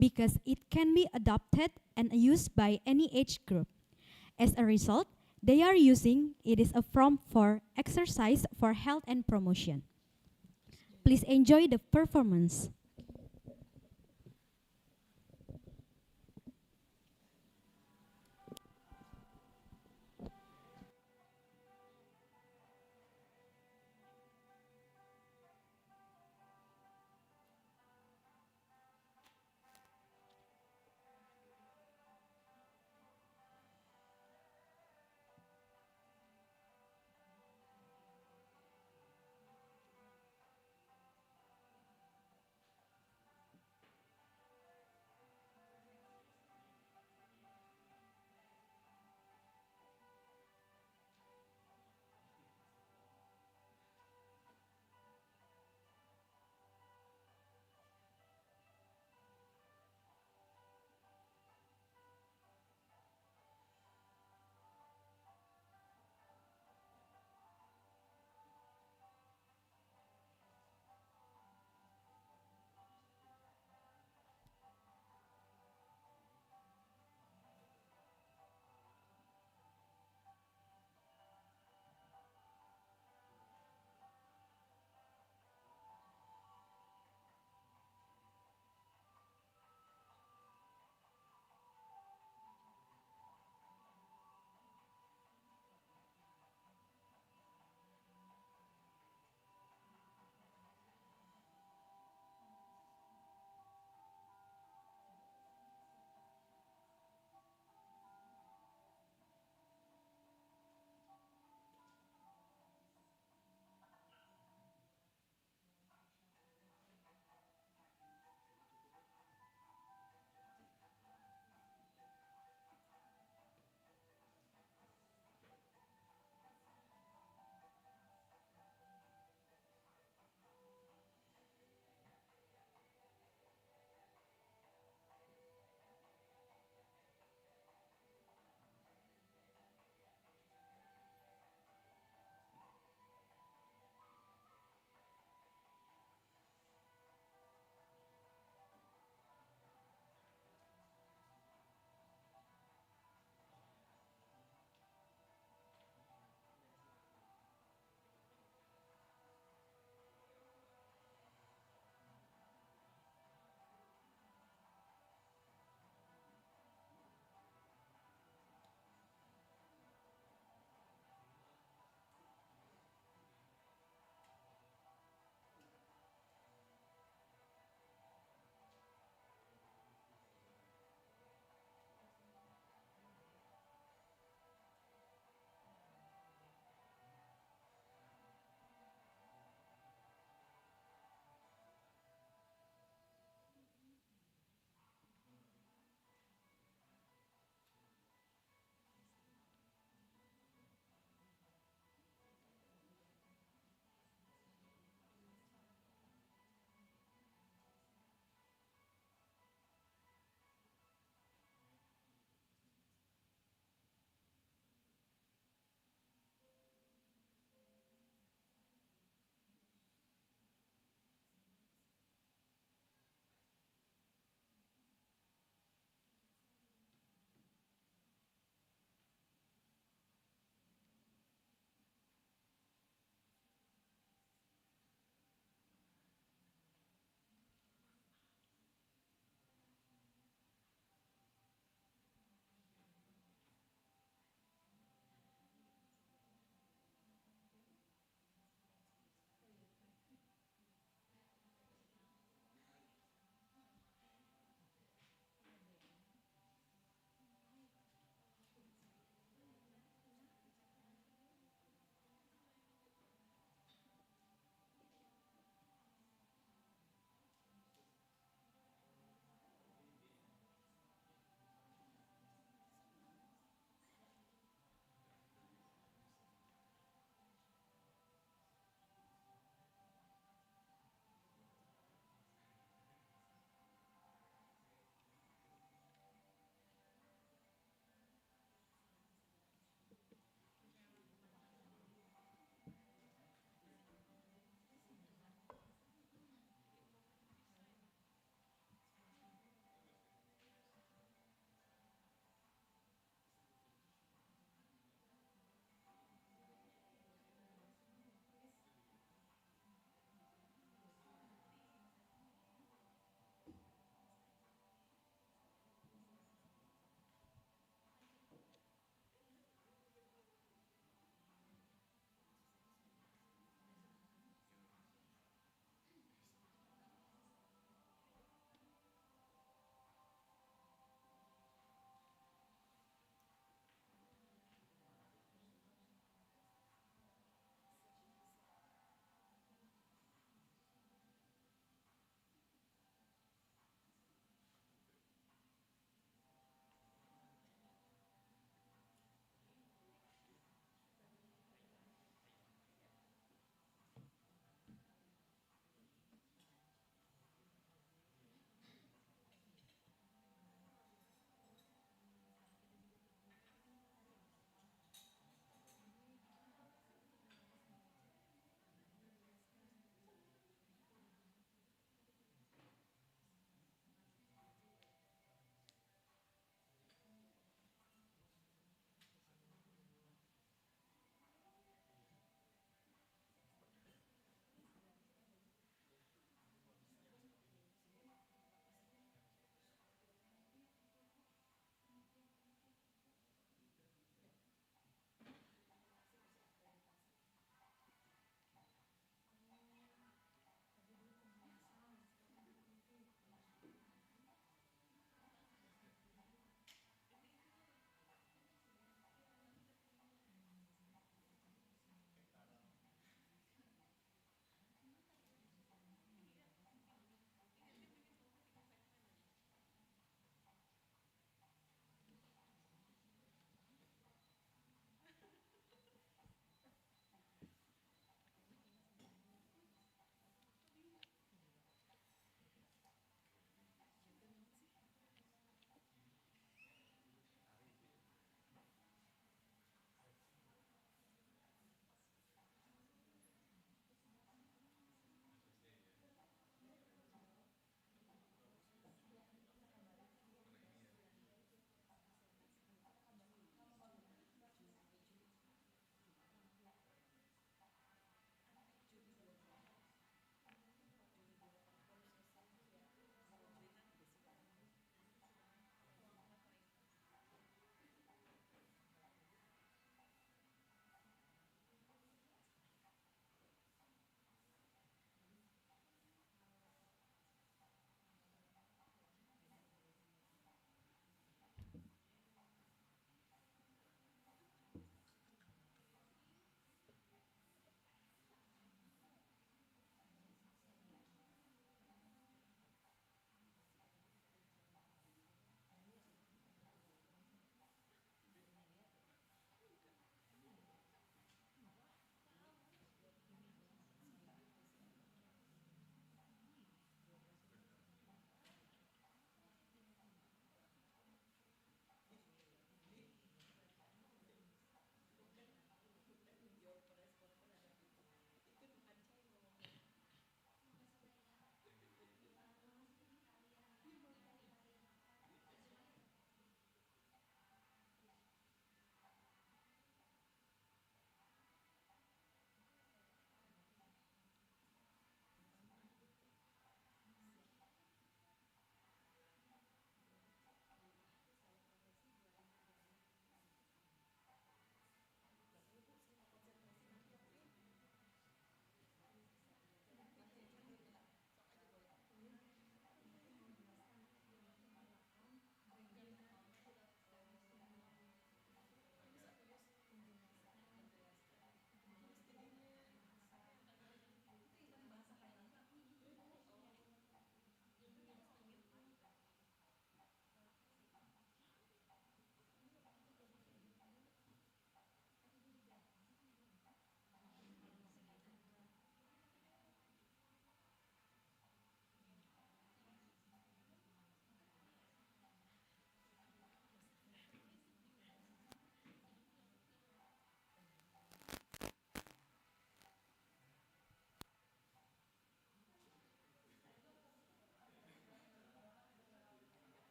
because it can be adopted and used by any age group. As a result, they are using it is a form for exercise for health and promotion. Please enjoy the performance.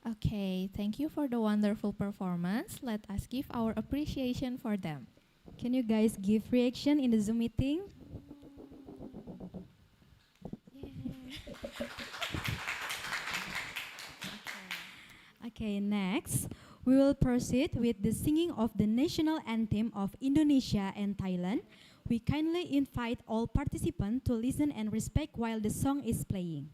Okay, thank you for the wonderful performance. Let us give our appreciation for them. Can you guys give reaction in the Zoom meeting? Okay, next, we will proceed with the singing of the national anthem of Indonesia and Thailand. We kindly invite all participants to listen and respect while the song is playing.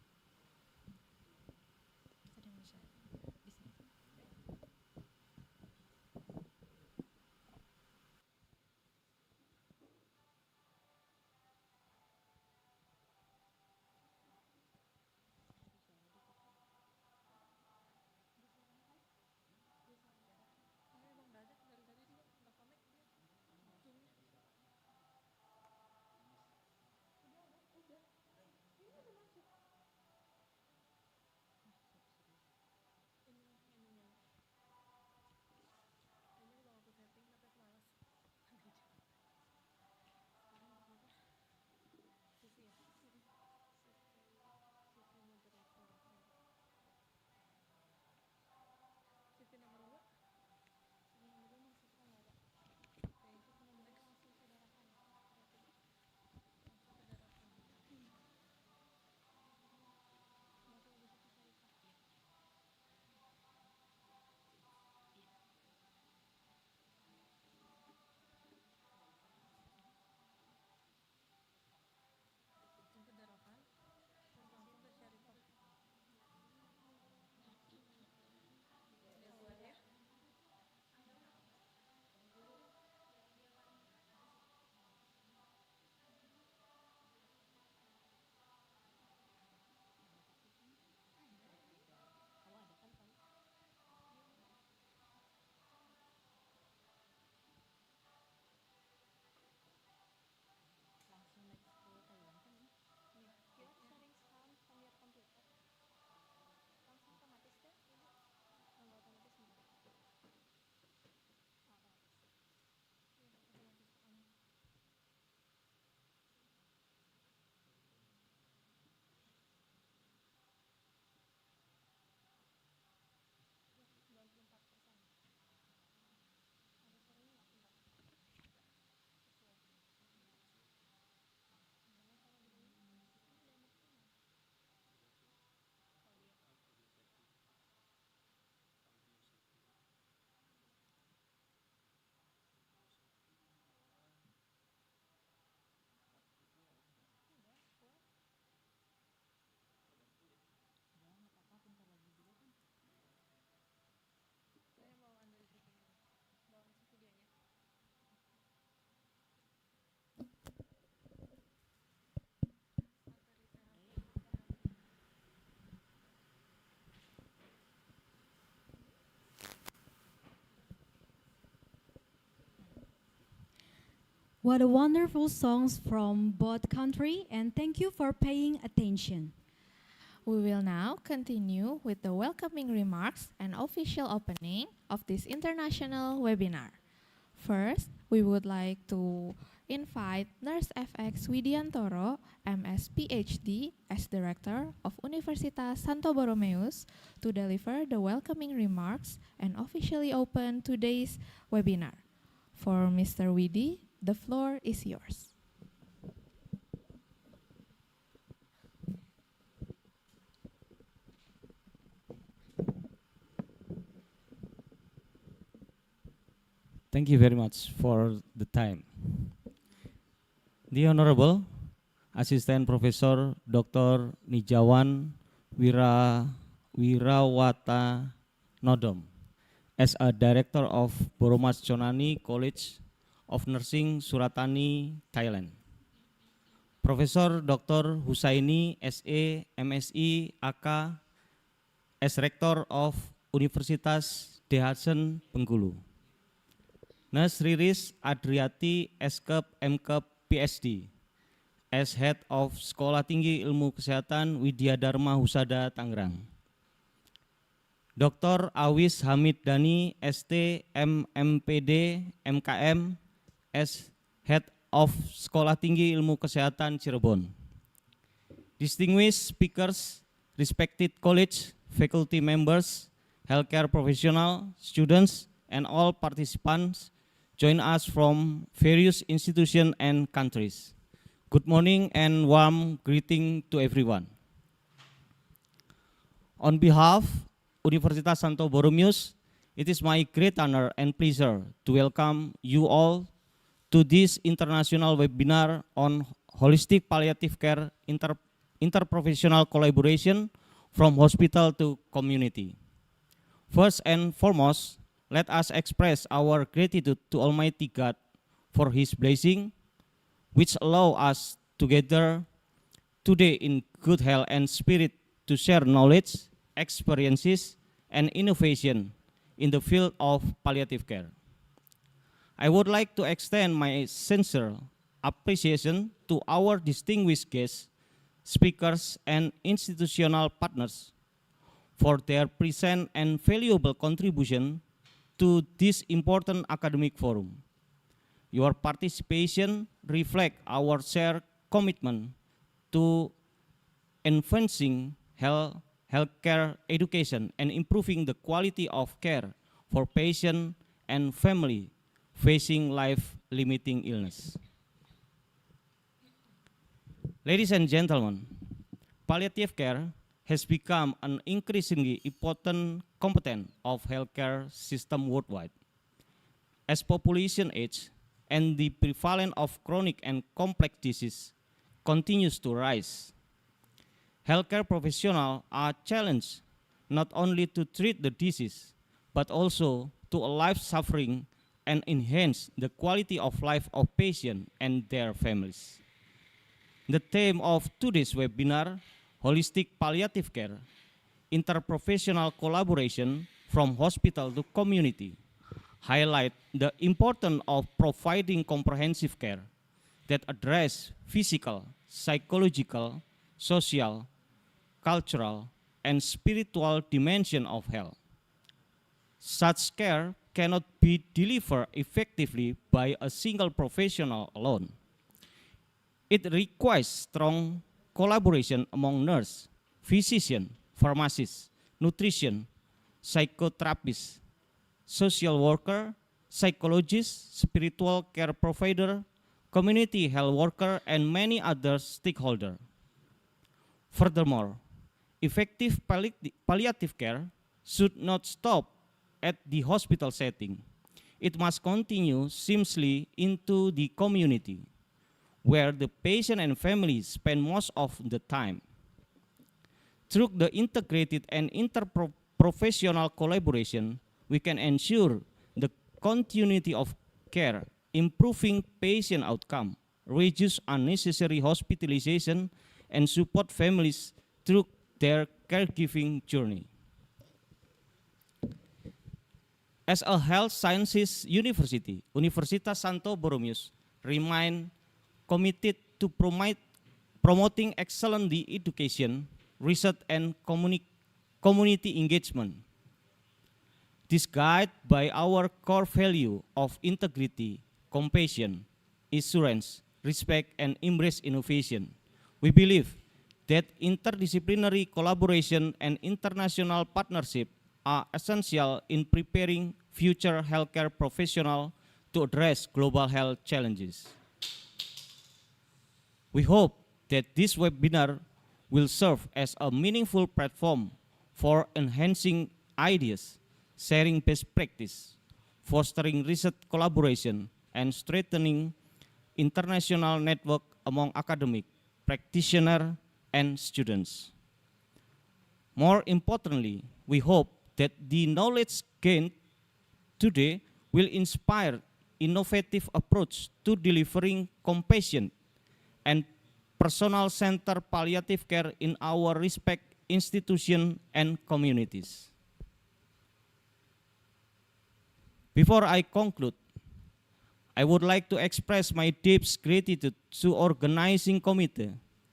What a wonderful songs from both country, and thank you for paying attention. We will now continue with the welcoming remarks and official opening of this international webinar. First, we would like to invite Nurse FX Widiantoro, MS PhD, as Director of Universitas Santo Borromeus, to deliver the welcoming remarks and officially open today's webinar. For Mr. Widi, the floor is yours. Thank you very much for the time. The Honorable Assistant Professor Dr. Nijawan Wirawata Nodom, as a Director of Boromas Chonani College of Nursing, Suratani, Thailand. Profesor Dr. Husaini SE MSI AK, as Rector of Universitas Dehasen, Bengkulu. Nurse Riris Adriati Eskep Mkep PhD, as Head of Sekolah Tinggi Ilmu Kesehatan Widya Dharma Husada, Tangerang. Dr. Awis Hamid Dani ST MMPD MKM, as Head of Sekolah Tinggi Ilmu Kesehatan Cirebon. Distinguished speakers, respected college, faculty members, healthcare professionals, students, and all participants join us from various institutions and countries. Good morning and warm greeting to everyone. On behalf of Universitas Santo Borromeus, it is my great honor and pleasure to welcome you all to this international webinar on holistic palliative care interprofessional collaboration from hospital to community. First and foremost, let us express our gratitude to Almighty God for His blessing, which allow us together today in good health and spirit to share knowledge, experiences, and innovation in the field of palliative care. I would like to extend my sincere appreciation to our distinguished guests, speakers, and institutional partners for their present and valuable contribution to this important academic forum. Your participation reflects our shared commitment to advancing healthcare education and improving the quality of care for patients and family facing life-limiting illness. Ladies and gentlemen, palliative care has become an increasingly important component of healthcare system worldwide. As population age and the prevalence of chronic and complex disease continues to rise, healthcare professionals are challenged not only to treat the disease, but also to alleviate suffering and enhance the quality of life of patients and their families. The theme of today's webinar, Holistic Palliative Care, Interprofessional Collaboration from Hospital to Community, highlight the importance of providing comprehensive care that address physical, psychological, social, cultural, and spiritual dimension of health. Such care cannot be delivered effectively by a single professional alone. It requires strong collaboration among nurse, physician, pharmacist, nutrition, psychotherapist, social worker, psychologist, spiritual care provider, community health worker, and many other stakeholders. Furthermore, effective palliative care should not stop at the hospital setting. It must continue seamlessly into the community, where the patient and family spend most of the time. Through the integrated and interprofessional collaboration, we can ensure the continuity of care, improving patient outcome, reduce unnecessary hospitalization, and support families through their caregiving journey. As a health sciences university, Universitas Santo Borromeus remain committed to promoting excellent education, research, and community engagement. This guided by our core value of integrity, compassion, assurance, respect, and embrace innovation. We believe that interdisciplinary collaboration and international partnership are essential in preparing future healthcare professionals to address global health challenges. We hope that this webinar will serve as a meaningful platform for enhancing ideas, sharing best practice, fostering research collaboration, and strengthening international network among academic, practitioners, and students. More importantly, we hope that the knowledge gained today will inspire innovative approach to delivering compassion and personal-centered palliative care in our respective institutions and communities. Before I conclude, I would like to express my deep gratitude to organizing committee,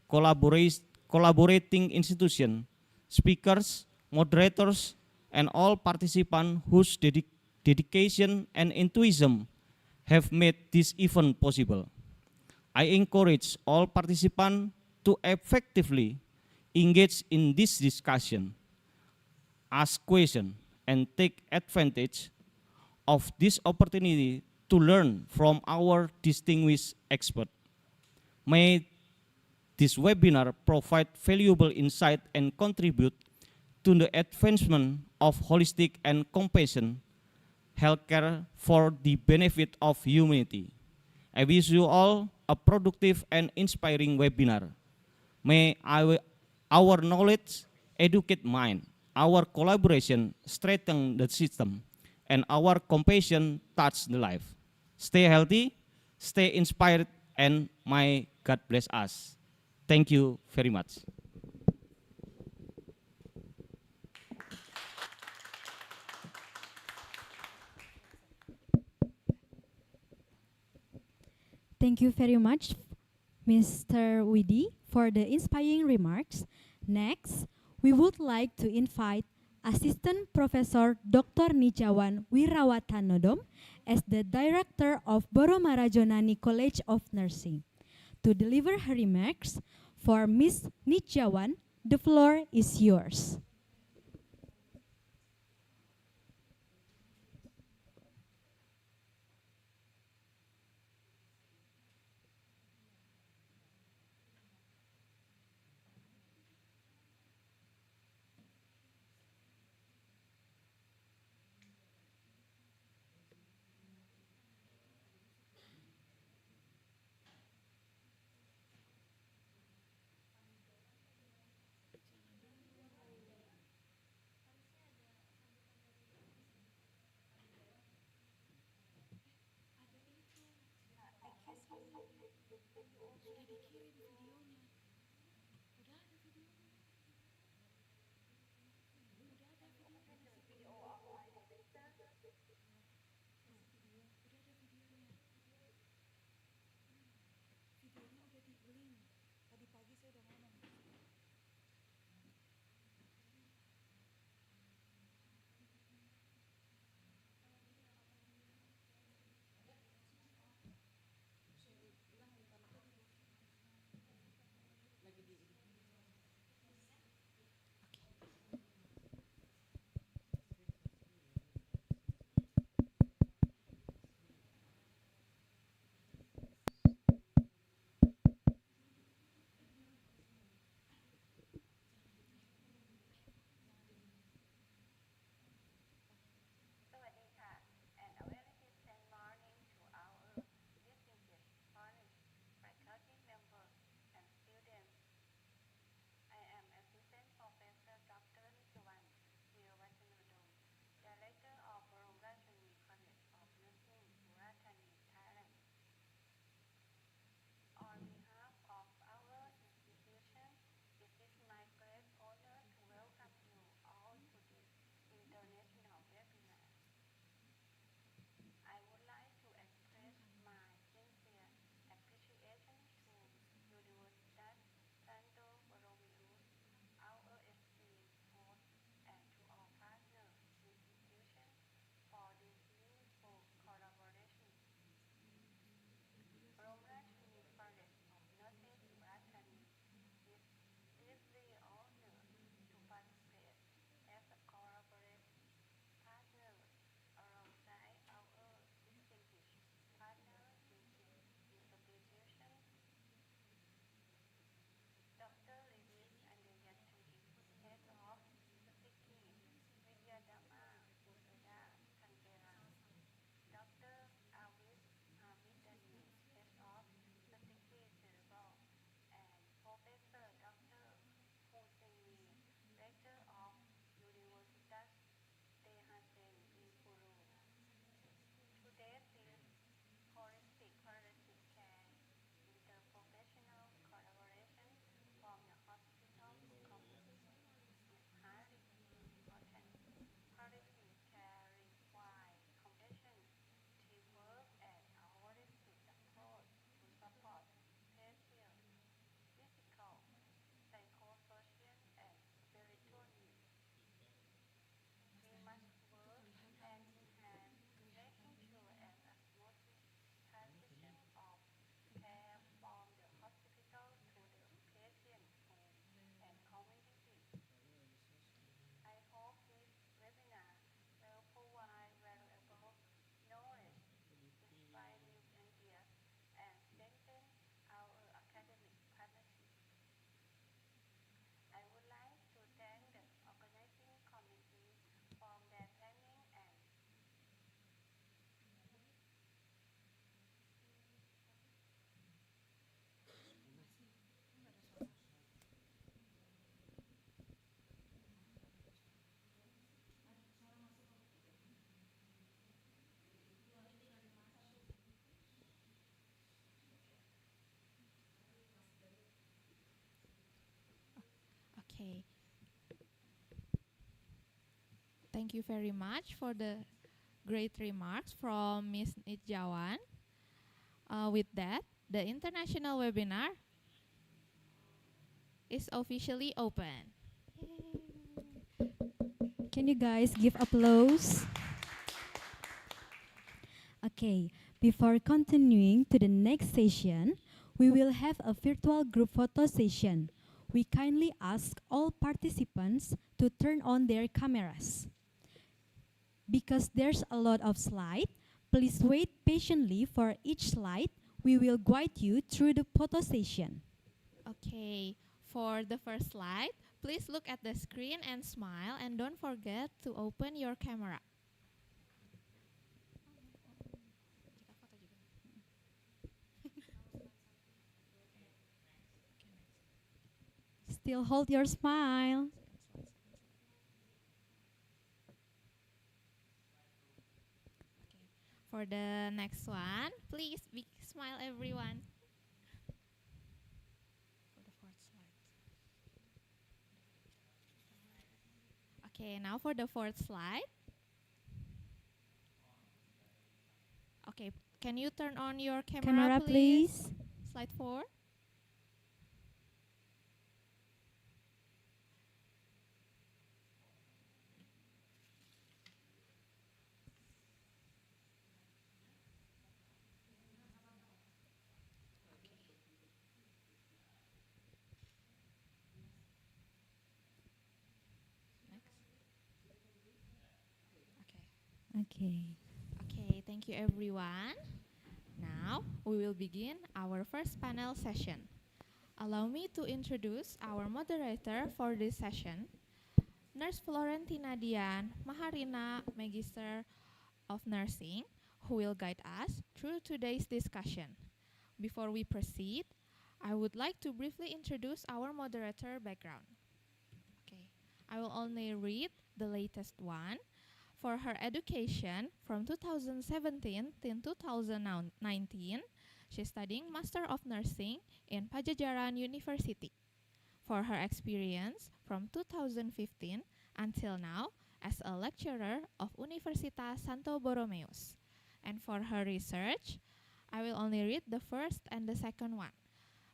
collaborating institution, speakers, moderators, and all participants whose dedication and enthusiasm have made this event possible. I encourage all participants to effectively engage in this discussion, ask questions, and take advantage of this opportunity to learn from our distinguished expert. May this webinar provide valuable insight and contribute to the advancement of holistic and compassion healthcare for the benefit of humanity. I wish you all a productive and inspiring webinar. May our knowledge educate mind, our collaboration strengthen the system, and our compassion touch the life. Stay healthy, stay inspired, and may God bless us. Thank you very much. Thank you very much, Mr. Widi, for the inspiring remarks. Next, we would like to invite Assistant Professor Dr. Nijawan Wirawatanodom as the Director of Boromara Jonani College of Nursing to deliver her remarks. For Ms. Nijawan, the floor is yours. Okay. Thank you very much for the great remarks from Ms. Nitjawan. With that, the international webinar is officially open. Can you guys give applause? Okay, before continuing to the next session, we will have a virtual group photo session. We kindly ask all participants to turn on their cameras. Because there's a lot of slide, please wait patiently for each slide. We will guide you through the photo session. Okay, for the first slide, please look at the screen and smile, and don't forget to open your camera. Still hold your smile. For the next one, please big smile everyone. For the fourth slide. Okay, now for the fourth slide. Okay, can you turn on your camera, Camera, please. Slide 4. Okay. Okay, thank you everyone. Now, we will begin our first panel session. Allow me to introduce our moderator for this session, Nurse Florentina Dian Maharina, Magister of Nursing, who will guide us through today's discussion. Before we proceed, I would like to briefly introduce our moderator background. Okay, I will only read the latest one. For her education from 2017 to 2019, she's studying Master of Nursing in Pajajaran University. For her experience from 2015 until now as a lecturer of Universitas Santo Borromeus. And for her research, I will only read the first and the second one.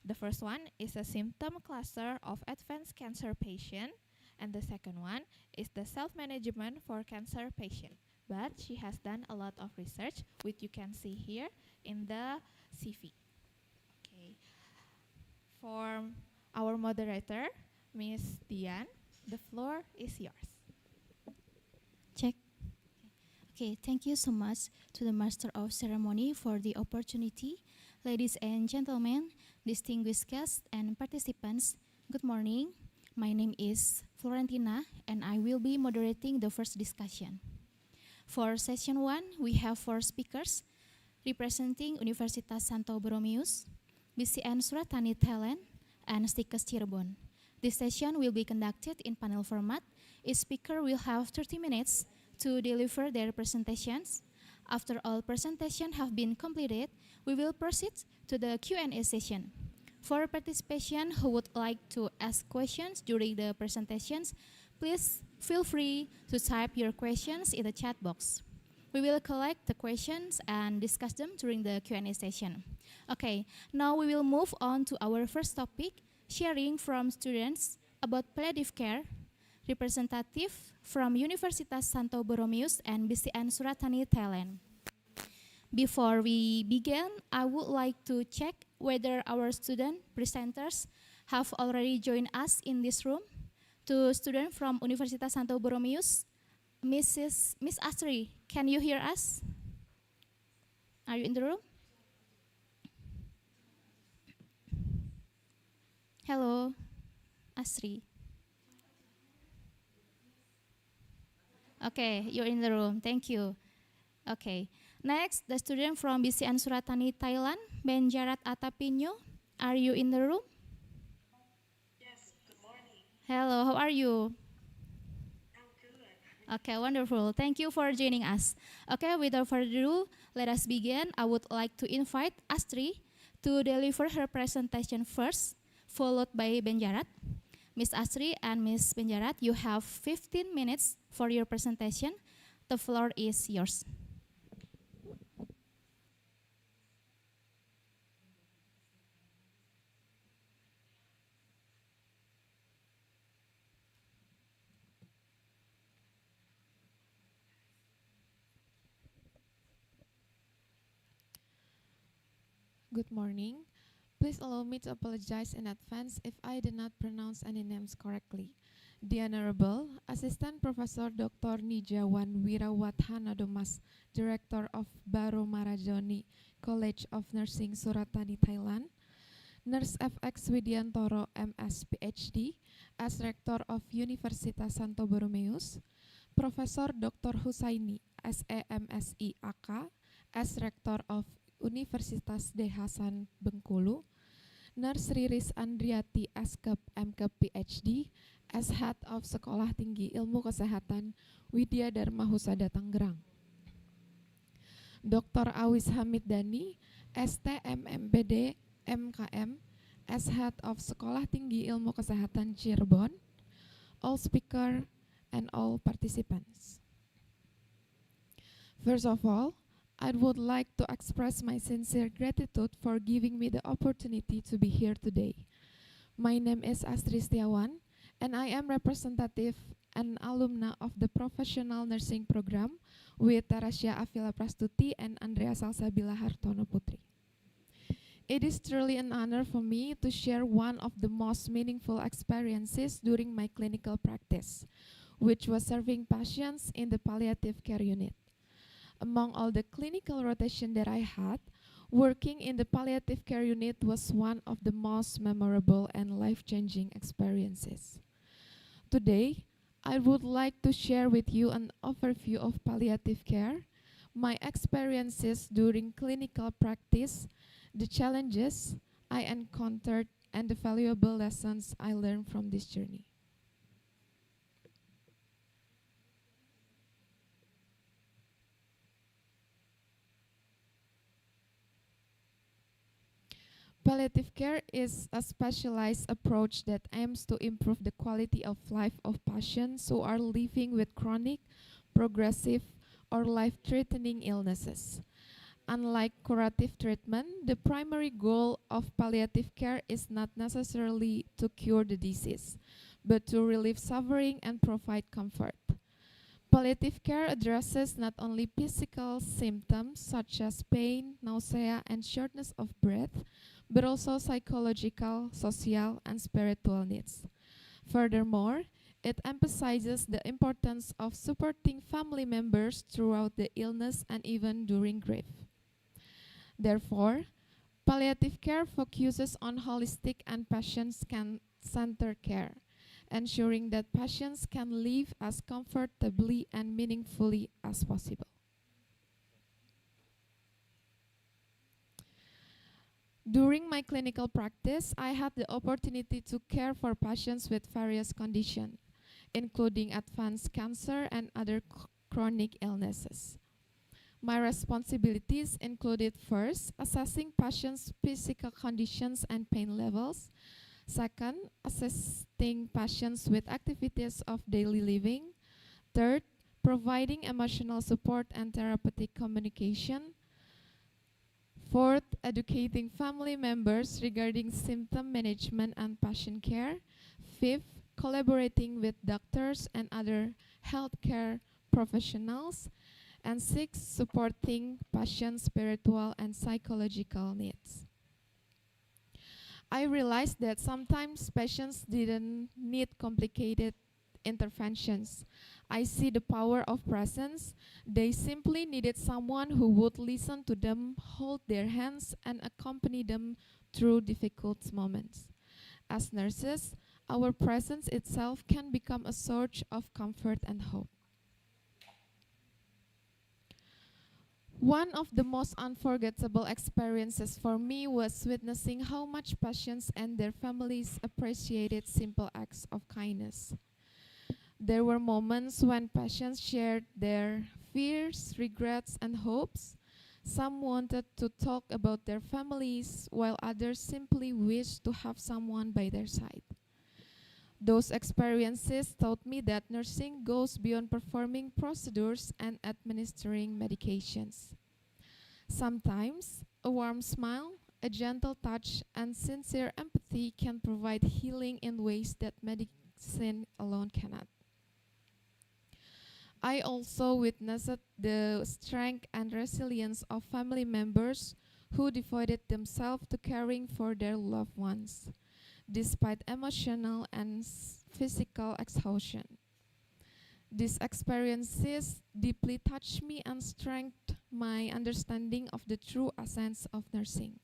The first one is a symptom cluster of advanced cancer patient, and the second one is the self-management for cancer patient. But she has done a lot of research, which you can see here in the CV. Okay. For our moderator, Ms. Dian, the floor is yours. Check. Okay, thank you so much to the Master of Ceremony for the opportunity. Ladies and gentlemen, distinguished guests and participants, good morning. My name is Florentina, and I will be moderating the first discussion. For session 1, we have 4 speakers representing Universitas Santo Borromeus, BCN Suratani Thailand, and Stikes Cirebon. This session will be conducted in panel format. Each speaker will have 30 minutes to deliver their presentations. After all presentations have been completed, we will proceed to the Q&A session. For participation who would like to ask questions during the presentations, please feel free to type your questions in the chat box. We will collect the questions and discuss them during the Q&A session. Okay, now we will move on to our first topic, sharing from students about palliative care, representative from Universitas Santo Borromeus and BCN Suratani, Thailand. Before we begin, I would like to check whether our student presenters have already joined us in this room. To students from Universitas Santo Borromeus, Miss Astri, can you hear us? Are you in the room? Hello, Astri. Okay, you're in the room. Thank you. Okay. Next, the student from BCN Suratani, Thailand, Benjarat Atapinyo. Are you in the room? Yes, good morning. Hello, how are you? I'm good. Okay, wonderful. Thank you for joining us. Okay, without further ado, let us begin. I would like to invite Astri to deliver her presentation first, followed by Benjarat. Ms. Asri and Ms. Benjarat, you have 15 minutes for your presentation. The floor is yours. Good morning. Please allow me to apologize in advance if I did not pronounce any names correctly. The Honorable Assistant Professor Dr. Nijawan Wirawatthanadomas, Director of Baro Marajoni College of Nursing Suratani, Thailand. Nurse FX Widiantoro, MS PhD, as Rector of Universitas Santo Borromeus. Professor Dr. Husaini, SEMSI AK, as Rector of Universitas De Hasan Bengkulu. Nurse Riris Andriati, SKEP MKEP PhD, as Head of Sekolah Tinggi Ilmu Kesehatan Widya Dharma Husada Tangerang. Dr. Awis Hamid Dani, STMMPD MKM, as Head of Sekolah Tinggi Ilmu Kesehatan Cirebon. All speaker and all participants. First of all, I would like to express my sincere gratitude for giving me the opportunity to be here today. My name is Astri Setiawan, and I am representative and alumna of the Professional Nursing Program with Tarasya Avila Prastuti and Andrea Salsabila Hartono Putri. It is truly an honor for me to share one of the most meaningful experiences during my clinical practice, which was serving patients in the palliative care unit. Among all the clinical rotation that I had, working in the palliative care unit was one of the most memorable and life-changing experiences. Today, I would like to share with you an overview of palliative care, my experiences during clinical practice, the challenges I encountered, and the valuable lessons I learned from this journey. Palliative care is a specialized approach that aims to improve the quality of life of patients who are living with chronic, progressive, or life-threatening illnesses. Unlike curative treatment, the primary goal of palliative care is not necessarily to cure the disease, but to relieve suffering and provide comfort. Palliative care addresses not only physical symptoms such as pain, nausea, and shortness of breath, but also psychological, social, and spiritual needs. Furthermore, it emphasizes the importance of supporting family members throughout the illness and even during grief. Therefore, palliative care focuses on holistic and patient-centered care, ensuring that patients can live as comfortably and meaningfully as possible. During my clinical practice, I had the opportunity to care for patients with various conditions, including advanced cancer and other chronic illnesses. My responsibilities included first, assessing patients' physical conditions and pain levels. Second, assisting patients with activities of daily living. Third, providing emotional support and therapeutic communication. Fourth, educating family members regarding symptom management and patient care. Fifth, collaborating with doctors and other healthcare professionals. And sixth, supporting patients' spiritual and psychological needs. I realized that sometimes patients didn't need complicated interventions. I see the power of presence. They simply needed someone who would listen to them, hold their hands, and accompany them through difficult moments. As nurses, our presence itself can become a source of comfort and hope. One of the most unforgettable experiences for me was witnessing how much patients and their families appreciated simple acts of kindness. There were moments when patients shared their fears, regrets, and hopes. Some wanted to talk about their families, while others simply wished to have someone by their side. Those experiences taught me that nursing goes beyond performing procedures and administering medications. Sometimes, a warm smile, a gentle touch, and sincere empathy can provide healing in ways that medicine alone cannot. I also witnessed the strength and resilience of family members who devoted themselves to caring for their loved ones, despite emotional and physical exhaustion. These experiences deeply touched me and strengthened my understanding of the true essence of nursing.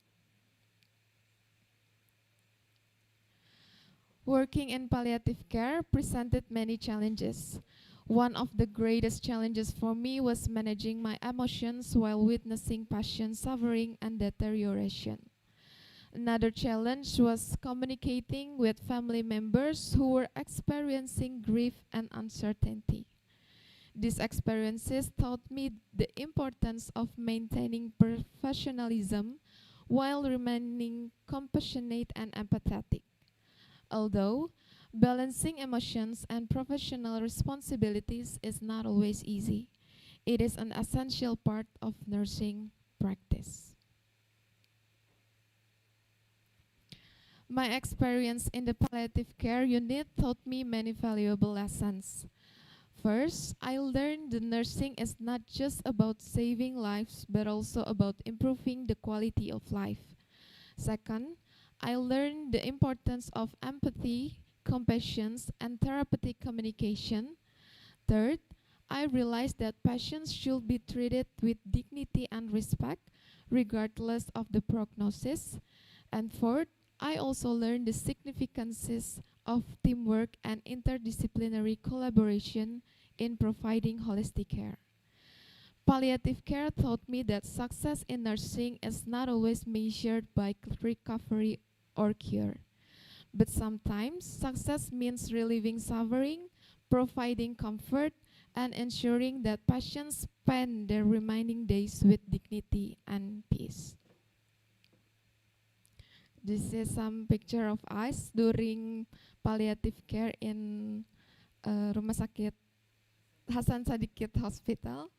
Working in palliative care presented many challenges. One of the greatest challenges for me was managing my emotions while witnessing patients suffering and deterioration. Another challenge was communicating with family members who were experiencing grief and uncertainty. These experiences taught me the importance of maintaining professionalism while remaining compassionate and empathetic. Although balancing emotions and professional responsibilities is not always easy, it is an essential part of nursing practice. My experience in the palliative care unit taught me many valuable lessons. First, I learned that nursing is not just about saving lives, but also about improving the quality of life. Second, I learned the importance of empathy, compassion, and therapeutic communication. Third, I realized that patients should be treated with dignity and respect, regardless of the prognosis. And fourth, I also learned the significances of teamwork and interdisciplinary collaboration in providing holistic care. Palliative care taught me that success in nursing is not always measured by recovery or cure. But sometimes success means relieving suffering, providing comfort, and ensuring that patients spend their remaining days with dignity and peace. This is some picture of us during palliative care in Rumah Sakit Hasan Sadiqit Hospital.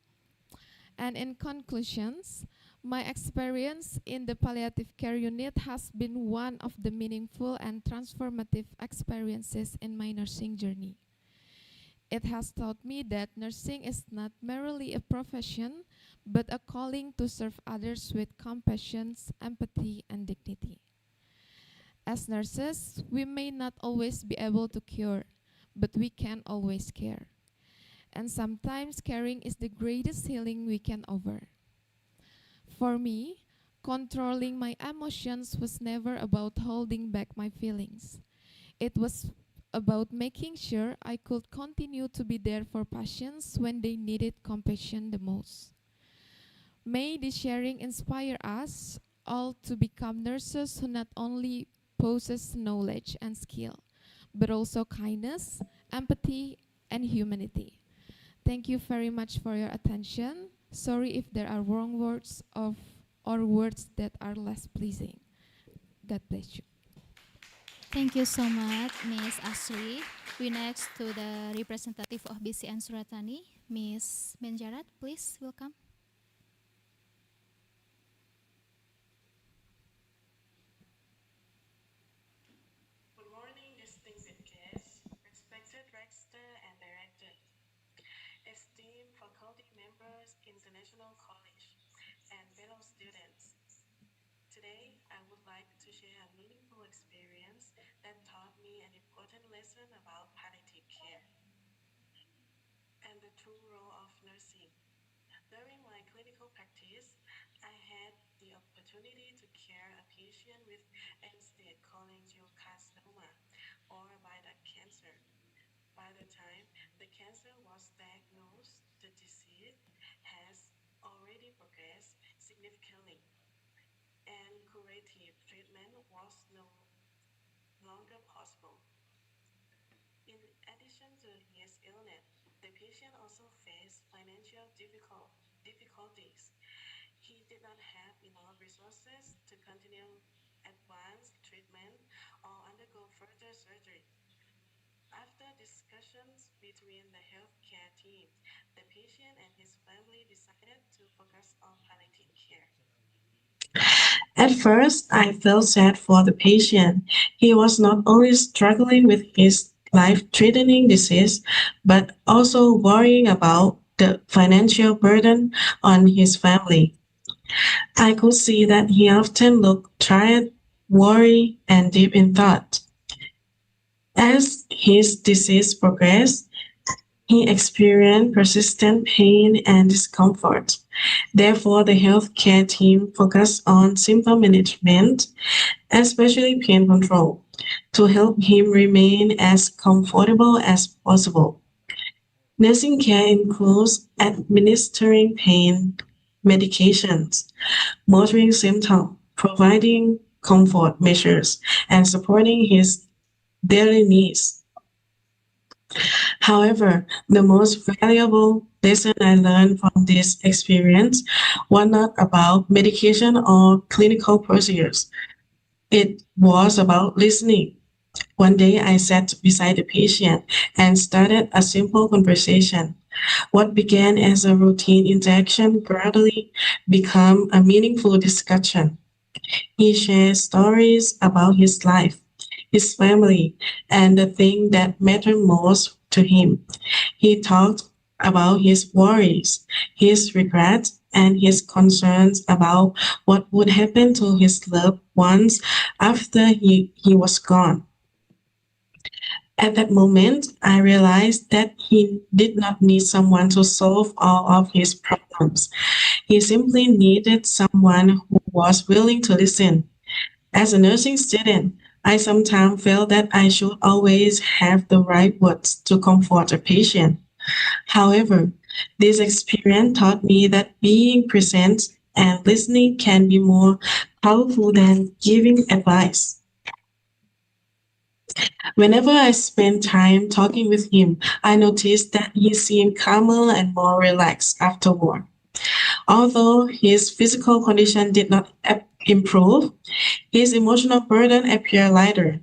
And in conclusions, my experience in the palliative care unit has been one of the meaningful and transformative experiences in my nursing journey. It has taught me that nursing is not merely a profession, but a calling to serve others with compassion, empathy, and dignity. As nurses, we may not always be able to cure, but we can always care. And sometimes caring is the greatest healing we can offer. For me, controlling my emotions was never about holding back my feelings. It was about making sure I could continue to be there for patients when they needed compassion the most. May this sharing inspire us all to become nurses who not only possess knowledge and skill, but also kindness, empathy, and humanity. Thank you very much for your attention. Sorry if there are wrong words or words that are less pleasing. God bless you. Thank you so much, Miss Ashley. We next to the representative of BCN Suratani, Miss Benjarat. Please welcome. Good morning, distinguished guests, respected rector and director, esteemed faculty members, international college, and fellow students. Today, I would like to share a meaningful experience that taught me an important lesson about palliative care and the true role of nursing. During my clinical practice, I had the opportunity to care a patient with end-stage cholangiocarcinoma or bile cancer. By the time the cancer was diagnosed, the disease has already progressed significantly, and curative treatment was no longer possible. In addition to his illness, the patient also faced financial difficulties. He did not have enough resources to continue advanced treatment or undergo further surgery. discussions between the healthcare team, the patient and his family decided to focus on palliative care. At first, I felt sad for the patient. He was not only struggling with his life threatening disease, but also worrying about the financial burden on his family. I could see that he often looked tired, worried, and deep in thought. As his disease progressed, he experienced persistent pain and discomfort. Therefore, the healthcare team focused on symptom management, especially pain control, to help him remain as comfortable as possible. Nursing care includes administering pain medications, monitoring symptoms, providing comfort measures, and supporting his daily needs. However, the most valuable lesson I learned from this experience was not about medication or clinical procedures. It was about listening. One day I sat beside the patient and started a simple conversation. What began as a routine interaction gradually became a meaningful discussion. He shared stories about his life, his family, and the thing that mattered most to him. He talked about his worries, his regrets, and his concerns about what would happen to his loved ones after he was gone. At that moment, I realized that he did not need someone to solve all of his problems. He simply needed someone who was willing to listen. As a nursing student, I sometimes felt that I should always have the right words to comfort a patient. However, this experience taught me that being present and listening can be more powerful than giving advice. Whenever I spent time talking with him, I noticed that he seemed calmer and more relaxed afterward. Although his physical condition did not improve, his emotional burden appeared lighter.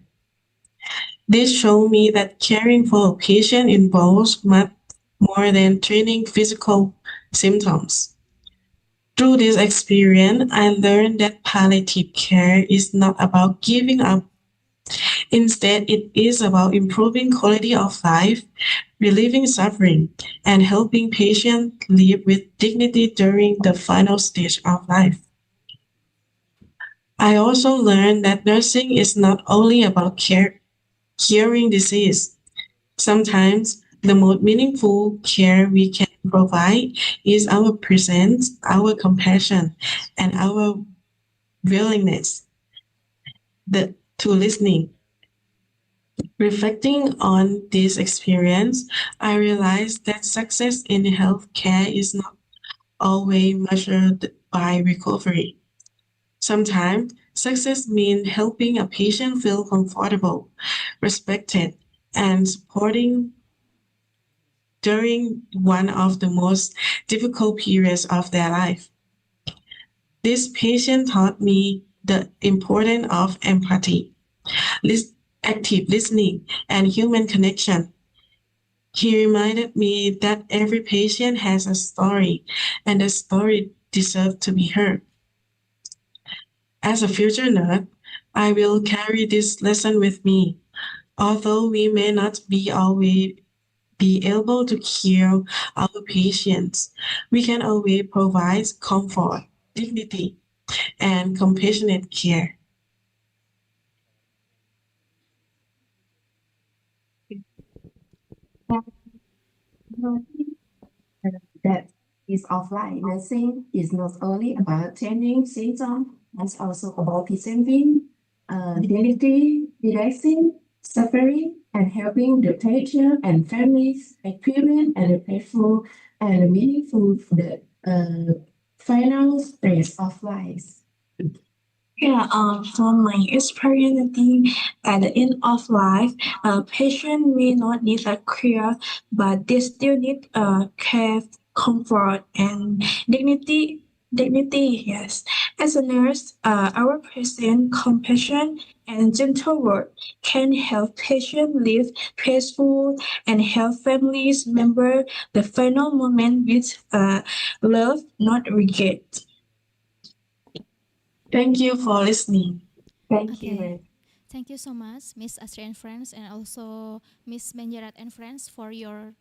This showed me that caring for a patient involves much more than treating physical symptoms. Through this experience, I learned that palliative care is not about giving up. Instead, it is about improving quality of life, relieving suffering, and helping patients live with dignity during the final stage of life. I also learned that nursing is not only about curing disease. Sometimes the most meaningful care we can provide is our presence, our compassion, and our willingness to listening. Reflecting on this experience, I realized that success in healthcare is not always measured by recovery. Sometimes success means helping a patient feel comfortable, respected, and supporting during one of the most difficult periods of their life. This patient taught me the importance of empathy, active listening, and human connection. He reminded me that every patient has a story, and the story deserves to be heard. As a future nurse, I will carry this lesson with me. Although we may not be always be able to cure our patients, we can always provide comfort, dignity, and compassionate care. That is offline. Nursing is not only about tending symptoms, it's also about presenting dignity, relaxing, suffering, and helping the patient and families experience and grateful and meaningful the final stage of life. Yeah, from my experience, I think at the end of life, a patient may not need a cure, but they still need care, comfort, and dignity. Dignity, yes. As a nurse, our present compassion and gentle word can help patients live peaceful and help families remember the final moment with love, not regret. Thank you for listening. Thank you. Okay. Thank you so much, Miss Astrid and friends, and also Miss Benjarat and friends for your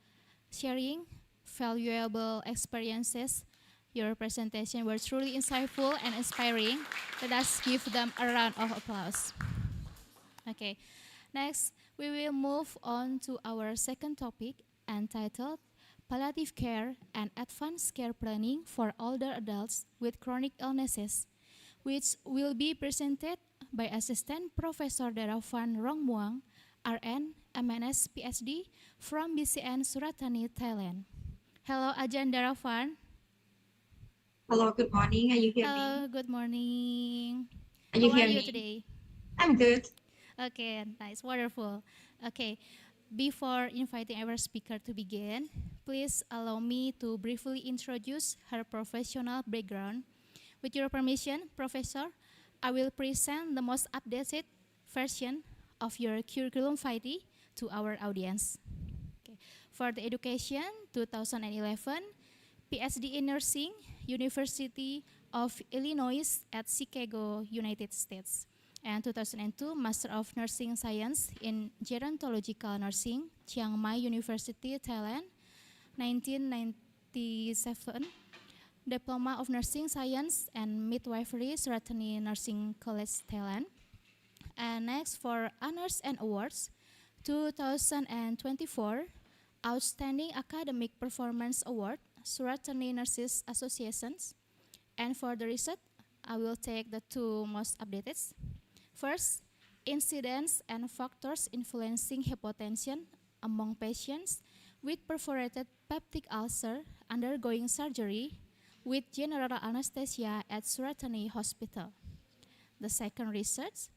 sharing valuable experiences. Your presentation were truly insightful and inspiring. Let us give them a round of applause. Okay. Next, we will move on to our second topic entitled Palliative Care and Advanced Care Planning for Older Adults with Chronic Illnesses, which will be presented by Assistant Professor Daravan Rongmuang, RN, MNS, PhD from BCN Suratani, Thailand. Hello, Ajahn Daravan. Hello, good morning. Are you hear me? Hello, good morning. Are How you are hear you me? today? I'm good. Okay, nice, wonderful. Okay, before inviting our speaker to begin, please allow me to briefly introduce her professional background. With your permission, Professor, I will present the most updated version of your curriculum vitae to our audience. Okay. For the education, 2011, PhD in Nursing, University of Illinois at Chicago, United States. And 2002, Master of Nursing Science in Gerontological Nursing, Chiang Mai University, Thailand. 1997, Diploma of Nursing Science and Midwifery, Suratani Nursing College, Thailand. And next for honors and awards, 2024, Outstanding Academic Performance Award, Suratani Nurses Associations. And for the research, I will take the two most updated. First, incidents and factors influencing hypotension among patients with perforated peptic ulcer undergoing surgery with general anesthesia at Suratani Hospital. The second research,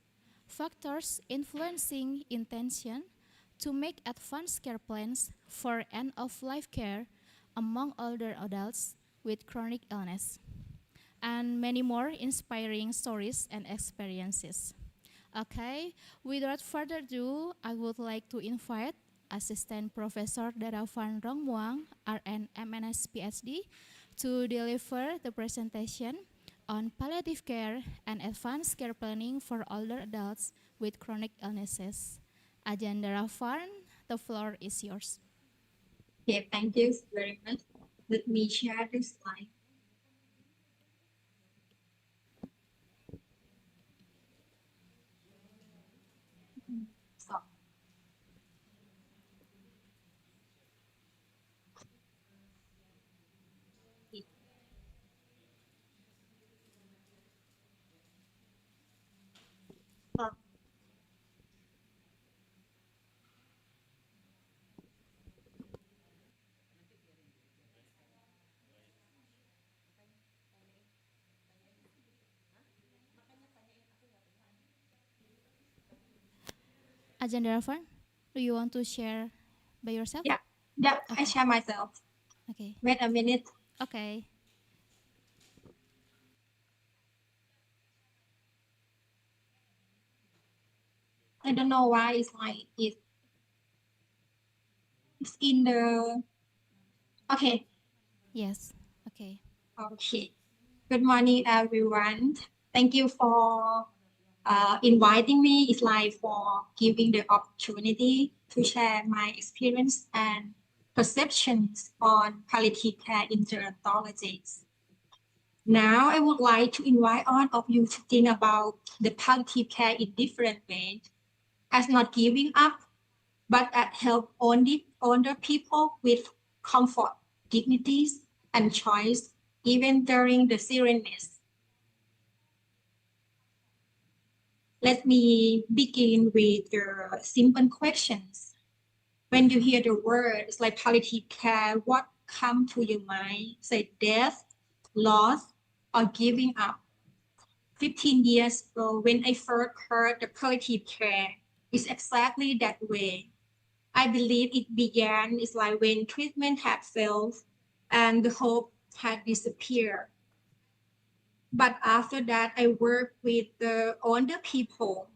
factors influencing intention to make advanced care plans for end-of-life care among older adults with chronic illness, and many more inspiring stories and experiences. Okay, without further ado, I would like to invite Assistant Professor Daravan Rongmuang, RN MNS PhD, to deliver the presentation on palliative care and advanced care planning for older adults with chronic illnesses. Ajahn Daravan, the floor is yours. Okay, thank you very much. Let me share this slide. So, uh, Ajahn Daravan, do you want to share by yourself? yeah, yeah, I Okay. share myself. Okay. Wait a minute. Okay. I don't know why it's like it's in the. Okay, Yes. Okay. okay. Good morning, everyone. Thank you for inviting me. It's like for giving the opportunity to share my experience and perceptions on palliative care in gerontology. Now, I would like to invite all of you to think about the palliative care in different ways, as not giving up, but at help older people with comfort, dignities, and choice, even during the seriousness. Let me begin with the simple questions. When you hear the words like palliative care, what comes to your mind? Say death, loss, or giving up. 15 years ago, when I first heard the palliative care, it's exactly that way. I believe it began is like when treatment had failed and the hope had disappeared. But after that, I worked with the older people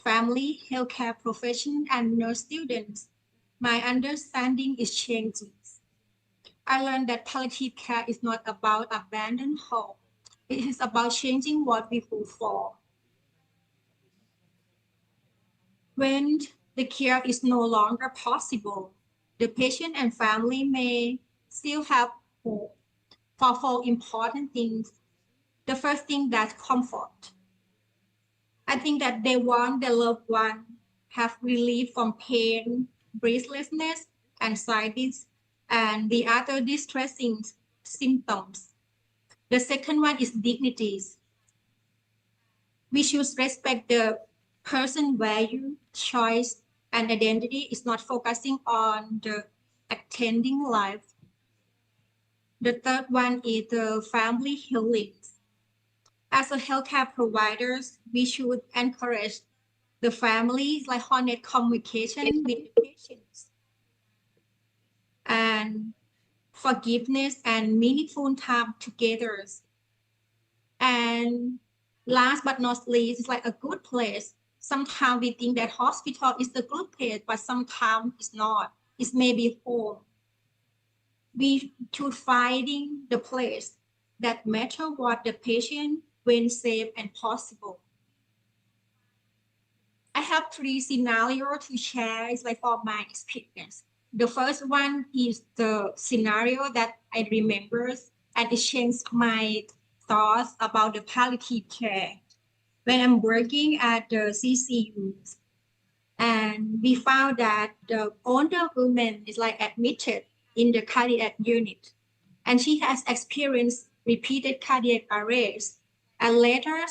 family, healthcare profession, and nurse students, my understanding is changing. I learned that palliative care is not about abandoned hope. It is about changing what we hope for. When the care is no longer possible, the patient and family may still have hope for four important things. The first thing, that's comfort. I think that they want their loved one have relief from pain, breathlessness, anxieties, and the other distressing symptoms. The second one is dignities. We should respect the person value, choice, and identity is not focusing on the attending life. The third one is the family healing. As a healthcare providers, we should encourage the families like honest communication with the patients and forgiveness and meaningful time together. And last but not least, it's like a good place. Sometimes we think that hospital is the good place, but sometimes it's not. It's maybe home. We should finding the place that matter what the patient when safe and possible. I have three scenarios to share. It's like for my experience. The first one is the scenario that I remember, and it changed my thoughts about the palliative care. When I'm working at the CCU, and we found that the older woman is like admitted in the cardiac unit, and she has experienced repeated cardiac arrest, and later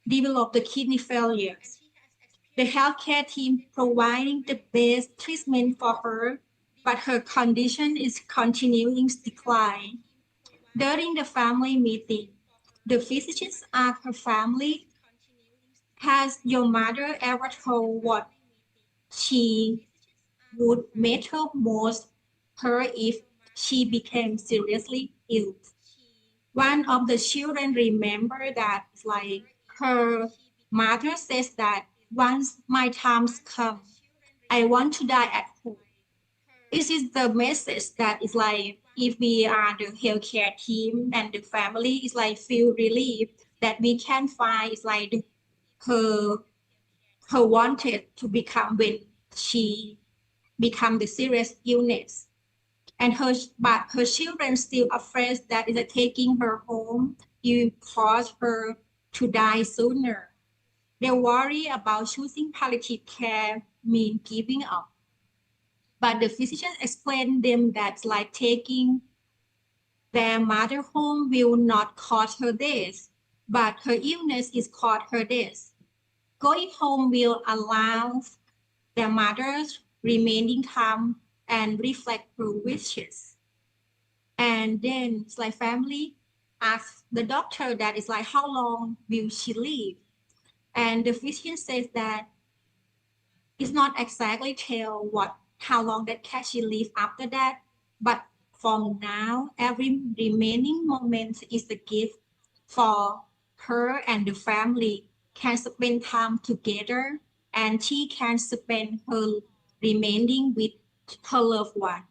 developed the kidney failures. The healthcare team providing the best treatment for her, but her condition is continuing to decline. During the family meeting, the physicians asked her family, has your mother ever told what she would matter most her if she became seriously ill? One of the children remembered that like her mother says that once my times come, I want to die at home. This is the message that is like if we are the healthcare team and the family is like feel relieved that we can find is like her her wanted to become when she become the serious illness. And her children still afraid that is taking her home you cause her to die sooner. They worry about choosing palliative care mean giving up. But the physician explained them that like taking their mother home will not cause her death, but her illness is cause her death. Going home will allow their mother's remaining time and reflect her wishes. And then it's like family asks the doctor that is like how long will she live? And the physician says that it's not exactly tell what how long that can she live after that, but from now every remaining moment is a gift for her, and the family can spend time together, and she can spend her remaining with her loved one.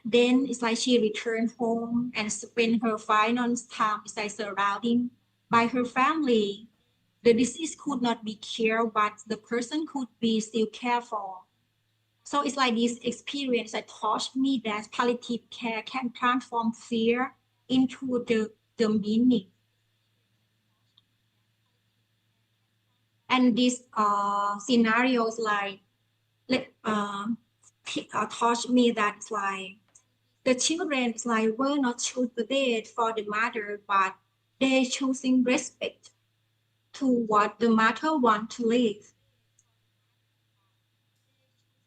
Then it's like she returned home and spend her final time is like surrounding by her family. The disease could not be cured, but the person could be still cared for. So it's like this experience that taught me that palliative care can transform fear into the meaning. And these scenarios like taught me that like the children like will not choose the death for the mother, but they choosing respect to what the mother want to live.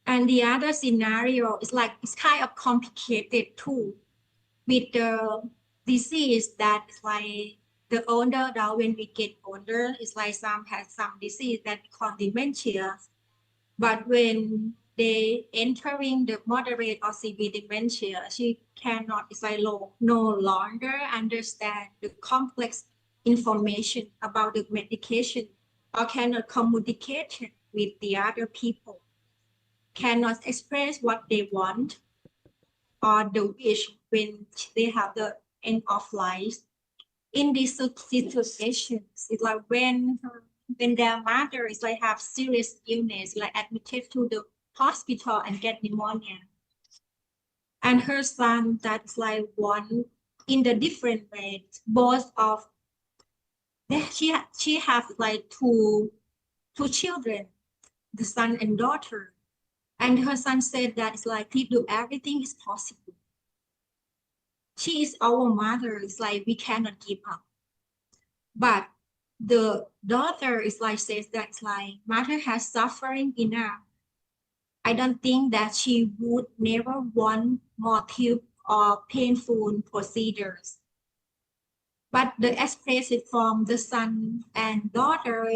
And the other scenario is like it's kind of complicated too, with the disease that is like the older now when we get older, it's like some has some disease that called dementia. But when they entering the moderate or severe dementia, she cannot, it's like no longer understand the complex information about the medication. or cannot communicate with the other people, cannot express what they want or the wish when they have the end of life. In these situations, it's like when their mother is like have serious illness, like admitted to the hospital and get pneumonia, and her son that's like one in the different way. Both of she has like two children, the son and daughter, and her son said that it's like please do everything is possible. She is our mother. It's like we cannot give up. But the daughter is like says that it's like mother has suffering enough. I don't think that she would never want more tube or painful procedures. But the expression from the son and daughter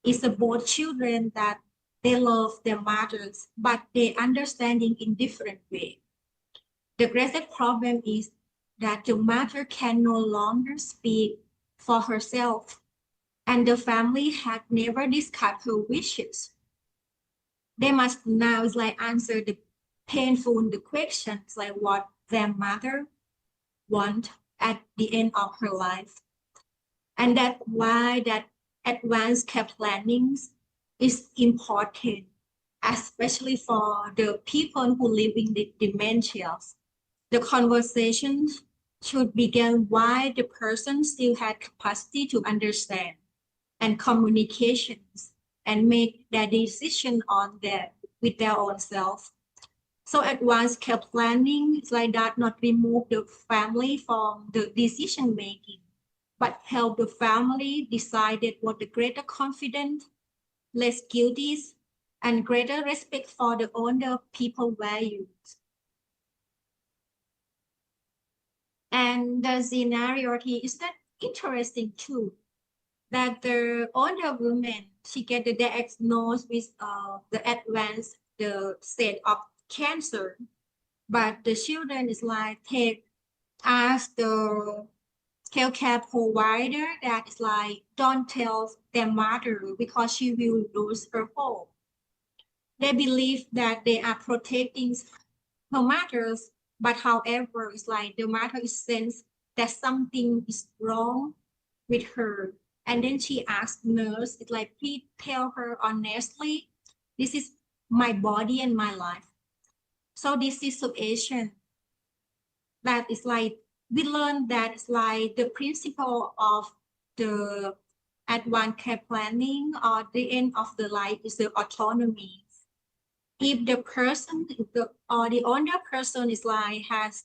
is both children that they love their mothers, but they understanding in different way. The greatest problem is that the mother can no longer speak for herself, and the family had never discussed her wishes. They must now like answer the painful the questions like what their mother want at the end of her life. And that's why that advanced care planning is important, especially for the people who live with the dementia. The conversation should begin why the person still had capacity to understand and communications and make their decision on their with their own self. So advanced care planning is like that not remove the family from the decision making, but help the family decide what the greater confidence, less guilty, and greater respect for the older people values. And the scenario is that interesting too, that the older woman, she get the diagnosis with the advanced the state of cancer, but the children is like take ask the healthcare provider that is like don't tell their mother because she will lose her hope. They believe that they are protecting her mothers, but however, it's like the mother is sense that something is wrong with her. And then she asked nurse, it's like, please tell her honestly, this is my body and my life. So this situation that is like, we learned that it's like the principle of the advanced care planning or the end of the life is the autonomy. If the person or the older person is like has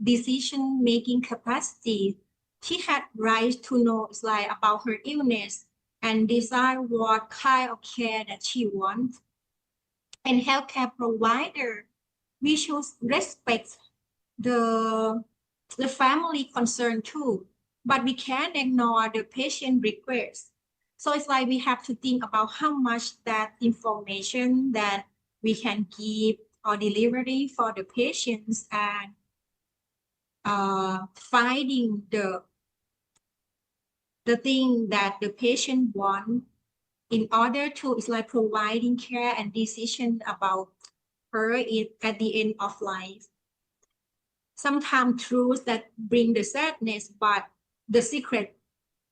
decision making capacity, she had right to know it's like about her illness and decide what kind of care that she wants. And healthcare provider, we should respect the family concern too, but we can't ignore the patient request. So it's like we have to think about how much that information that we can give or delivery for the patients and finding the thing that the patient want in order to is like providing care and decision about her at the end of life. Sometimes truths that bring the sadness, but the secret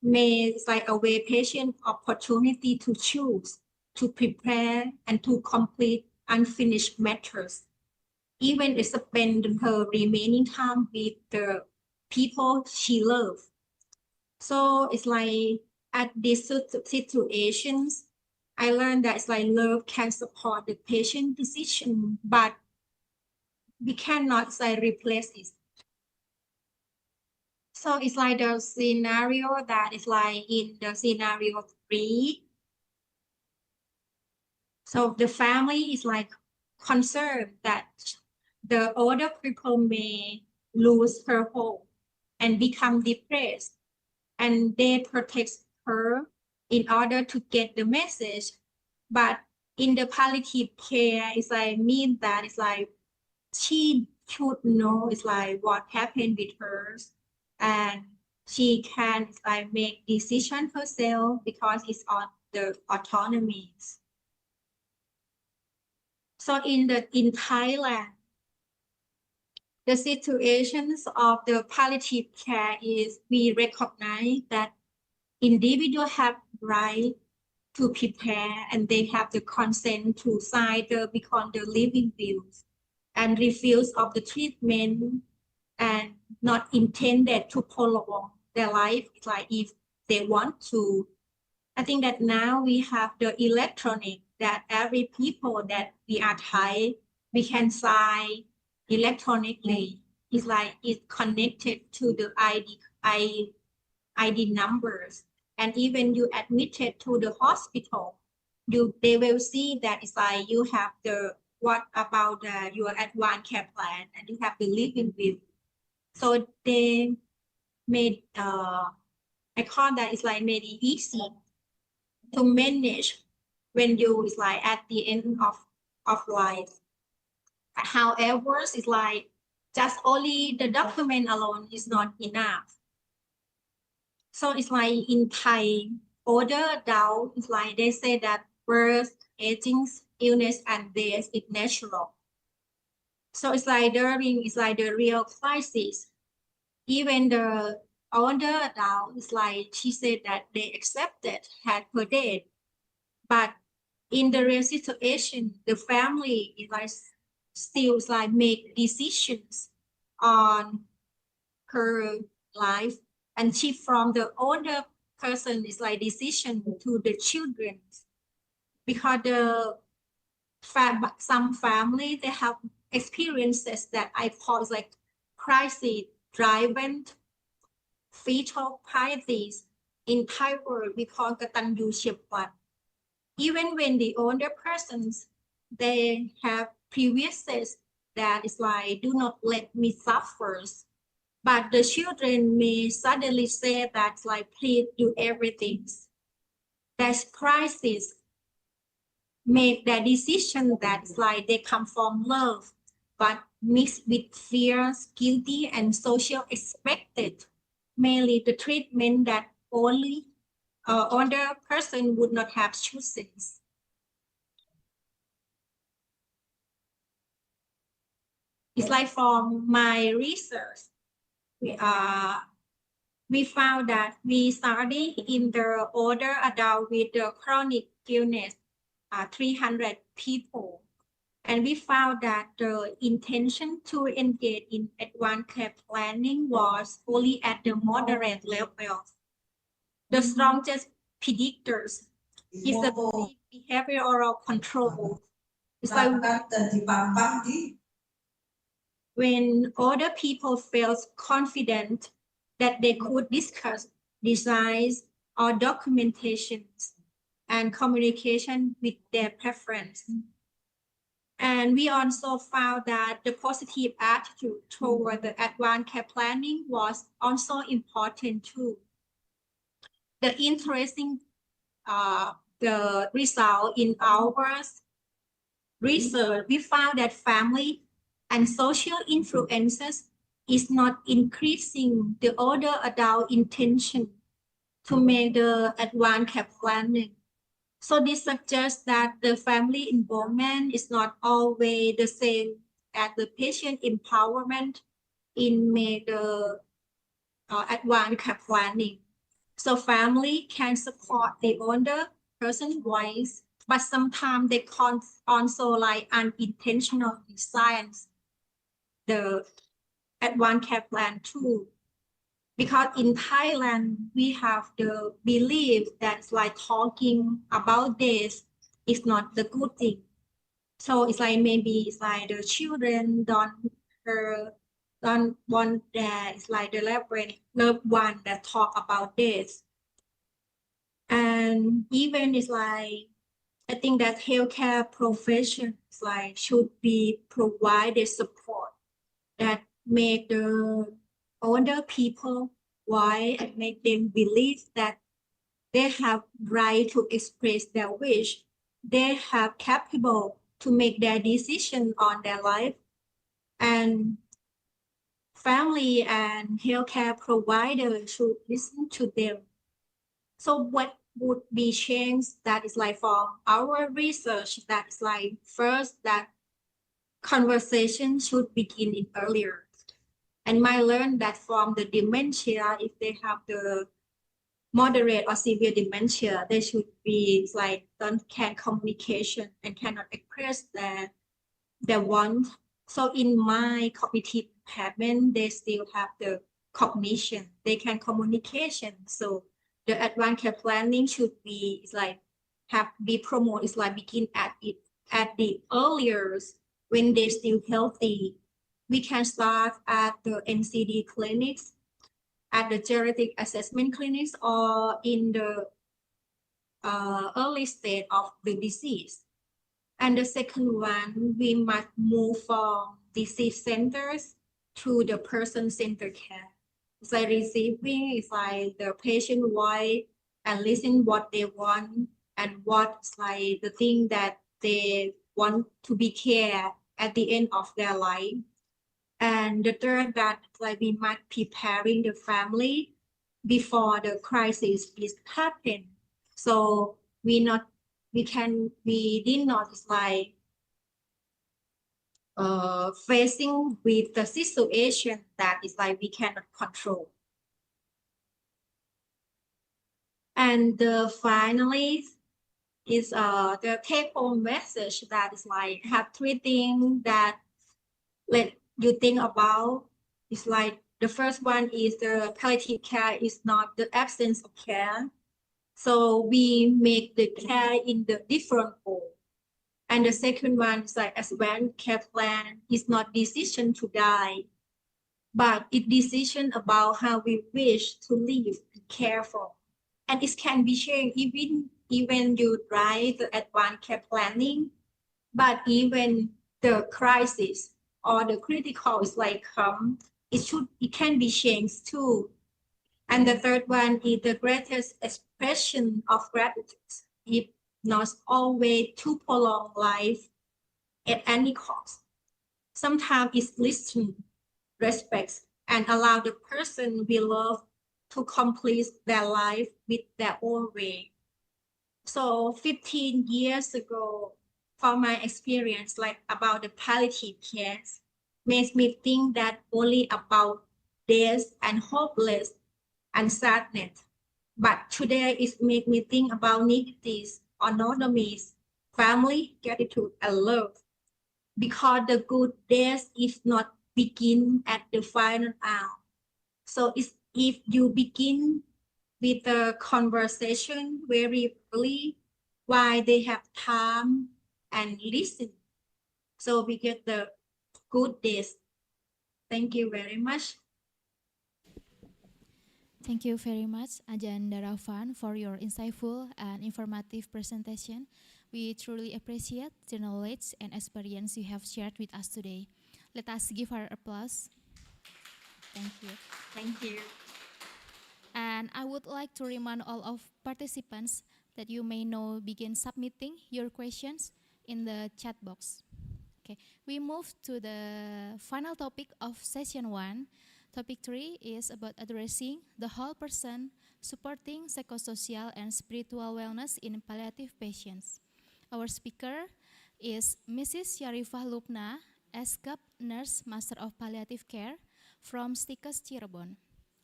may like away patient opportunity to choose, to prepare, and to complete unfinished matters. Even to spend her remaining time with the people she loves. So it's like at these situations, I learned that it's like love can support the patient decision, but we cannot say replace it. So it's like the scenario that is like in the scenario 3. So the family is like concerned that the older people may lose her hope and become depressed, and they protect her in order to get the message. But in the palliative care, it's like mean that it's like she should know it's like what happened with her, and she can like make decision herself because it's on the autonomies. So in Thailand, the situations of the palliative care is we recognize that individuals have right to prepare and they have the consent to sign the become the living wills and refuse of the treatment and not intended to prolong their life like if they want to. I think that now we have the electronic that every people that we are Thai, we can sign electronically. It's like it's connected to the ID numbers. And even you admitted to the hospital, they will see that it's like you have the what about your advanced care plan and you have the living will. So they made I call that it's like made it easy to manage when you is like at the end of life. However, it's like just only the document alone is not enough. So it's like in Thai, older adult, it's like they say that birth, aging, illness, and death is natural. So it's like during it's like the real crisis. Even the older adult, it's like she said that they accepted had her death. But in the real situation, the family is like still like make decisions on her life, and she from the older person is like decision to the children because some family they have experiences that I call like crisis driven fetal crisis. In Thai word we call กตัญญูเฉียบพลัน even when the older persons they have previous that is like do not let me suffer, but the children may suddenly say that like please do everything. That crisis make that decision that's like they come from love but mixed with fears, guilty and social expected, mainly the treatment that only older person would not have chosen. It's like from my research, we found that we study in the older adult with the chronic illness, 300 people. And we found that the intention to engage in advanced care planning was only at the moderate level. The strongest predictors is the behavioral control. It's like when older people felt confident that they could discuss designs or documentations and communication with their preference. And we also found that the positive attitude toward the advanced care planning was also important too. The interesting the result in our research, we found that family and social influences is not increasing the older adult intention to make the advanced care planning. So this suggests that the family involvement is not always the same as the patient empowerment in make the advanced care planning. So family can support the older person's voice, but sometimes they can also like unintentional designs the advanced care plan too. Because in Thailand, we have the belief that like talking about this is not the good thing. So it's like maybe it's like the children don't want that it's like the loved one that talk about this. And even it's like I think that healthcare professions like should be provided support that make the older people why and make them believe that they have right to express their wish. They have capable to make their decision on their life, and family and healthcare providers should listen to them. So would be changed that is like from our research that is like first that conversation should begin in earlier. And might learn that from the dementia, if they have the moderate or severe dementia, they should be like don't can communication and cannot express their want. So in my cognitive impairment, they still have the cognition. They can communication. So the advanced care planning should be it's like have be promote. It's like begin at it at the earliest when they're still healthy. We can start at the NCD clinics, at the genetic assessment clinics, or in the early stage of the disease. And the second one, we must move from disease centers to the person-centered care. It's like receiving, it's like the patient voice and listen what they want and what's like the thing that they want to be cared at the end of their life. And the third that like we must preparing the family before the crisis is happen. So we did not like facing with the situation that is like we cannot control. And finally is the take home message that is like have three things that let you think about. It's like the first one is the palliative care is not the absence of care. So we make the care in the different role. And the second one is like advanced care plan is not decision to die, but it's decision about how we wish to live and care for. And it can be changed even you write the advanced care planning, but even the crisis or the critical is like it can be changed too. And the third one is the greatest expression of gratitude. It not always to prolong life at any cost. Sometimes it's listen, respect, and allow the person we love to complete their life with their own way. So 15 years ago, from my experience, like about the palliative care, makes me think that only about death and hopeless and sadness. But today it made me think about negatives, autonomies, family, gratitude, and love. Because the good days is not begin at the final hour. So if you begin with the conversation very early, while they have time and listen. So we get the good days. Thank you very much. Thank you very much, Ajan Daravan, for your insightful and informative presentation. We truly appreciate the knowledge and experience you have shared with us today. Let us give her applause. Thank you. Thank you. And I would like to remind all of participants that you may now begin submitting your questions in the chat box. Okay, we move to the final topic of session 1. Topic 3 is about addressing the whole person, supporting psychosocial and spiritual wellness in palliative patients. Our speaker is Mrs. Sharifah Lubna, ASCAP Nurse Master of Palliative Care from Stikas Cirebon.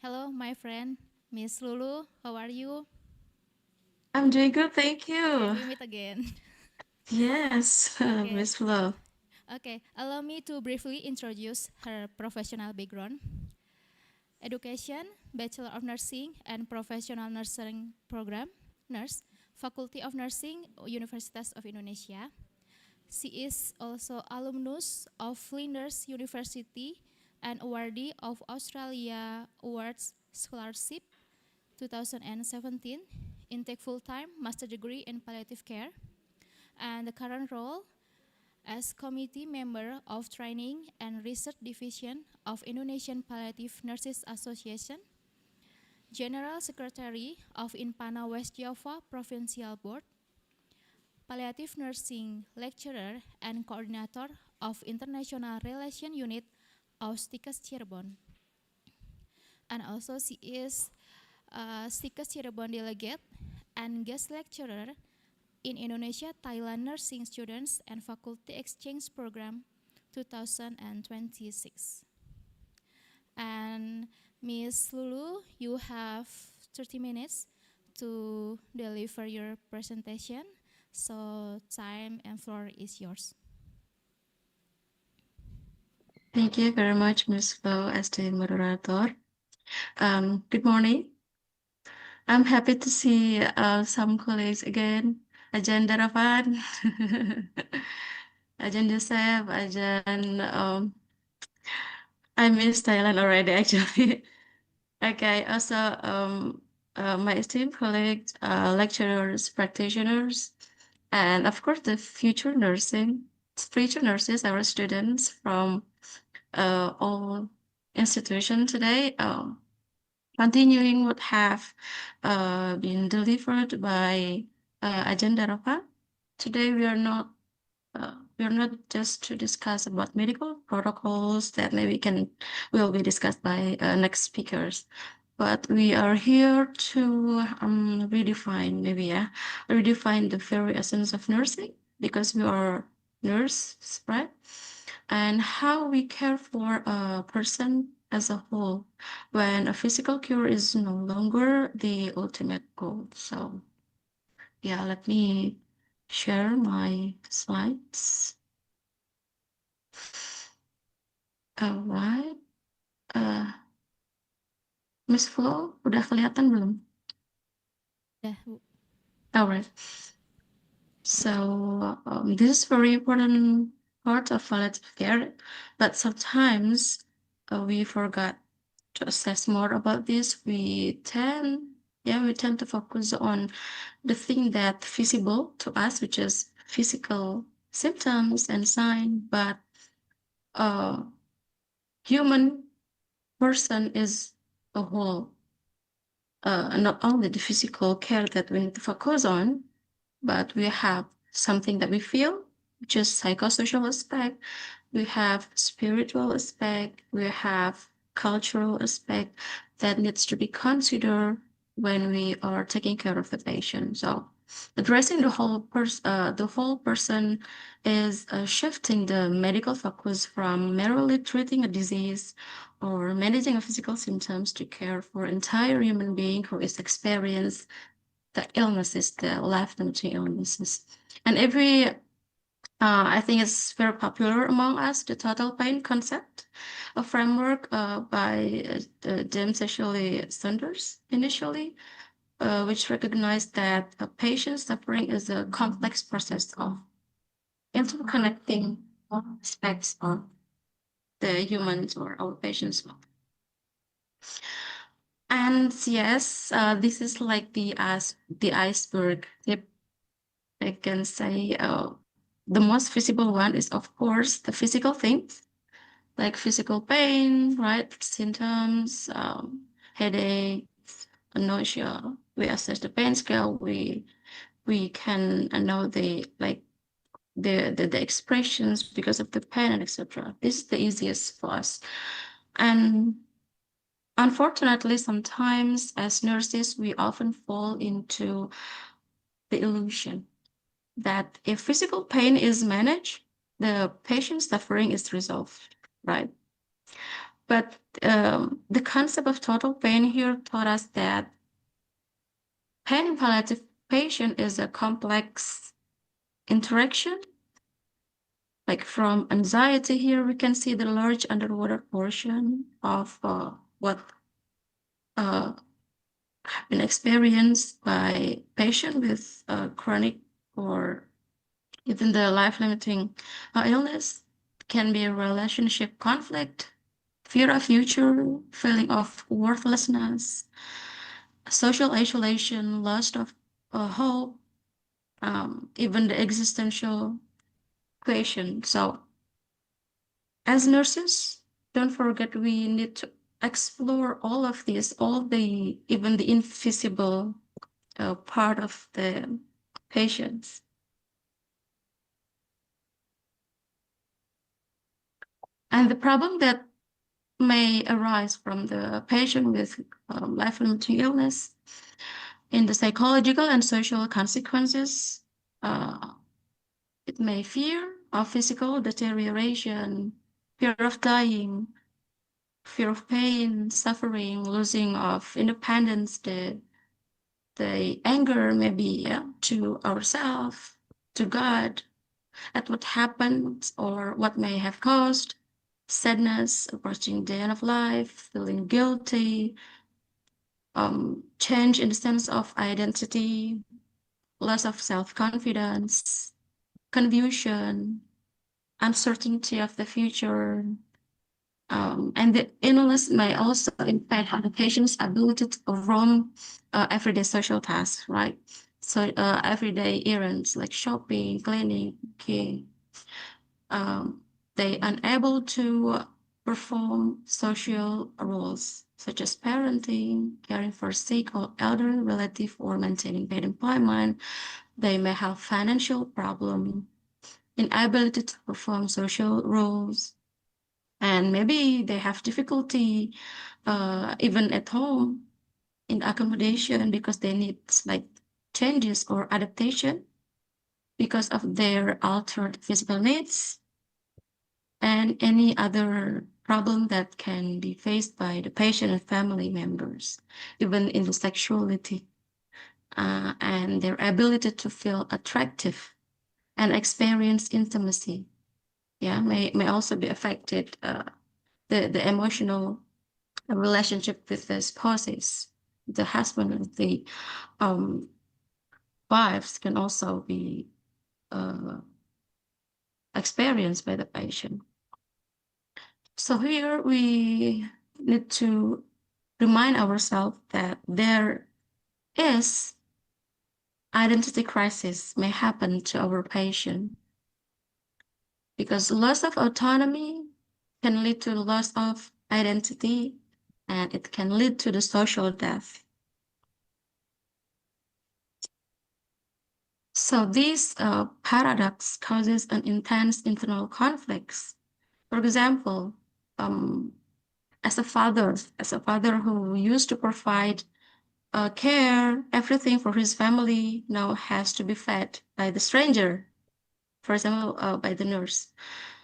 Hello, my friend, Miss Lulu, how are you? I'm doing good, thank Okay, you. we meet again. Yes, Okay. Miss Flo. Okay, allow me to briefly introduce her professional background. Education, Bachelor of Nursing and Professional Nursing Program, Nurse, Faculty of Nursing, Universitas of Indonesia. She is also alumnus of Flinders University and awardee of Australia Awards Scholarship 2017, intake full-time master degree in palliative care, and the current role as committee member of Training and Research Division of Indonesian Palliative Nurses Association, General Secretary of Impana West Java Provincial Board, Palliative Nursing Lecturer and Coordinator of International Relation Unit of Stikas Cirebon. And also she is Stikas Cirebon delegate and guest lecturer in Indonesia Thailand Nursing Students and Faculty Exchange Program 2026. And Miss Lulu, you have 30 minutes to deliver your presentation. So time and floor is yours. Thank you very much, Ms. Flo, as the moderator. Good morning. I'm happy to see some colleagues again. Ajan Daravan, Ajan Joseph, Ajan. I miss Thailand already, actually. Okay. Also, my esteemed colleagues, lecturers, practitioners, and of course the future nurses, our students from all institutions today. Continuing what have been delivered by Agenda Rafa. Today we are not just to discuss about medical protocols that maybe will be discussed by next speakers, but we are here to redefine the very essence of nursing, because we are nurses, right? And how we care for a person as a whole when a physical cure is no longer the ultimate goal. So yeah, let me share my slides. Alright. Miss Flo, udah kelihatan belum? Dah, Bu. Alright. So this is very important part of palliative care, but sometimes we forgot to assess more about this. We tend to focus on the thing that visible to us, which is physical symptoms and sign, but human person is a whole. Not only the physical care that we need to focus on, but we have something that we feel, which is psychosocial aspect. We have spiritual aspect. We have cultural aspect that needs to be considered when we are taking care of the patient. So addressing the whole person is shifting the medical focus from merely treating a disease or managing a physical symptoms to care for entire human being who is experienced the illnesses, the life-limiting illnesses. And I think it's very popular among us, the total pain concept, a framework by James Ashley Saunders initially, which recognized that a patient's suffering is a complex process of interconnecting aspects of the humans or our patients. And yes, this is like the iceberg tip. I can say the most visible one is, of course, the physical things like physical pain, right? Symptoms, headaches, nausea. We assess the pain scale. We can know the expressions because of the pain and etc. This is the easiest for us. And unfortunately, sometimes as nurses, we often fall into the illusion that if physical pain is managed, the patient's suffering is resolved, right? But the concept of total pain here taught us that pain in palliative patient is a complex interaction. Like from anxiety here, we can see the large underwater portion of what have been experienced by patient with chronic or even the life-limiting illness. Can be a relationship conflict, fear of future, feeling of worthlessness, social isolation, loss of hope, even the existential question. So, as nurses, don't forget we need to explore all of this, even the invisible part of the patients. And the problem that may arise from the patient with life-limiting illness In the psychological and social consequences, it may fear of physical deterioration, fear of dying, fear of pain, suffering, losing of independence, the anger maybe to ourselves, to God, at what happened or what may have caused, sadness, approaching the end of life, feeling guilty, change in the sense of identity, loss of self-confidence, confusion, uncertainty of the future, and the illness may also impact on the patient's ability to perform everyday social tasks, right? So everyday errands like shopping, cleaning, cooking. They unable to perform social roles such as parenting, caring for sick or elderly relative, or maintaining paid employment. They may have financial problem, inability to perform social roles, and maybe they have difficulty even at home in accommodation because they need like changes or adaptation because of their altered physical needs and any other problem that can be faced by the patient and family members, even in the sexuality and their ability to feel attractive and experience intimacy. Yeah, may also be affected. The emotional relationship with the spouses, the husband and the um, wives can also be experienced by the patient. So here we need to remind ourselves that there is identity crisis may happen to our patient because loss of autonomy can lead to loss of identity and it can lead to the social death. So this paradox causes an intense internal conflicts. For example, as a father who used to provide care, everything for his family now has to be fed by the stranger, for example, by the nurse.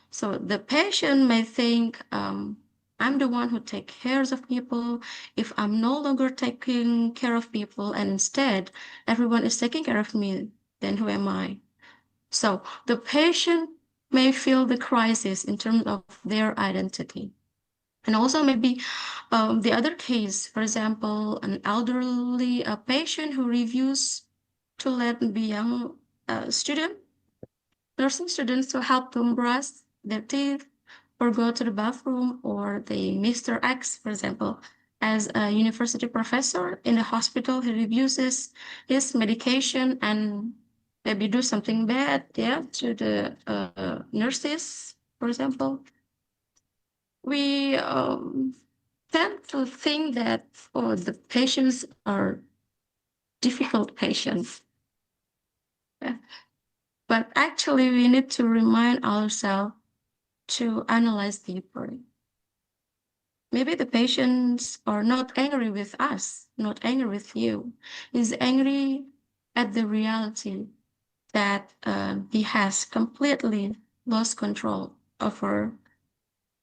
So the patient may think, I'm the one who takes care of people. If I'm no longer taking care of people and instead everyone is taking care of me, then who am I? So the patient may feel the crisis in terms of their identity. And also maybe the other case, for example, an elderly patient who refuses to let the young nursing students to help them brush their teeth or go to the bathroom, or the Mr. X, for example, as a university professor in the hospital, he refuses his medication and maybe do something bad, yeah, to the nurses, for example. We tend to think that the patients are difficult patients. Yeah. But actually, we need to remind ourselves to analyze deeper. Maybe the patients are not angry with us, not angry with you. He's angry at the reality that he has completely lost control over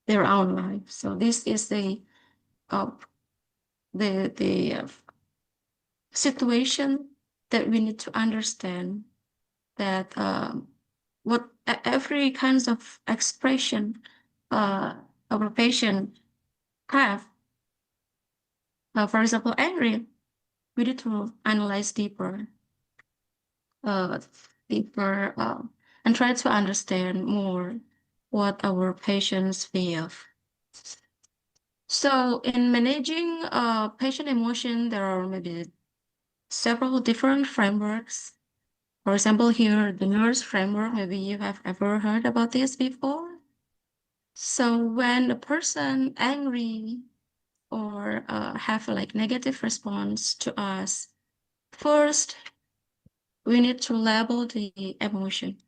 their own life. So this is the situation that we need to understand that every kinds of expression our patient have, for example, angry, we need to analyze deeper, uh, deeper, and try to understand more what our patients feel. So in managing patient emotion, there are maybe several different frameworks. For example, here, the nurse framework, maybe you have ever heard about this before. So when a person angry or have like negative response to us, first, we need to label the emotion.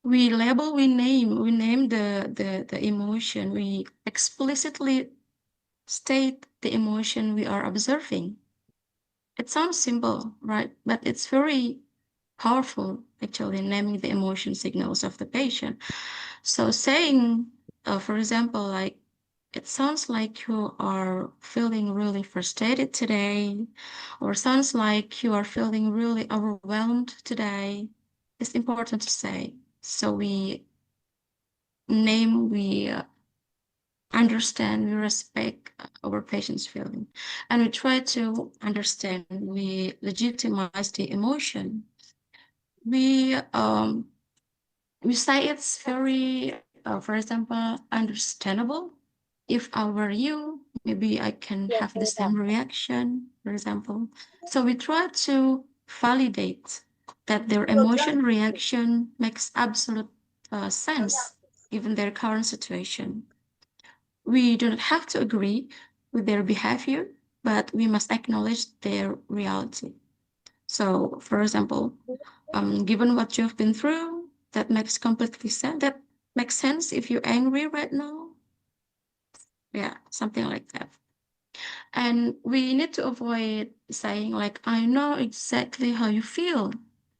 We name the emotion. We explicitly state the emotion we are observing. It sounds simple, right? But it's very powerful, actually, naming the emotion signals of the patient. So saying, for example, like, it sounds like you are feeling really frustrated today, or sounds like you are feeling really overwhelmed today. It's important to say. So we name, we understand, we respect our patient's feeling, and we try to understand, we legitimize the emotion. We we say it's very, for example, understandable. If I were you, maybe I can have the same reaction, for example. So we try to validate that their emotion reaction makes absolute sense given their current situation. We do not have to agree with their behavior, but we must acknowledge their reality. So, for example, given what you've been through, that makes completely sense. That makes sense if you're angry right now. Yeah, something like that. And we need to avoid saying like, I know exactly how you feel.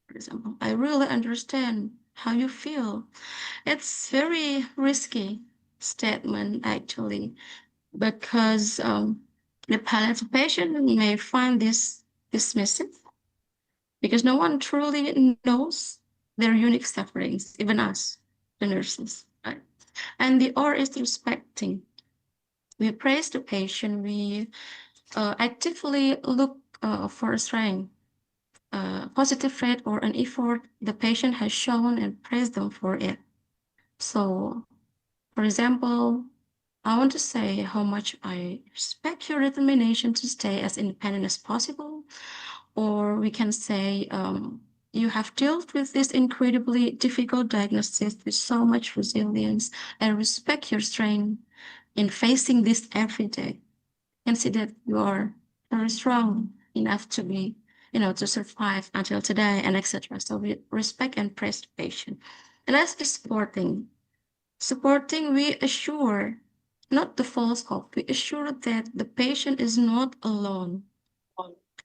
For example, I really understand how you feel. It's very risky statement actually, because the palliative patient may find this dismissive, because no one truly knows their unique sufferings, even us, the nurses, right? And the R is respecting. We praise the patient, we actively look for a strength, positive trait, or an effort the patient has shown and praise them for it. So, for example, I want to say how much I respect your determination to stay as independent as possible. Or we can say, you have dealt with this incredibly difficult diagnosis with so much resilience, and respect your strength in facing this every day. And see that you are very strong enough to be, to survive until today, and etc. So we respect and praise the patient. And let's be supporting. Supporting, we assure, not the false hope, we assure that the patient is not alone.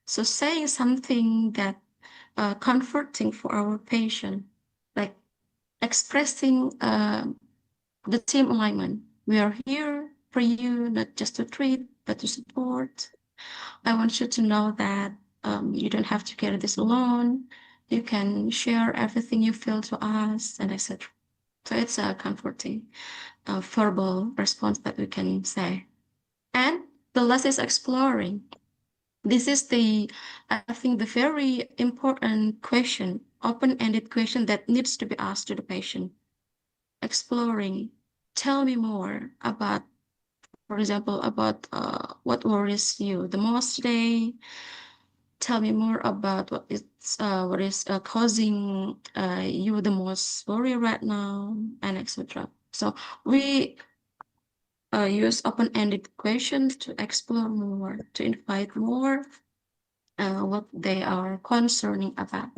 So saying something that comforting for our patient, like expressing the team alignment. We are here for you, not just to treat, but to support. I want you to know that you don't have to carry this alone. You can share everything you feel to us, and etc. So it's a comforting verbal response that we can say. And the last is exploring. This is I think, the very important question, open-ended question that needs to be asked to the patient. Exploring, tell me more about, for example, about what worries you the most today. Tell me more about what is causing you the most worry right now, and etc. So we use open-ended questions to explore more, to invite more what they are concerning about.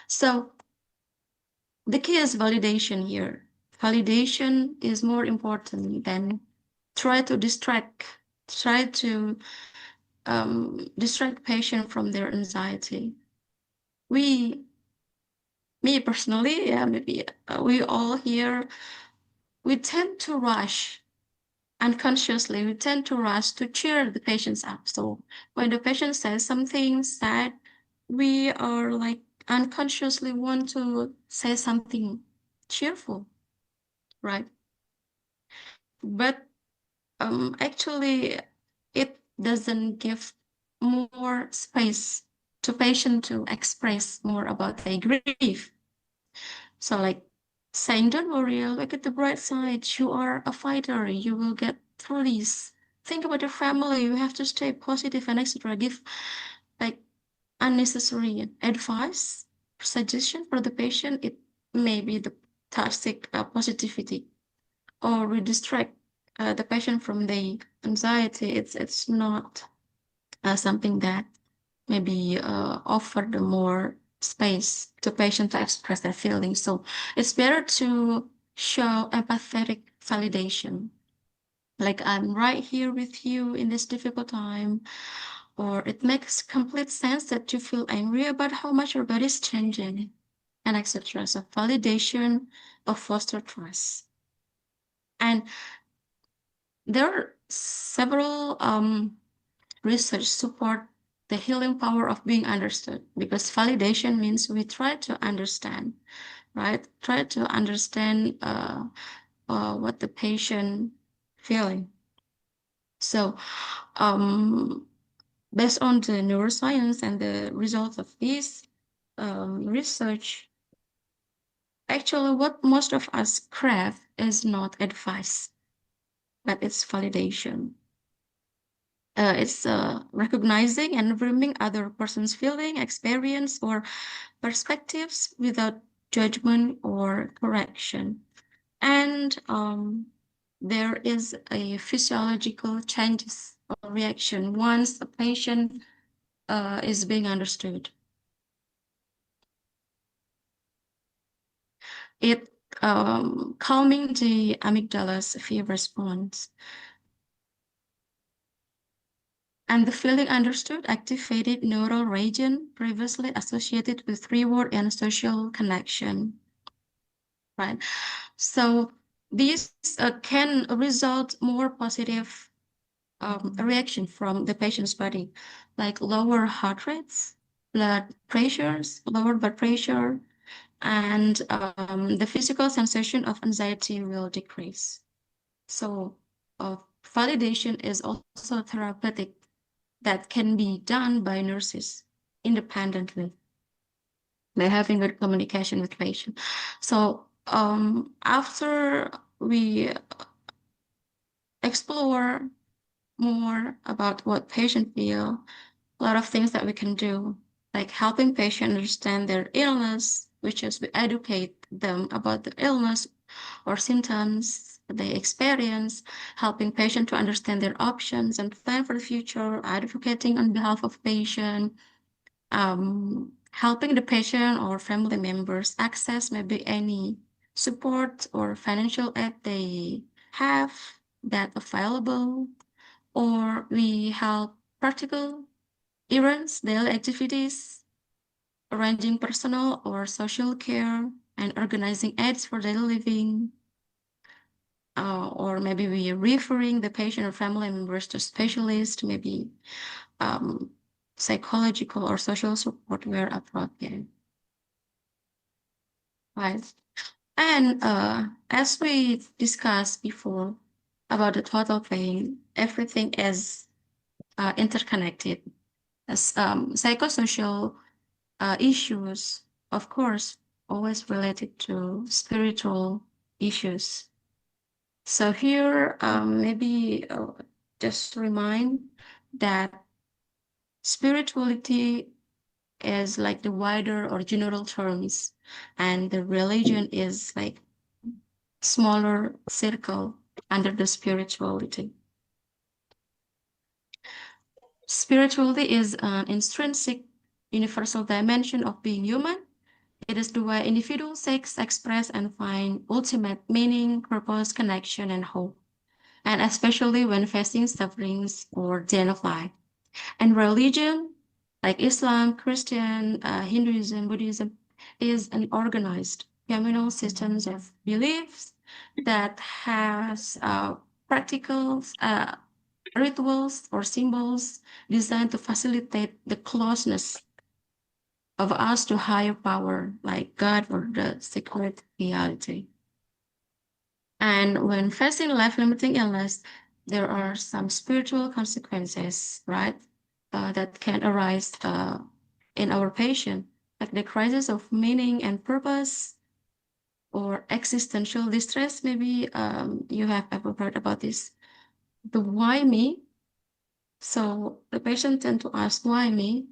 So the key is validation here. Validation is more important than try to distract patient from their anxiety. Me personally, yeah, maybe we all here, we tend to rush unconsciously, we tend to rush to cheer the patients up. So when the patient says something sad, we are like unconsciously want to say something cheerful, right? But actually, it doesn't give more space to patient to express more about their grief. So like saying, don't worry, look at the bright side. You are a fighter. You will get through this. Think about your family. You have to stay positive and etc. Give like unnecessary advice, suggestion for the patient. It may be the toxic positivity, or we distract the patient from the anxiety. It's not something that maybe offer the more space to patient to express their feelings. So it's better to show empathetic validation. like I'm right here with you in this difficult time, or it makes complete sense that you feel angry about how much your body is changing, and etc. So validation of foster trust. And there are several research support the healing power of being understood, because validation means we try to understand, right? Try to understand what the patient feeling. So based on the neuroscience and the results of this research, actually what most of us crave is not advice, but it's validation. It's recognizing and affirming other person's feeling, experience, or perspectives without judgment or correction. And there is a physiological changes or reaction once a patient is being understood. It calming the amygdala's fear response. And the feeling understood activated neural region previously associated with reward and social connection, right? So these can result more positive reaction from the patient's body, like lower heart rates, lower blood pressure, and the physical sensation of anxiety will decrease. So validation is also therapeutic that can be done by nurses independently by having good communication with patient. So after we explore more about what patient feel, a lot of things that we can do, like helping patient understand their illness, which is we educate them about the illness or symptoms they experience, helping patient to understand their options and plan for the future, advocating on behalf of patient, helping the patient or family members access maybe any support or financial aid they have that available, or we help practical errands, daily activities, arranging personal or social care, and organizing aids for daily living. Or maybe we are referring the patient or family members to specialists, maybe psychological or social support where appropriate. Right. And as we discussed before about the total pain, everything is interconnected. As psychosocial issues, of course, always related to spiritual issues. So here, maybe just remind that spirituality is like the wider or general terms, and the religion is like smaller circle under the spirituality. Spirituality is an intrinsic universal dimension of being human. It is the way individuals seek, express, and find ultimate meaning, purpose, connection, and hope, and especially when facing sufferings or the end of life. And religion, like Islam, Christian, Hinduism, Buddhism, is an organized communal systems of beliefs that has practical rituals or symbols designed to facilitate the closeness of us to higher power, like God or the sacred reality. And when facing life-limiting illness, there are some spiritual consequences, right, that can arise in our patient, like the crisis of meaning and purpose, or existential distress. Maybe you have ever heard about this, the why me. So the patient tend to ask, why me?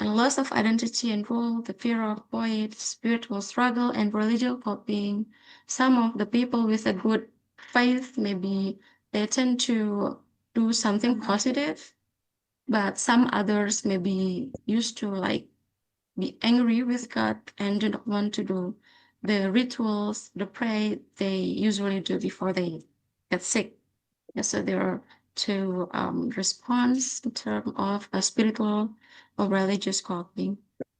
And loss of identity and role, the fear of void, spiritual struggle, and religious coping. Some of the people with a good faith, maybe they tend to do something positive, but some others may be used to like be angry with God and do not want to do the rituals, the pray they usually do before they get sick. Yeah, so there are two response in terms of a spiritual or religious coping.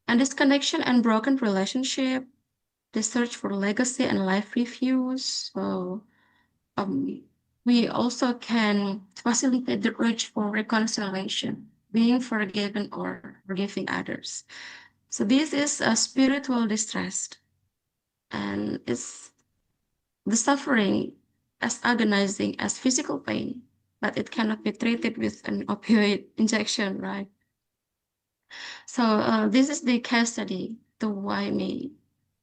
And disconnection and broken relationship, the search for legacy and life reviews. So we also can facilitate the urge for reconciliation, being forgiven or forgiving others. So this is a spiritual distress, and it's the suffering as agonizing as physical pain, but it cannot be treated with an opioid injection, right? So this is the case study, the why me,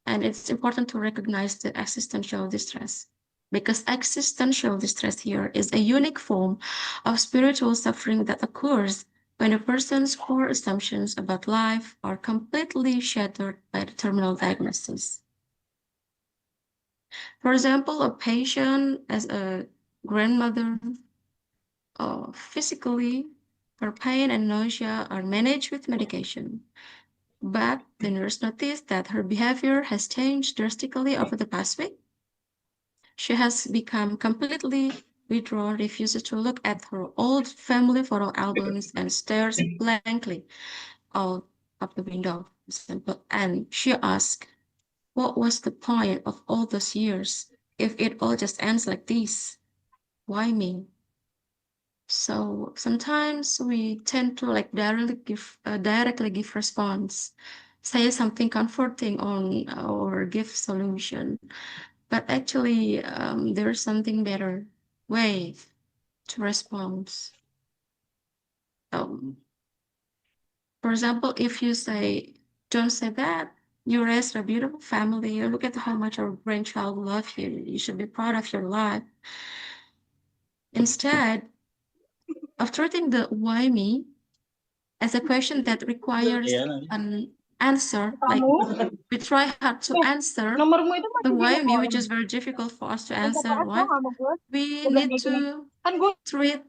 and it's important to recognize the existential distress, because existential distress here is a unique form of spiritual suffering that occurs when a person's core assumptions about life are completely shattered by the terminal diagnosis. For example, a patient as a grandmother, physically, her pain and nausea are managed with medication. But the nurse noticed that her behavior has changed drastically over the past week. She has become completely withdrawn, refuses to look at her old family photo albums, and stares blankly out of the window, for example. And she asked, what was the point of all those years if it all just ends like this? Why me? So sometimes we tend to like directly give response, say something comforting on or give solution, but actually there's something better way to respond. Um, for example, if you say, "Don't say that. You raised a beautiful family. Look at how much our grandchild love you. You should be proud of your life." Instead of treating the "why me" as a question that requires an answer, like we try hard to answer Nomormu itu the masih di why me, handphone. which is very difficult for us to Yang answer, separate right? doang sama gue. We Udah need naikin. to Kan gue treat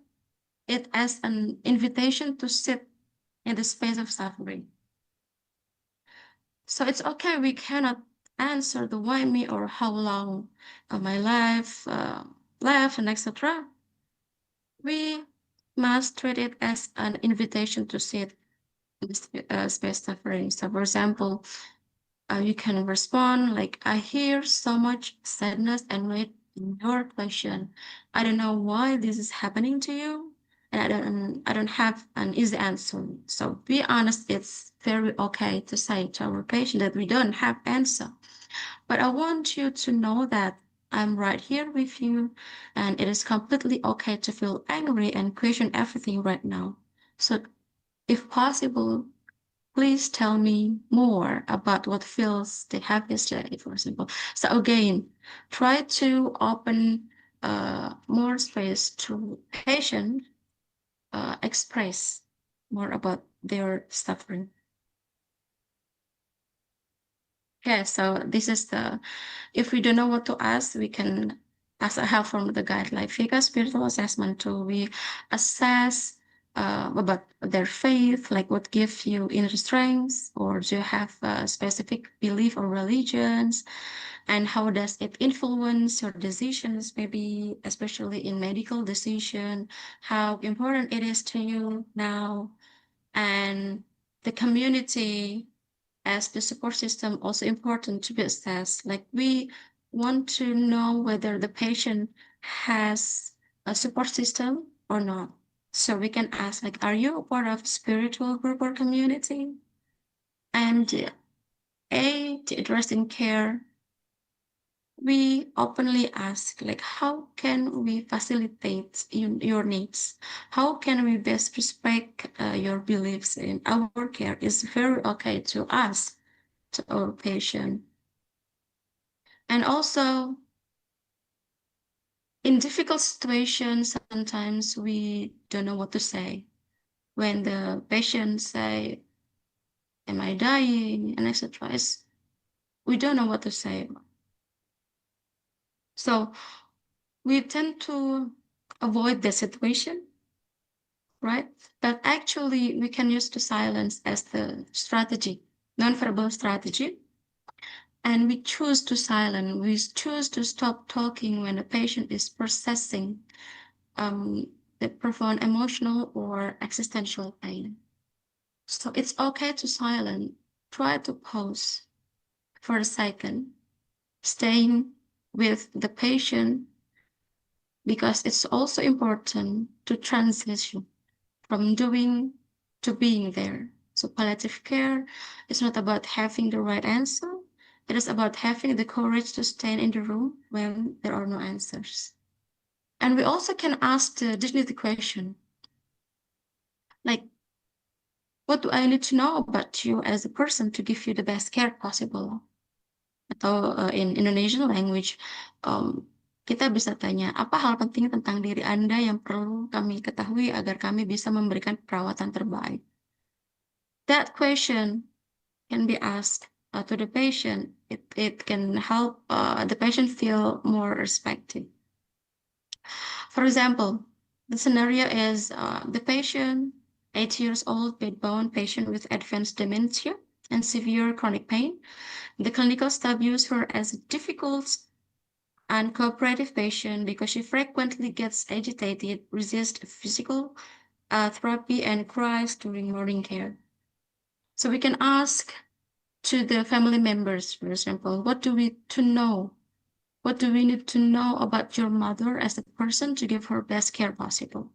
it as an invitation to sit in the space of suffering. So it's okay, we cannot answer the why me or how long my life left and etc. We must treat it as an invitation to sit in the space suffering. So for example, you can respond like, I hear so much sadness and weight in your question. I don't know why this is happening to you, and I don't have an easy answer. So be honest, it's very okay to say to our patient that we don't have answer. But I want you to know that I'm right here with you, and it is completely okay to feel angry and question everything right now. So if possible, please tell me more about what feels the happiest day, for example. So again, try to open more space to patient express more about their suffering. Okay, so this is the, if we don't know what to ask, we can ask a help from the guide, like Vega spiritual assessment tool. We assess about their faith, like what gives you inner strength, or do you have a specific belief or religions, and how does it influence your decisions, maybe especially in medical decision, how important it is to you now, and the community as the support system also important to be assessed. Like we want to know whether the patient has a support system or not. So we can ask like, are you a part of spiritual group or community? And to address in care, we openly ask like, how can we facilitate your needs? How can we best respect your beliefs in our care? Is very okay to ask to our patient. And also, in difficult situations, sometimes we don't know what to say. When the patient say, am I dying? And etc. We don't know what to say. So we tend to avoid the situation, right? But actually, we can use the silence as the strategy, non-verbal strategy. And we choose to silence, we choose to stop talking when the patient is processing the profound emotional or existential pain. So it's okay to silence. Try to pause for a second, staying with the patient, because it's also important to transition from doing to being there. So palliative care is not about having the right answer. It is about having the courage to stand in the room when there are no answers. And we also can ask the dignity question, like, what do I need to know about you as a person to give you the best care possible? Atau in Indonesian language, kita bisa tanya, apa hal penting tentang diri Anda yang perlu kami ketahui agar kami bisa memberikan perawatan terbaik? That question can be asked to the patient. It can help the patient feel more respected. For example, the scenario is the patient, 80 years old, bedbound patient with advanced dementia and severe chronic pain. The clinical staff views her as a difficult and cooperative patient because she frequently gets agitated, resists physical therapy, and cries during morning care. So we can ask to the family members, for example, what do we to know? What do we need to know about your mother as a person to give her best care possible?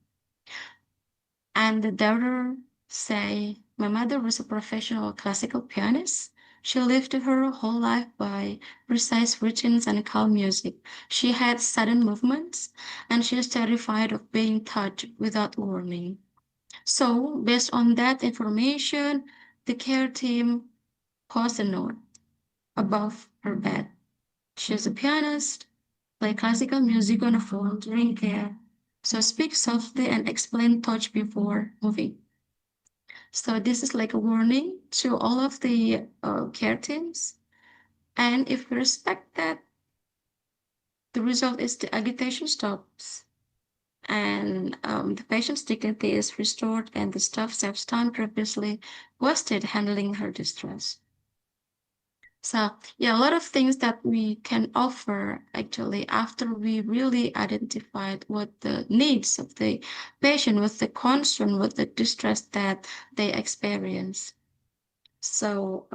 And the daughter say, my mother was a professional classical pianist. She lived her whole life by precise routines and calm music. She had sudden movements, and she is terrified of being touched without warning. So, based on that information, the care team posts a note above her bed. She's a pianist, play classical music on a phone during care. So speak softly and explain touch before moving. So this is like a warning to all of the care teams. And if we respect that, the result is the agitation stops and the patient's dignity is restored and the staff saves time previously wasted handling her distress. So yeah, a lot of things that we can offer actually after we really identified what the needs of the patient, what the concern, what the distress that they experience. So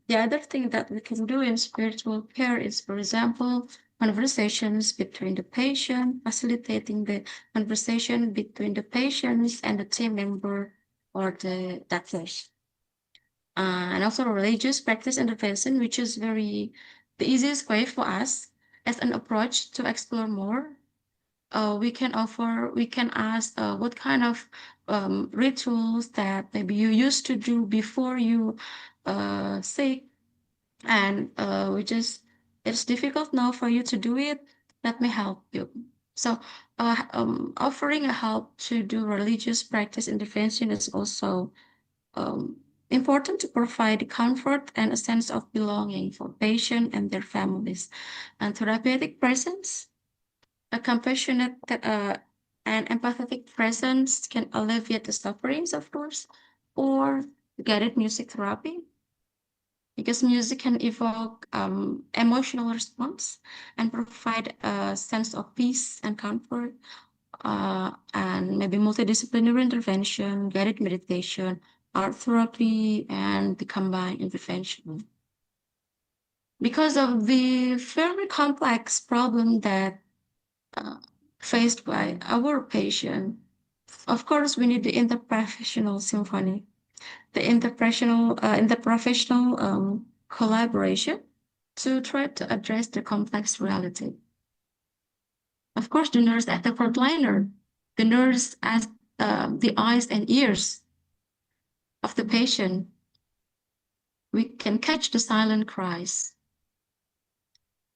the other thing that we can do in spiritual care is, for example, conversations between the patient, facilitating the conversation between the patients and the team member or the doctors. And also religious practice intervention, which is the easiest way for us as an approach to explore more. We can ask what kind of rituals that maybe you used to do before you sick, and it's difficult now for you to do it. Let me help you. So, offering a help to do religious practice intervention is also um, important to provide comfort and a sense of belonging for patients and their families. And therapeutic presence, a compassionate and empathetic presence can alleviate the sufferings, of course, or guided music therapy, because music can evoke emotional response and provide a sense of peace and comfort, and maybe multidisciplinary intervention, guided meditation, art therapy, and the combined intervention. Because of the very complex problem that faced by our patient, of course, we need the interprofessional symphony, the interprofessional collaboration to try to address the complex reality. Of course, the nurse at the frontliner, the nurse as the eyes and ears of the patient. We can catch the silent cries.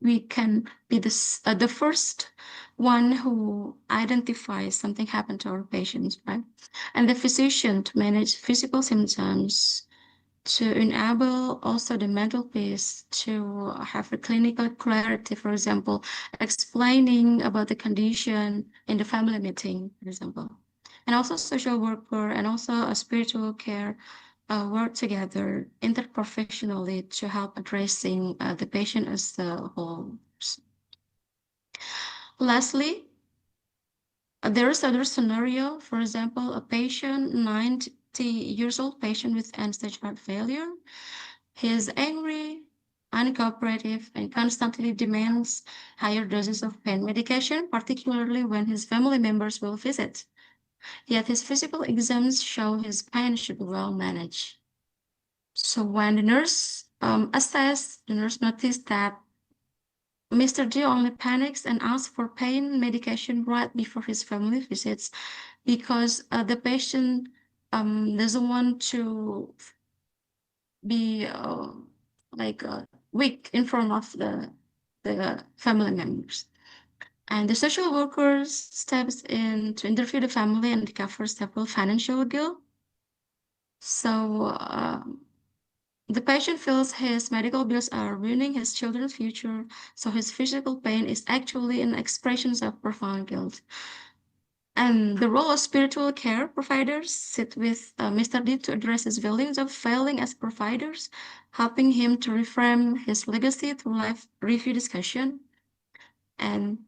We can be the first one who identifies something happened to our patients, right? And the physician to manage physical symptoms, to enable also the mental piece to have a clinical clarity, for example, explaining about the condition in the family meeting, for example. And also social worker and also a spiritual care work together interprofessionally to help addressing the patient as a whole. Lastly, there is another scenario. For example, a patient, 90 years old patient with end-stage heart failure. He is angry, uncooperative, and constantly demands higher doses of pain medication, particularly when his family members will visit. Yet his physical exams show his pain should be well managed. So when the nurse assessed, the nurse noticed that Mr. D only panics and asks for pain medication right before his family visits because the patient doesn't want to be weak in front of the family members. And the social workers steps in to interview the family and cover several financial guilt. So the patient feels his medical bills are ruining his children's future, so his physical pain is actually an expression of profound guilt. And the role of spiritual care providers sit with Mr. D to address his feelings of failing as providers, helping him to reframe his legacy through life review discussion. And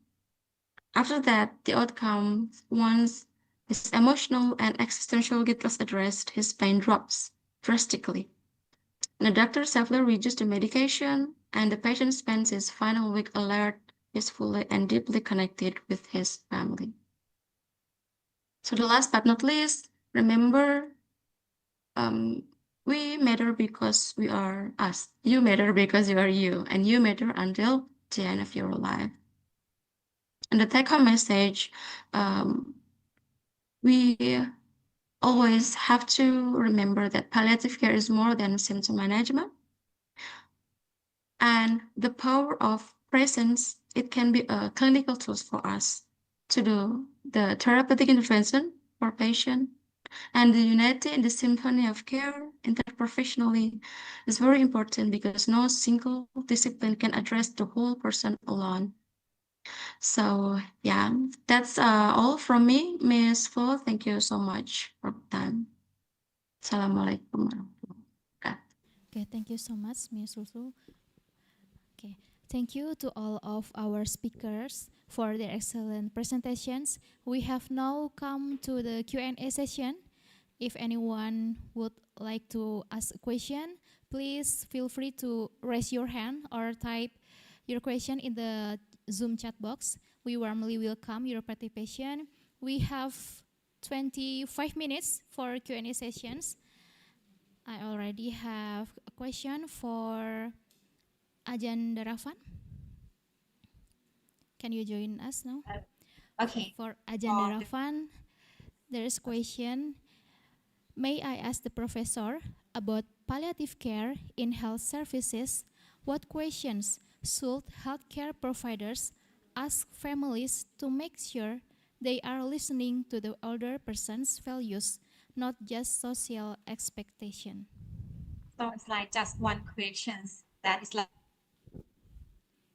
after that, the outcome, once his emotional and existential guilt was addressed, his pain drops drastically. The doctor safely reduces the medication, and the patient spends his final week alert, peacefully, and deeply connected with his family. So the last but not least, remember, we matter because we are us. You matter because you are you, and you matter until the end of your life. And the take-home message, we always have to remember that palliative care is more than symptom management. And the power of presence, it can be a clinical tool for us to do the therapeutic intervention for patient. And the unity in the symphony of care interprofessionally is very important because no single discipline can address the whole person alone. So yeah, that's all from me, Ms. Flo. Thank you so much for the time. Assalamualaikum warahmatullahi wabarakatuh. Okay, thank you so much, Ms. Susu. Okay, thank you to all of our speakers for their excellent presentations. We have now come to the Q&A session. If anyone would like to ask a question, please feel free to raise your hand or type your question in the Zoom chat box. We warmly welcome your participation. We have 25 minutes for Q&A sessions. I already have a question for Ajan Darafan. Can you join us now? Okay. For Ajan Darafan, there is a question. May I ask the professor about palliative care in health services? What questions should healthcare providers ask families to make sure they are listening to the older person's values, not just social expectation? So it's like just one question that is like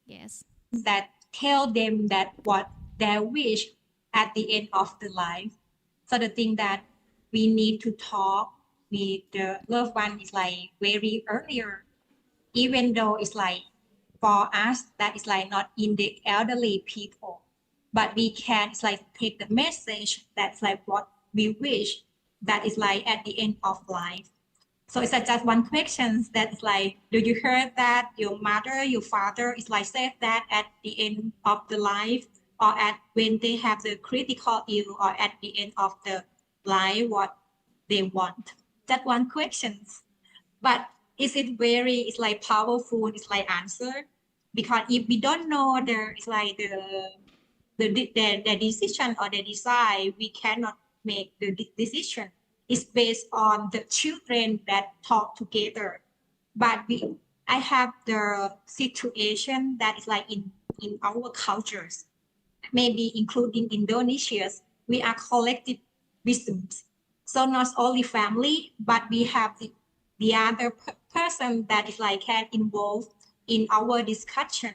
Yes. that tell them that what they wish at the end of the life. So the thing that we need to talk with the loved one is like very earlier, even though it's like for us that is like not in the elderly people, but we can it's like take the message that's like what we wish that is like at the end of life. So it's just one question that's like, do you hear that your mother, your father is like said that at the end of the life or at when they have the critical ill or at the end of the life what they want? That one question. But is it very it's like powerful, it's like answer? Because if we don't know the it's like the decision or the desire, we cannot make the decision. It's based on the children that talk together. But I have the situation that is like in our cultures, maybe including Indonesia, we are collective wisdoms. So not only family, but we have the other person that is like can involve in our discussion.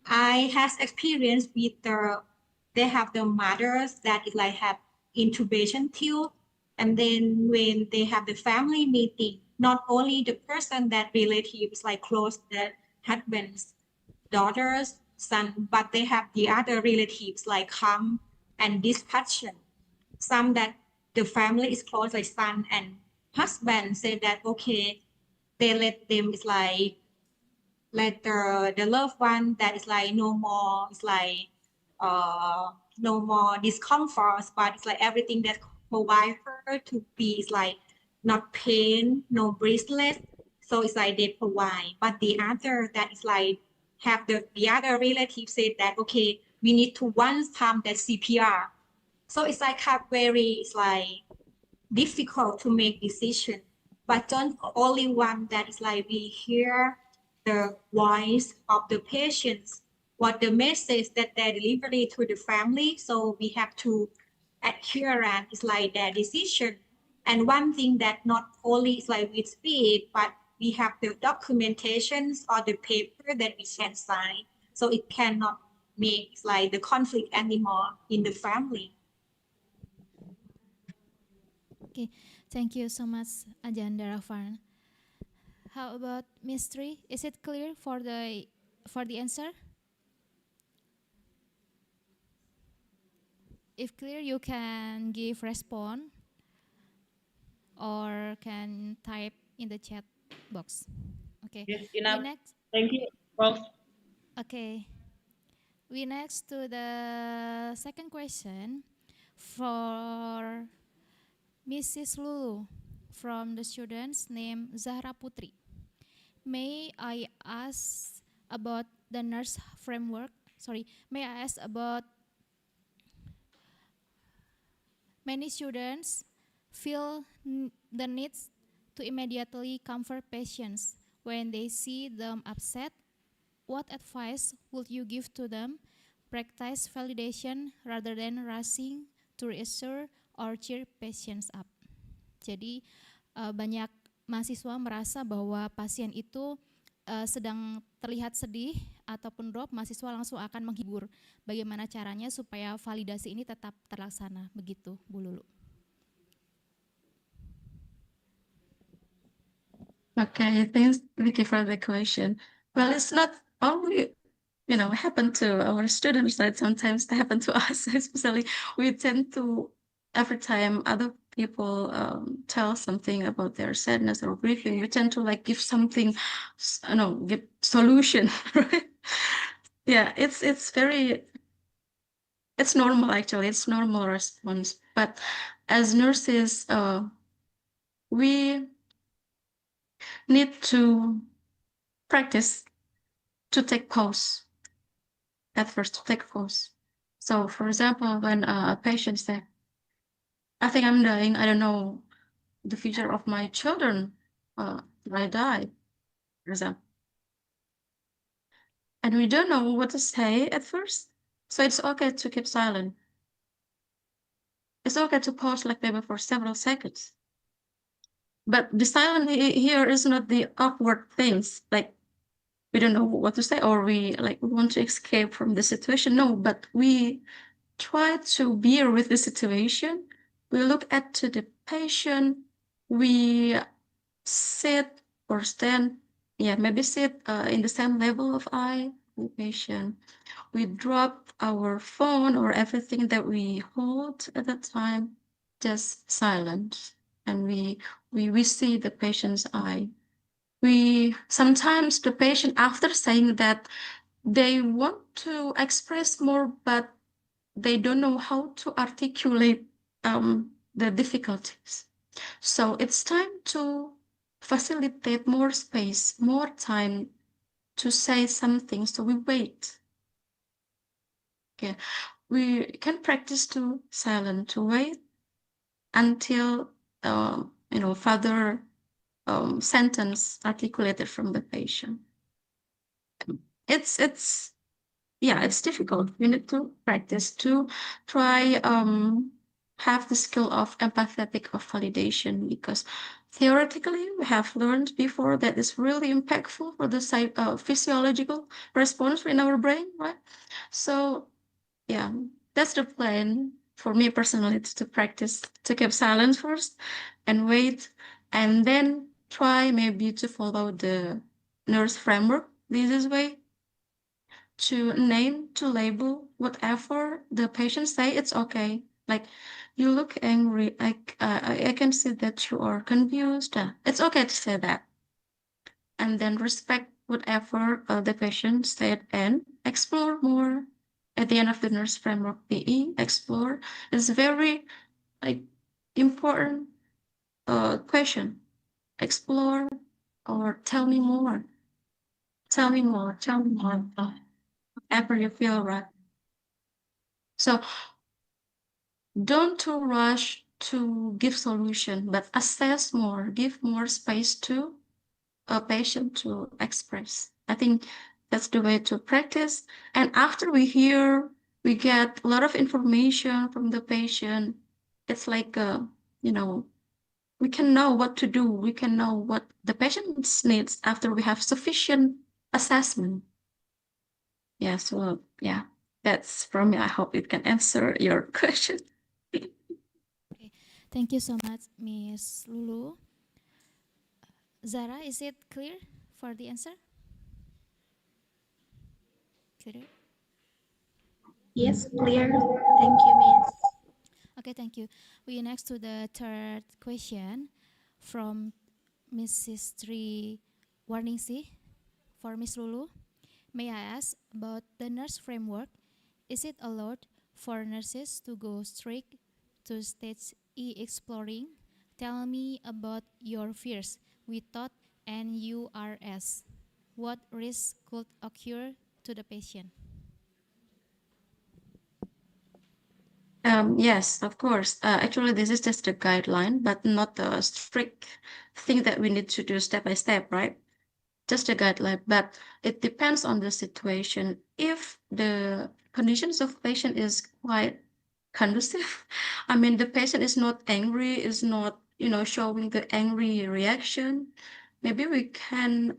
I has experience with they have the mothers that is like have intubation tube And then when they have the family meeting, not only the person that relatives like close, the husband's daughters, son, but they have the other relatives like come and discussion. Some that the family is close, like son and husband, say that okay, they let them, it's like let the loved one that is like no more, it's like no more discomforts, but it's like everything that provide her to be is like not pain, no breathless. So it's like they provide. But the other that is like have the other relative said that okay, we need to once time that CPR. So it's like have very, it's like difficult to make decision. But don't only one that is like we hear the voice of the patients, what the message that they deliver to the family. So we have to adhere and it's like their decision. And one thing that not only is like we speak, but we have the documentations or the paper that we can sign. So it cannot make like the conflict anymore in the family. Okay, thank you so much, Ajahn Darafarn. How about mystery? Is it clear for the answer? If clear, you can give response or can type in the chat box. Okay. Yes, We enough. next. Thank you, Prof. Okay. We next to the second question for Mrs. Lulu from the students named Zahra Putri. May I ask about the nurse framework? Sorry, may I ask about many students feel the need to immediately comfort patients when they see them upset. What advice would you give to them? Practice validation rather than rushing to reassure or cheer patients up. Jadi banyak mahasiswa merasa bahwa pasien itu sedang terlihat sedih ataupun drop, mahasiswa langsung akan menghibur. Bagaimana caranya supaya validasi ini tetap terlaksana, begitu Bu Lulu. Okay, thank you for the question. Well, it's not only, happen to our students, right? Sometimes they happen to us, especially we tend to, every time other people tell something about their sadness or grieving, we tend to like give something, give solution, right? Yeah, it's normal actually, it's normal response. But as nurses, we need to practice to take pause. At first, to take pause. So, for example, when a patient says, I think I'm dying, I don't know the future of my children, I die, for example. And we don't know what to say at first. So it's okay to keep silent. It's okay to pause like maybe for several seconds. But the silence here is not the awkward things, like we don't know what to say or we want to escape from the situation. No, but we try to bear with the situation. We look at to the patient. We sit or stand, maybe sit in the same level of eye with patient. We drop our phone or everything that we hold at that time, just silent, and we see the patient's eye. We sometimes the patient after saying that they want to express more, but they don't know how to articulate the difficulties. So it's time to facilitate more space, more time to say something. So we wait. Okay, we can practice to silent, to wait until further sentence articulated from the patient. It's difficult. We need to practice to try have the skill of empathetic of validation, because theoretically we have learned before that it's really impactful for the physiological response in our brain, right? So yeah, that's the plan, for me personally, to practice to keep silence first and wait, and then try maybe to follow the nurse framework this way, to name, to label whatever the patient say. It's okay. Like, you look angry. I can see that you are confused. It's okay to say that, and then respect whatever the patient said and explore more. At the end of the nurse framework PE, explore is very like important question. Explore or tell me more. Tell me more. Tell me more. Whatever you feel, right? So don't to rush to give solution, but assess more, give more space to a patient to express. I think that's the way to practice. And after we hear, we get a lot of information from the patient. It's like, you know, we can know what to do. We can know what the patient needs after we have sufficient assessment. Yeah, so yeah, that's from me. I hope it can answer your question. Okay, thank you so much, Miss Lulu. Zara, is it clear for the answer? Clear? Yes, clear. Thank you, Miss. Okay, thank you. We next to the third question from Mrs. Tri Warningsi for Miss Lulu. May I ask about the nurse framework? Is it allowed for nurses to go straight to stage E exploring? Tell me about your fears without NURS. What risks could occur to the patient? Yes, of course. Actually, this is just a guideline, but not a strict thing that we need to do step by step, right? Just a guideline, but it depends on the situation. If the conditions of patient is quite conducive, I mean, the patient is not angry, is not, showing the angry reaction, maybe we can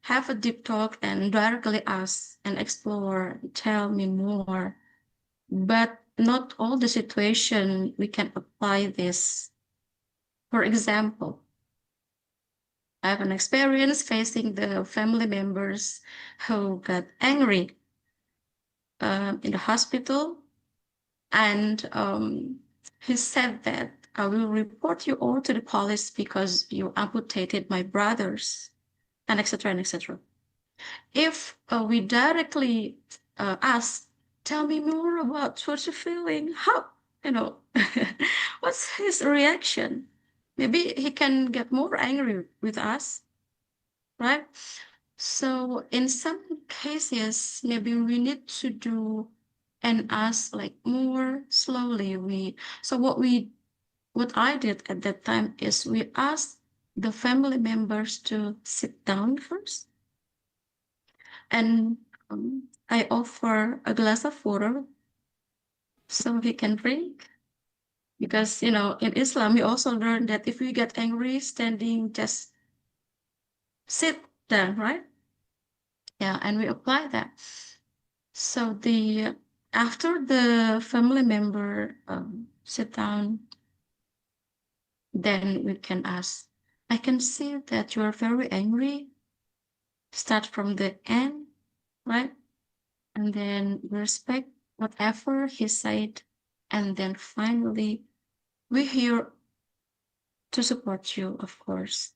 have a deep talk and directly ask and explore, tell me more. But not all the situation we can apply this. For example, I have an experience facing the family members who got angry in the hospital, and he said that I will report you all to the police because you amputated my brothers, and etc. and etc. If we directly ask, tell me more about what you're feeling, how, what's his reaction? Maybe he can get more angry with us, right? So in some cases, maybe we need to do and ask like more slowly. What I did at that time is we asked the family members to sit down first, and I offer a glass of water so he can drink. Because, in Islam, we also learn that if we get angry, standing, just sit down, right? Yeah, and we apply that. So after the family member sit down, then we can ask, I can see that you are very angry. Start from the end, right? And then respect whatever he said. And then finally, we're here to support you, of course.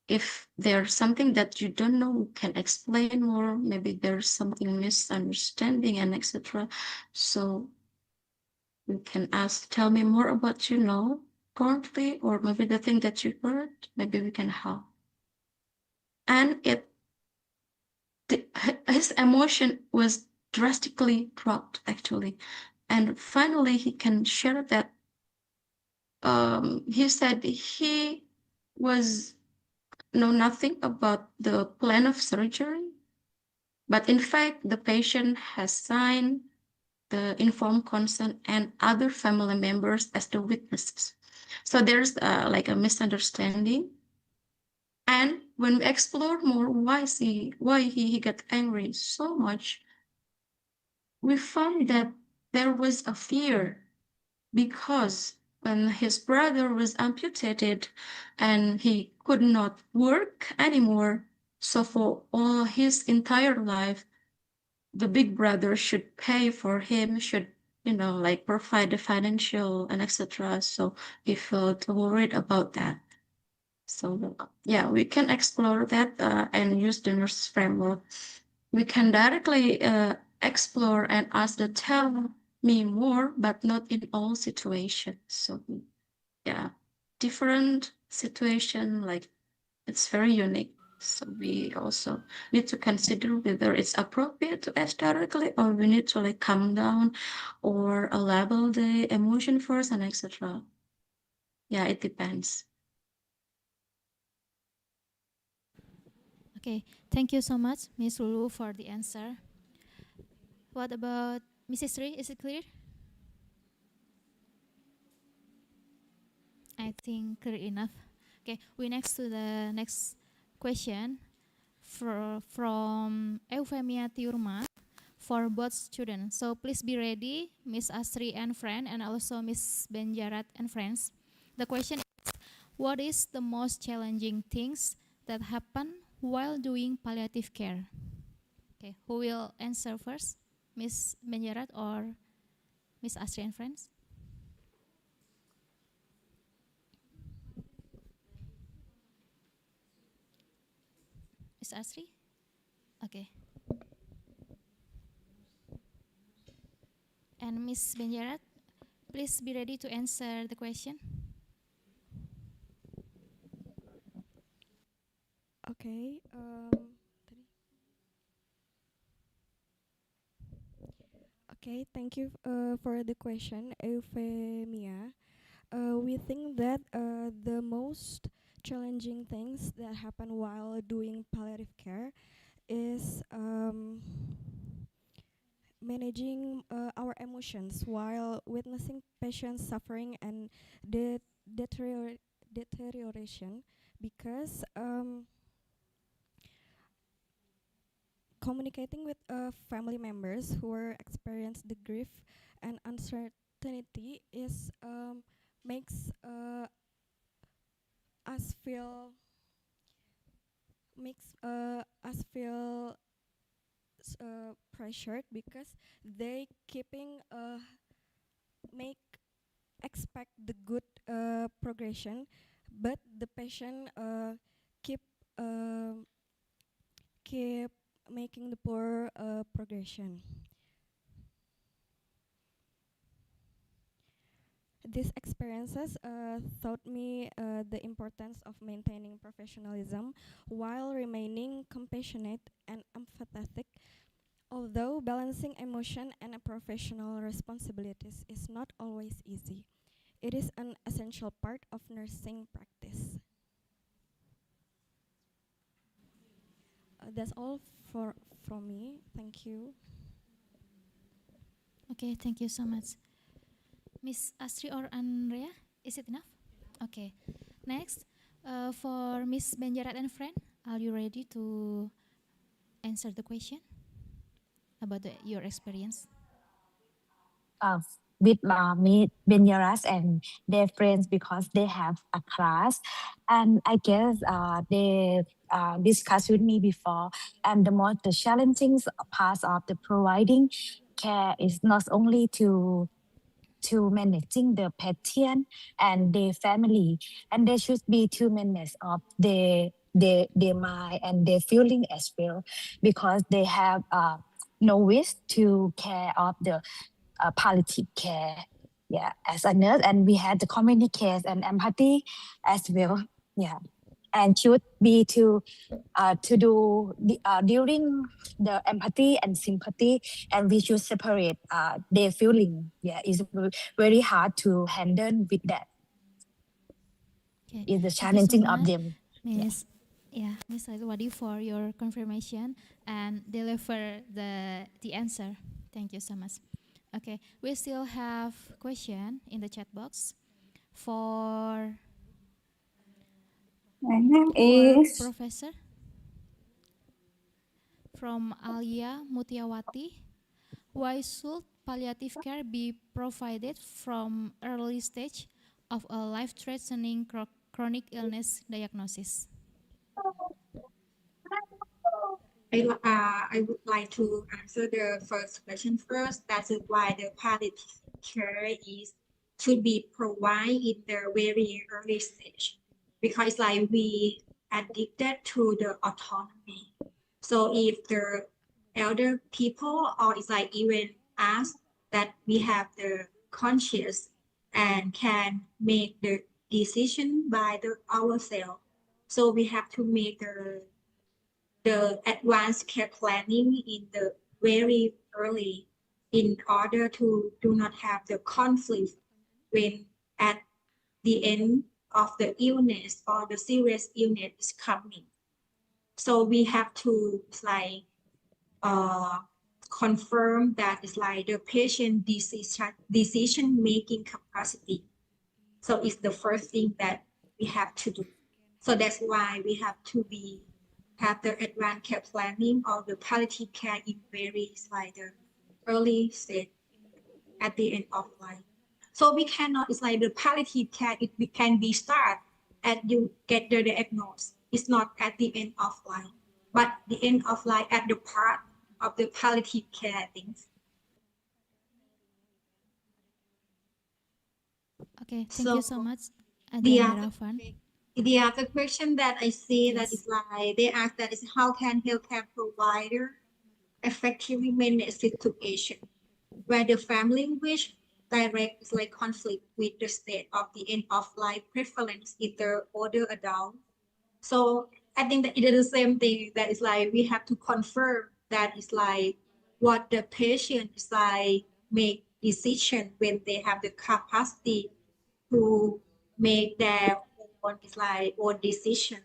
If there's something that you don't know, we can explain more. Maybe there's something misunderstanding and etc. So you can ask, tell me more about currently, or maybe the thing that you heard, maybe we can help. And his emotion was drastically dropped actually. And finally he can share that he said he was know nothing about the plan of surgery, but in fact the patient has signed the informed consent and other family members as the witnesses. So there's like a misunderstanding. And when we explore more why he got angry so much, we found that there was a fear because when his brother was amputated and he could not work anymore, so for all his entire life, the big brother should pay for him, should like provide the financial and etc. So we felt worried about that. So yeah, we can explore that and use the nurse framework. We can directly explore and ask the tell me more, but not in all situations. So yeah, different situation, like it's very unique. So we also need to consider whether it's appropriate to ask directly or we need to like calm down or label the emotion first and etc. Yeah, it depends. Okay, thank you so much, Miss Lulu, for the answer. What about Mrs. Sri? Is it clear? I think clear enough. Okay, we next to the next question from Eufemia Tiurma for both students. So please be ready, Miss Astri and friend, and also Miss Benjarat and friends. The question is, what is the most challenging things that happen while doing palliative care? Okay, who will answer first? Miss Benjarat or Miss Astri and friends? Miss Astri? Okay. And Miss Benjarat, please be ready to answer the question. Okay. Okay. Thank you for the question, Euphemia. We think that the most challenging things that happen while doing palliative care is managing our emotions while witnessing patients suffering and de- deterioration, because communicating with family members who are experience the grief and uncertainty is makes us feel us feel pressured, because they keeping make expect the good progression, but the patient keep um keep making the poor progression. These experiences taught me the importance of maintaining professionalism while remaining compassionate and empathetic. Although balancing emotion and professional responsibilities is not always easy, it is an essential part of nursing practice. That's all from me. Thank you. Okay, thank you so much. Miss Astri or Andrea, is it enough? Okay. Next, for Miss Benjarat and friend, are you ready to answer the question about your experience? uh, with me, Benyaras and their friends, because they have a class. And I guess they discussed with me before. And the challenging part of the providing care is not only to managing the patient and their family, and there should be to manage of their mind and their feeling as well, because they have no wish to care of the palliative care. Yeah, as a nurse, and we had the communicate and empathy as well. Yeah, and should be to do during the empathy and sympathy, and we should separate their feeling. Yeah, it's very hard to handle with that. Okay, Is the thank you so challenging of much, them. Yeah. Miss. Yeah, Miss Wadi, for your confirmation and deliver the answer. Thank you so much. Okay, we still have question in the chat box for My name for is Professor from Alia Mutiawati. Why should palliative care be provided from early stage of a life-threatening chronic illness diagnosis? I would like to answer the first question first. That's why the palliative care is should be provided in the very early stage, because like we addicted to the autonomy. So if the elder people or it's like even us that we have the conscious and can make the decision by the ourselves. So we have to make the advanced care planning in the very early in order to do not have the conflict when at the end of the illness or the serious illness is coming. So we have to like uh, confirm that it's like the patient decision making capacity. So it's the first thing that we have to do. So that's why we have to have the advanced care planning or the palliative care in very like the early stage at the end of life. So we cannot, it's like the palliative care, it can be start and you get the diagnosis. It's not at the end of life, but the end of life at the part of the palliative care things. Okay, thank So you so much, the Ajahn other Daravan. the other question that I see that Yes. is like they ask that is how can healthcare provider effectively manage situation where the family wish direct like conflict with the state of the end of life preference in the older adult. So I think that it is the same thing that is like we have to confirm that is like what the patient is like make decision when they have the capacity to make their own is like own decision.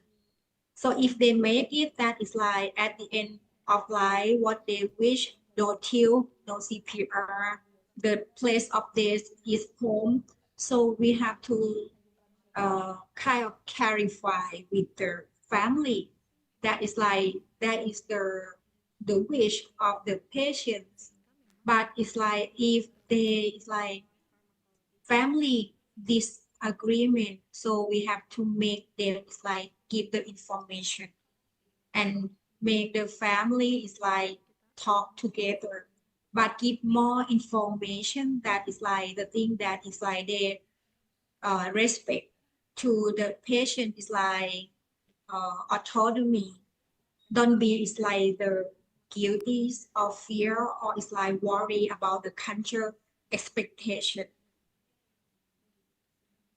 So if they make it, that is like at the end of life, what they wish, no till, no CPR, the place of death is home. So we have to kind of clarify with the family that is like that is the wish of the patients. But it's like if they it's like family disagreement, so we have to make them it's like give the information and make the family is like talk together, but give more information that is like the thing that is like they respect to the patient is like autonomy. Don't be is like the guilty or fear or is like worry about the culture expectation.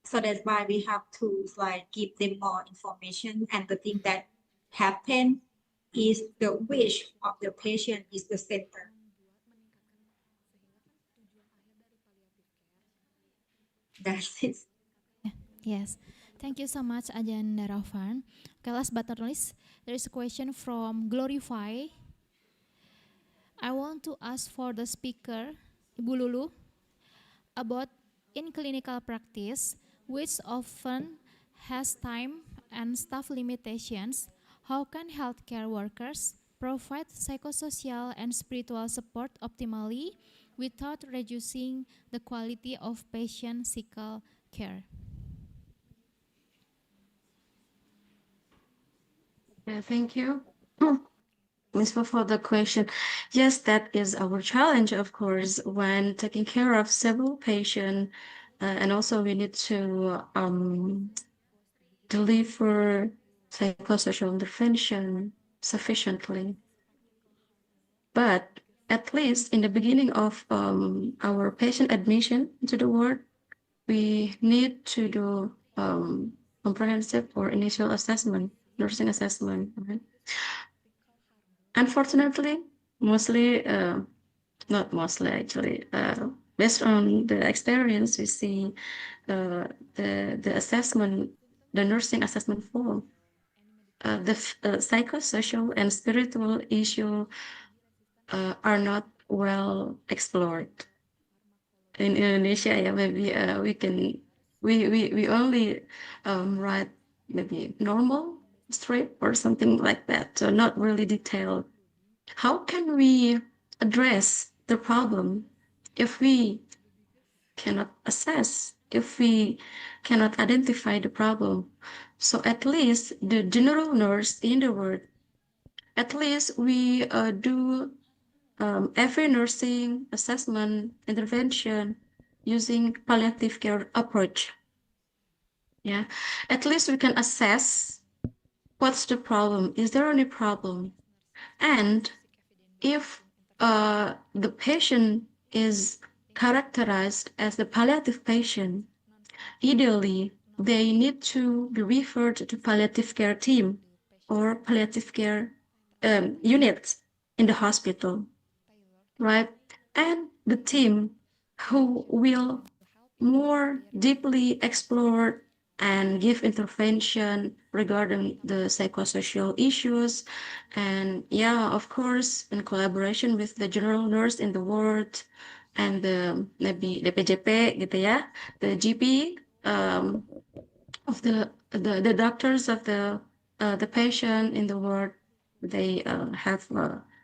So that's why we have to like give them more information, and the thing that happen is the wish of the patient is the center. That's it. Yes. Thank you so much, Ajahn Daravan. Okay, last but not least, there is a question from Glorify. I want to ask for the speaker, Ibu Lulu, about in clinical practice, which often has time and staff limitations. How can healthcare workers provide psychosocial and spiritual support optimally without reducing the quality of patient psychical care? Yeah, thank you. Miss for the question. Yes, that is our challenge, of course, when taking care of several patients, and also we need to deliver psychosocial intervention sufficiently. But at least in the beginning of our patient admission to the ward, we need to do comprehensive or initial assessment, nursing assessment. Right? Unfortunately, mostly, not mostly actually, based on the experience, we see the assessment, the nursing assessment form, the psychosocial and spiritual issue are not well explored. In Indonesia, yeah, maybe we can we only write maybe normal strip or something like that, so not really detailed. How can we address the problem if we cannot assess, if we cannot identify the problem. So at least the general nurse in the ward, at least we do every nursing assessment intervention using palliative care approach. Yeah, at least we can assess what's the problem. Is there any problem? And if the patient is characterized as the palliative patient, ideally they need to be referred to palliative care team or palliative care unit in the hospital, right? And the team who will more deeply explore and give intervention regarding the psychosocial issues. And yeah, of course, in collaboration with the general nurse in the ward and the maybe the PJP gitu ya, the GP of the doctors of the patient in the ward. They have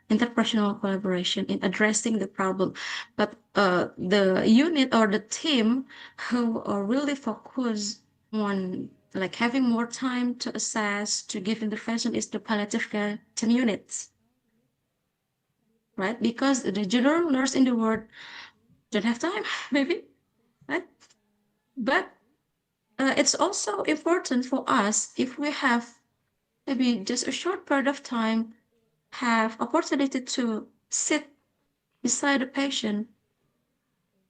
interpersonal collaboration in addressing the problem, but the unit or the team who are really focused on like having more time to assess, to give intervention is the palliative care team units, right? Because the general nurse in the ward don't have time, maybe, right? But it's also important for us if we have maybe just a short period of time, have opportunity to sit beside a patient.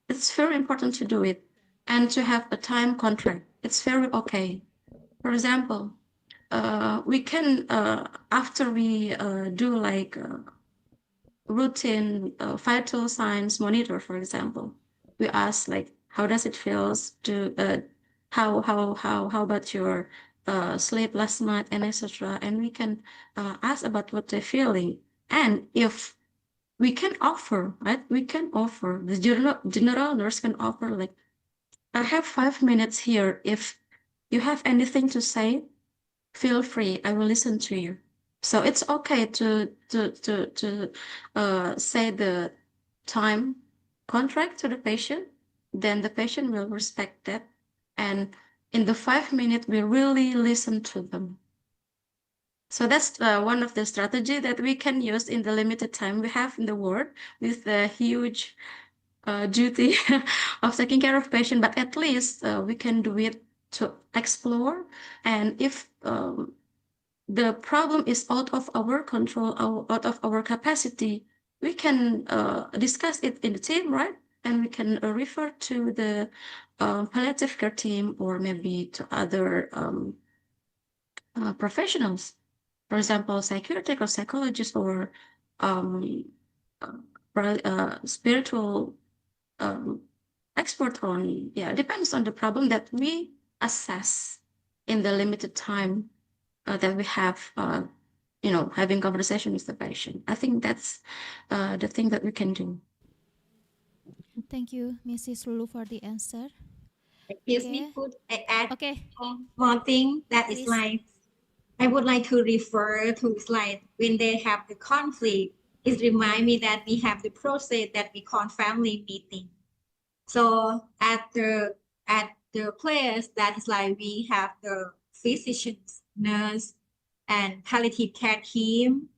It's very important to do it and to have a time contract. It's very okay. For example, we can after we do like routine vital signs monitor, for example, we ask like how does it feels to how about your sleep last night and etc. And we can ask about what they're feeling, and if we can offer, right, we can offer, the general nurse can offer like, I have 5 minutes here, if you have anything to say, feel free, I will listen to you. So it's okay to say the time contract to the patient, then the patient will respect that. And in the 5 minutes, we really listen to them. So that's one of the strategy that we can use in the limited time we have in the ward with the huge duty of taking care of patient, but at least we can do it to explore. And if the problem is out of our control, out of our capacity, we can discuss it in the team, right? And we can refer to the palliative care team or maybe to other professionals, for example, psychiatric or psychologist or um, spiritual expert on, yeah, depends on the problem that we assess in the limited time that we have, having conversation with the patient. I think that's the thing that we can do. Thank you, Mrs. Lulu, for the answer. Excuse Okay. me, could I add Okay. one thing that is Please. like, I would like to refer to slide when they have the conflict. It remind me that we have the process that we call family meeting. So at the place that is like we have the physicians, nurse, and palliative care team.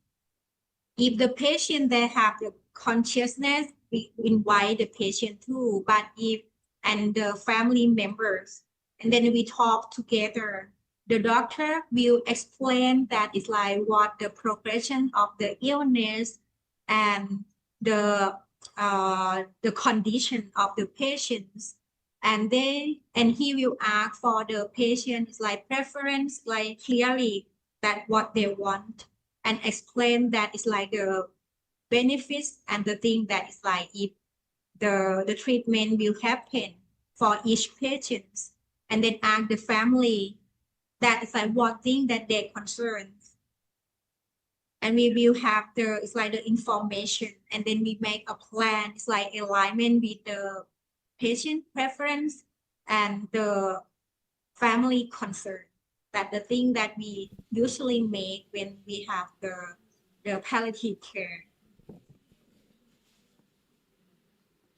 If the patient they have the consciousness, we invite the patient too. But if and the family members, and then we talk together. The doctor will explain that it's like what the progression of the illness and the condition of the patients, and he will ask for the patient's like preference, like clearly that what they want, and explain that it's like the benefits and the thing that is like if the treatment will happen for each patient, and then ask the family that is like what thing that they concern, and we will have it's like the information, and then we make a plan. It's like alignment with the patient preference and the family concern. That the thing that we usually make when we have the palliative care.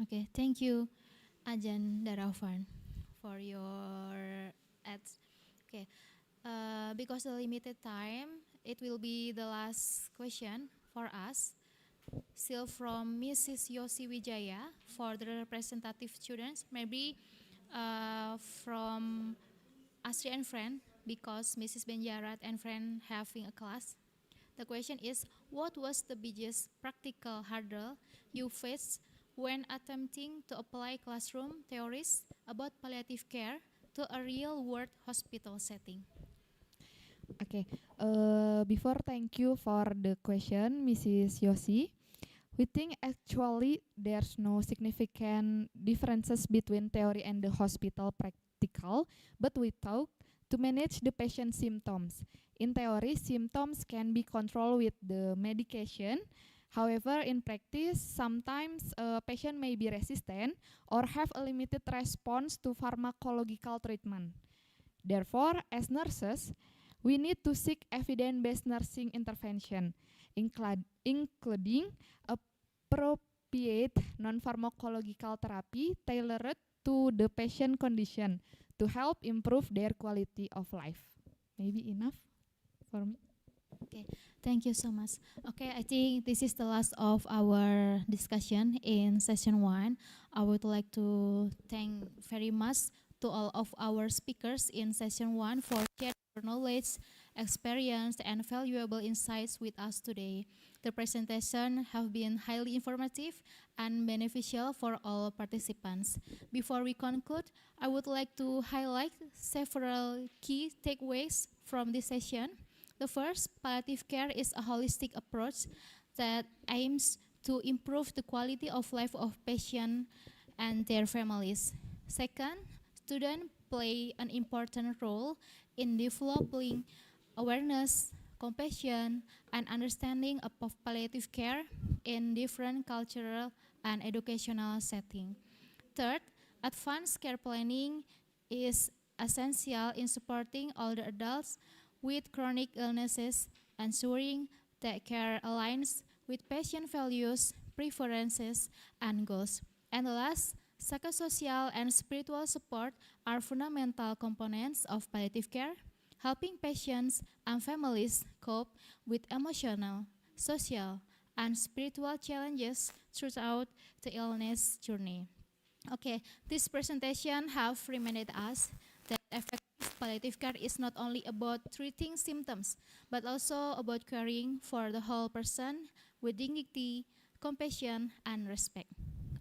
Okay, thank you, Ajan Daravan, for your ads. Okay, because the limited time, it will be the last question for us. Still from Mrs. Yosi Wijaya for the representative students. Maybe from Astri and friend, because Mrs. Benjarat and friend having a class. The question is, what was the biggest practical hurdle you faced when attempting to apply classroom theories about palliative care to a real-world hospital setting? Okay. Before thank you for the question, Mrs. Yosi. We think actually there's no significant differences between theory and the hospital practical, but we thought to manage the patient symptoms. In theory, symptoms can be controlled with the medication. However, in practice, sometimes a patient may be resistant or have a limited response to pharmacological treatment. Therefore, as nurses, we need to seek evidence-based nursing intervention, including appropriate non-pharmacological therapy tailored to the patient condition to help improve their quality of life. Maybe enough for me. Okay, thank you so much. Okay, I think this is the last of our discussion in session 1. I would like to thank very much to all of our speakers in session 1 for sharing their knowledge, experience, and valuable insights with us today. The presentation have been highly informative and beneficial for all participants. Before we conclude, I would like to highlight several key takeaways from this session. The first, palliative care is a holistic approach that aims to improve the quality of life of patients and their families. Second, students play an important role in developing awareness, compassion, and understanding of palliative care in different cultural and educational settings. Third, advanced care planning is essential in supporting older adults with chronic illnesses, ensuring that care aligns with patient values, preferences, and goals. And last, psychosocial and spiritual support are fundamental components of palliative care, helping patients and families cope with emotional, social, and spiritual challenges throughout the illness journey. Okay, this presentation have reminded us that effective palliative care is not only about treating symptoms, but also about caring for the whole person with dignity, compassion, and respect.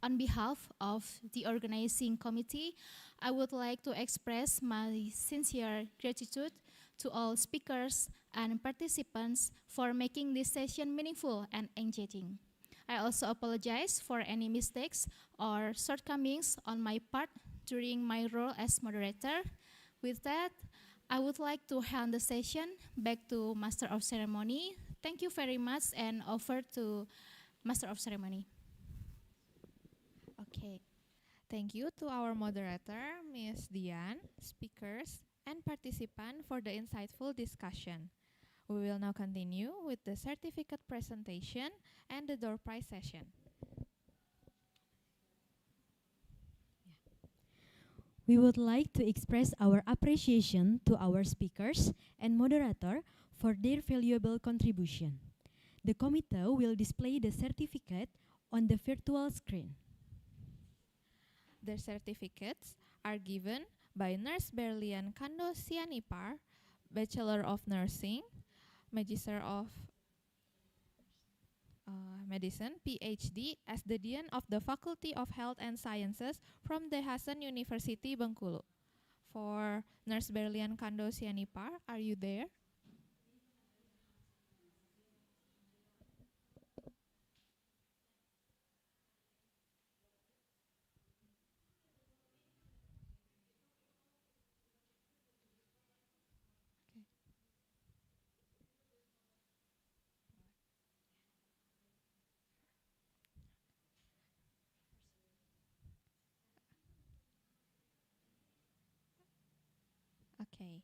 On behalf of the organizing committee, I would like to express my sincere gratitude to all speakers and participants for making this session meaningful and engaging. I also apologize for any mistakes or shortcomings on my part during my role as moderator. With that, I would like to hand the session back to Master of Ceremony. Thank you very much, and over to Master of Ceremony. Okay. Thank you to our moderator, Ms. Dian, speakers, and participants for the insightful discussion. We will now continue with the certificate presentation and the door prize session. We would like to express our appreciation to our speakers and moderator for their valuable contribution. The committee will display the certificate on the virtual screen. Their certificates are given by Nurse Berlian Kando Sianipar, Bachelor of Nursing, Magister of Medicine, PhD, as the Dean of the Faculty of Health and Sciences from the Hasan University, Bengkulu. For Nurse Berlian Kando Sianipar, are you there? Okay.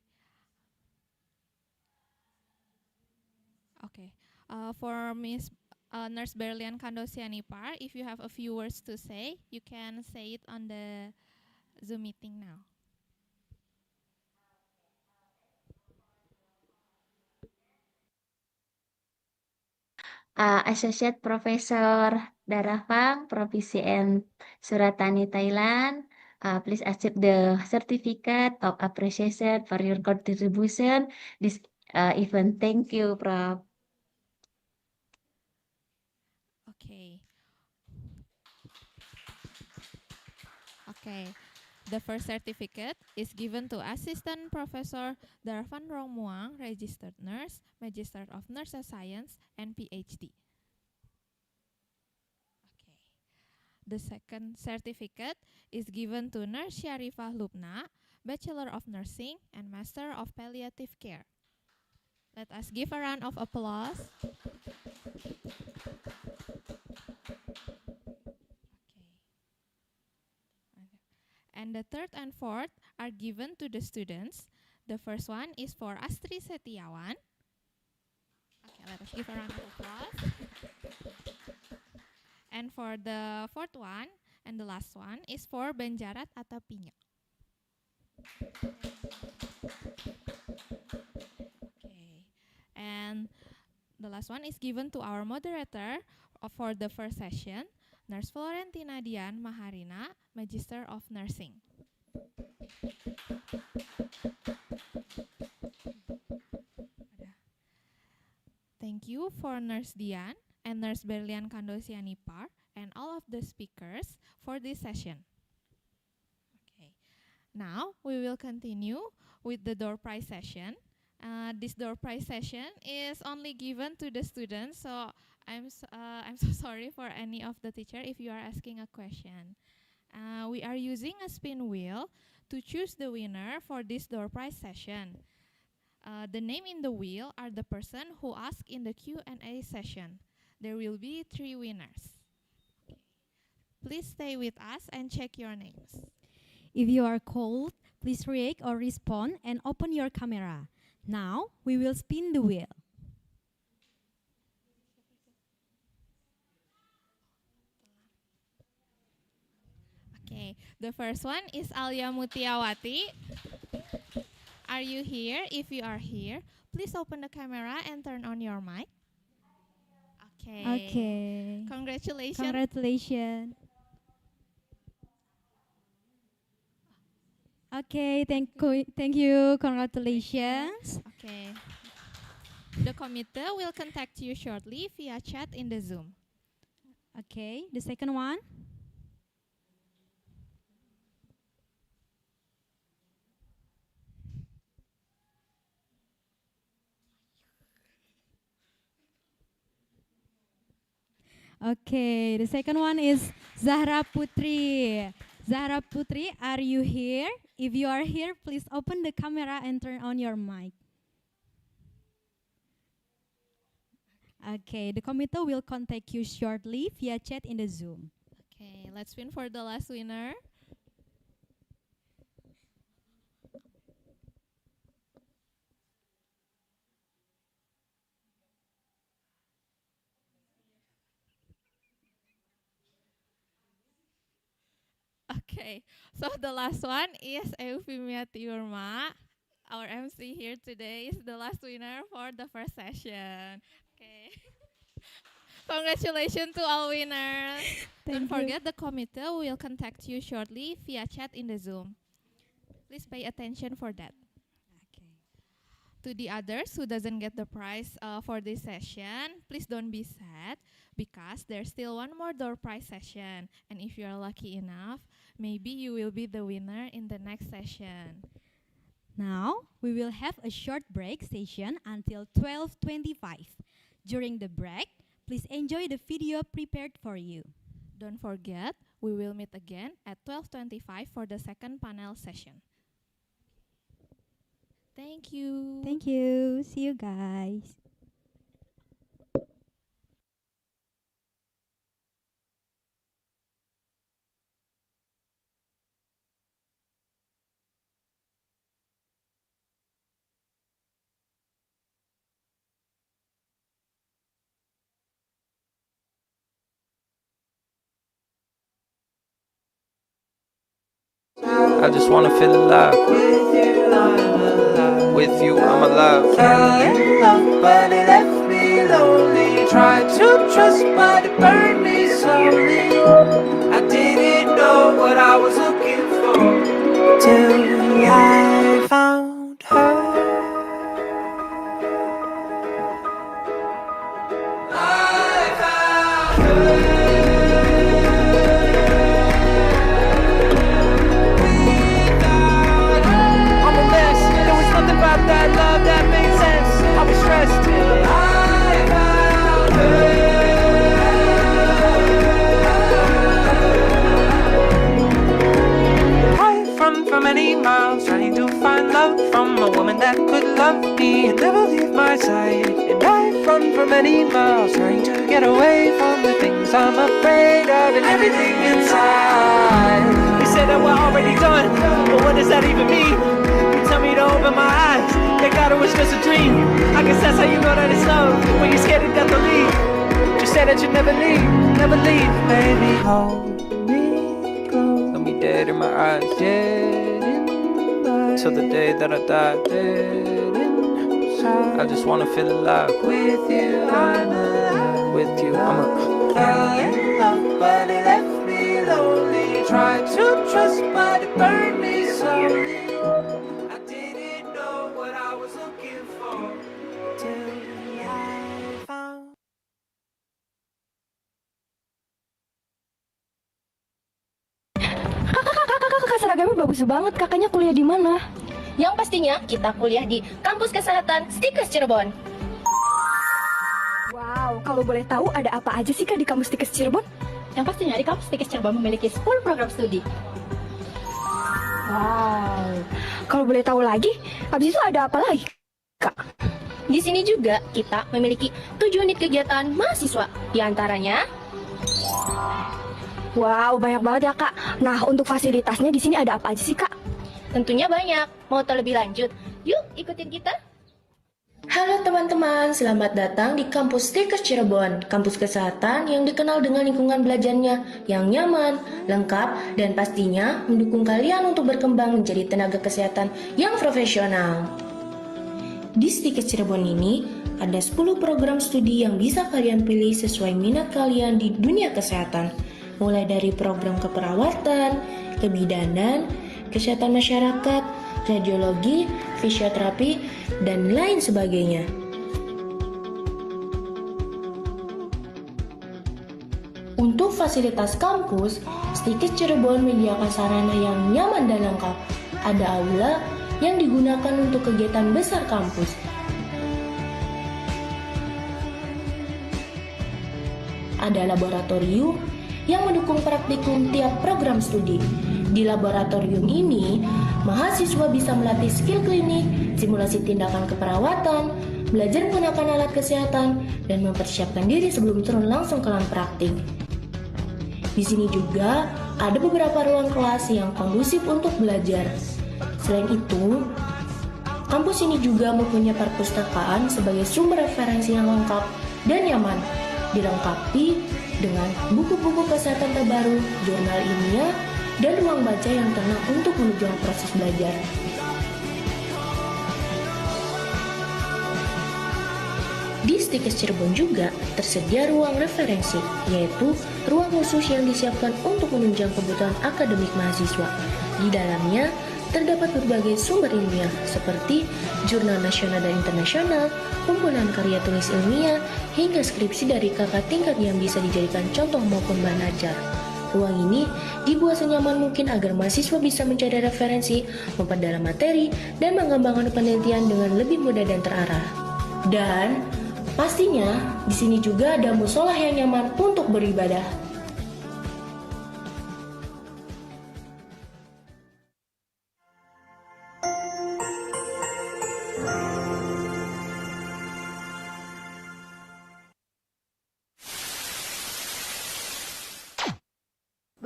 Okay. For Miss Nurse Berlian Kandosianipar, if you have a few words to say, you can say it on the Zoom meeting now. Associate Professor Daravang, Provinsi and Suratani, Thailand. Please accept the certificate of appreciation for your contribution this event. Thank you, Prof. Okay. Okay. The first certificate is given to Assistant Professor Darvan Romuang, Registered Nurse, Magister of Nurse Science, and PhD. Okay. The second certificate is given to Nurse Syarifah Lubna, Bachelor of Nursing and Master of Palliative Care. Let us give a round of applause. And the third and fourth are given to the students. The first one is for Astri Setiawan. Okay, let us give a round of applause. And for the fourth one and the last one is for Benjarat Atapinyo. Okay, and the last one is given to our moderator for the first session, Nurse Florentina Dian Maharina, Magister of Nursing. Thank you for Nurse Dian and Nurse Berlian Kandosianipar and all of the speakers for this session. Okay, now we will continue with the door prize session. This door prize session is only given to the students, so I'm so sorry for any of the teacher if you are asking a question. We are using a spin wheel to choose the winner for this door prize session. The name in the wheel are the person who asked in the Q&A session. There will be 3 winners. Okay. Please stay with us and check your names. If you are called, please react or respond and open your camera. Now, we will spin the wheel. Okay, the first one is Alia Mutiawati. Are you here? If you are here, please open the camera and turn on your mic. Okay. Okay. Congratulations. Congratulations. Okay, thank you. Congratulations. Okay. The committee will contact you shortly via chat in the Zoom. Okay, the second one. Okay, the second one is Zahra Putri. Zahra Putri, are you here? If you are here, please open the camera and turn on your mic. Okay, the committee will contact you shortly via chat in the Zoom. Okay, let's spin for the last winner. Okay, so the last one is Eufemia Tiurma. Our MC here today is the last winner for the first session. Okay. Congratulations to all winners. Don't forget the committee will contact you shortly via chat in the Zoom. Please pay attention for that. Okay. To the others who doesn't get the prize for this session, please don't be sad because there's still one more door prize session. And if you are lucky enough, maybe you will be the winner in the next session. Now, we will have a short break session until 12:25. During the break, please enjoy the video prepared for you. Don't forget, we will meet again at 12:25 for the second panel session. Thank you. Thank you. See you guys. I just wanna feel alive. With you, I'm alive. With you, I'm alive. Fell in love, but it left me lonely. Tried to trust, but it burned me slowly. I didn't know what I was looking for till I found her. That love that made sense. I was stressed till I found her. I've run for many miles trying to find love from a woman that could love me and never leave my side. And I've run for many miles trying to get away from the things I'm afraid of and everything inside. They say that we're already done, but what does that even mean? Tell me to open my eyes. They thought it was just a dream. I guess that's how you know that it's love, when you're scared to death to leave. Just say that you never leave, never leave. Baby, hold me close. Let me dead in my eyes, dead inside. Till the day that I die, dead inside. I just wanna feel alive. With you, I'm alive. With you, I'm alive. Fell in love, but it left me lonely. Tried to trust, but it burned me slowly. Kakak seragamnya bagus banget. Kakaknya kuliah di mana? Yang pastinya kita kuliah di Kampus Kesehatan Stikes Cirebon. Wow, kalau boleh tahu ada apa aja sih Kak di Kampus Stikes Cirebon? Yang pastinya di Kampus Stikes Cirebon memiliki 10 program studi. Wow, kalau boleh tahu lagi, habis itu ada apa lagi Kak? Di sini juga kita memiliki 7 unit kegiatan mahasiswa. Di antaranya wow, banyak banget ya Kak. Nah, untuk fasilitasnya di sini ada apa aja sih Kak? Tentunya banyak. Mau tahu lebih lanjut? Yuk, ikutin kita. Halo teman-teman, selamat datang di Kampus Stikes Cirebon, kampus kesehatan yang dikenal dengan lingkungan belajarnya yang nyaman, lengkap, dan pastinya mendukung kalian untuk berkembang menjadi tenaga kesehatan yang profesional. Di Stikes Cirebon ini, ada 10 program studi yang bisa kalian pilih sesuai minat kalian di dunia kesehatan. Mulai dari program keperawatan, kebidanan, kesehatan masyarakat, radiologi, fisioterapi, dan lain sebagainya. Untuk fasilitas kampus, Stikes Cirebon menyediakan sarana yang nyaman dan lengkap. Ada aula yang digunakan untuk kegiatan besar kampus. Ada laboratorium yang mendukung praktikum tiap program studi. Di laboratorium ini, mahasiswa bisa melatih skill klinik, simulasi tindakan keperawatan, belajar menggunakan alat kesehatan, dan mempersiapkan diri sebelum turun langsung ke lapangan praktik. Di sini juga ada beberapa ruang kelas yang kondusif untuk belajar. Selain itu, kampus ini juga mempunyai perpustakaan sebagai sumber referensi yang lengkap dan nyaman, dilengkapi dengan buku-buku kesehatan terbaru, jurnal ilmiah, dan ruang baca yang tenang untuk menunjang proses belajar. Di Stikes Cirebon juga tersedia ruang referensi, yaitu ruang khusus yang disiapkan untuk menunjang kebutuhan akademik mahasiswa. Di dalamnya terdapat berbagai sumber ilmiah seperti jurnal nasional dan internasional, kumpulan karya tulis ilmiah, hingga skripsi dari kakak tingkat yang bisa dijadikan contoh maupun bahan ajar. Ruang ini dibuat senyaman mungkin agar mahasiswa bisa mencari referensi, memperdalam materi, dan mengembangkan penelitian dengan lebih mudah dan terarah. Dan pastinya di sini juga ada musola yang nyaman untuk beribadah.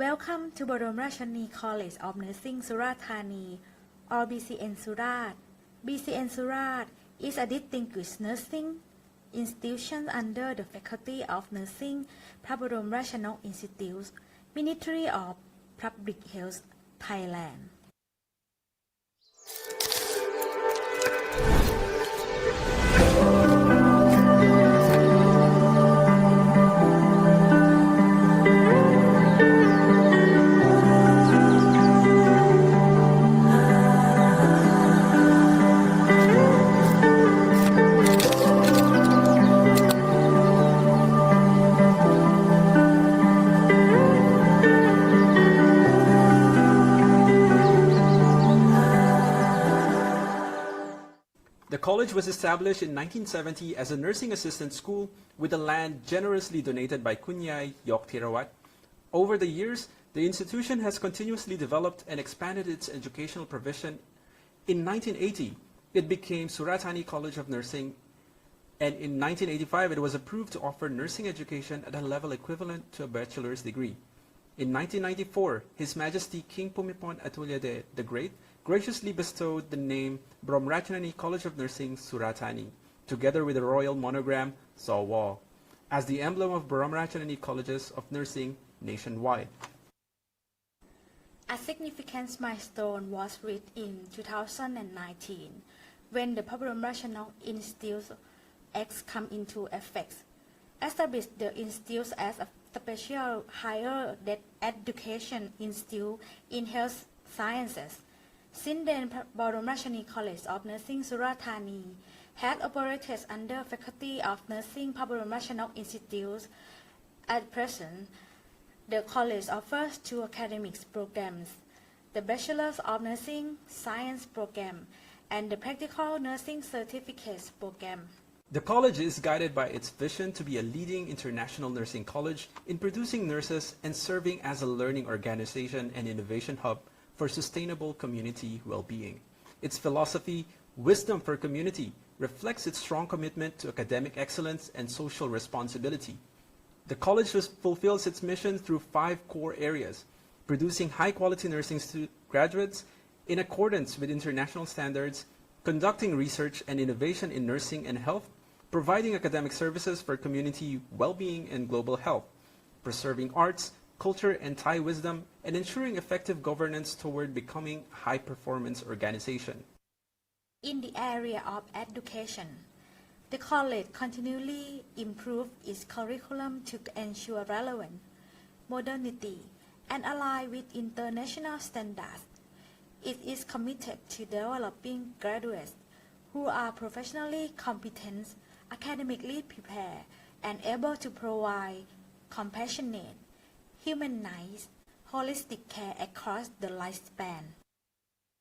Welcome to Bodom Rashani College of Nursing Surat Thani, or BCN Surat. BCN Surat is a distinguished nursing institution under the Faculty of Nursing, Phabodom Rashanok Institute, Ministry of Public Health, Thailand. The college was established in 1970 as a nursing assistant school with the land generously donated by Kunyai Yok Thirawat. Over the years, the institution has continuously developed and expanded its educational provision. In 1980, it became Surathani College of Nursing, and in 1985 it was approved to offer nursing education at a level equivalent to a bachelor's degree. In 1994, His Majesty King Pumipon Atulyade the Great graciously bestowed the name Bromratchanani College of Nursing Surathani, together with the royal monogram Sawa, as the emblem of Bromratchanani Colleges of Nursing nationwide. A significant milestone was reached in 2019 when the Pabromrachana Institute Act came into effect, established the institute as a special higher education institute in health sciences. Since then, Pabromrachani College of Nursing Surathani has operated under Faculty of Nursing Pabromrachana Institute. At present, the college offers two academic programs, the Bachelor of Nursing Science program and the Practical Nursing Certificate program. The college is guided by its vision to be a leading international nursing college in producing nurses and serving as a learning organization and innovation hub for sustainable community well-being. Its philosophy, Wisdom for Community, reflects its strong commitment to academic excellence and social responsibility. The college fulfills its mission through 5 core areas: producing high-quality nursing graduates in accordance with international standards, conducting research and innovation in nursing and health, providing academic services for community well-being and global health, preserving arts, culture, and Thai wisdom, and ensuring effective governance toward becoming a high-performance organization. In the area of education, the college continually improves its curriculum to ensure relevance, modernity, and align with international standards. It is committed to developing graduates who are professionally competent, academically prepared, and able to provide compassionate, humanized, holistic care across the lifespan.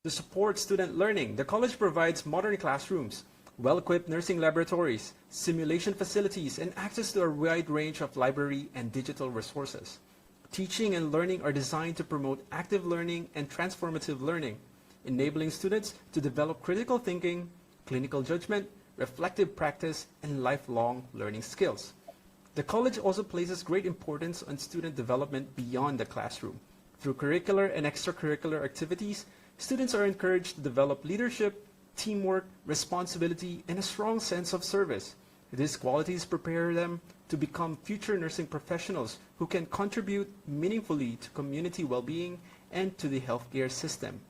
To support student learning, the college provides modern classrooms, well-equipped nursing laboratories, simulation facilities, and access to a wide range of library and digital resources. Teaching and learning are designed to promote active learning and transformative learning, enabling students to develop critical thinking, clinical judgment, reflective practice, and lifelong learning skills. The college also places great importance on student development beyond the classroom. Through curricular and extracurricular activities, students are encouraged to develop leadership, teamwork, responsibility, and a strong sense of service. These qualities prepare them to become future nursing professionals who can contribute meaningfully to community well-being and to the healthcare system.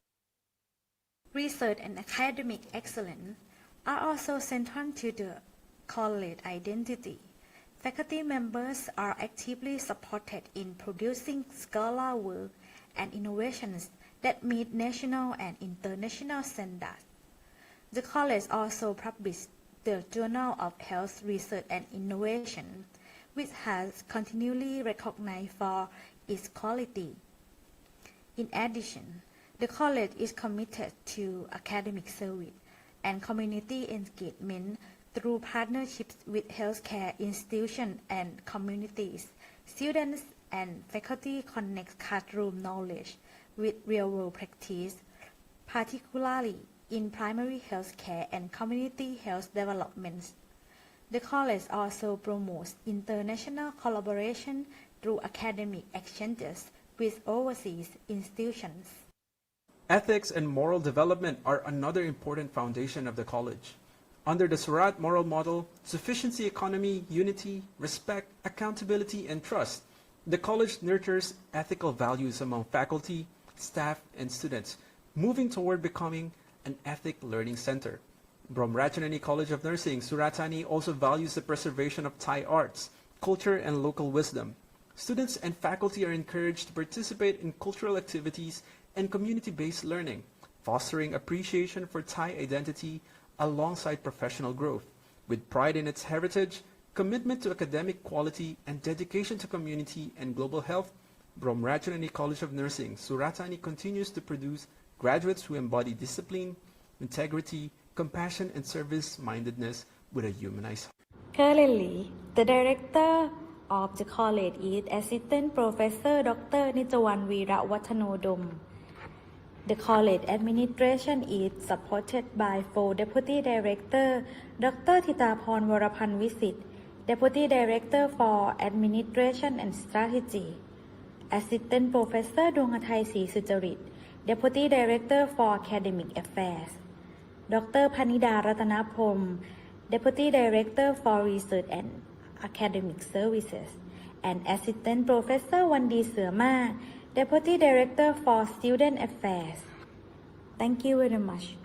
Research and academic excellence are also central to the college identity. Faculty members are actively supported in producing scholar work and innovations that meet national and international standards. The college also publishes the Journal of Health Research and Innovation, which has continually recognized for its quality. In addition, the college is committed to academic service and community engagement through partnerships with healthcare institutions and communities. Students and faculty connect classroom knowledge with real-world practice, particularly in primary health care and community health development. The college also promotes international collaboration through academic exchanges with overseas institutions. Ethics and moral development are another important foundation of the college. Under the Surat moral model, sufficiency economy, unity, respect, accountability, and trust, the college nurtures ethical values among faculty, staff, and students, moving toward becoming an ethic learning center. Bromratchanani College of Nursing, Surathani also values the preservation of Thai arts, culture, and local wisdom. Students and faculty are encouraged to participate in cultural activities and community-based learning, fostering appreciation for Thai identity alongside professional growth. With pride in its heritage, commitment to academic quality, and dedication to community and global health, Bromratchanani College of Nursing, Surathani continues to produce graduates who embody discipline, integrity, compassion and service-mindedness with a humanized heart. Currently, the director of the college is Assistant Professor Dr. Nijawan Weerawatanodom. The college administration is supported by 4 Deputy Director, Dr. Thitaphorn Warapan Visit, Deputy Director for Administration and Strategy, Assistant Professor Dwanghathai Sri Sucharit, Deputy Director for Academic Affairs, Dr. Panida Ratanapom, Deputy Director for Research and Academic Services, and Assistant Professor Wandi Seuma, Deputy Director for Student Affairs. Thank you very much.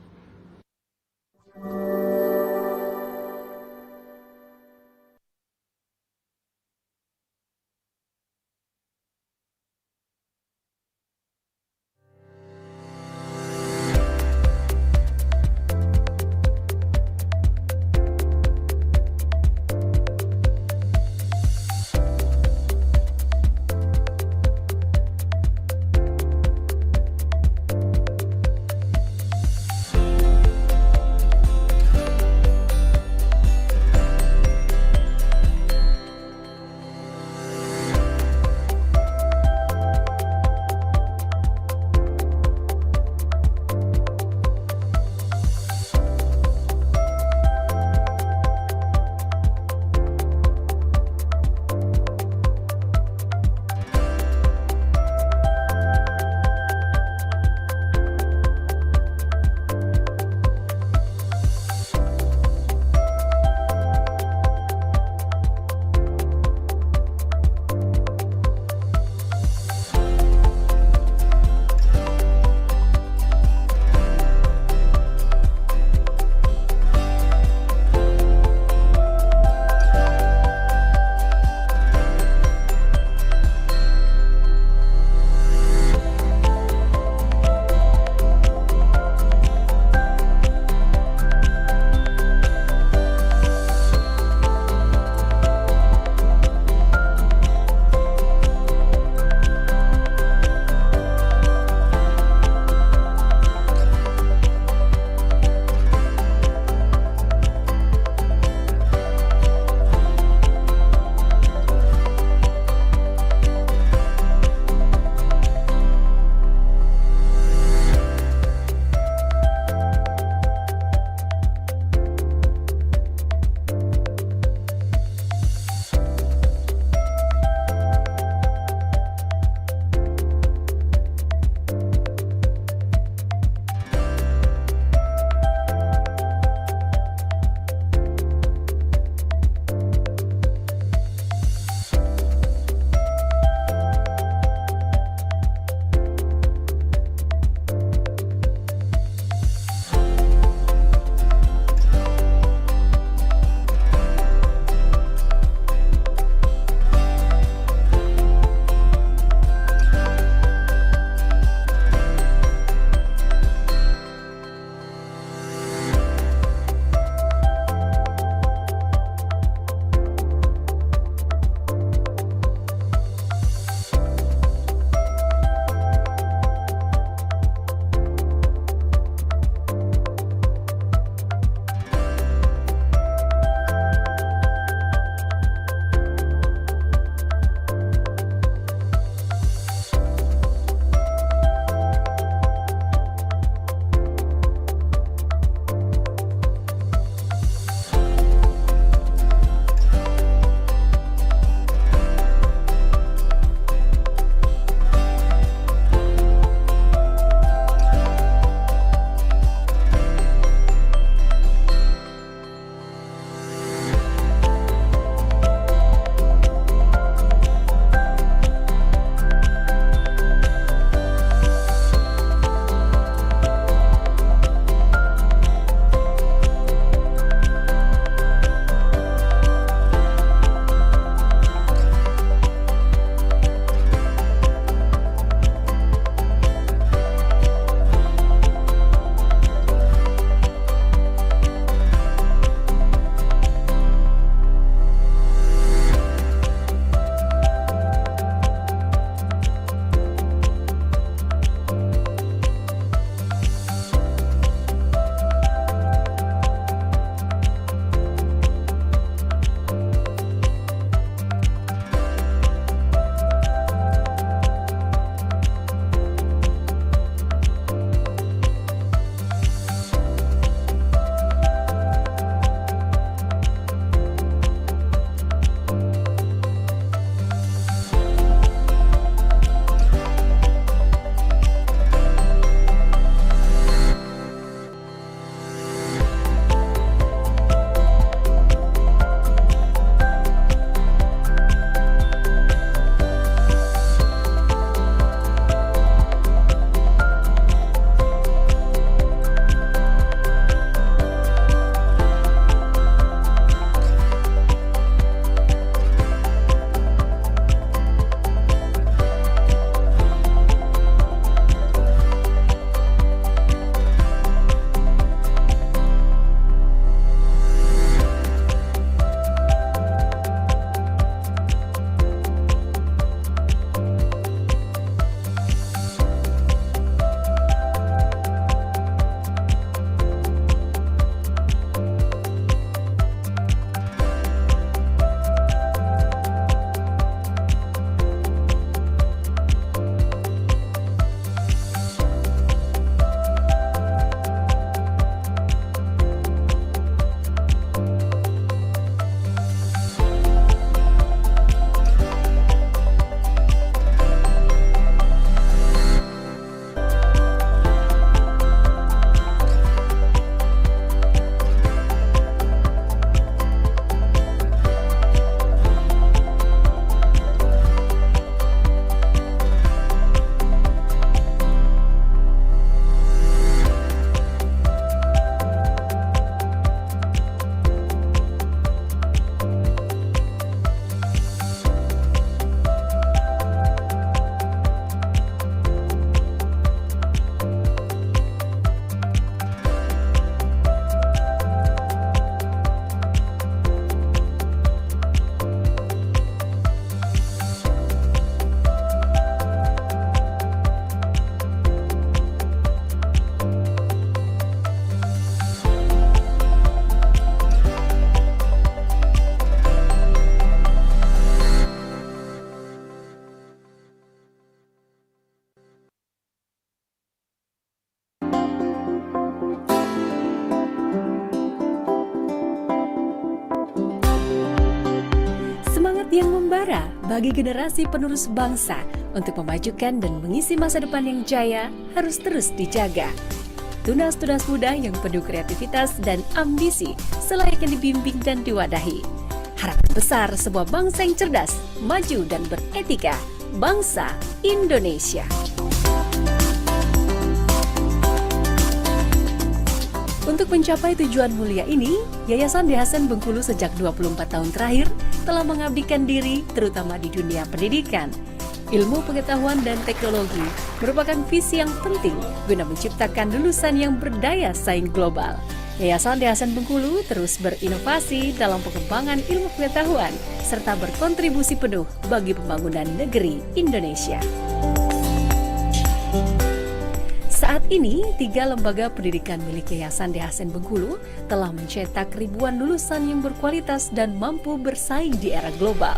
membara bagi generasi penerus bangsa untuk memajukan dan mengisi masa depan yang jaya harus terus dijaga. Tunas-tunas muda yang penuh kreativitas dan ambisi selayaknya dibimbing dan diwadahi. Harapan besar sebuah bangsa yang cerdas, maju dan beretika, bangsa Indonesia. Untuk mencapai tujuan mulia ini, Yayasan Dehasen Bengkulu sejak 24 tahun terakhir telah mengabdikan diri terutama di dunia pendidikan. Ilmu pengetahuan dan teknologi merupakan visi yang penting guna menciptakan lulusan yang berdaya saing global. Yayasan Dehasen Bengkulu terus berinovasi dalam pengembangan ilmu pengetahuan serta berkontribusi penuh bagi pembangunan negeri Indonesia. Saat ini, 3 lembaga pendidikan milik Yayasan Dehasen Bengkulu telah mencetak ribuan lulusan yang berkualitas dan mampu bersaing di era global.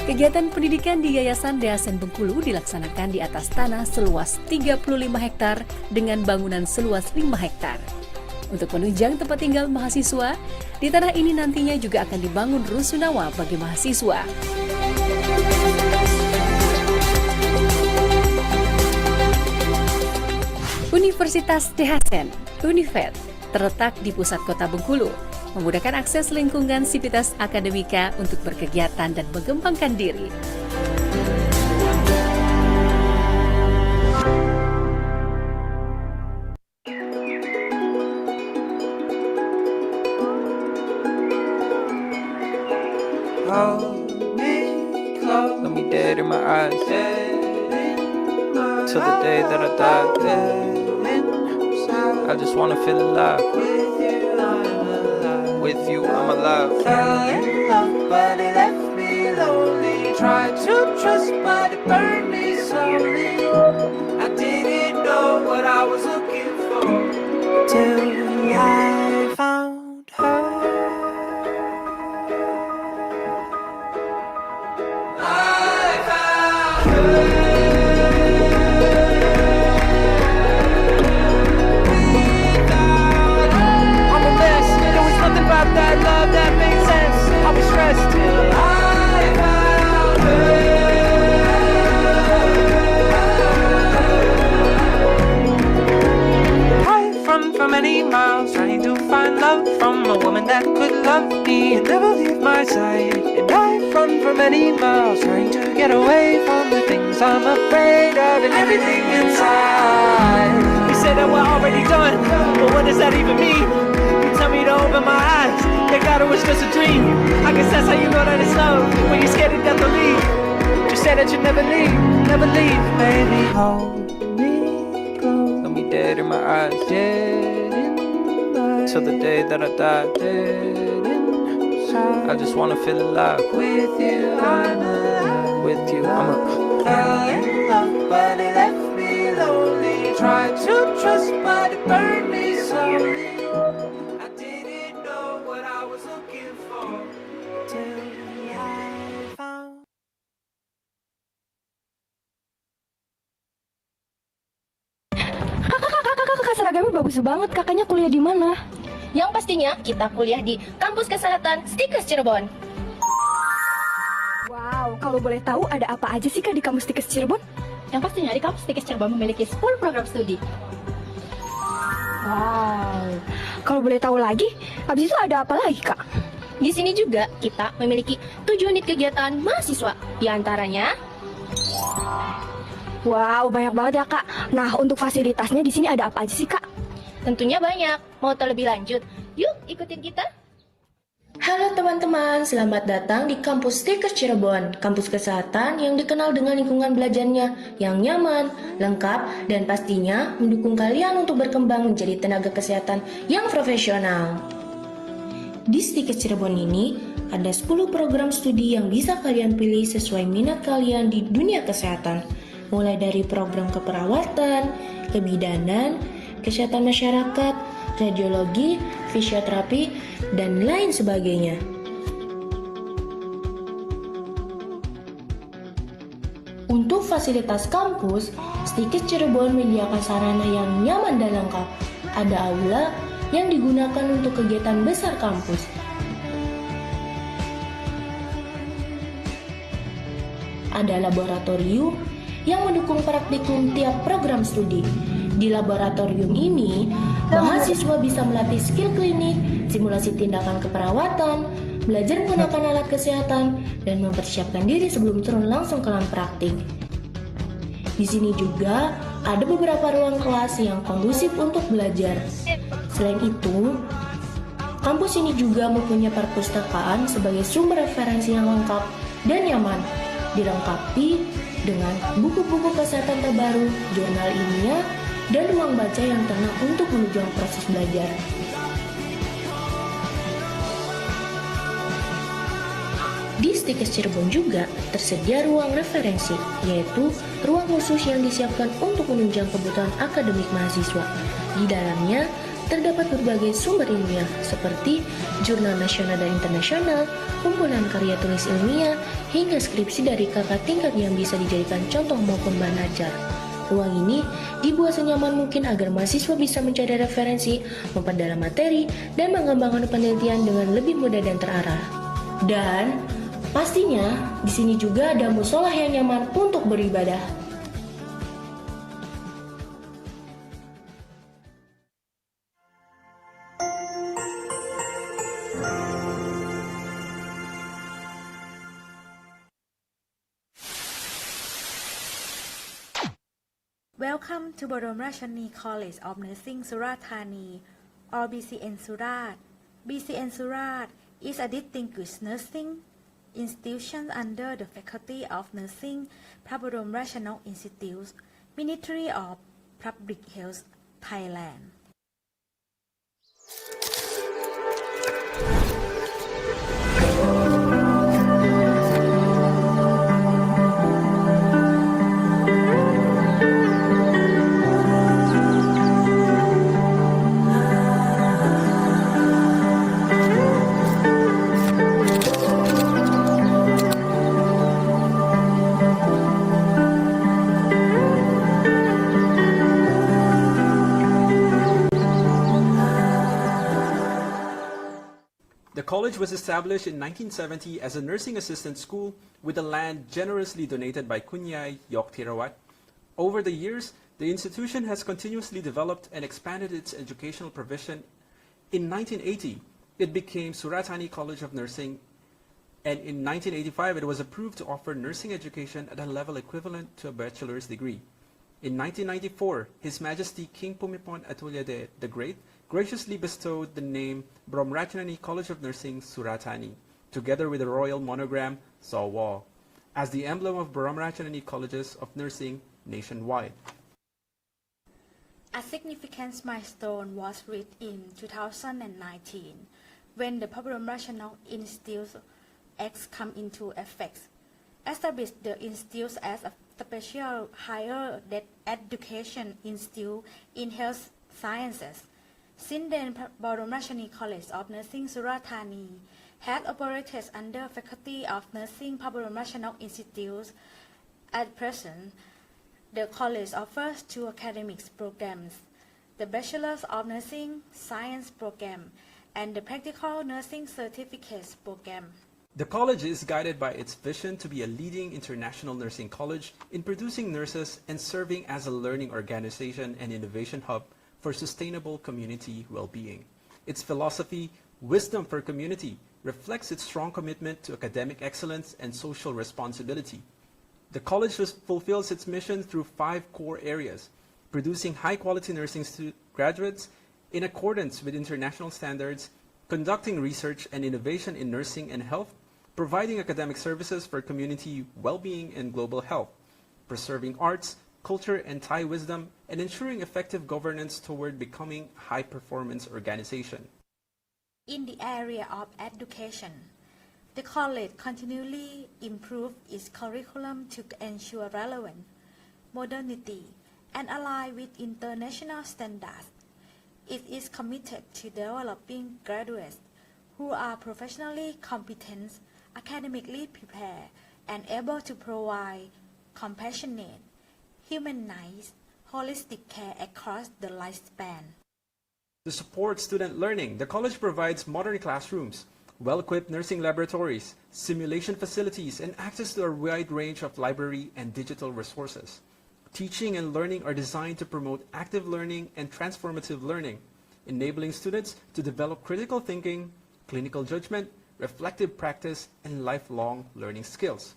Kegiatan pendidikan di Yayasan Dehasen Bengkulu dilaksanakan di atas tanah seluas 35 hektar dengan bangunan seluas 5 hektar. Untuk menunjang tempat tinggal mahasiswa, di tanah ini nantinya juga akan dibangun rusunawa bagi mahasiswa. Universitas Dehasen, Univet, terletak di pusat kota Bengkulu, memudahkan akses lingkungan sivitas akademika untuk berkegiatan dan mengembangkan diri. Hold me close, let me dead in my eyes, till the day that I die. I just wanna feel alive. With you, I'm alive. Fell in love, but it left me lonely. Tried to trust, but it burned me slowly. I didn't know what I was looking for till I found her. I found her. About that love that made sense. I was stressed till I found her. I've run for many miles trying to find love from a woman that could love me and never leave my side. And I've run for many miles trying to get away from the things I'm afraid of and everything inside. They say that we're already done, but what does that even mean? Tell me to open my eyes, they got it was just a dream. I guess that's how you know that it's love, when you're scared to death to leave. You said that you'd never leave, baby. Hold me close, let me dead in my eyes, dead inside. Till the day that I die, dead inside. I just wanna feel alive. With you, I'm alive. With you, I'm alive. Fell in love, but it left me lonely. Tried to trust, but it burned me slowly. Seragamnya bagus banget, kakaknya kuliah di mana? Yang pastinya kita kuliah di Kampus Kesehatan Stikes Cirebon. Wow, kalau boleh tahu ada apa aja sih Kak di Kampus Stikes Cirebon? Yang pastinya di Kampus Stikes Cirebon memiliki 10 program studi. Wow, kalau boleh tahu lagi, habis itu ada apa lagi Kak? Di sini juga kita memiliki 7 unit kegiatan mahasiswa, di antaranya. Wow, banyak banget ya Kak. Nah, untuk fasilitasnya di sini ada apa aja sih Kak? Tentunya banyak. Mau tahu lebih lanjut? Yuk, ikutin kita. Halo teman-teman, selamat datang di Kampus Stikes Cirebon, kampus kesehatan yang dikenal dengan lingkungan belajarnya yang nyaman, lengkap, dan pastinya mendukung kalian untuk berkembang menjadi tenaga kesehatan yang profesional. Di Stikes Cirebon ini, ada 10 program studi yang bisa kalian pilih sesuai minat kalian di dunia kesehatan. Mulai dari program keperawatan, kebidanan, kesehatan masyarakat, radiologi, fisioterapi, dan lain sebagainya. Untuk fasilitas kampus, Stikes Cirebon menyediakan sarana yang nyaman dan lengkap. Ada aula yang digunakan untuk kegiatan besar kampus. ada laboratorium yang mendukung praktikum tiap program studi. Di laboratorium ini, mahasiswa bisa melatih skill klinik, simulasi tindakan keperawatan, belajar menggunakan alat kesehatan, dan mempersiapkan diri sebelum turun langsung ke lapangan praktik. Di sini juga ada beberapa ruang kelas yang kondusif untuk belajar. Selain itu, kampus ini juga mempunyai perpustakaan sebagai sumber referensi yang lengkap dan nyaman, dilengkapi dengan buku-buku kesehatan terbaru, jurnal ilmiah, dan ruang baca yang tenang untuk menunjang proses belajar. Di Stikes Cirebon juga tersedia ruang referensi, yaitu ruang khusus yang disiapkan untuk menunjang kebutuhan akademik mahasiswa. Di dalamnya terdapat berbagai sumber ilmiah seperti jurnal nasional dan internasional, kumpulan karya tulis ilmiah, hingga skripsi dari kakak tingkat yang bisa dijadikan contoh maupun bahan ajar. Ruang ini dibuat senyaman mungkin agar mahasiswa bisa mencari referensi, memperdalam materi, dan mengembangkan penelitian dengan lebih mudah dan terarah. Dan pastinya di sini juga ada musola yang nyaman untuk beribadah. Welcome to Bodom Rashani College of Nursing Surat Thani, or BCN Surat. BCN Surat is a distinguished nursing institution under the Faculty of Nursing, Bodom Rashani Institute, Ministry of Public Health, Thailand. The college was established in 1970 as a nursing assistant school with the land generously donated by Kunyai Yok Thirawat. Over the years, the institution has continuously developed and expanded its educational provision. In 1980, it became Surat Thani College of Nursing, and in 1985, it was approved to offer nursing education at a level equivalent to a bachelor's degree. In 1994, His Majesty King Bhumibol Adulyadej the Great graciously bestowed the name Bromrachanani College of Nursing Surat Thani, together with a royal monogram Sawa, as the emblem of Bromrachanani Colleges of Nursing nationwide. A significant milestone was reached in 2019 when the Bodom Rashani Institute Act came into effect, established the institute as a special higher education institute in health sciences. Since then, Bodom Rashani College of Nursing Surat Thani has operated under Faculty of Nursing Bodom Rashani Institute. At present, the college offers two academic programs, the Bachelor of Nursing Science program and the Practical Nursing Certificate program. The college is guided by its vision to be a leading international nursing college in producing nurses and serving as a learning organization and innovation hub for sustainable community well-being. Its philosophy, Wisdom for Community, reflects its strong commitment to academic excellence and social responsibility. The college fulfills its mission through 5 core areas: producing high-quality nursing graduates in accordance with international standards, conducting research and innovation in nursing and health, providing academic services for community well-being and global health, preserving arts, culture, and Thai wisdom, and ensuring effective governance toward becoming a high-performance organization. In the area of education, the college continually improves its curriculum to ensure relevance, modernity, and align with international standards. It is committed to developing graduates who are professionally competent, academically prepared, and able to provide compassionate, humanized, holistic care across the lifespan. To support student learning, the college provides modern classrooms, well-equipped nursing laboratories, simulation facilities, and access to a wide range of library and digital resources. Teaching and learning are designed to promote active learning and transformative learning, enabling students to develop critical thinking, clinical judgment, reflective practice, and lifelong learning skills.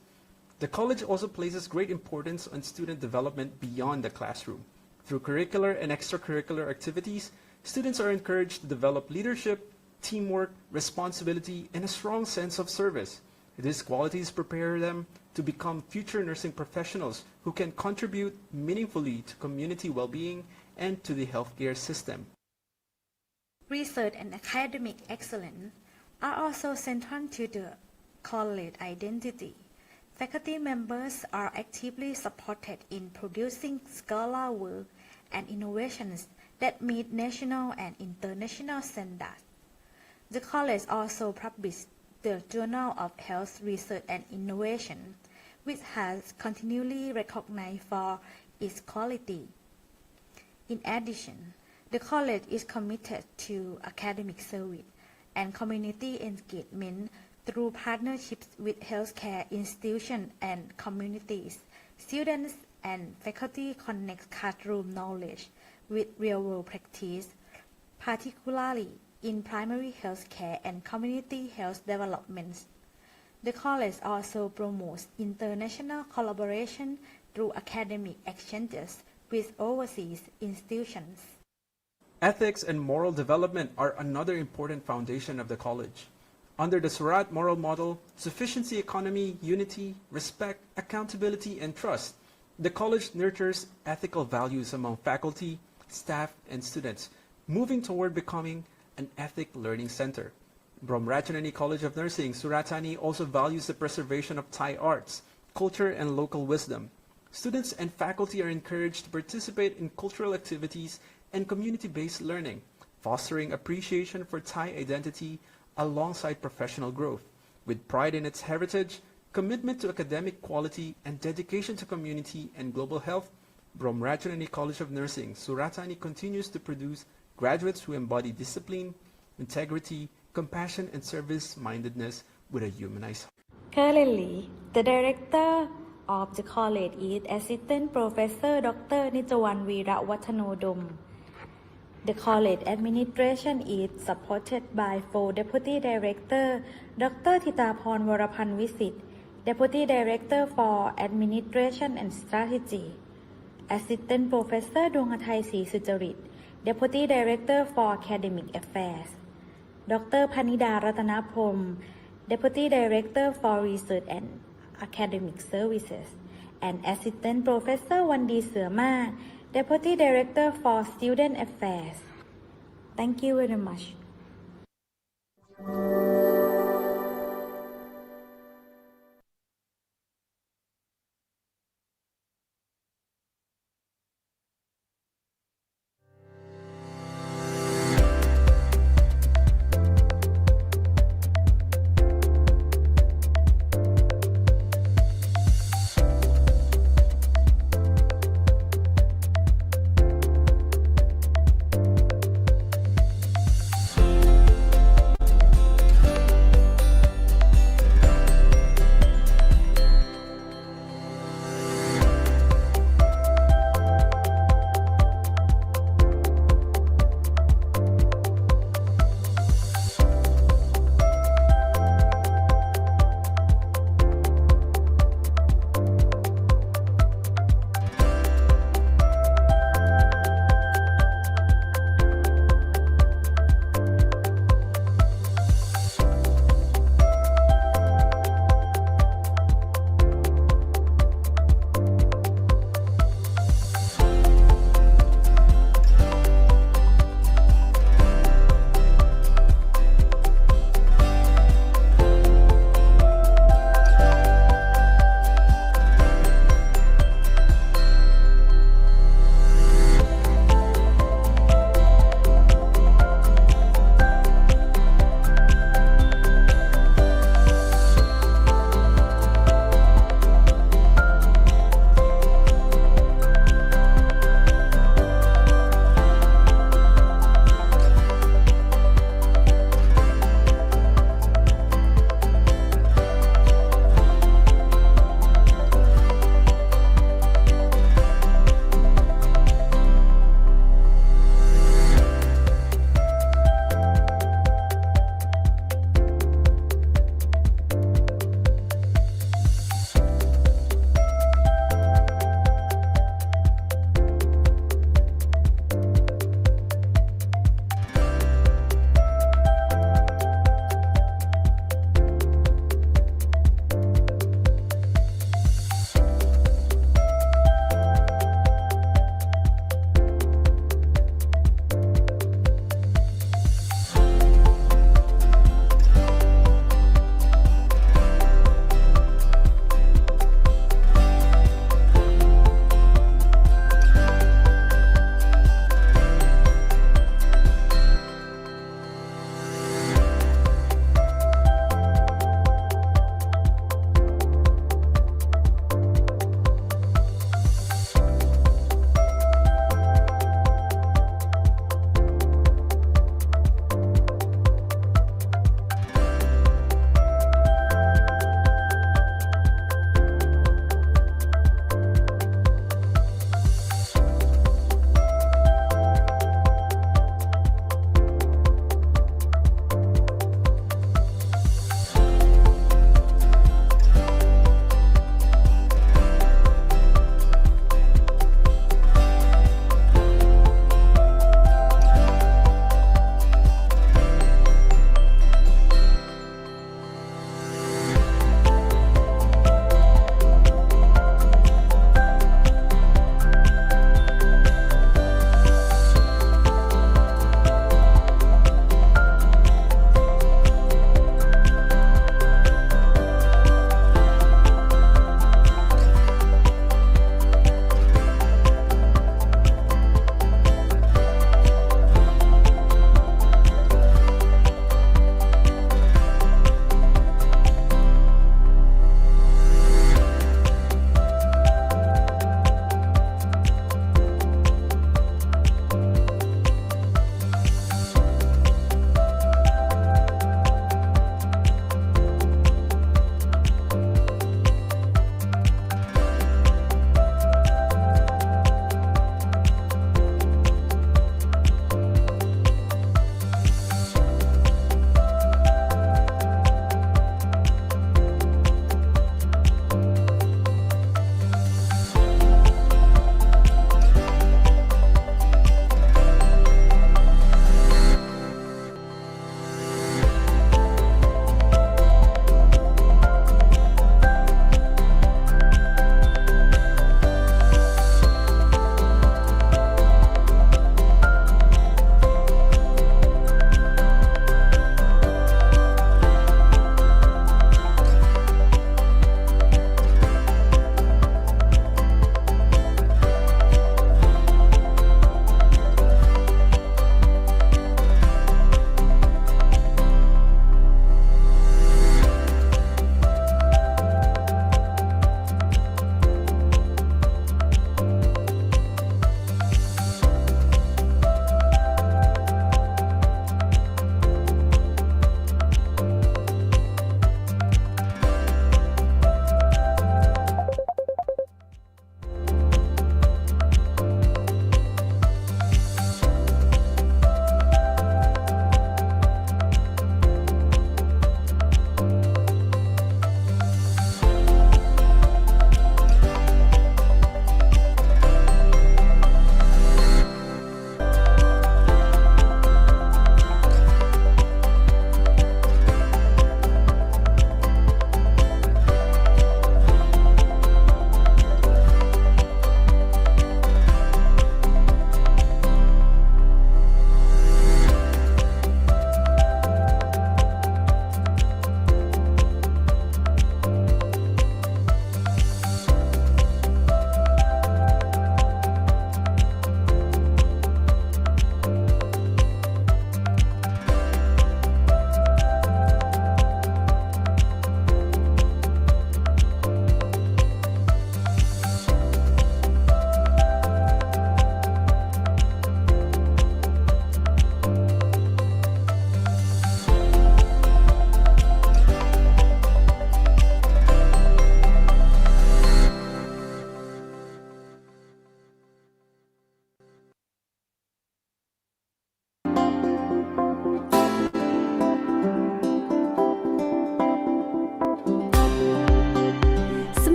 The college also places great importance on student development beyond the classroom. Through curricular and extracurricular activities, students are encouraged to develop leadership, teamwork, responsibility, and a strong sense of service. These qualities prepare them to become future nursing professionals who can contribute meaningfully to community well-being and to the healthcare system. Research and academic excellence are also central to the college identity. Faculty members are actively supported in producing scholar work and innovations that meet national and international standards. The college also published the Journal of Health Research and Innovation, which has continually recognized for its quality. In addition, the college is committed to academic service and community engagement through partnerships with healthcare institutions and communities. Students and faculty connect classroom knowledge with real-world practice, particularly in primary health care and community health developments. The college also promotes international collaboration through academic exchanges with overseas institutions. Ethics and moral development are another important foundation of the college. Under the Surat moral model, sufficiency economy, unity, respect, accountability, and trust, the college nurtures ethical values among faculty, staff, and students, moving toward becoming an ethic learning center. Bromrachanani College of Nursing, Surat Thani also values the preservation of Thai arts, culture, and local wisdom. Students and faculty are encouraged to participate in cultural activities and community-based learning, fostering appreciation for Thai identity alongside professional growth. With pride in its heritage, commitment to academic quality, and dedication to community and global health, Bromrachanani College of Nursing, Surat Thani continues to produce graduates who embody discipline, integrity, compassion, and service-mindedness with a humanized heart. Currently, the director of the college is Assistant Professor Dr. Nijawan Weerawattanodom. The college administration is supported by 4 Deputy Director, Dr. Thitaphorn Warapan Visit, Deputy Director for Administration and Strategy, Assistant Professor Dwanghathai Sri Sucharit, Deputy Director for Academic Affairs, Dr. Panida Ratanaprom, Deputy Director for Research and Academic Services, and Assistant Professor Wandi Seuma, Deputy Director for Student Affairs. Thank you very much.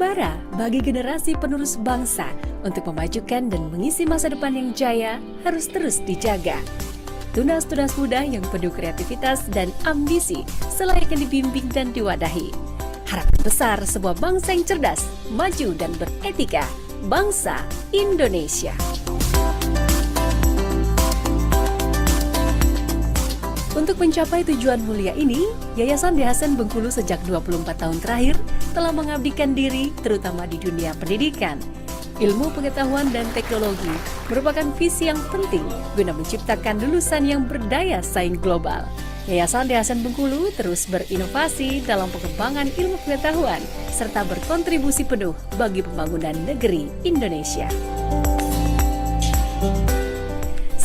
Suara bagi generasi penerus bangsa untuk memajukan dan mengisi masa depan yang jaya harus terus dijaga. Tunas-tunas muda yang penuh kreativitas dan ambisi selayaknya dibimbing dan diwadahi. Harapan besar sebuah bangsa yang cerdas, maju dan beretika, bangsa Indonesia. Untuk mencapai tujuan mulia ini, Yayasan Dehasen Bengkulu sejak 24 tahun terakhir telah mengabdikan diri terutama di dunia pendidikan. Ilmu pengetahuan dan teknologi merupakan visi yang penting guna menciptakan lulusan yang berdaya saing global. Yayasan Dehasen Bengkulu terus berinovasi dalam pengembangan ilmu pengetahuan serta berkontribusi penuh bagi pembangunan negeri Indonesia.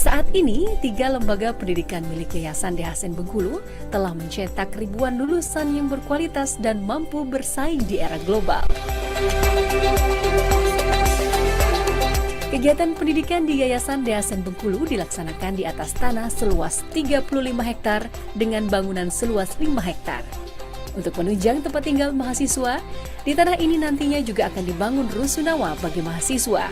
Saat ini, 3 lembaga pendidikan milik Yayasan Dehasen Bengkulu telah mencetak ribuan lulusan yang berkualitas dan mampu bersaing di era global. Kegiatan pendidikan di Yayasan Dehasen Bengkulu dilaksanakan di atas tanah seluas 35 hektar dengan bangunan seluas 5 hektar. Untuk menunjang tempat tinggal mahasiswa, di tanah ini nantinya juga akan dibangun rusunawa bagi mahasiswa.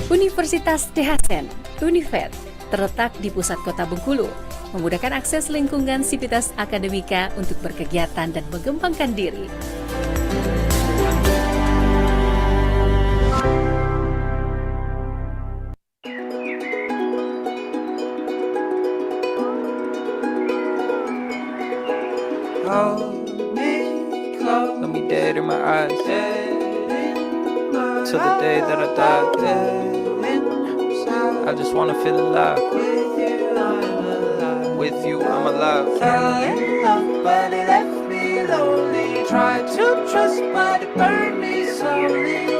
Universitas Dehasen, Unifed, terletak di pusat kota Bengkulu, memudahkan akses lingkungan sivitas akademika untuk berkegiatan dan mengembangkan diri. Hold me close, let me dead in my eyes, till the day that I die. I just wanna feel alive. With you, I'm alive. Fell in love, but it left me lonely. Tried to trust, but it burned me slowly.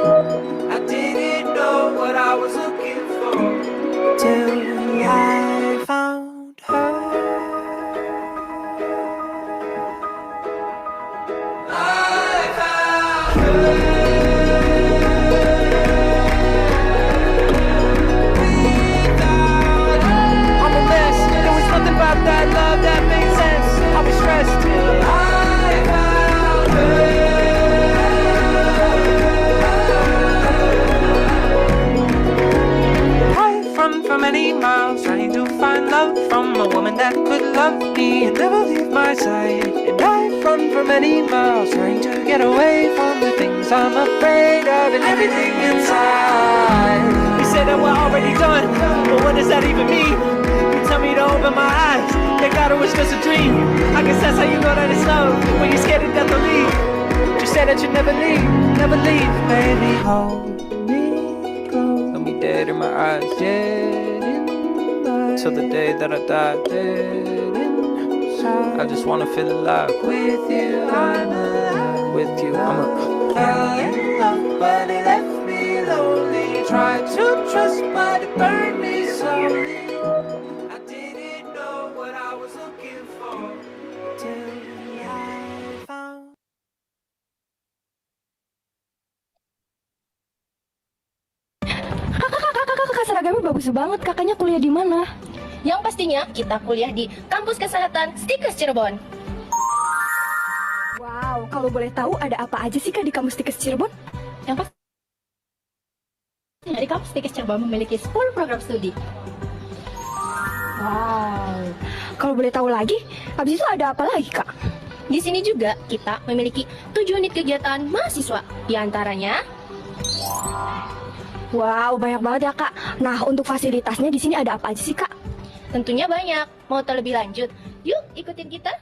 I didn't know what I was looking for till I found her. I found her. About that love that made sense, I was stressed till I found her. I've run for many miles trying to find love from a woman that could love me and never leave my side. And I've run for many miles trying to get away from the things I'm afraid of and everything inside. You say that we're already done, but what does that even mean? Tell me to open my eyes, they got it was just a dream. I guess that's how you know that it's love, when you're scared to death to leave. You said that you'd never leave, baby. Hold me close, let me dead in my eyes, dead inside. Till the day that I die, dead inside. I just wanna feel alive. With you, I'm alive. With you, I'm alive. Fell in love, but it left me lonely. Tried to trust, but it burned me slowly. Seragamnya bagus banget, kakaknya kuliah di mana? Yang pastinya kita kuliah di Kampus Kesehatan Stikes Cirebon. Wow, kalau boleh tahu ada apa aja sih Kak di Kampus Stikes Cirebon? Yang pasti di Kampus Stikes Cirebon memiliki 10 program studi. Wow, kalau boleh tahu lagi, habis itu ada apa lagi Kak? Di sini juga kita memiliki 7 unit kegiatan mahasiswa, di antaranya wow, banyak banget ya Kak. Nah, untuk fasilitasnya di sini ada apa aja sih Kak? Tentunya banyak. Mau tahu lebih lanjut? Yuk, ikutin kita.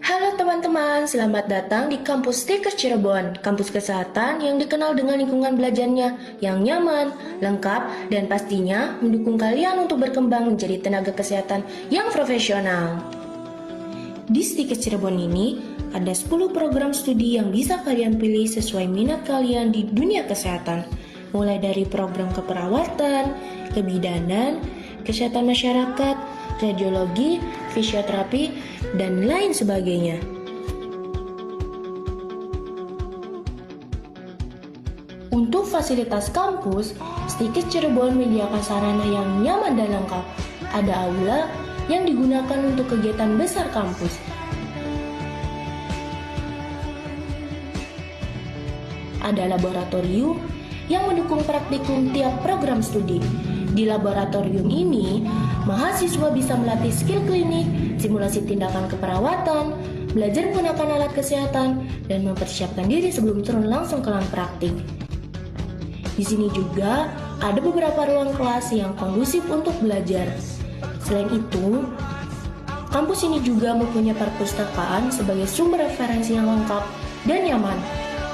Halo teman-teman, selamat datang di Kampus Stikes Cirebon, kampus kesehatan yang dikenal dengan lingkungan belajarnya yang nyaman, lengkap, dan pastinya mendukung kalian untuk berkembang menjadi tenaga kesehatan yang profesional. Di Stikes Cirebon ini, ada 10 program studi yang bisa kalian pilih sesuai minat kalian di dunia kesehatan. Mulai dari program keperawatan, kebidanan, kesehatan masyarakat, radiologi, fisioterapi, dan lain sebagainya. Untuk fasilitas kampus, Stikes Cirebon menyediakan sarana yang nyaman dan lengkap. Ada aula yang digunakan untuk kegiatan besar kampus. Ada laboratorium yang mendukung praktikum tiap program studi. Di laboratorium ini, mahasiswa bisa melatih skill klinik, simulasi tindakan keperawatan, belajar menggunakan alat kesehatan, dan mempersiapkan diri sebelum turun langsung ke lapangan praktik. Di sini juga ada beberapa ruang kelas yang kondusif untuk belajar. Selain itu, kampus ini juga mempunyai perpustakaan sebagai sumber referensi yang lengkap dan nyaman,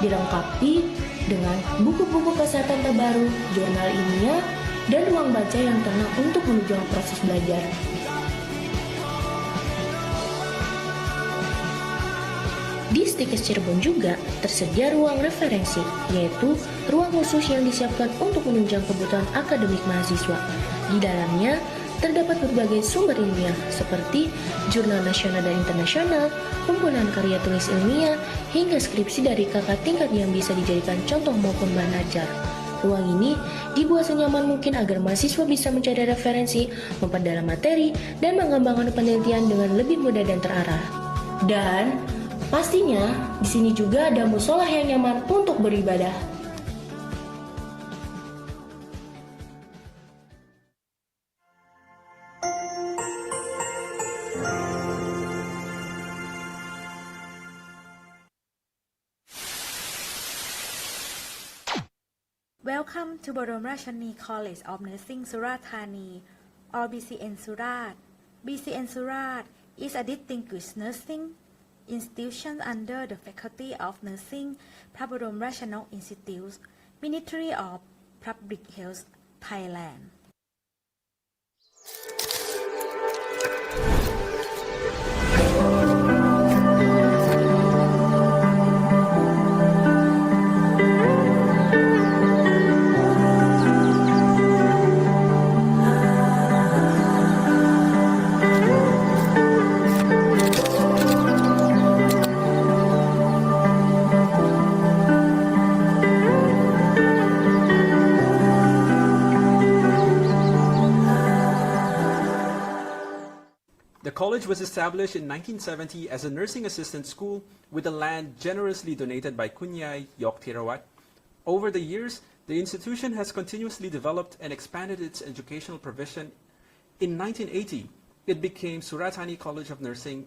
dilengkapi dengan buku-buku kesehatan terbaru, jurnal ilmiah, dan ruang baca yang tenang untuk menunjang proses belajar. Di Stikes Cirebon juga tersedia ruang referensi, yaitu ruang khusus yang disiapkan untuk menunjang kebutuhan akademik mahasiswa. Di dalamnya terdapat berbagai sumber ilmiah seperti jurnal nasional dan internasional, kumpulan karya tulis ilmiah, hingga skripsi dari kakak tingkat yang bisa dijadikan contoh maupun bahan ajar. Ruang ini dibuat senyaman mungkin agar mahasiswa bisa mencari referensi, memperdalam materi, dan mengembangkan penelitian dengan lebih mudah dan terarah. Dan pastinya di sini juga ada musola yang nyaman untuk beribadah. Welcome to Bodom Rashani College of Nursing Surat Thani, or BCN Surat. BCN Surat is a distinguished nursing institution under the Faculty of Nursing, Bodom Rashani Institute, Ministry of Public Health, Thailand. The college was established in 1970 as a nursing assistant school with the land generously donated by Kunyai Yok Thirawat. Over the years, the institution has continuously developed and expanded its educational provision. In 1980, it became Surat Thani College of Nursing,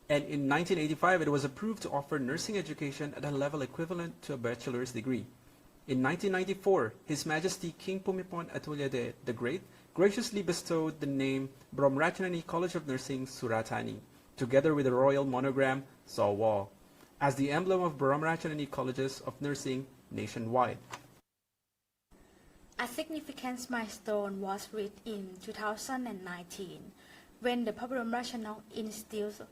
and in 1985, it was approved to offer nursing education at a level equivalent to a bachelor's degree. In 1994, His Majesty King Bhumibol Adulyadej the Great graciously bestowed the name Bromrachnani College of Nursing Surat Thani, together with the royal monogram Sawa, as the emblem of Bromrachnani Colleges of Nursing nationwide. A significant milestone was reached in 2019 when the Bromrachnani Institute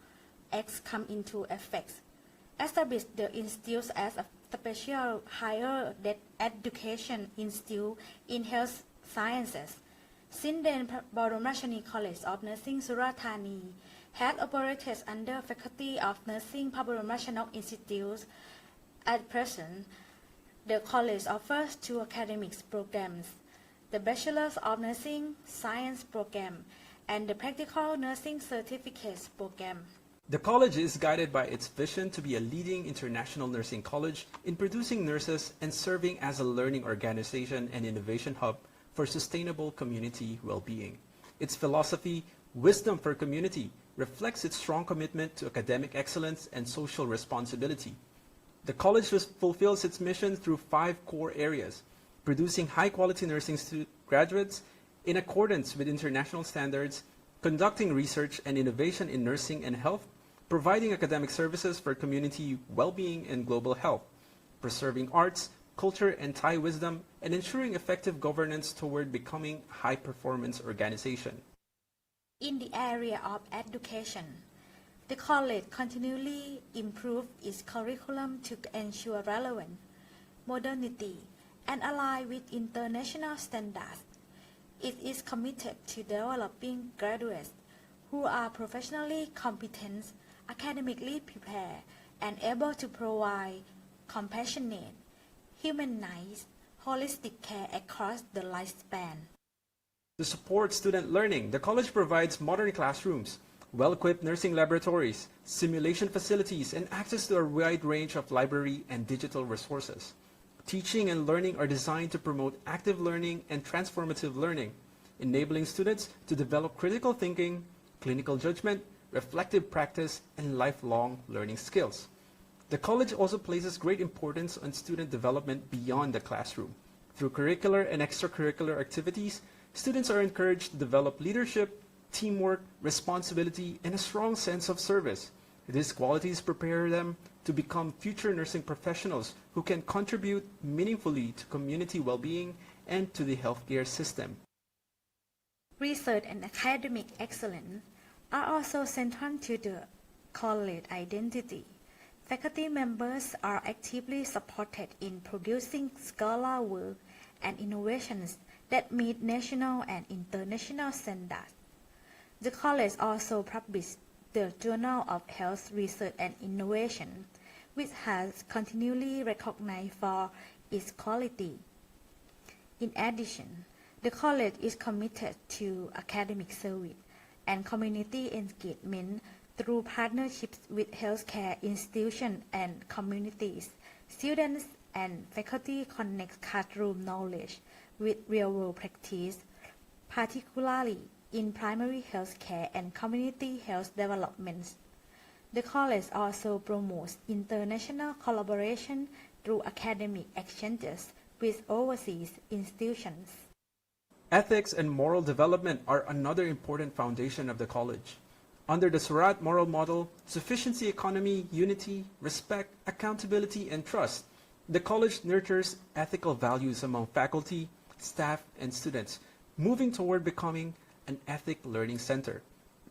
Act came into effect, established the institute as a special higher education institute in health sciences. Since then, Bromrachnani College of Nursing Surat Thani had operated under Faculty of Nursing Bromrachnani Institute. At present, the college offers two academic programs, the Bachelor of Nursing Science program and the Practical Nursing Certificate program. The college is guided by its vision to be a leading international nursing college in producing nurses and serving as a learning organization and innovation hub for sustainable community well-being. Its philosophy, Wisdom for Community, reflects its strong commitment to academic excellence and social responsibility. The college fulfills its mission through 5 core areas: producing high-quality nursing graduates in accordance with international standards, conducting research and innovation in nursing and health, providing academic services for community well-being and global health, preserving arts, culture, and Thai wisdom, and ensuring effective governance toward becoming a high-performance organization. In the area of education, the college continually improves its curriculum to ensure relevance, modernity, and align with international standards. It is committed to developing graduates who are professionally competent, academically prepared, and able to provide compassionate, humanized, holistic care across the lifespan. To support student learning, the college provides modern classrooms, well-equipped nursing laboratories, simulation facilities, and access to a wide range of library and digital resources. Teaching and learning are designed to promote active learning and transformative learning, enabling students to develop critical thinking, clinical judgment, reflective practice, and lifelong learning skills. The college also places great importance on student development beyond the classroom. Through curricular and extracurricular activities, students are encouraged to develop leadership, teamwork, responsibility, and a strong sense of service. These qualities prepare them to become future nursing professionals who can contribute meaningfully to community well-being and to the healthcare system. Research and academic excellence are also central to the college identity. Faculty members are actively supported in producing scholar work and innovations that meet national and international standards. The college also published the Journal of Health Research and Innovation, which has continually recognized for its quality. In addition, the college is committed to academic service and community engagement through partnerships with healthcare institutions and communities. Students and faculty connect classroom knowledge with real-world practice, particularly in primary health care and community health development. The college also promotes international collaboration through academic exchanges with overseas institutions. Ethics and moral development are another important foundation of the college. Under the Surat moral model, sufficiency economy, unity, respect, accountability, and trust, the college nurtures ethical values among faculty, staff, and students, moving toward becoming an ethic learning center.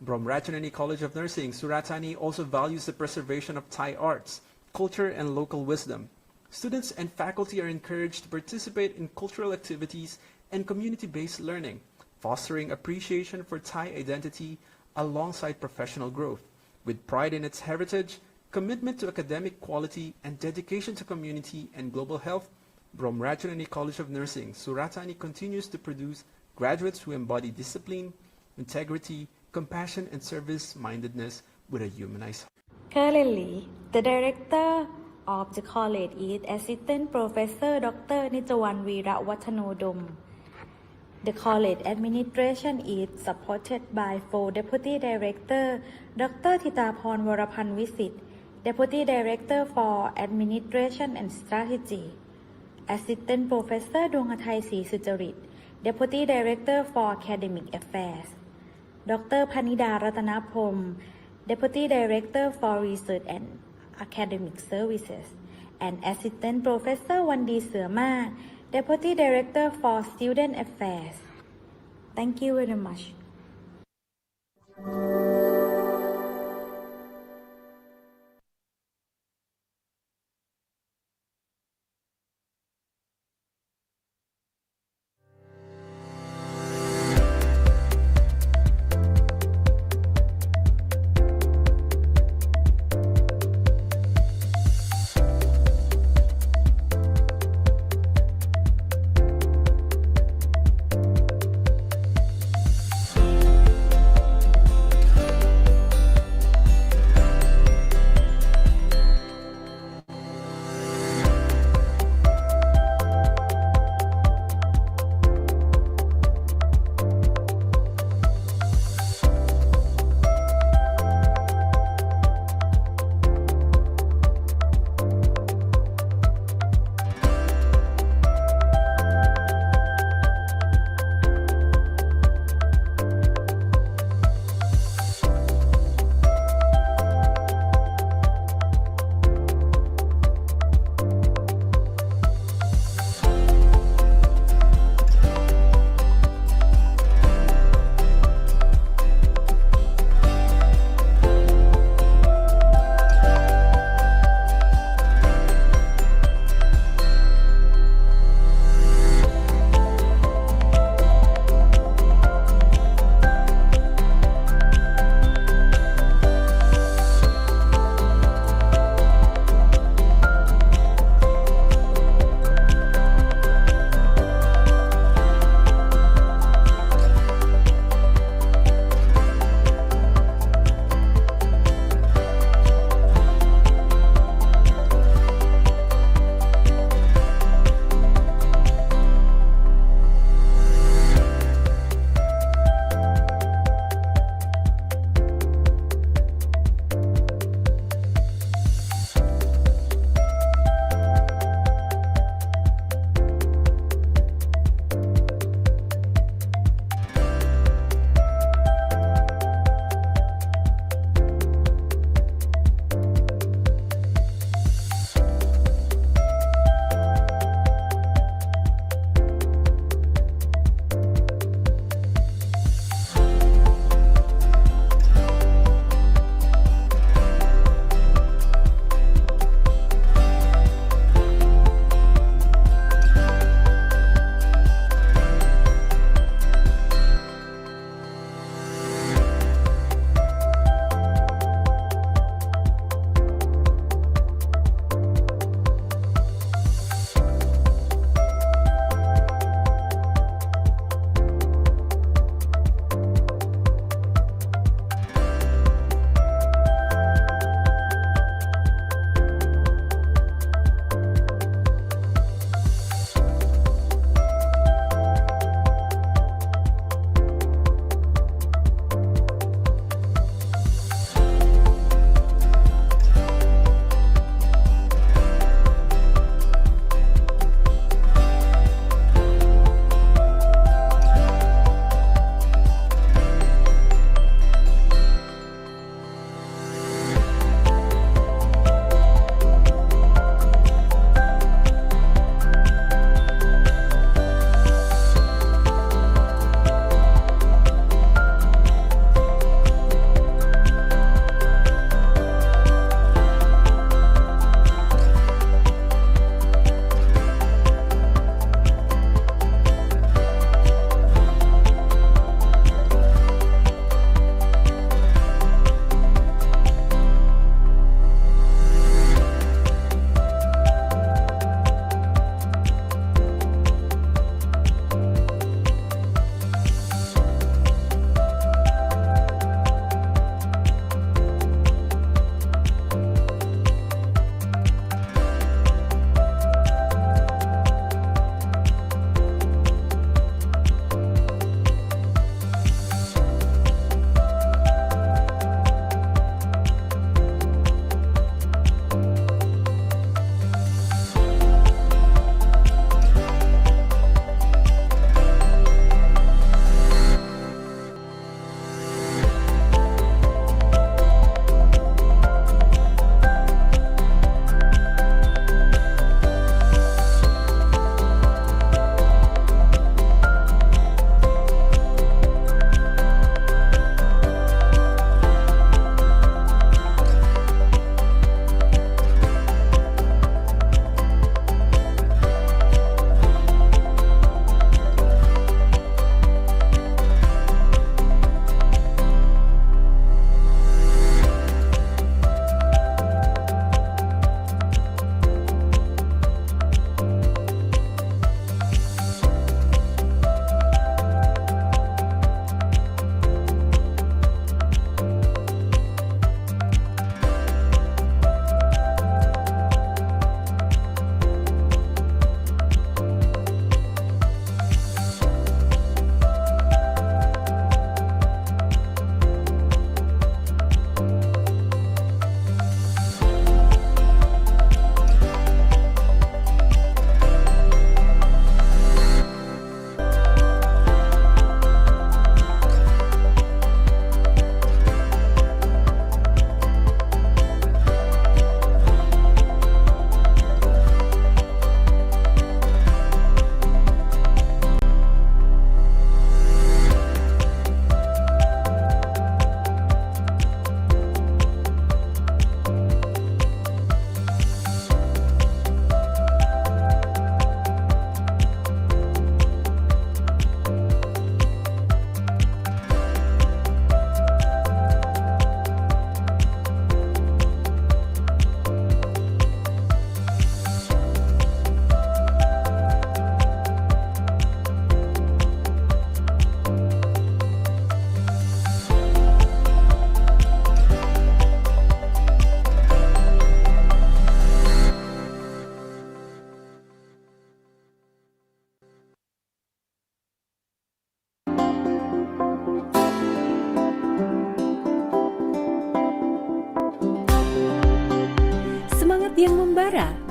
Bromrachanani College of Nursing, Surat Thani also values the preservation of Thai arts, culture, and local wisdom. Students and faculty are encouraged to participate in cultural activities and community-based learning, fostering appreciation for Thai identity alongside professional growth. With pride in its heritage, commitment to academic quality, and dedication to community and global health, Bromrachanani College of Nursing, Surat Thani continues to produce graduates who embody discipline, integrity, compassion, and service-mindedness with a humanized heart. Currently, the director of the college is Assistant Professor Dr. Nijawan Weerawatanodom. The college administration is supported by 4 Deputy Director, Dr. Thitaphorn Warapanvisit, Deputy Director for Administration and Strategy, Assistant Professor Dwanghathai Sri Sucharit, Deputy Director for Academic Affairs, Dr. Panida Ratanaprom, Deputy Director for Research and Academic Services, and Assistant Professor Wandi Seuma, Deputy Director for Student Affairs. Thank you very much.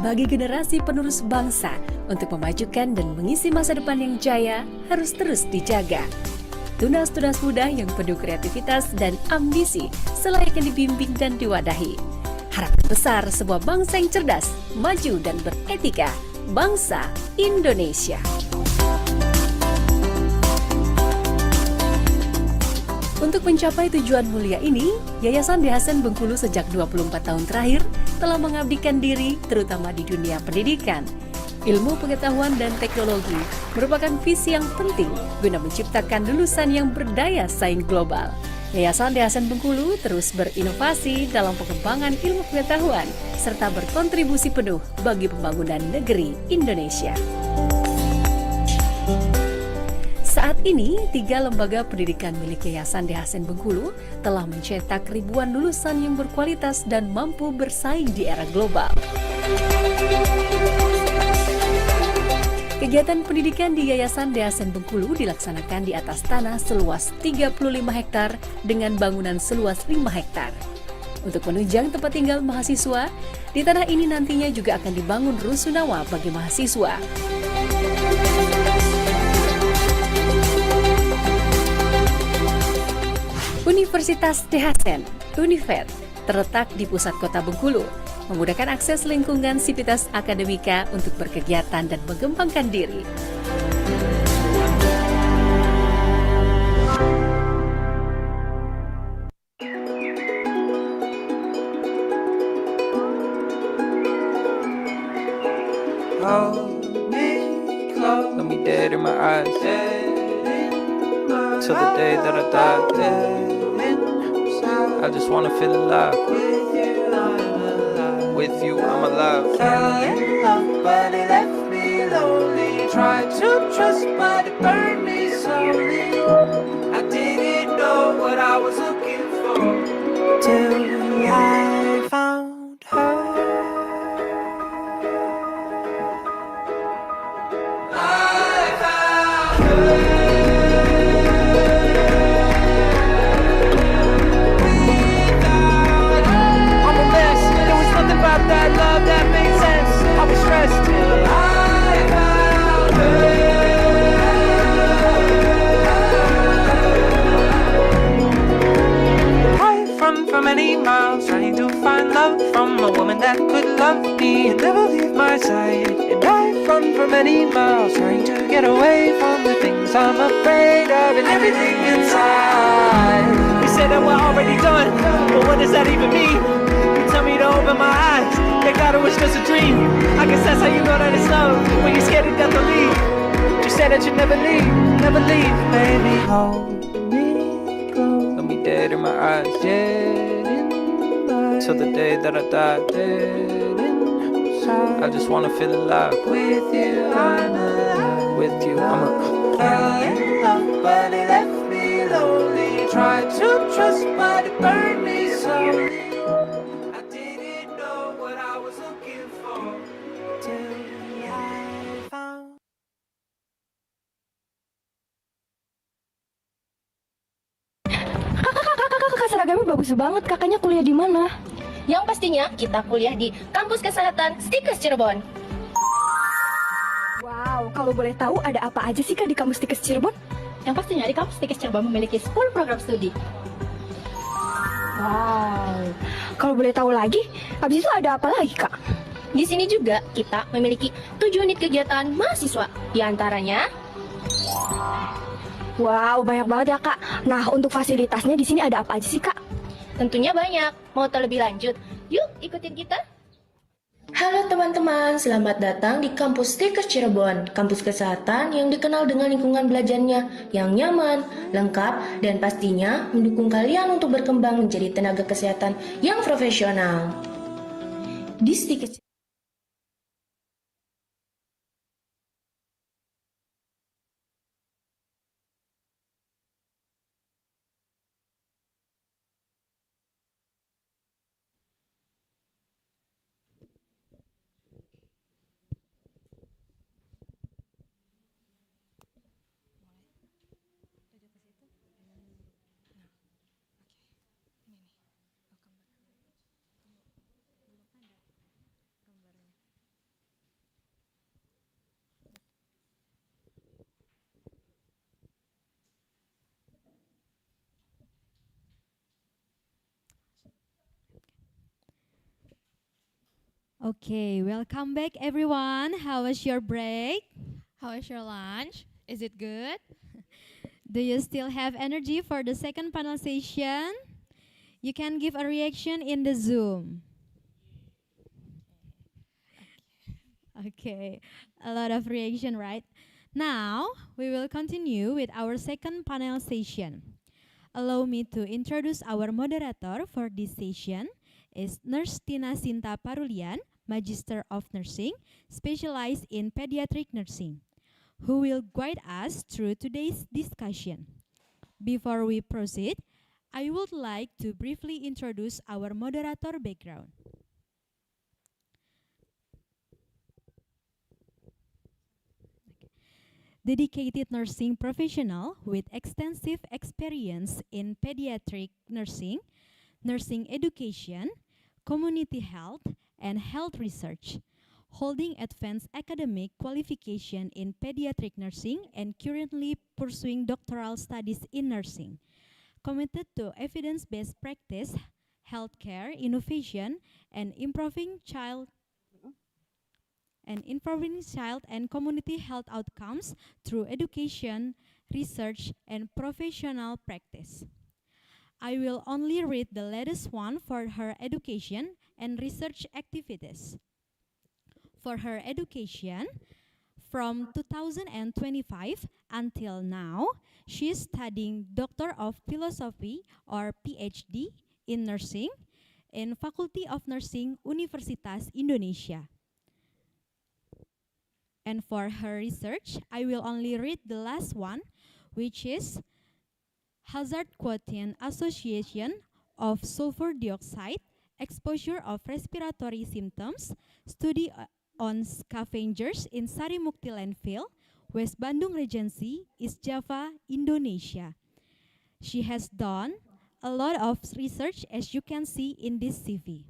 bagi generasi penerus bangsa untuk memajukan dan mengisi masa depan yang jaya harus terus dijaga. Tunas-tunas muda yang penuh kreativitas dan ambisi selayaknya dibimbing dan diwadahi. Harapan besar sebuah bangsa yang cerdas, maju dan beretika, bangsa Indonesia. Untuk mencapai tujuan mulia ini, Yayasan Dehasen Bengkulu sejak 24 tahun terakhir telah mengabdikan diri terutama di dunia pendidikan. Ilmu pengetahuan dan teknologi merupakan visi yang penting guna menciptakan lulusan yang berdaya saing global. Yayasan Dehasen Bengkulu terus berinovasi dalam pengembangan ilmu pengetahuan serta berkontribusi penuh bagi pembangunan negeri Indonesia. Saat ini, 3 lembaga pendidikan milik Yayasan Dehasen Bengkulu telah mencetak ribuan lulusan yang berkualitas dan mampu bersaing di era global. Kegiatan pendidikan di Yayasan Dehasen Bengkulu dilaksanakan di atas tanah seluas 35 hektar dengan bangunan seluas 5 hektar. Untuk menunjang tempat tinggal mahasiswa, di tanah ini nantinya juga akan dibangun rusunawa bagi mahasiswa. Universitas Dehasen, Unifed, terletak di pusat kota Bengkulu, memudahkan akses lingkungan sivitas akademika untuk berkegiatan dan mengembangkan diri. Hold me close, let me dead in my eyes, till the day that I die. I just wanna feel alive. With you, I'm alive. Fell in love, but it left me lonely. Tried to trust, but it burned me slowly. I didn't know what I was looking for till I found her. I found her. About that love that made sense. I was stressed till I found her. I've run for many miles trying to find love from a woman that could love me and never leave my side. And I've run for many miles trying to get away from the things I'm afraid of and everything inside. They say that we're already done, but what does that even mean? Tell me to open my eyes, they thought it was just a dream. I guess that's how you know that it's love, when you're scared to death to leave. You said that you'd never leave, baby. Hold me close, let me dead in my eyes, dead inside. Till the day that I die, dead inside. I just wanna feel alive. With you, I'm alive. With you, I'm alive. Fell in love, but it left me lonely. Tried to trust, but it burned me slowly. Kakak seragamnya bagus banget. Kakaknya kuliah di mana? Yang pastinya kita kuliah di Kampus Kesehatan Stikes Cirebon. Wow, kalau boleh tahu ada apa aja sih Kak di Kampus Stikes Cirebon? Yang pastinya di Kampus Stikes Cirebon memiliki 10 program studi. Wow, kalau boleh tahu lagi, habis itu ada apa lagi Kak? Di sini juga kita memiliki 7 unit kegiatan mahasiswa. Di antaranya, wow, banyak banget ya Kak. Nah, untuk fasilitasnya di sini ada apa aja sih Kak? tentunya banyak. Mau tahu lebih lanjut? Yuk ikutin kita. Halo teman-teman, selamat datang di Kampus Stikes Cirebon, kampus kesehatan yang dikenal dengan lingkungan belajarnya yang nyaman, lengkap, dan pastinya mendukung kalian untuk berkembang menjadi tenaga kesehatan yang profesional. Di Stikes Okay, welcome back everyone. How was your break? How is your lunch? Is it good? Do you still have energy for the second panel session? You can give a reaction in the Zoom. Okay, a lot of reaction, right? Now, we will continue with our second panel session. Allow me to introduce our moderator for this session is Nurse Tina Sinta Parulian, Magister of Nursing, specialized in pediatric nursing, who will guide us through today's discussion. Before we proceed, I would like to briefly introduce our moderator background. Dedicated nursing professional with extensive experience in pediatric nursing, nursing education, community health, and health research, holding advanced academic qualification in pediatric nursing and currently pursuing doctoral studies in nursing. Committed to evidence-based practice, healthcare innovation, and improving child and community health outcomes through education, research, and professional practice. I will only read the latest one for her education and research activities. For her education, from 2025 until now, she is studying Doctor of Philosophy or PhD in Nursing in Faculty of Nursing Universitas Indonesia. And for her research, I will only read the last one, which is Hazard Quotient Association of Sulfur Dioxide, Exposure of Respiratory Symptoms, Study on Scavengers in Sarimukti Landfill, West Bandung Regency, East Java, Indonesia. She has done a lot of research, as you can see in this CV.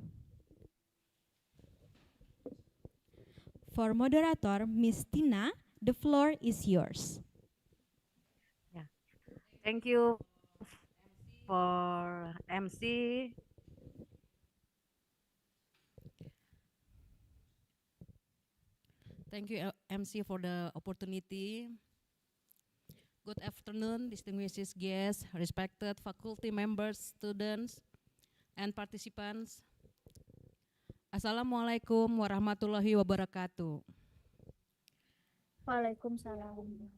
For moderator, Miss Tina, the floor is yours. Thank you for MC. Thank you, MC, for the opportunity. Good afternoon, distinguished guests, respected faculty members, students, and participants. Assalamualaikum warahmatullahi wabarakatuh. Waalaikumsalam.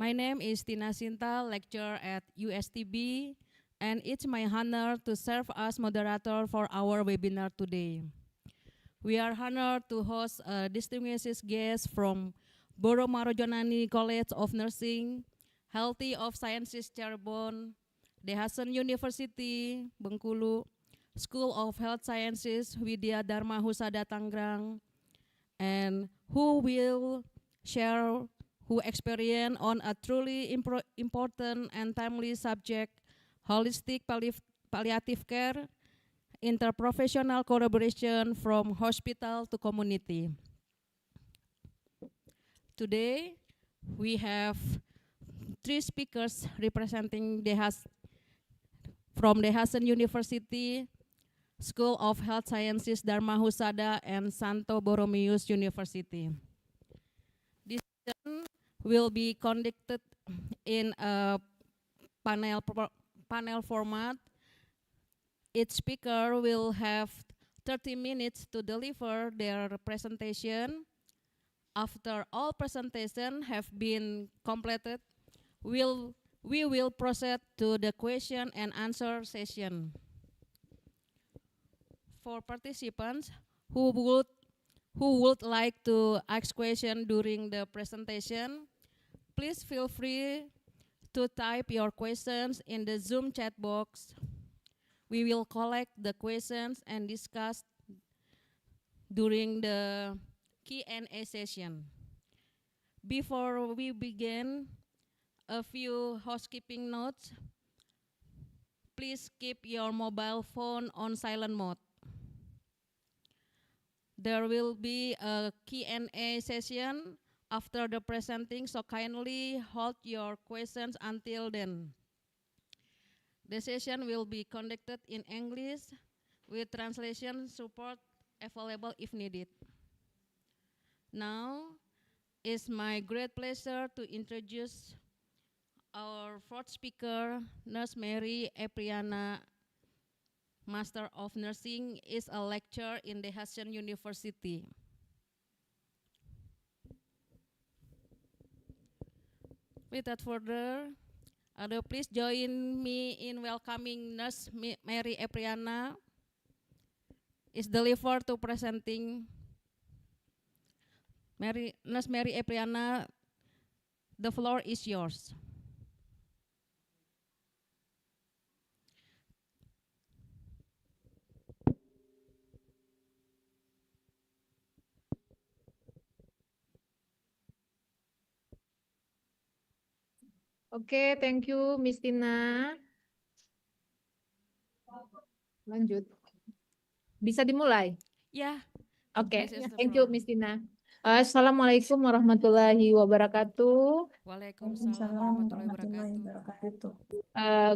My name is Tina Sinta, lecturer at USTB, and it's my honor to serve as moderator for our webinar today. We are honored to host a distinguished guest from Boro Marojonani College of Nursing, Healthy of Sciences Cirebon, De Hasan University, Bengkulu, School of Health Sciences, Widya Dharma Husada Tangerang, and who will share who experience on a truly important and timely subject, holistic palliative care, interprofessional collaboration from hospital to community. Today, we have 3 speakers representing from De Hasan University, School of Health Sciences Dharma Husada, and Santo Borromeus University. This session will be conducted in a panel format. Each speaker will have 30 minutes to deliver their presentation. After all presentations have been completed, we will proceed to the question and answer session. For participants who would like to ask questions during the presentation, please feel free to type your questions in the Zoom chat box. We will collect the questions and discuss during the Q&A session. Before we begin, a few housekeeping notes. Please keep your mobile phone on silent mode. There will be a Q&A session after the presenting, so kindly hold your questions until then. The session will be conducted in English with translation support available if needed. Now, it's my great pleasure to introduce our fourth speaker, Nurse Mary Epriana, Master of Nursing, is a lecturer in the Hasan University. Without further ado, please join me in welcoming Nurse Mary Epriana is delivered to presenting Nurse Mary Epriana. The floor is yours. Oke, thank you Miss Tina. Lanjut. Bisa dimulai? Ya. Oke, This is the thank you floor. Miss Tina. Assalamualaikum warahmatullahi wabarakatuh. Waalaikumsalam warahmatullahi wabarakatuh.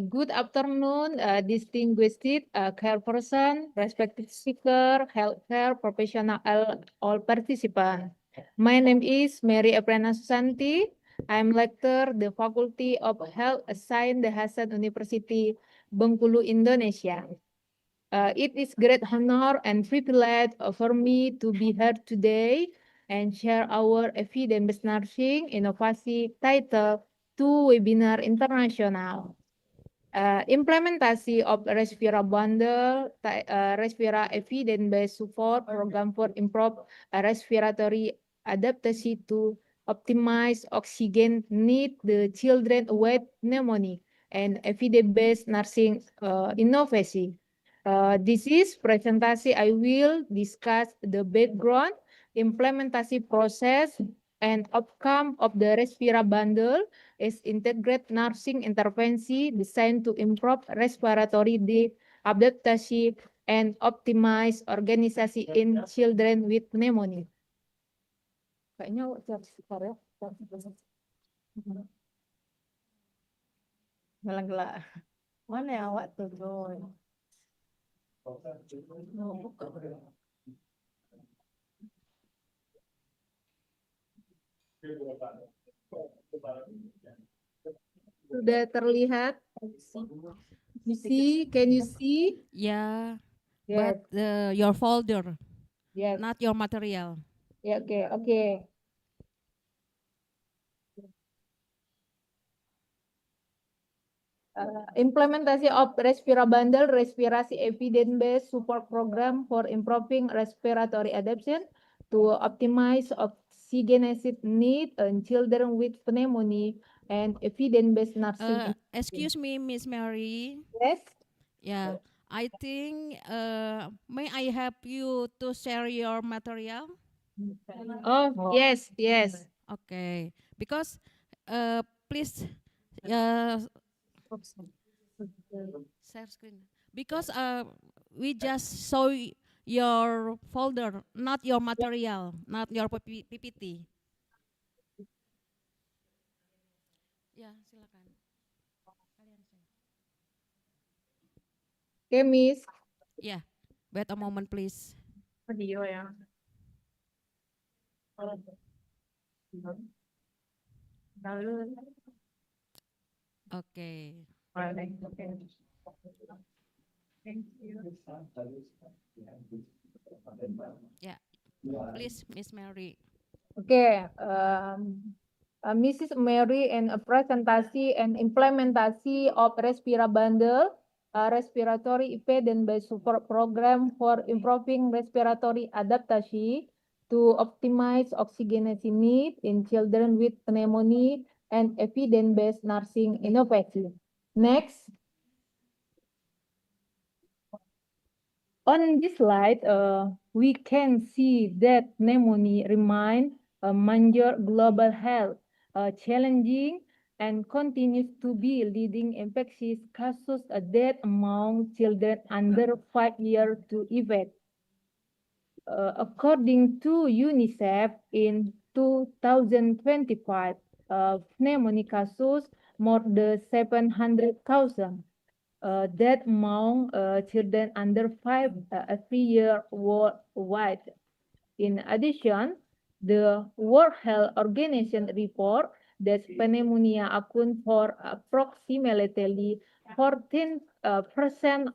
Good afternoon, distinguished care person, respected speaker, healthcare professional, all participants. My name is Mary Eprena Susanti. I'm lecturer the Faculty of Health Science the Hasan University, Bengkulu, Indonesia. It is great honor and privilege for me to be here today and share our evidence-based nursing inovasi title to Webinar International. Implementasi of Respira Bundle, Respira Evidence-Based Support Program for Improved Respiratory Adaptation to Optimize Oxygen Need the Children with Pneumonia and Evidence-Based Nursing Innovation. This is presentasi I will discuss the background, implementasi process, and outcome of the Respira Bundle is integrated nursing intervention designed to improve respiratory adaptation and optimize organisasi in children with pneumonia. Kayaknya ya. Gela-gela. Mana ya awak tuh, Joy? Sudah terlihat? You see? Can you see? Yeah, Yes. but your folder, Yes. not your material. Ya, oke. Implementasi of Respira Bundle, Respirasi Evidence-Based Support Program for Improving Respiratory Adaptation to Optimize Oxygenated Need in Children with Pneumonia and Evidence-Based Nursing. Excuse me, Miss Mary. Yes? Yeah, I think, may I help you to share your material? Oh, yes. Okay, because please share screen. Because we just saw your folder, not your material, not your PPT. Ya, silakan. Okay, Miss. Yeah, wait a moment, please. Video ya. Okay. Thank you. Yeah, please, Miss Mary. Oke, Mrs. Mary and a presentasi and implementasi of Respira Bundle, respiratory evidence-based support program for improving respiratory adaptation to optimize oxygenation need in children with pneumonia and evidence-based nursing innovation. Next. On this slide, we can see that pneumonia remains a major global health challenging and continues to be leading infectious causes a death among children under 5 years to event. According to UNICEF, in 2025, pneumonia cases more than 700,000. death among children under 3 year worldwide. In addition, the World Health Organization report that pneumonia accounts for approximately 14%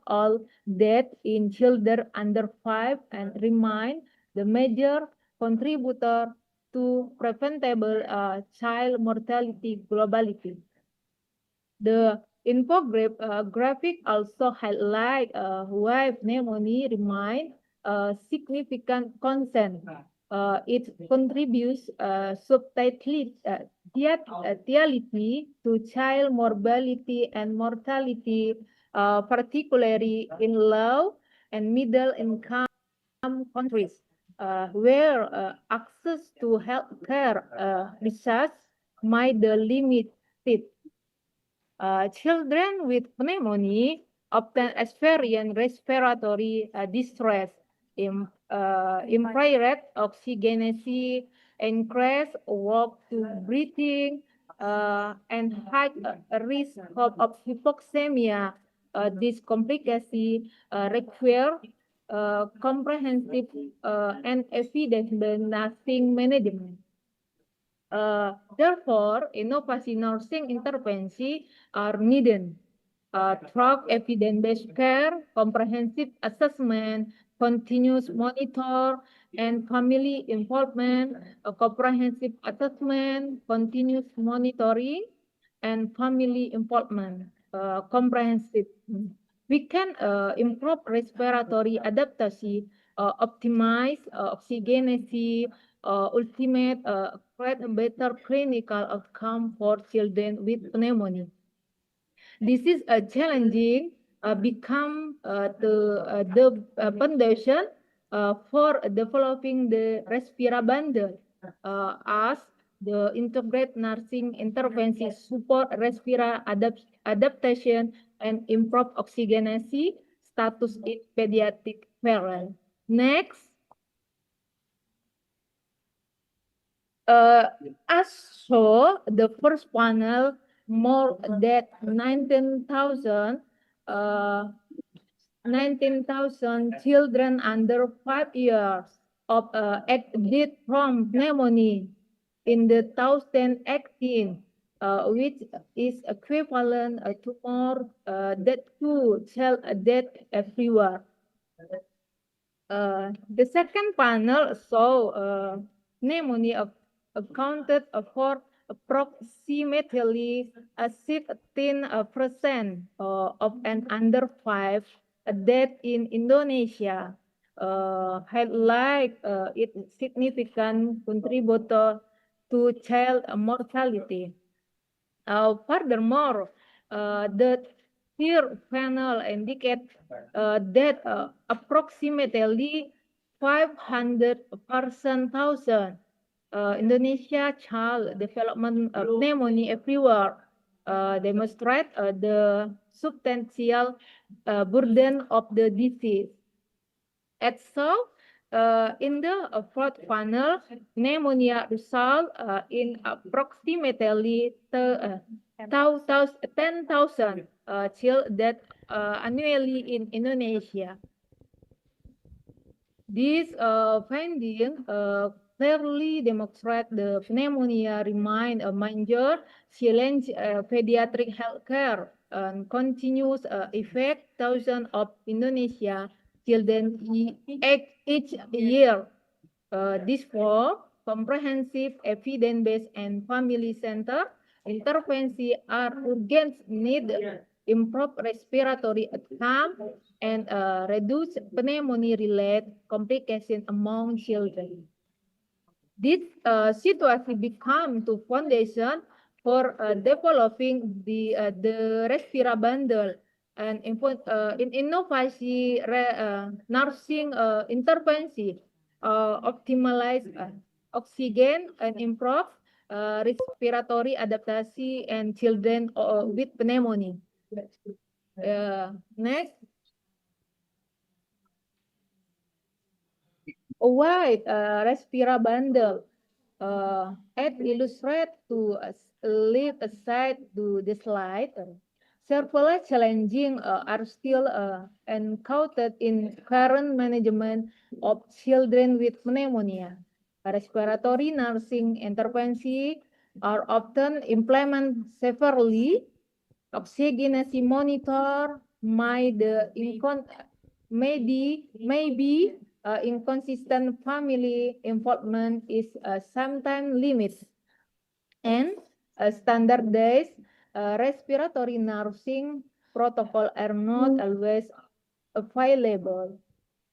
all death in children under 5 and remain the major contributor to preventable child mortality globally. The infographic also highlight why pneumonia remain a significant concern. It contributes substantially to child morbidity and mortality, particularly in low and middle income countries, where access to healthcare research might be limited. Children with pneumonia often experience respiratory distress, impaired oxygenation, increased work to breathing, and high risk of hypoxemia. This complication require comprehensive and evidence-based management. Therefore, inovasi nursing intervensi are needed. Through evidence-based care, comprehensive assessment, continuous monitor, and family involvement, a comprehensive assessment, continuous monitoring, and family involvement, comprehensive. We can improve respiratory adaptation, optimize oxygenation, ultimate create a better clinical outcome for children with pneumonia. This is a challenging become the foundation for developing the Respira bundle as the integrated nursing intervention support Respira adaptation and improve oxygenation status in pediatric parents. Next. As shown, the first panel, more than 19,000 children under 5 years of death from pneumonia in the 2018, which is equivalent to more than 2 child death everywhere. The second panel show pneumonia accounted for approximately 16% of an under 5 death in Indonesia, highlight its significant contributor to child mortality. Furthermore, the third panel indicates that approximately 500,000 Indonesia child development pneumonia everywhere demonstrate the substantial burden of the disease. And so, in the fourth panel, pneumonia result in approximately 10,000 children death annually in Indonesia. This finding clearly demonstrate the pneumonia remain a major challenge pediatric healthcare and continues affect thousands of Indonesia children each year. This for comprehensive, evidence-based, and family-centered intervention are urgent need improve respiratory outcome and reduce pneumonia-related complications among children. This situation become the foundation for developing the Respira bundle and in innovasi nursing intervention, optimize oxygen and improve respiratory adaptation and children with pneumonia. Next. Wide Respira bundle. As illustrate to leave aside to the slide. Several challenges are still encountered in current management of children with pneumonia. Respiratory nursing interventions are often implemented severely. Oxygenation monitor maybe inconsistent family involvement is sometimes limited, and standardized respiratory nursing protocol are not always available.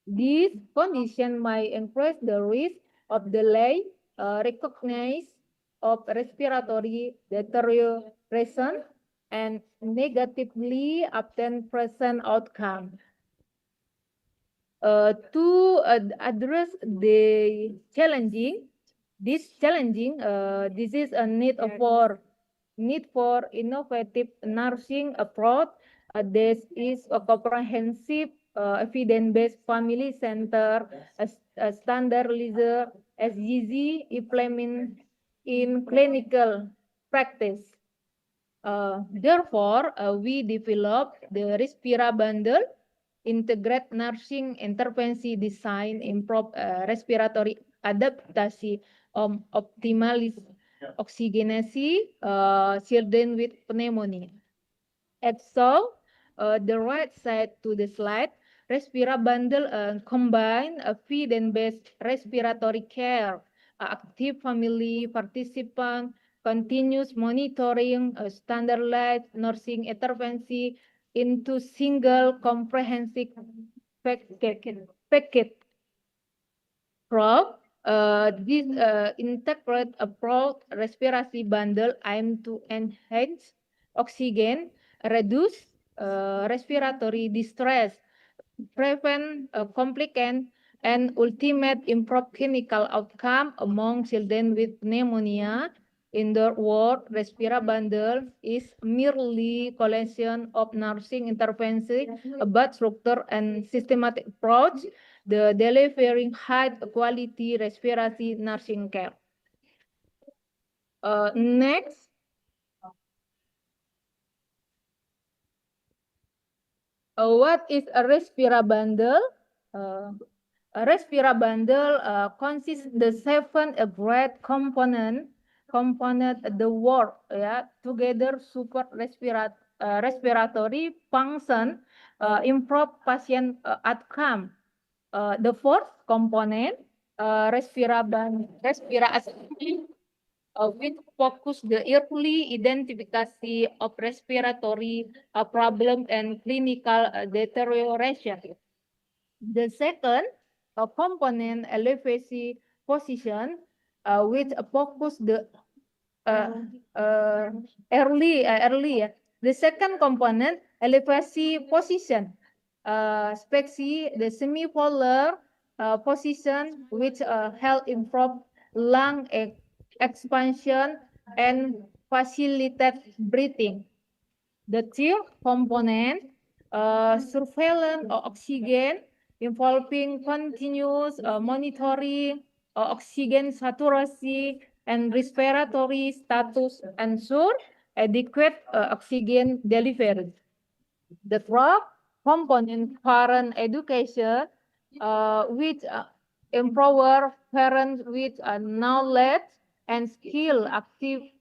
This condition might increase the risk of delay recognition of respiratory deterioration and negatively affect present outcome. To address this challenging, this is a need for innovative nursing approach. This is a comprehensive evidence-based family center standardized SGZ implement in clinical practice. Therefore, we developed the Respira bundle, integrate nursing intervention design, improve respiratory adaptation, optimize oxygenation, children with pneumonia. And so, the right side to the slide, Respira bundle combine evidence-based respiratory care, active family participant, continuous monitoring, standardized nursing intervention into single comprehensive package. This integrate approach respiratory bundle aim to enhance oxygen, reduce respiratory distress, prevent complications, and ultimate improve clinical outcome among children with pneumonia. In the word, Respira bundle is merely collection of nursing intervention about structure and systematic approach, the delivering high quality respiratory nursing care. Next, what is a Respira bundle? A Respira bundle consists the 7 great component the work together support respiratory function, improve patient outcome. The fourth component, Respira assembly, which focus the early identification of respiratory problem and clinical deterioration. The second component, elevation position, which focus the early. The second component, elevation position, especially the semipolar position, which help improve lung expansion and facilitate breathing. The third component, surveillance of oxygen, involving continuous monitoring oxygen saturation and respiratory status, ensure adequate oxygen delivery. The fourth component, parent education, which empower parents with knowledge and skill actively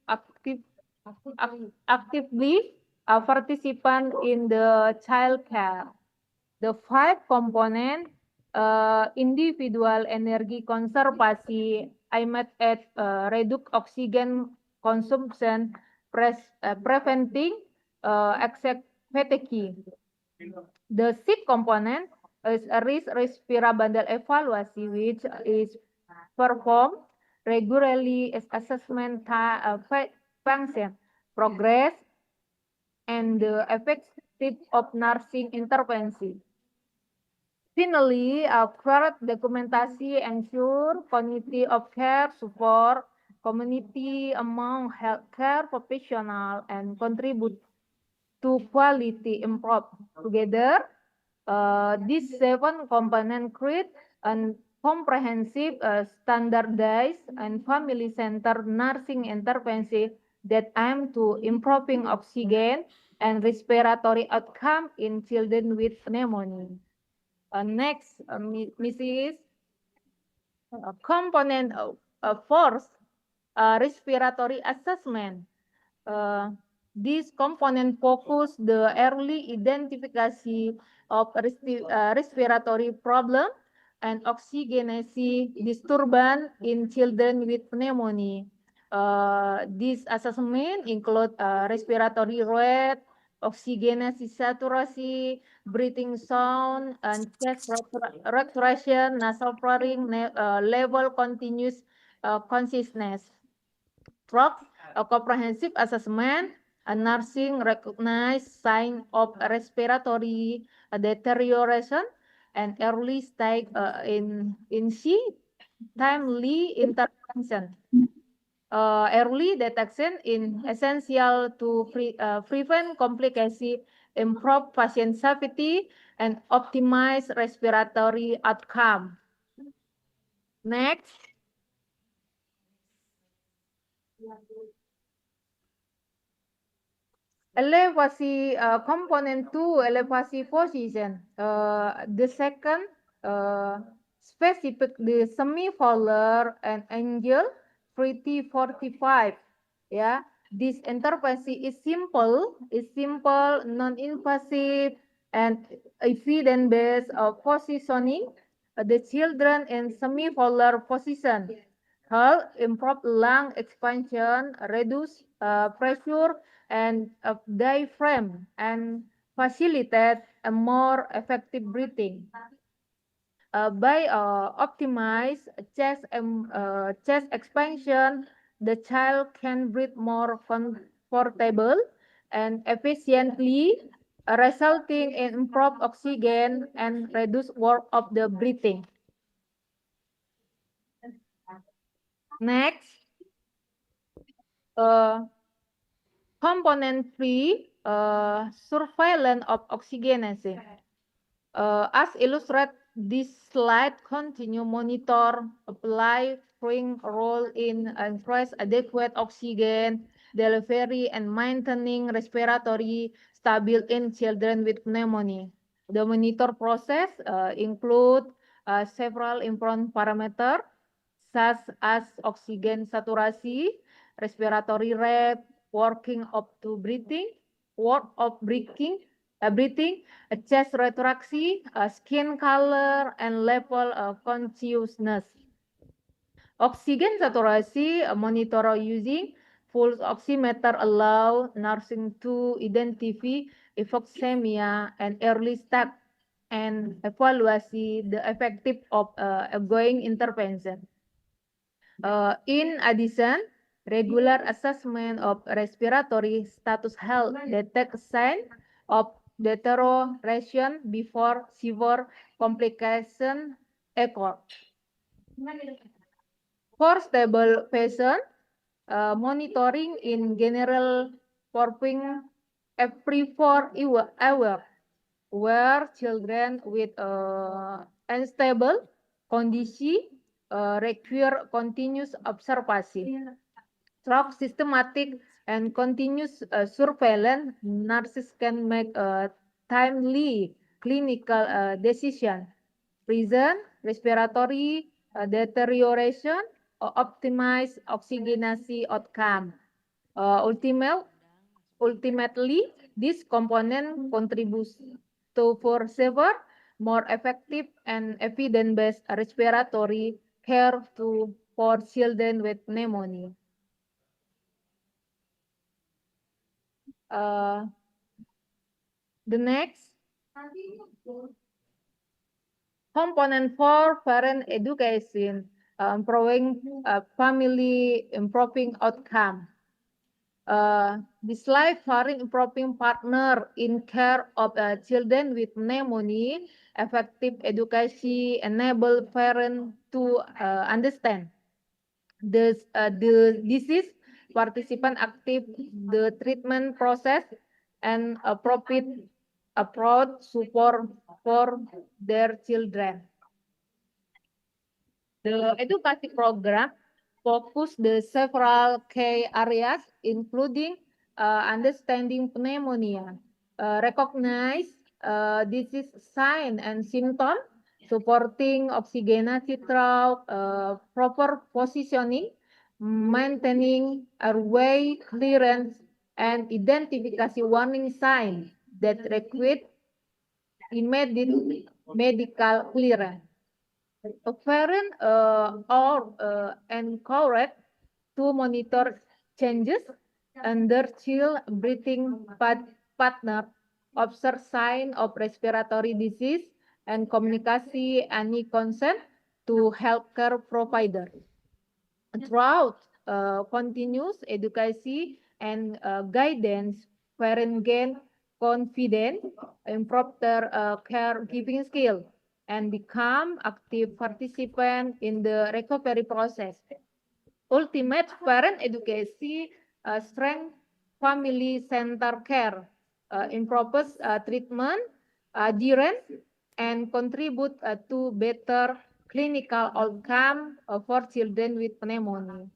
participant in the child care. The five component, individual energy conservation aimed at reduce oxygen consumption, preventing excess fatigue. The sixth component is a respira bundle evaluation, which is performed regularly as assessment function, progress, and the effective of nursing intervention. Finally, correct documentation ensure continuity of care support community among healthcare professionals and contribute to quality improve. Together, these 7 components create a comprehensive, standardized, and family-centered nursing intervention that aim to improving oxygen, and respiratory outcome in children with pneumonia. Next, Mrs. Component force respiratory assessment. This component focus the early identification of respiratory problem and oxygenation disturbance in children with pneumonia. This assessment include respiratory rate, oxygenation saturasi, breathing sound, and chest respiration, nasal flaring, level continuous consciousness. Stroke, a comprehensive assessment, a nursing recognized sign of respiratory deterioration and early stage in timely intervention. Early detection is essential to prevent complications, improve patient safety, and optimize respiratory outcome. Next. Elevasi component 2, elevasi position. The second specific the semipolar and angle 3T45. Yeah, this intervention is simple, non-invasive, and evidence-based positioning the children in semipolar position. Help improve lung expansion, reduce pressure and diaphragm, and facilitate a more effective breathing. By optimize chest expansion, the child can breathe more comfortable and efficiently, resulting in improved oxygen and reduced work of the breathing. Next, component 3, surveillance of oxygenation. As illustrated, this slide continue monitor, apply, playing a role in increase adequate oxygen delivery and maintaining respiratory stable in children with pneumonia. The monitor process include several important parameters such as oxygen saturasi, respiratory rate, working up to breathing, work of breathing, chest retraction, skin color, and level of consciousness. Oxygen saturasi monitor using pulse oximeter allow nursing to identify hypoxemia and early start and evaluate the effective of ongoing intervention. In addition, regular assessment of respiratory status help detect signs of deterioration before severe complication occur. For stable patient, monitoring in general performing every 4 hours, where children with unstable condition require continuous observation. Through systematic and continuous surveillance, nurses can make a timely clinical decision, prevent respiratory deterioration, or optimize oxygenation outcome. Ultimately, this component contributes to for safer, more effective, and evidence-based respiratory care for children with pneumonia. The next component for parent education, improving family, improving outcome. This life foreign improving partner in care of children with pneumonia, effective education enable parents to understand the disease, participant active the treatment process, and appropriate approach support for their children. The education program focus the several key areas, including understanding pneumonia, recognize disease sign and symptom, supporting oxygenation through proper positioning, maintaining airway clearance, and identification warning sign that require immediate medical clearance. A parent or encouraged to monitor changes under child breathing partner, observe sign of respiratory disease, and communicate any concern to healthcare provider. Throughout continuous education and guidance, parents gain confidence, improve their caregiving skill, and become active participant in the recovery process. Ultimate parent education strength family center care, improves treatment adherence, and contribute to better clinical outcome for children with pneumonia.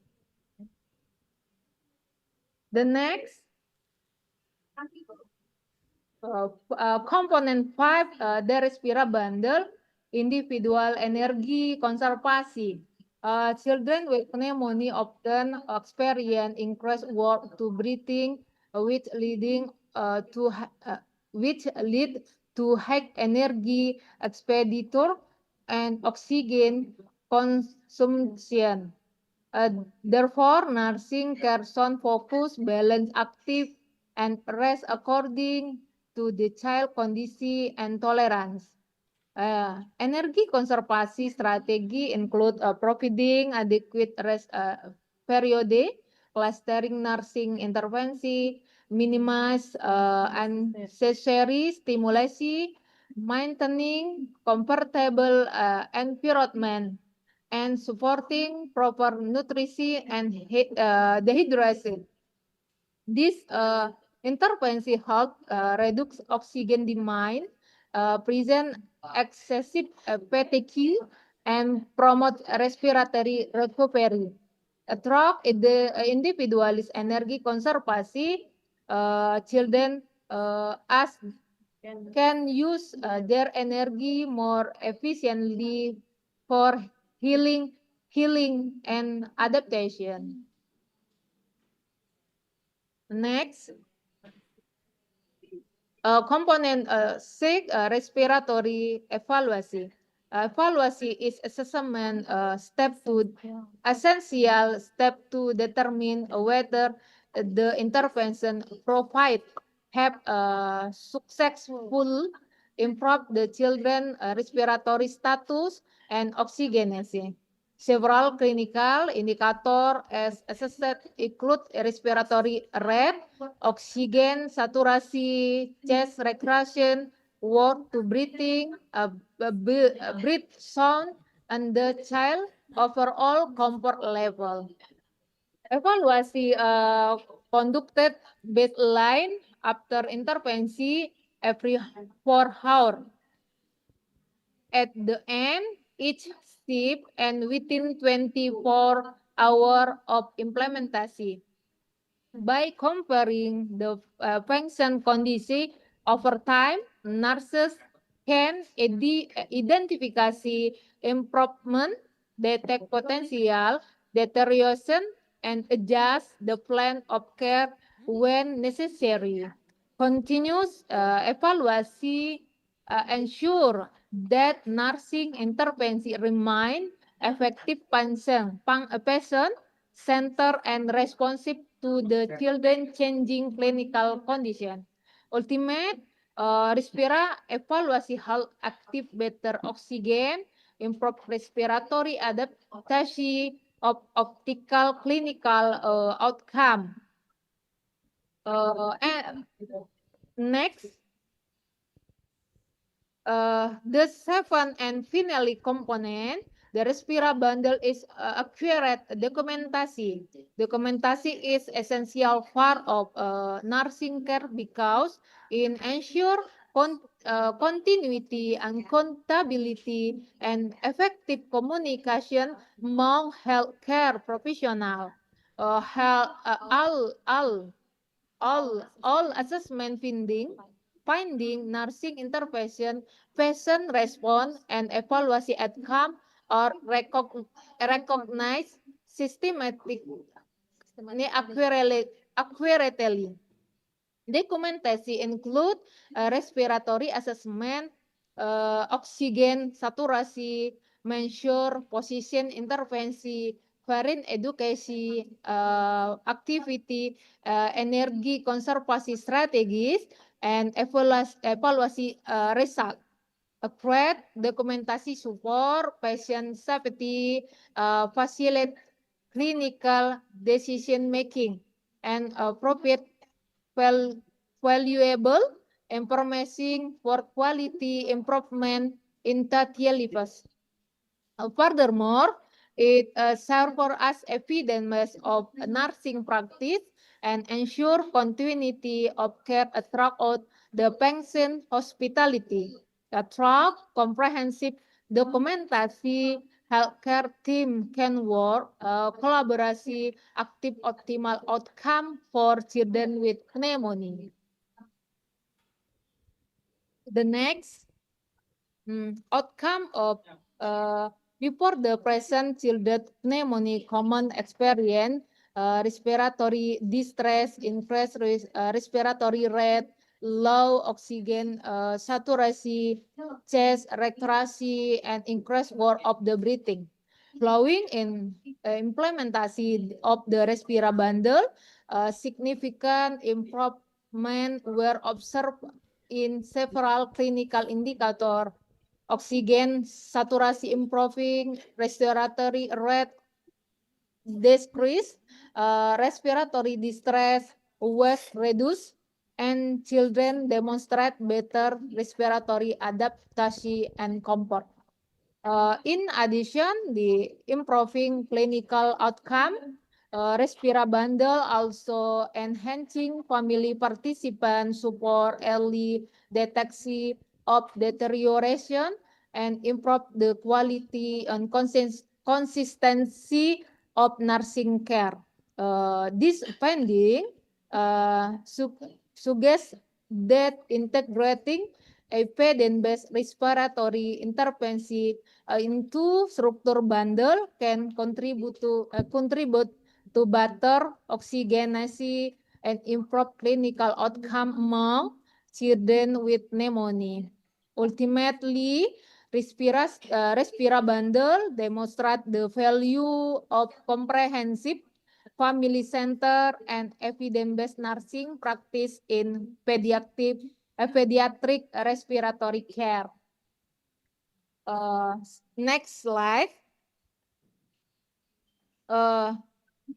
The next component 5, the Respira bundle, individual energy konservasi. Children with pneumonia often experience increased work to breathing, which leading which lead to high energy expenditure and oxygen consumption. Therefore, nursing care should focus, balance active and rest according to the child condition and tolerance. Energi konservasi strategi include providing adequate rest period, clustering nursing intervensi, minimize unnecessary stimulasi, maintaining comfortable environment, and supporting proper nutrition and dehydration. This intervention help reduce oxygen demand, prevent excessive fatigue, and promote respiratory recovery. Through the individualist energy konservasi, children as can use their energy more efficiently for healing and adaptation. Next, component 6, respiratory evaluasi. Evaluasi is assessment step to essential step to determine whether the intervention provide have successful improve the children respiratory status and oxygenation. Several clinical indicator as assessed include respiratory rate, oxygen saturasi, chest regression, work to breathing, breath sound, and the child overall comfort level. Evaluasi conducted baseline after intervensi every 4 hours. At the end, each shift and within 24 hours of implementation. By comparing the function condition over time, nurses can identify improvement, detect potential deterioration, and adjust the plan of care when necessary. Continuous evaluation ensure that nursing intervention remain effective patient center and responsive to the children changing clinical condition. Ultimate, Respira evaluasi help active better oxygen, improve respiratory adaptation of optical clinical outcome. And next, the seventh and finally component, the Respira bundle is accurate documentation. Documentation is essential part of nursing care because it ensure continuity and accountability and effective communication among healthcare professionals. All all assessment finding nursing intervention, patient response, and evaluation outcome are recognized systematically accurately. Documentation include respiratory assessment, oxygen saturasi, measure position intervensi, variant education, activity, energi konservasi strategis, and evaluasi result. Accurate dokumentasi support, patient safety, facilitate clinical decision making, and appropriate valuable information for quality improvement in daily lives. Furthermore, it serves for us evidence of nursing practice and ensure continuity of care throughout the patient hospitality. Through comprehensive dokumentasi, healthcare team can work collaboration, active optimal outcome for children with pneumonia. The next outcome of before the present childhood pneumonia common experience, respiratory distress, increased respiratory rate, low oxygen saturation, chest recturacy, and increased work of the breathing. Following in implementation of the Respira bundle, significant improvement were observed in several clinical indicators: oxygen saturasi improving, respiratory rate decrease, respiratory distress was reduced, and children demonstrate better respiratory adaptation and comfort. In addition, the improving clinical outcome, Respira bundle also enhancing family participant support, early detection of deterioration, and improve the quality and consistency of nursing care. This finding suggests that integrating evidence-based respiratory intervention into structure bundle can contribute to better oxygenation and improve clinical outcome among children with pneumonia. Ultimately, Respira bundle demonstrate the value of comprehensive family-centered and evidence-based nursing practice in pediatric respiratory care. Next slide.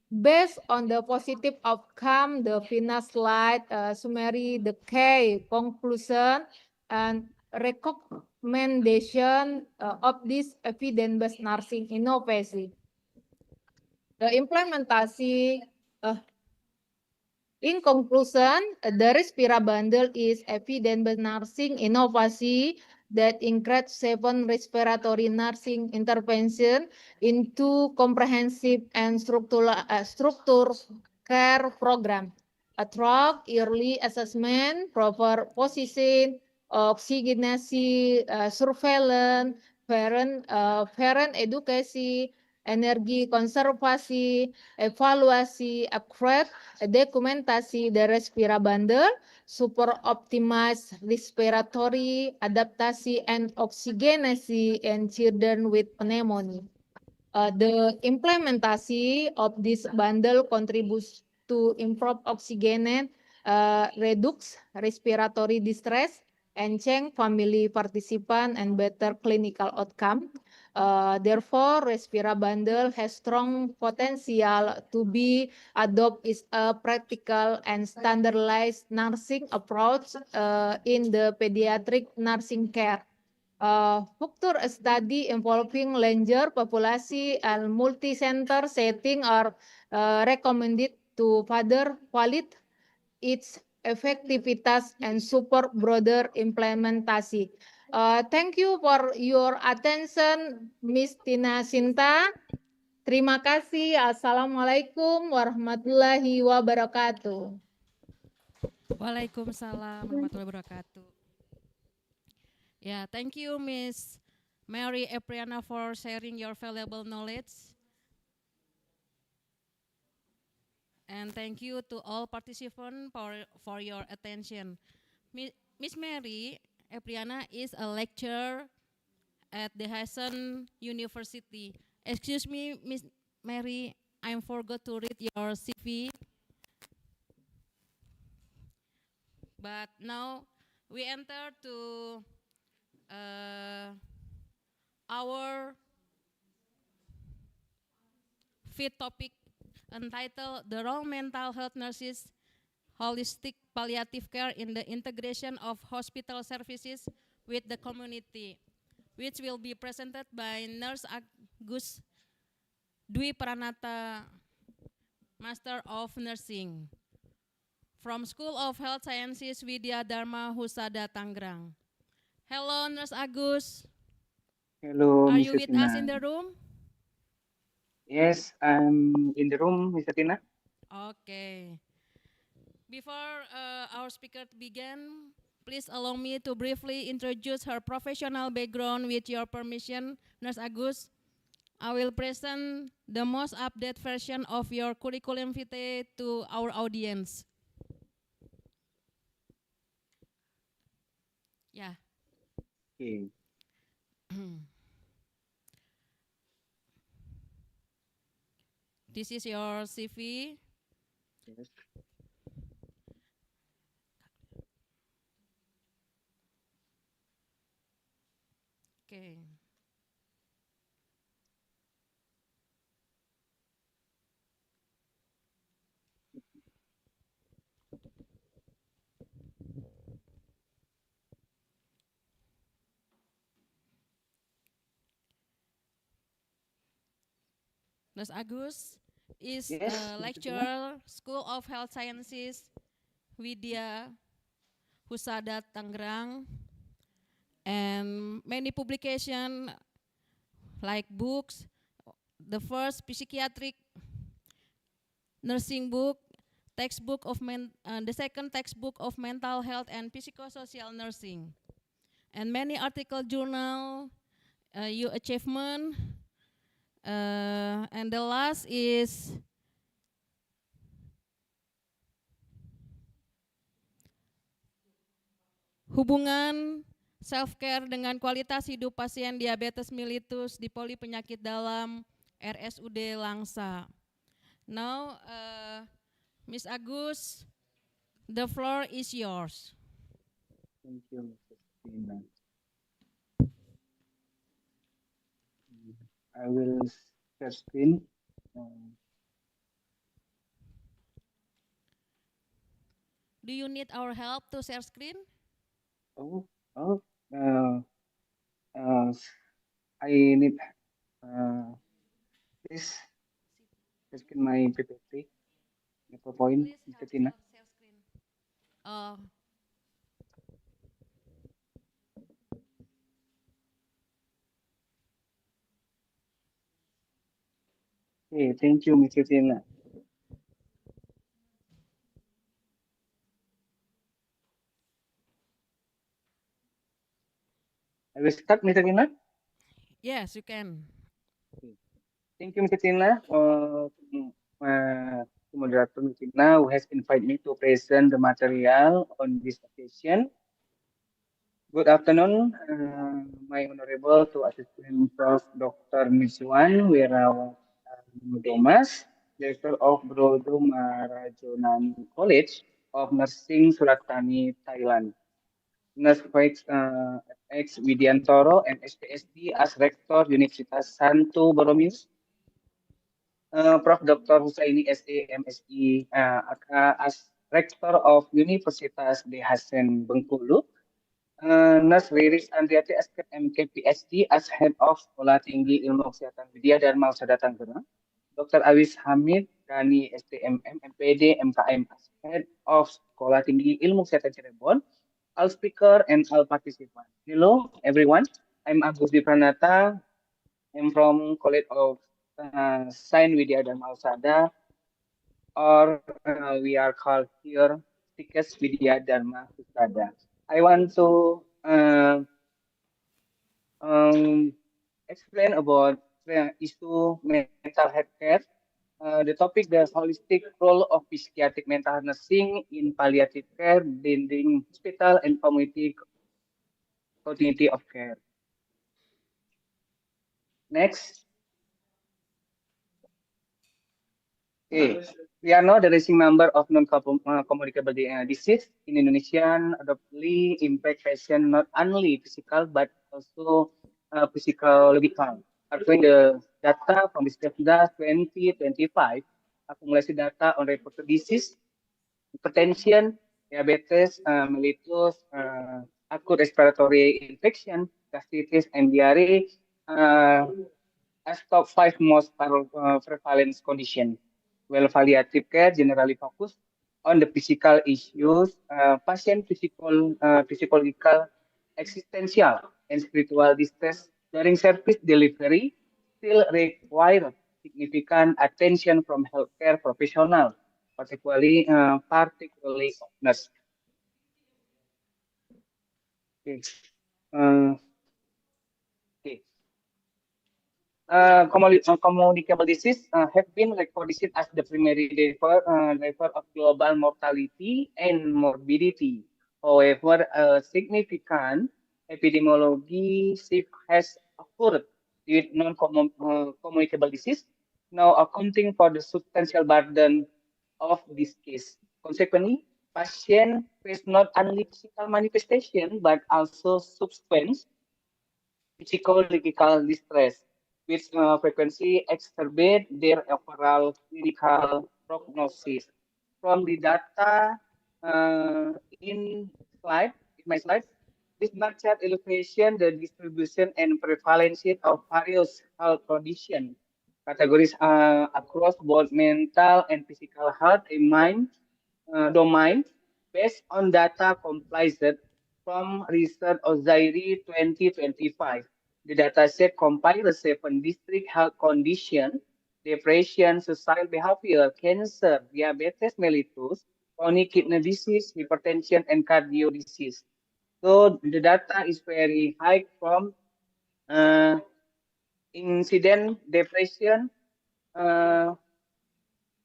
Based on the positive outcome, the final slide summary the key conclusion and recommendation of this evidence-based nursing innovation. The implementation in conclusion, the Respira bundle is evidence-based nursing innovation that includes 7 respiratory nursing intervention into comprehensive and structure care program. A track early assessment, proper position, oxygenasi, surveillance, parent education, energi konservasi, evaluasi, accurate dokumentasi the Respira bundle, super optimized respiratory adaptasi and oxygenasi in children with pneumonia. The implementation of this bundle contributes to improve oxygen, reduce respiratory distress, and change family participant and better clinical outcome. Therefore, Respira bundle has strong potential to be adopted as a practical and standardized nursing approach in the pediatric nursing care. Future study involving larger population and multi-center setting are recommended to further validate its effectiveness and support broader implementation. Thank you for your attention, Miss Tina Sinta. Terima kasih. Assalamualaikum warahmatullahi wabarakatuh. Waalaikumsalam warahmatullahi wabarakatuh. Yeah, thank you, Miss Mary Epriana, for sharing your valuable knowledge. And thank you to all participants for your attention. Miss Mary Epriana is a lecturer at the Hessen University. Excuse me, Miss Mary, I forgot to read your CV. But now we enter to our fifth topic entitled The Role Mental Health Nurses Holistic Palliative Care in the Integration of Hospital Services with the Community, which will be presented by Nurse Agus Dwi Pranata, Master of Nursing, from School of Health Sciences Widya Dharma Husada, Tangerang. Hello, Nurse Agus. Hello, Are Miss you with us in Tina. the room? Yes, I'm in the room, Miss Tina. Okay. Before our speaker begin, please allow me to briefly introduce her professional background with your permission, Nurse Agus. I will present the most updated version of your curriculum vitae to our audience. Yeah. Okay. This is your CV. Yes. Okay. Nurse Agus is Yes, a Miss Tina. lecturer, School of Health Sciences, Widya Husada, Tangerang, and many publications like books, the first psychiatric nursing book, the second textbook of mental health and psychosocial nursing, and many article journal, your achievement, and the last is hubungan self-care dengan kualitas hidup pasien diabetes mellitus di poli penyakit dalam RSUD Langsa. Now, Miss Agus, the floor is yours. Thank you, Miss Tina. I will share screen. Do you need our help to share screen? Oh, oh, I need this screen my PPT, my PowerPoint, Miss Tina. Share screen. Uh, Okay, thank you, Miss Tina. I will start, Miss Tina. yes, you can. Thank you, Miss Tina, moderator Miss Tina, who has invited me to present the material on this occasion. Good afternoon, my honorable to assistant Prof. Dr. Miswan Wirawan Thomas, Director of Brodoma Rajonani College of Nursing Suratani, Thailand. Nurse X Widiantoro and SPSD as Rector Universitas Santo Borromeus. Prof. Dr. Husaini SA MSI as Rector of Universitas De Hasan Bengkulu. Nurse Riris Andriati SK MKPSD as Head of Sekolah Tinggi Ilmu Kesehatan Widya Dharma Husada Tangerang. Dr. Awis Hamid Gani STMM MPD MKM as Head of Sekolah Tinggi Ilmu Kesehatan Cirebon. All speaker and all participants. Hello everyone, I'm Agus Dipranata. I'm from College of Science Widya Dharma Husada, or we are called here Tikas Vidya Dharma Pustada. I want to um, explain about the issue mental health care. The topic, the holistic role of psychiatric mental nursing in palliative care, blending hospital and community continuity of care. Next. Okay. We are now the rising number of non-communicable disease in Indonesian adoptly impact patient not only physical but also physiological. According the data from the Discovery 2025, accumulation data on reported disease, hypertension, diabetes, mellitus, acute respiratory infection, gastritis, and diarrhea uh, as top five most prevalent condition. Well, palliative care generally focus on the physical issues, patient physiological, existential, and spiritual distress during service delivery still require significant attention from healthcare professionals, particularly nurse. Okay. Uh, okay. Communicable disease have been recorded as the primary driver of global mortality and morbidity. However, a significant epidemiology shift has occurred with non-communicable disease, now accounting for the substantial burden of this case. Consequently, patients face not only physical manifestation but also subsequent psychological distress, which frequency exacerbate their overall clinical prognosis. From the data in slide, in my slide, this bar chart illustration the distribution and prevalence of various health conditions categories across both mental and physical health in mind domain based on data compiled from Research Osiris 2025. The dataset compiles seven district health conditions: depression, suicidal behavior, cancer, diabetes mellitus, chronic kidney disease, hypertension, and cardio disease. So the data is very high from uh, incident depression, uh,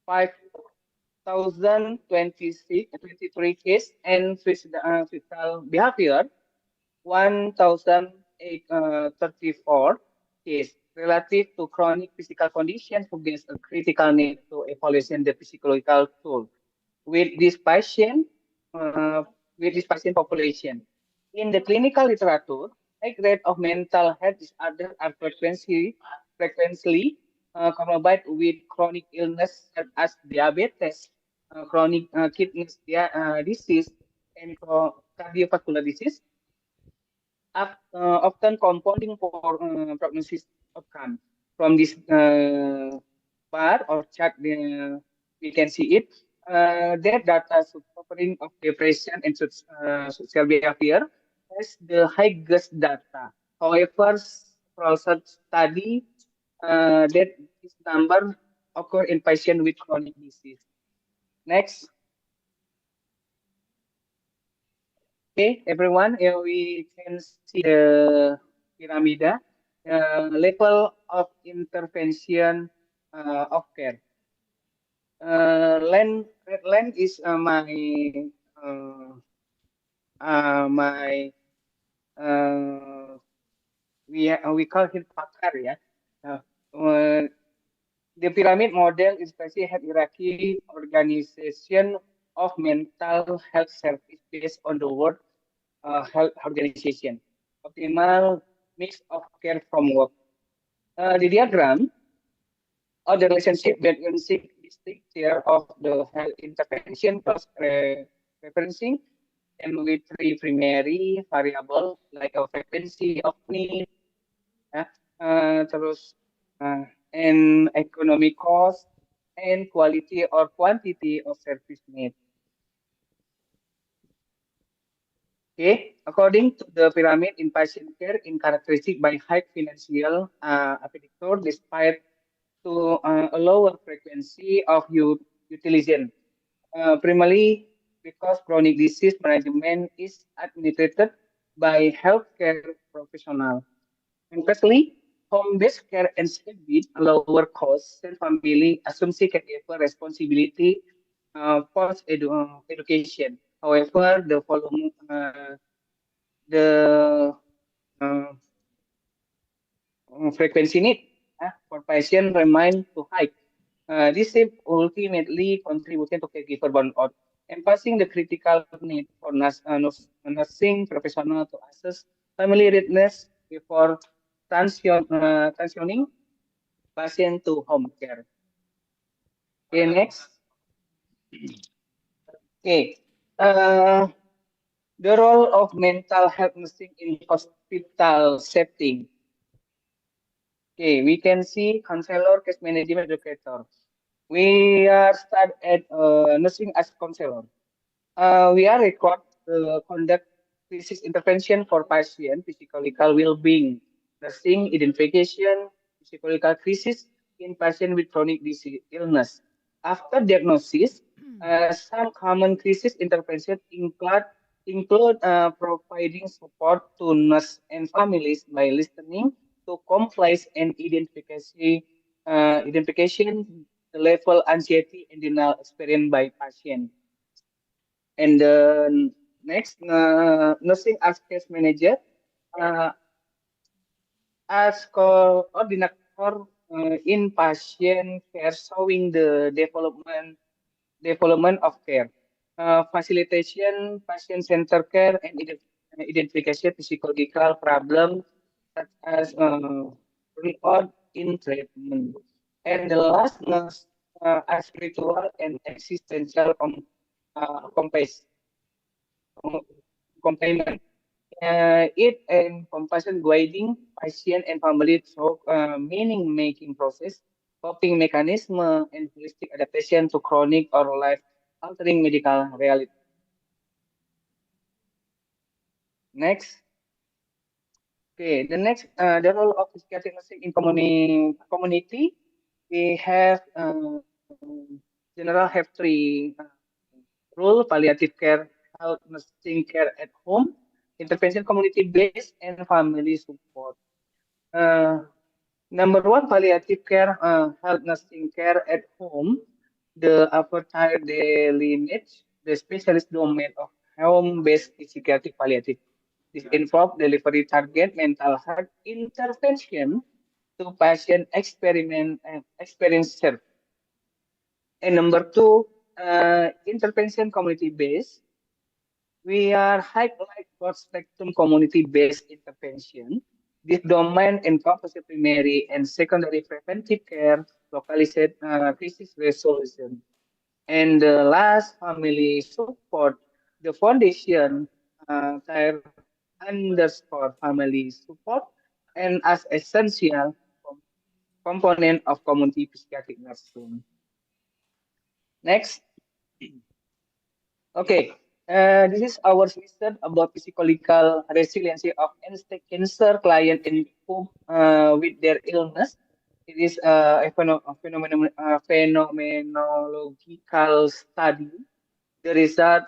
5,023 cases, and suicidal behavior, 1,034 cases. Relative to chronic physical condition suggests a critical need to evaluate the physiological tool with this patient uh, with this patient population. In the clinical literature, high rate of mental health disorders are frequently comorbid with chronic illness such as diabetes, chronic kidney disease, and cardiovascular disease, often compounding for prognosis outcome. From this bar or chart, we can see it. Their data suffering of depression and social behavior has the highest data. However, for such study, that this number occur in patients with chronic disease. Next. Okay, everyone, we can see the pyramid, level of intervention of care. Red line is uh, my we call him pakar ya. Uh, the pyramid model is basically hierarchy organization of mental health service based on the word health organization. Optimal mix of care from work. The diagram or the relationship between six distinct tier of the health intervention plus referencing and with three primary variable like a frequency of need, ya, terus and economic cost and quality or quantity of service need. Okay, according to the pyramid in patient care, in characteristic by high financial appetite despite to a lower frequency of utilization. Primarily because chronic disease management is administered by healthcare professionals. And firstly, home-based care and habit lower costs and family assumes caregiver responsibility post education. However, the volume the uh, frequency need for patient remain too high. This is ultimately contributing to caregiver burnout and passing the critical need for nursing professional to assess family readiness before transitioning patient to home care. Okay, next. Okay. Uh, the role of mental health nursing in hospital setting. Okay, we can see counselor, case management, educator. We are start at nursing as counselor. We are required to conduct crisis intervention for patient physiological well-being, nursing identification, physiological crisis in patient with chronic disease illness. After diagnosis, some common crisis intervention include providing support to nurse and families by listening to complex and identification the level anxiety and denial experienced by patient. And next, nursing as case manager, uh, as coordinator in patient care, showing the development of care, facilitation, patient-centered care, and identification physiological problems such as burnout in treatment. And the last, nurse as spiritual and existential compassion complement. It encompasses guiding patient and family through meaning-making process, coping mechanism, and holistic adaptation to chronic or life-altering medical reality. Next. Okay, the role of psychiatric nursing in community. We have general have three role: palliative care, health nursing care at home, intervention community-based, and family support. Uh, Number one, palliative care, health nursing care at home. The appetite delimits the specialist domain of home-based psychiatric palliative. This involves delivery target mental health intervention to patient experiment and experience serve. And number two, intervention community-based. We are highlight broad spectrum community-based intervention. This domain encompasses primary and secondary preventive care, localized crisis resolution, and the last family support. The foundation tier underscore family support and as essential component of community psychiatric nursing. Next. Okay, this is our session about physiological resiliency of end-stage cancer client in cope with their illness. It is phenomenological study. The result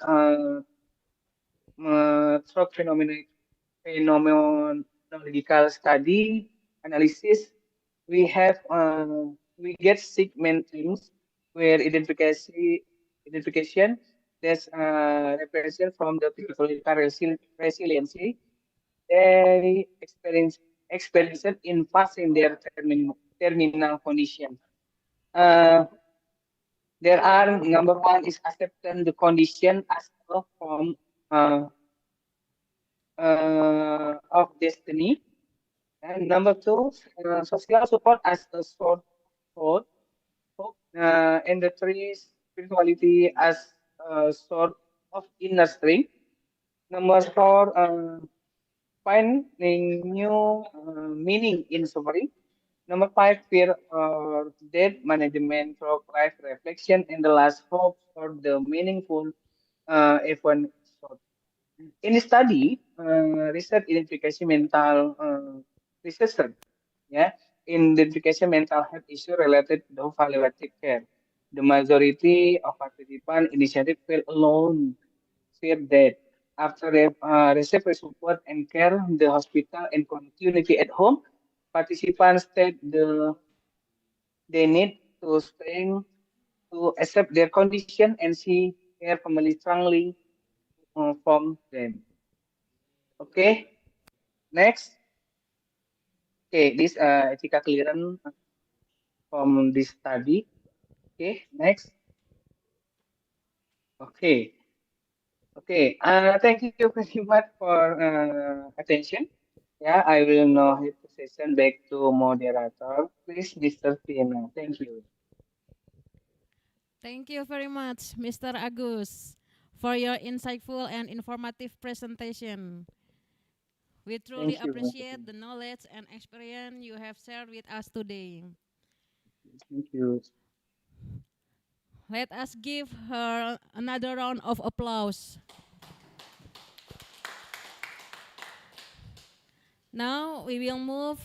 through phenomenological study analysis. We have we get segmentings where identification that's represent from the physiological resiliency they experience in passing their terminal condition. Uh, there are number one is accepting the condition as a form uh, of destiny, and number two, social support as a sort of hope, and the three, spirituality as a sort of inner strength. Number four, finding new meaning in suffering. Number five, fear or death management through life reflection. And the last, hope for the meaningful event. In study, research identification mental research, yeah, identification mental health issue related to palliative care. The majority of participant initiative feel alone fear that after they receive support and care in the hospital and continuity at home, participants state they need to strength to accept their condition and see their family strongly from them. Okay, next. Okay, this ethical clearance from this study. Okay, next. Okay, okay. Thank you very much for attention. Yeah, I will now hand the session back to moderator. Please, Mr. Tina. Thank you. Thank you very much, Mr. Agus, for your insightful and informative presentation. We truly Thank you. appreciate the knowledge and experience you have shared with us today. Thank you. Let us give her another round of applause. Now we will move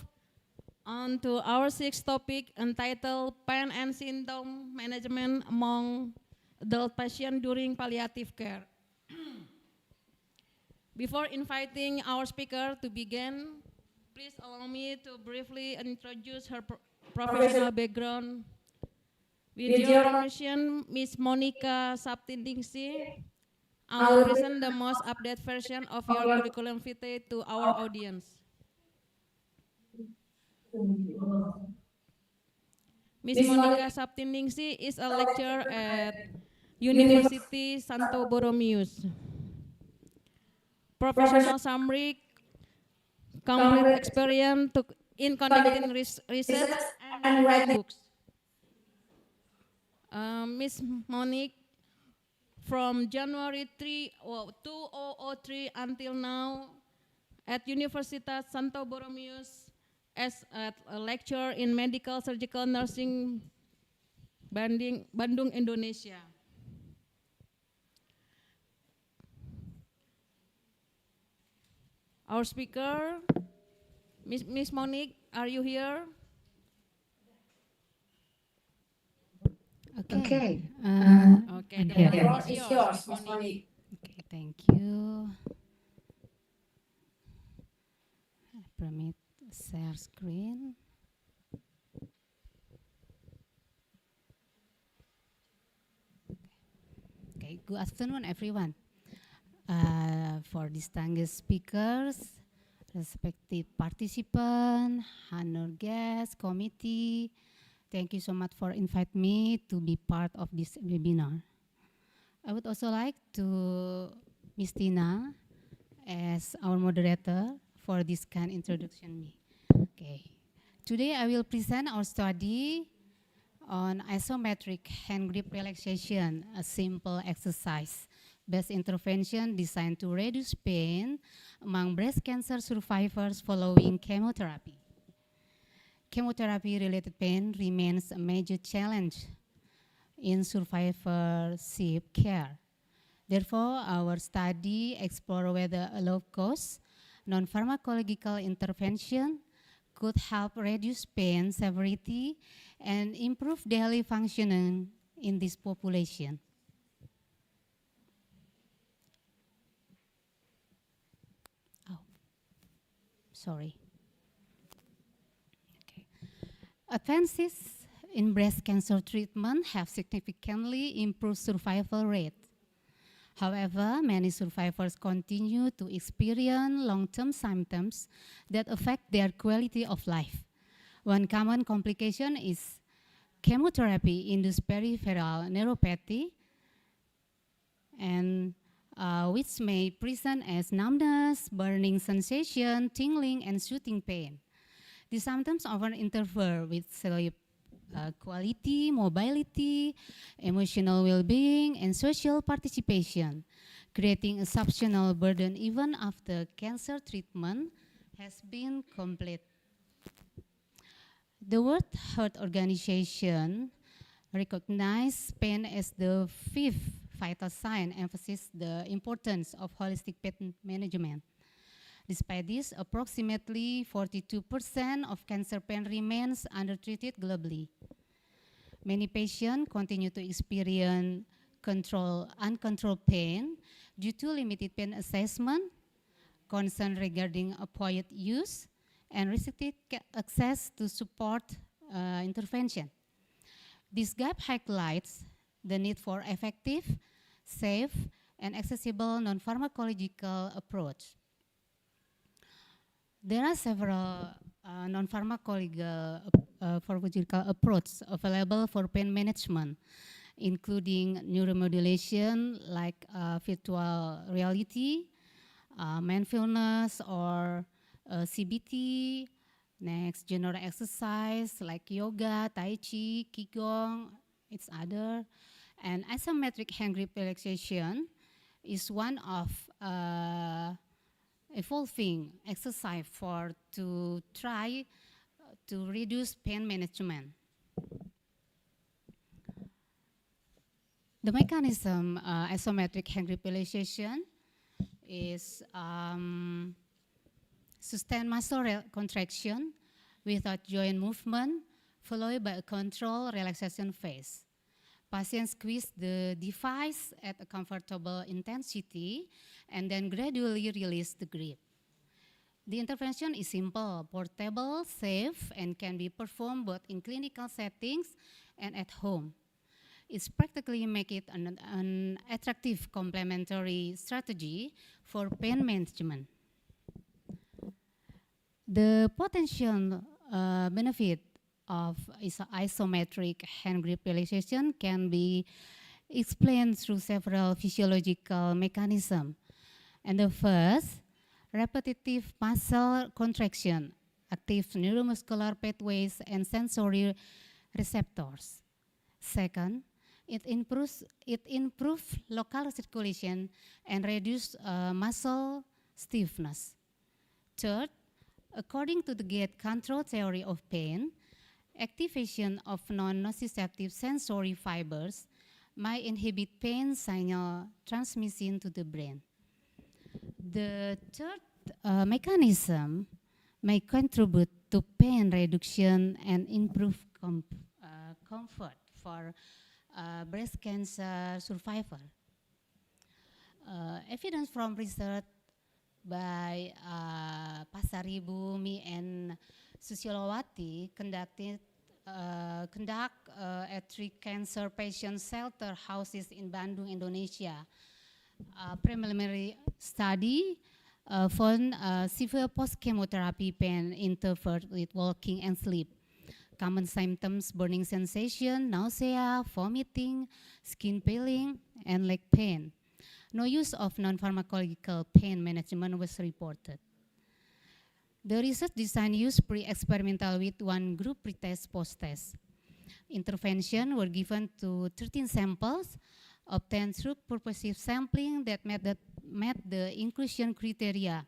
on to our sixth topic entitled Pain and Symptom Management Among Adult Patients During Palliative Care. Before inviting our speaker to begin, please allow me to briefly introduce her professional background. With your permission, Ms. Monica Saptindingsi, I will present the most updated version of your curriculum vitae to our audience. Ms. Monica Saptindingsi is a lecturer at University Santo Borromeus. Professional summary, complete experience in conducting research and write books. Ms. Monique, from January 2003 until now, at Universitas Santo Borromeus as a lecturer in medical surgical nursing, Bandung, Indonesia. Our speaker, Miss Monique, are you here? Okay. Okay, the floor is yours, Miss Monique. Okay, thank you. Permit share screen. Okay, good afternoon, everyone. For distinguished speakers, respected participants, honor guests, committee, thank you so much for inviting me to be part of this webinar. I would also like to Ms. Tina as our moderator for this kind introduction me. Okay. Today I will present our study on isometric hand grip relaxation, a simple exercise based intervention designed to reduce pain among breast cancer survivors following chemotherapy. Chemotherapy-related pain remains a major challenge in survivorship care. Therefore, our study explores whether a low-cost, non-pharmacological intervention could help reduce pain severity and improve daily functioning in this population. Oh, sorry. Okay. Advances in breast cancer treatment have significantly improved survival rate. However, many survivors continue to experience long-term symptoms that affect their quality of life. One common complication is chemotherapy-induced peripheral neuropathy, and which may present as numbness, burning sensation, tingling, and shooting pain. These symptoms often interfere with sleep quality, mobility, emotional well-being, and social participation, creating a substantial burden even after cancer treatment has been complete. The World Health Organization recognized pain as the fifth vital sign, emphasizes the importance of holistic pain management. Despite this, approximately 42% of cancer pain remains undertreated globally. Many patients continue to experience uncontrolled pain, due to limited pain assessment, concern regarding opioid use, and restricted access to support intervention. This gap highlights the need for effective, safe, and accessible non-pharmacological approach. There are several non-pharmacological pharmacological approaches available for pain management, including neuromodulation like virtual reality, mindfulness or CBT, next general exercise like yoga, tai chi, qigong, it's other, and isometric hand grip relaxation is one of evolving exercise to try to reduce pain management. The mechanism isometric hand grip relaxation is sustained muscle contraction without joint movement, followed by a controlled relaxation phase. Patients squeeze the device at a comfortable intensity and then gradually release the grip. The intervention is simple, portable, safe, and can be performed both in clinical settings and at home. It's practically make it an attractive complementary strategy for pain management. The potential benefit of isometric hand grip relaxation can be explained through several physiological mechanisms. And the first, repetitive muscle contraction, active neuromuscular pathways and sensory receptors. Second, it improves local circulation and reduces muscle stiffness. Third, according to the gate control theory of pain, activation of non-nociceptive sensory fibers might inhibit pain signal transmission to the brain. The third mechanism may contribute to pain reduction and improve comfort for breast cancer survivor. Evidence from research by Pasaribu, and Susiolowati conduct at 3 cancer patient shelter houses in Bandung, Indonesia. Preliminary study found severe post-chemotherapy pain interfered with walking and sleep. Common symptoms: burning sensation, nausea, vomiting, skin peeling, and leg pain. No use of non-pharmacological pain management was reported. The research design used pre-experimental with 1 group pretest post-test. Intervention were given to 13 samples obtained through purposive sampling that met the inclusion criteria.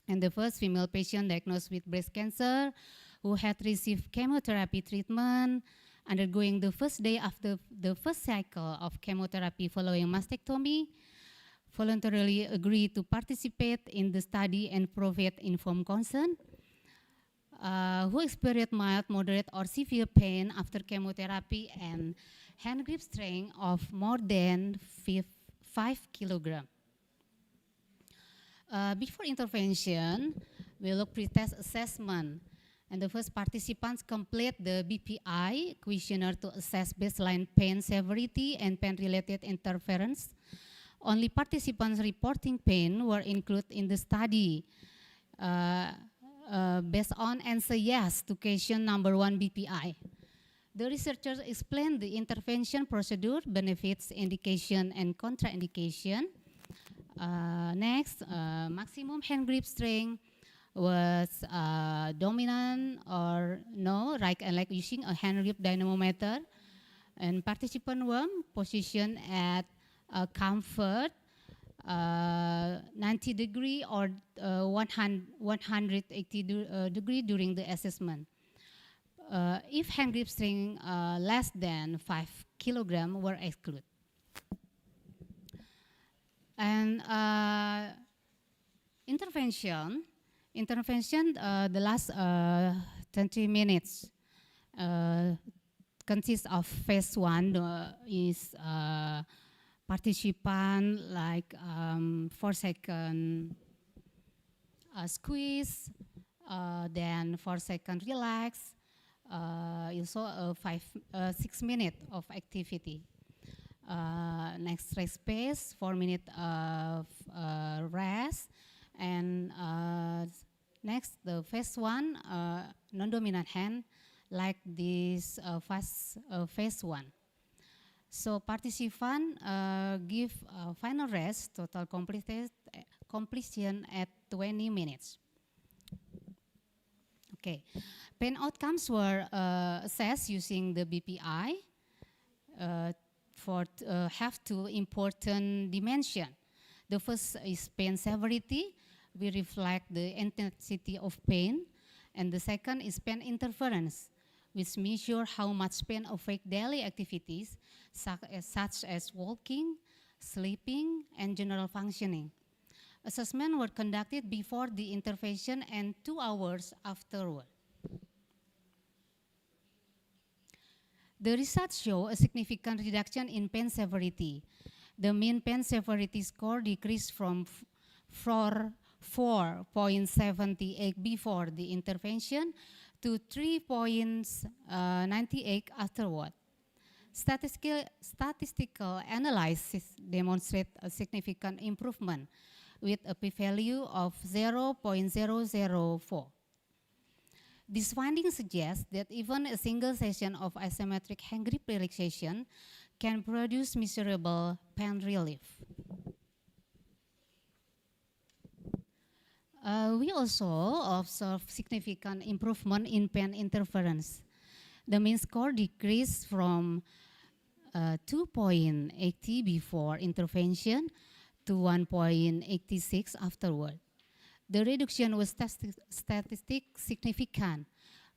And the first female patient diagnosed with breast cancer who had received chemotherapy treatment, undergoing the first day after the first cycle of chemotherapy following mastectomy, voluntarily agreed to participate in the study and provide informed consent, who experienced mild, moderate, or severe pain after chemotherapy and hand grip strength of more than 5 kilograms. Before intervention, we look pretest assessment. And the first participants complete the BPI questionnaire to assess baseline pain severity and pain-related interference. Only participants reporting pain were included in the study based on answer yes to question number 1 BPI. The researchers explained the intervention procedure, benefits, indication, and contraindication. Next, maximum hand grip strength was dominant or no, like using a hand grip dynamometer. And participant were positioned at comfort 90 degree or 180 degree during the assessment. If hand grip strength less than 5 kilograms were excluded. And intervention, the last 20 minutes consists of phase 1 is participant like 4 second squeeze, then 4 second relax, also 6 minutes of activity. Next rest space, 4 minutes of rest, and next the first one, non-dominant hand, like this phase one. So participant give final rest, total completion at 20 minutes. Okay, pain outcomes were assessed using the BPI have two important dimensions. The first is pain severity. We reflect the intensity of pain. And the second is pain interference, which measure how much pain affect daily activities such as walking, sleeping, and general functioning. Assessments were conducted before the intervention and 2 hours afterward. The results show a significant reduction in pain severity. The mean pain severity score decreased from 4.78 before the intervention to 3.98 afterward. Statistical analysis demonstrate a significant improvement with a p-value of 0.004. This finding suggests that even a single session of isometric hand grip relaxation can produce measurable pain relief. We also observe significant improvement in pain interference. The mean score decreased from 2.80 before intervention to 1.86 afterward. The reduction was statistically significant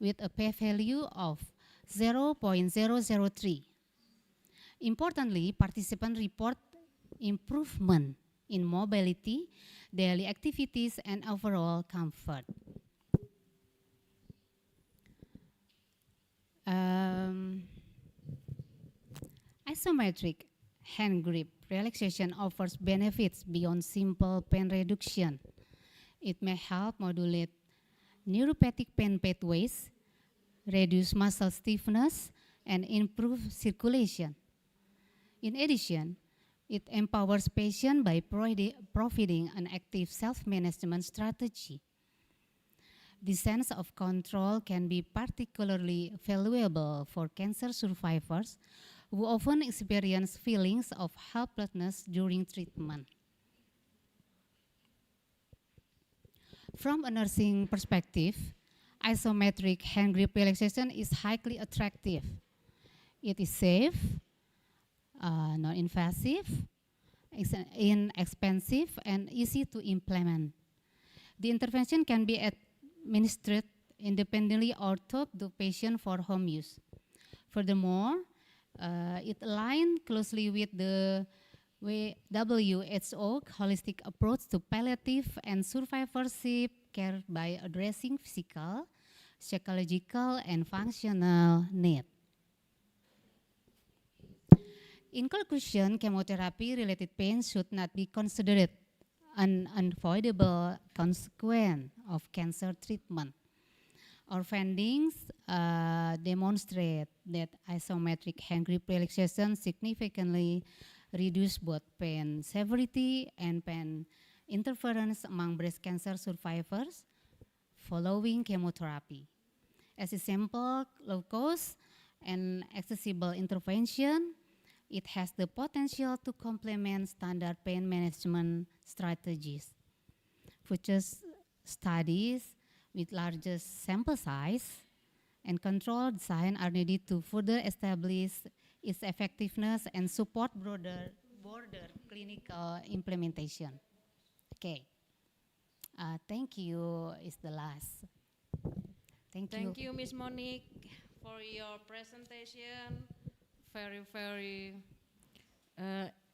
with a p-value of 0.003. Importantly, participants report improvement in mobility, daily activities, and overall comfort. Isometric hand grip relaxation offers benefits beyond simple pain reduction. It may help modulate neuropathic pain pathways, reduce muscle stiffness, and improve circulation. In addition, it empowers patients by providing an active self-management strategy. The sense of control can be particularly valuable for cancer survivors who often experience feelings of helplessness during treatment. From a nursing perspective, isometric hand grip relaxation is highly attractive. It is safe, non-invasive, inexpensive, and easy to implement. The intervention can be administered independently or taught to patient for home use. Furthermore, it aligns closely with the WHO holistic approach to palliative and survivorship care by addressing physical, psychological, and functional needs. In conclusion, chemotherapy-related pain should not be considered an unavoidable consequence of cancer treatment. Our findings demonstrate that isometric hand grip relaxation significantly reduce both pain severity and pain interference among breast cancer survivors following chemotherapy. As a simple, low-cost, and accessible intervention, it has the potential to complement standard pain management strategies. Future studies with larger sample size and controlled design are needed to further establish its effectiveness and support broader clinical implementation. Okay. Thank you is the last. Thank you. Thank you, Ms. Monique, for your presentation. Very, very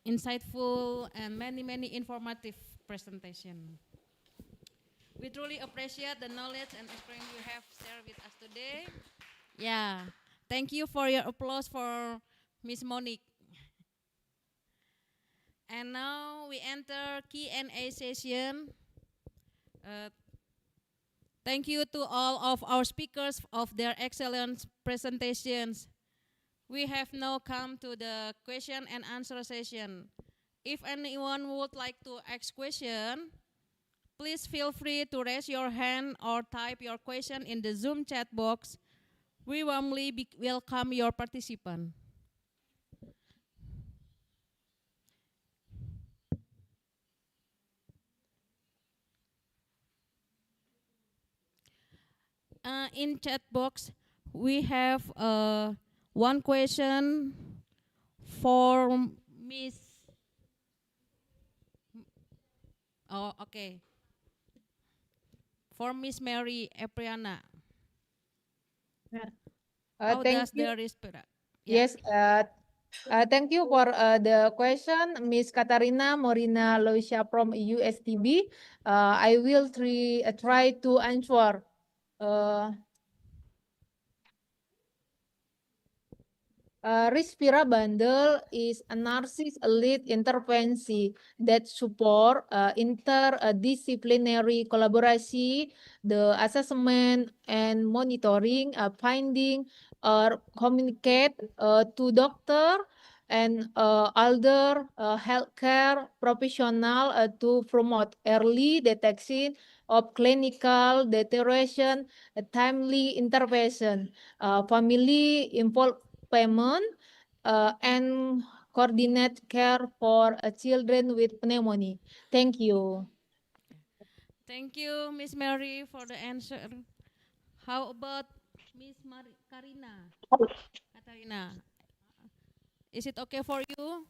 insightful and many informative presentation. We truly appreciate the knowledge and experience you have shared with us today. Yeah, thank you for your applause for Ms. Monique. And now we enter Q&A session. Uh, Thank you to all of our speakers of their excellent presentations. We have now come to the question and answer session. If anyone would like to ask question, please feel free to raise your hand or type your question in the Zoom chat box. We warmly welcome your participant. In chat box, we have one question for Miss. Oh, okay. For Miss Mary Epriana. How Thank does you. the respira? Yes, thank you for the question, Miss Katarina Morina Loisha from USTB. I will try to answer. Respira Bundle is a narcissist lead intervention that support interdisciplinary collaboration, the assessment and monitoring, finding or communicate to doctor and other healthcare professional to promote early detection of clinical deterioration, timely intervention, family involvement, and coordinate care for children with pneumonia. Thank you. Thank you, Miss Mary, for the answer. How about Miss Karina? Katarina, is it okay for you?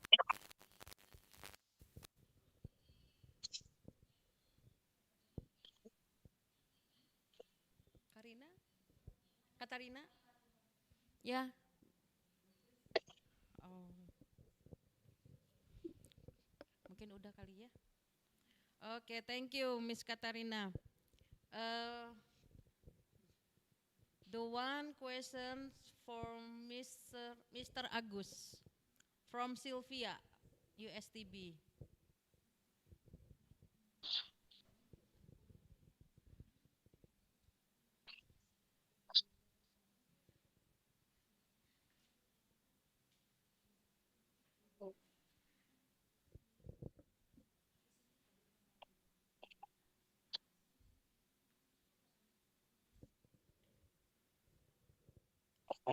Karina? Katarina? Ya. Oh. Mungkin udah kali ya. Oke, thank you, Miss Katarina. The one question for Mr. Agus from Sylvia, USTB.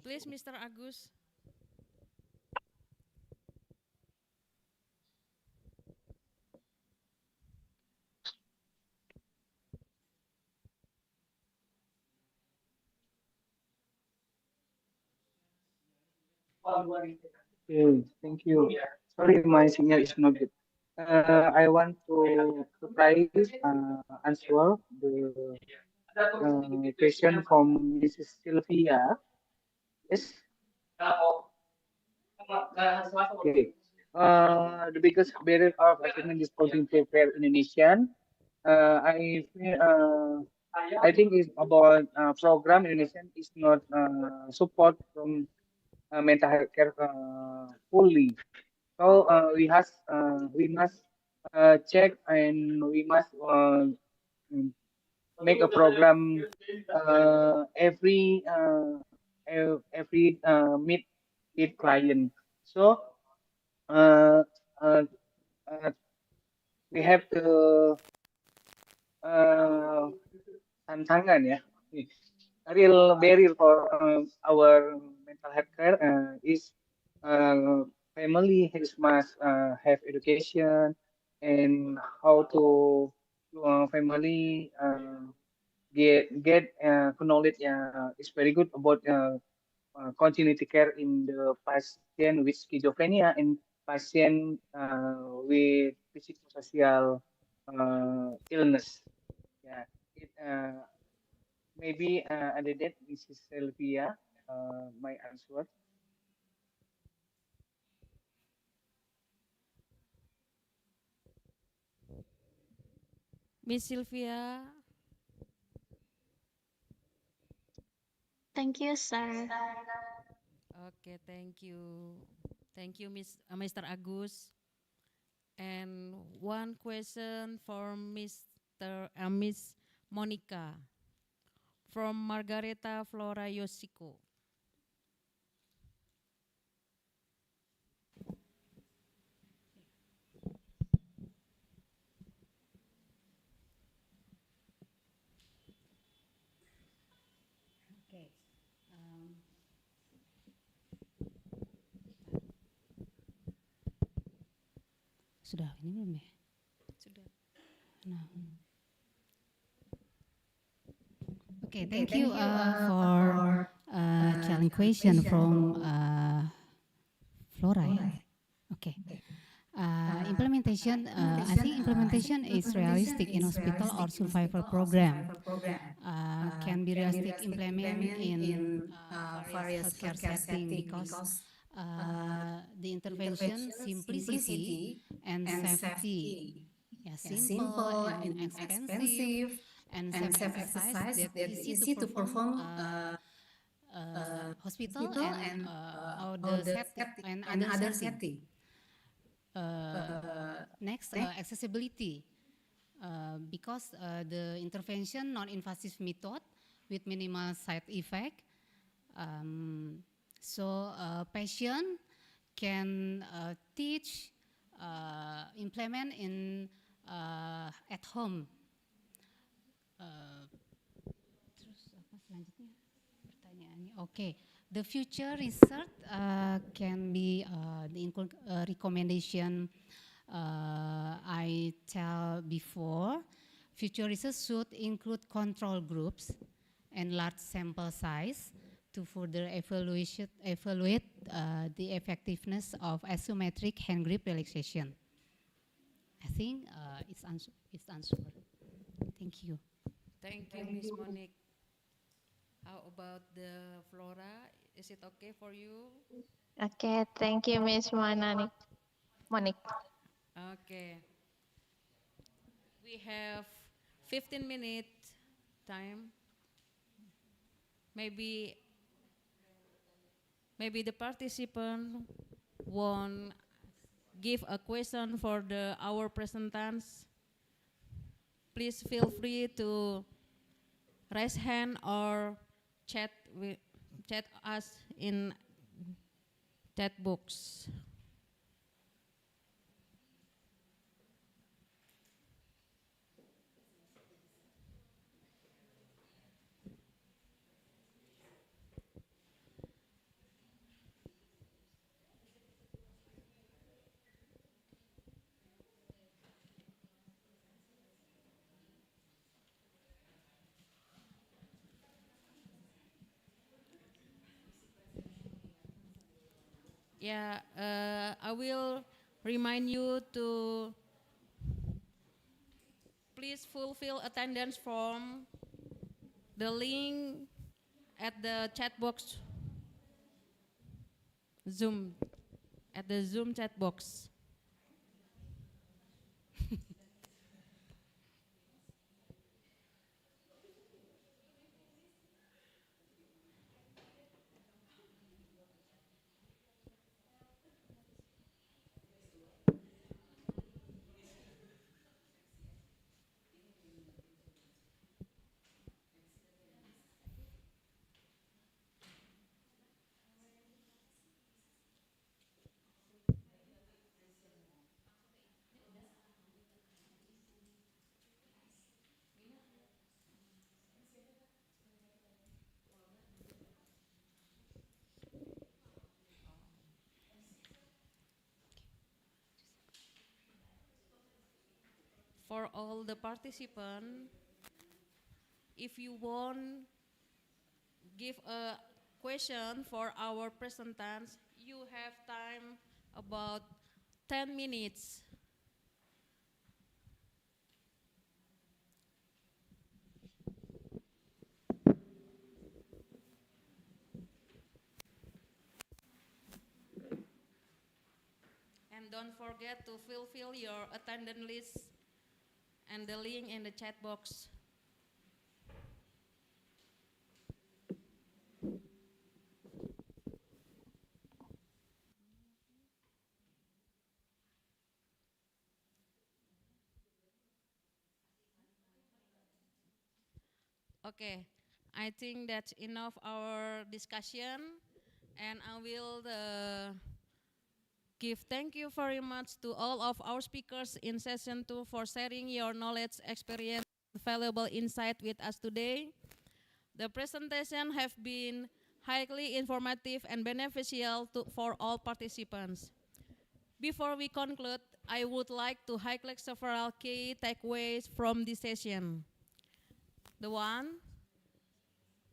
Please, Mr. Agus. Okay, thank you. Sorry, my signal is not good. I want to try answer the question from Mrs. Sylvia. Yes. Okay. The biggest barrier of achievement is cognitive care in Indonesian. I think it's about program in Indonesian is not support from mental health care fully. So we must check and we must make a program every meet with client. So uh, uh, uh, we have to uh, tantangan ya. A real barrier for our mental health care is family has must have education and how to family get knowledge is very good about continuity care in the patient with schizophrenia and patient with psychosocial illness. Yeah, maybe other than Mrs. Sylvia, my answer. Miss Sylvia. Thank you, sir. Okay, thank you. Thank you, Mr. Agus. And one question for Miss Monica from Margareta Flora Yoshiko. Okay. Sudah ini belum ya? Sudah. Nah. Okay, thank you for challenge question from Flora. Ya? Okay. Implementation, I think implementation is realistic in hospital or survival program. Can be realistic implement in various healthcare setting because the intervention simplicity and safety. Yeah, simple and inexpensive and safe exercise that easy to perform hospital and other setting. Next, accessibility. Because the intervention non-invasive method with minimal side effect, so patient can teach, implement in at home. Terus apa selanjutnya? Pertanyaannya, okay. The future research can be the recommendation I tell before. Future research should include control groups and large sample size to further evaluate the effectiveness of asymmetric hand grip relaxation. I think it's answered. Thank you. Thank you, Miss Monique. How about the Flora? Is it okay for you? Okay, thank you, Miss Monique. Okay. We have 15 minutes time. Maybe the participant won't give a question for our presenters. Please feel free to raise hand or chat us in chat box. Yeah, I will remind you to please fulfill attendance form, the link at the chat box, at the Zoom chat box. For all the participants, if you want give a question for our presenters, you have time about 10 minutes. And don't forget to fulfill your attendance list and the link in the chat box. Okay, I think that's enough our discussion, and I will give thank you very much to all of our speakers in session 2 for sharing your knowledge, experience, valuable insight with us today. The presentation have been highly informative and beneficial for all participants. Before we conclude, I would like to highlight several key takeaways from this session.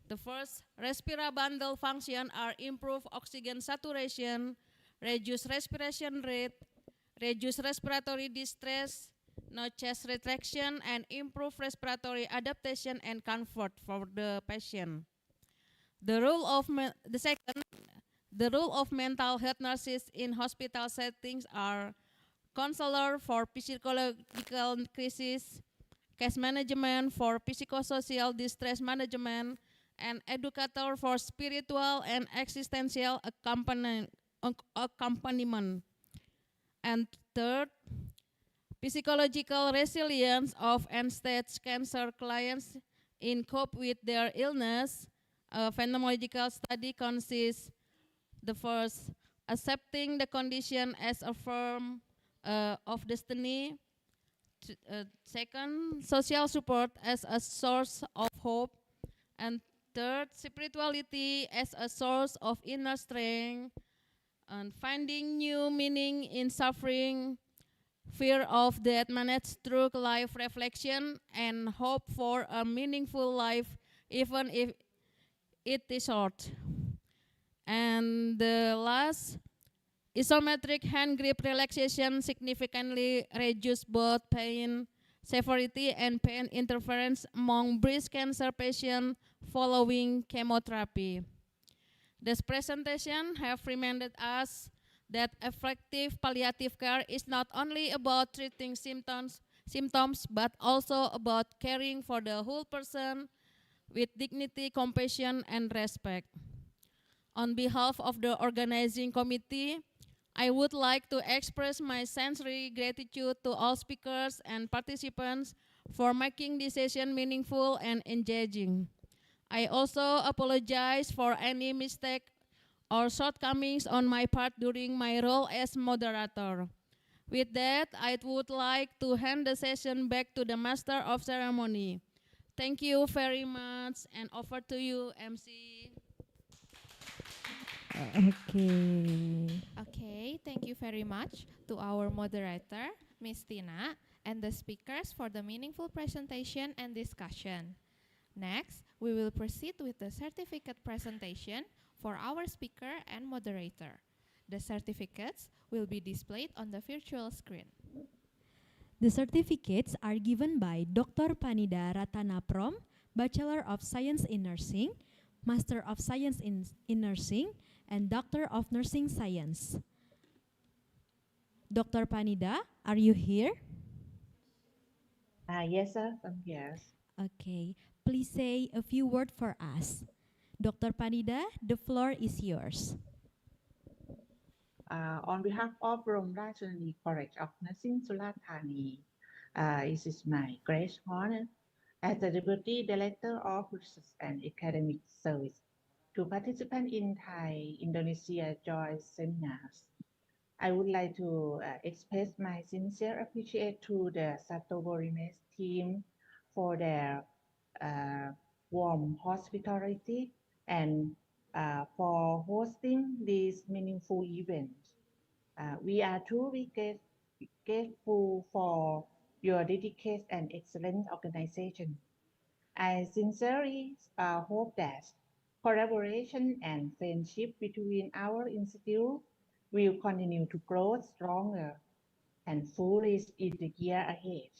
The first, respira bundle function are improve oxygen saturation, reduce respiration rate, reduce respiratory distress, no chest retraction, and improve respiratory adaptation and comfort for the patient. The second, the role of mental health nurses in hospital settings are counselor for psychological crisis, case management for psychosocial distress management, and educator for spiritual and existential accompaniment. And third, psychological resilience of end-stage cancer clients in cope with their illness. A phenomenological study consists the first, accepting the condition as a form of destiny. Second, social support as a source of hope. And third, spirituality as a source of inner strength. And finding new meaning in suffering, fear of death managed through life reflection, and hope for a meaningful life even if it is short. And the last, isometric hand grip relaxation significantly reduce both pain severity and pain interference among breast cancer patients following chemotherapy. This presentation have reminded us that effective palliative care is not only about treating symptoms, but also about caring for the whole person with dignity, compassion, and respect. On behalf of the organizing committee, I would like to express my sincere gratitude to all speakers and participants for making this session meaningful and engaging. I also apologize for any mistake or shortcomings on my part during my role as moderator. With that, I would like to hand the session back to the Master of Ceremony. Thank you very much, and over to you, MC. Okay. Okay, thank you very much to our moderator, Ms. Tina, and the speakers for the meaningful presentation and discussion. Next, we will proceed with the certificate presentation for our speaker and moderator. The certificates will be displayed on the virtual screen. The certificates are given by Dr. Panida Ratanaprom, Bachelor of Science in Nursing, Master of Science in Nursing, and Doctor of Nursing Science. Dr. Panida, are you here? Yes, sir. I'm here. Okay, please say a few words for us. Dr. Panida, the floor is yours. On behalf of Rajani College of Nursing Surat Thani, it is my great honor as the Deputy Director of Research and Academic Service to participate in Thai Indonesia Joint Seminars. I would like to express my sincere appreciation to the Satoborimes team for their warm hospitality and for hosting this meaningful event. We are truly grateful for your dedication and excellent organization. I sincerely hope that collaboration and friendship between our institute will continue to grow stronger and flourish in the year ahead.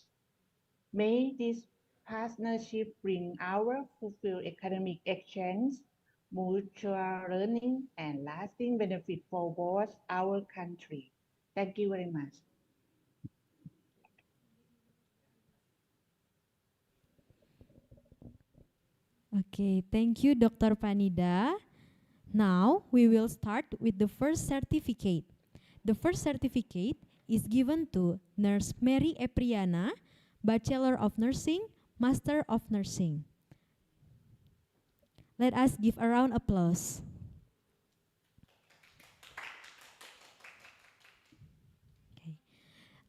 May this partnership bring our fulfilled academic exchange, mutual learning, and lasting benefit for both our country. Thank you very much. Okay, thank you, Dr. Panida. Now, we will start with the first certificate. The first certificate is given to Nurse Mary Epriana, Bachelor of Nursing, Master of Nursing. Let us give a round applause.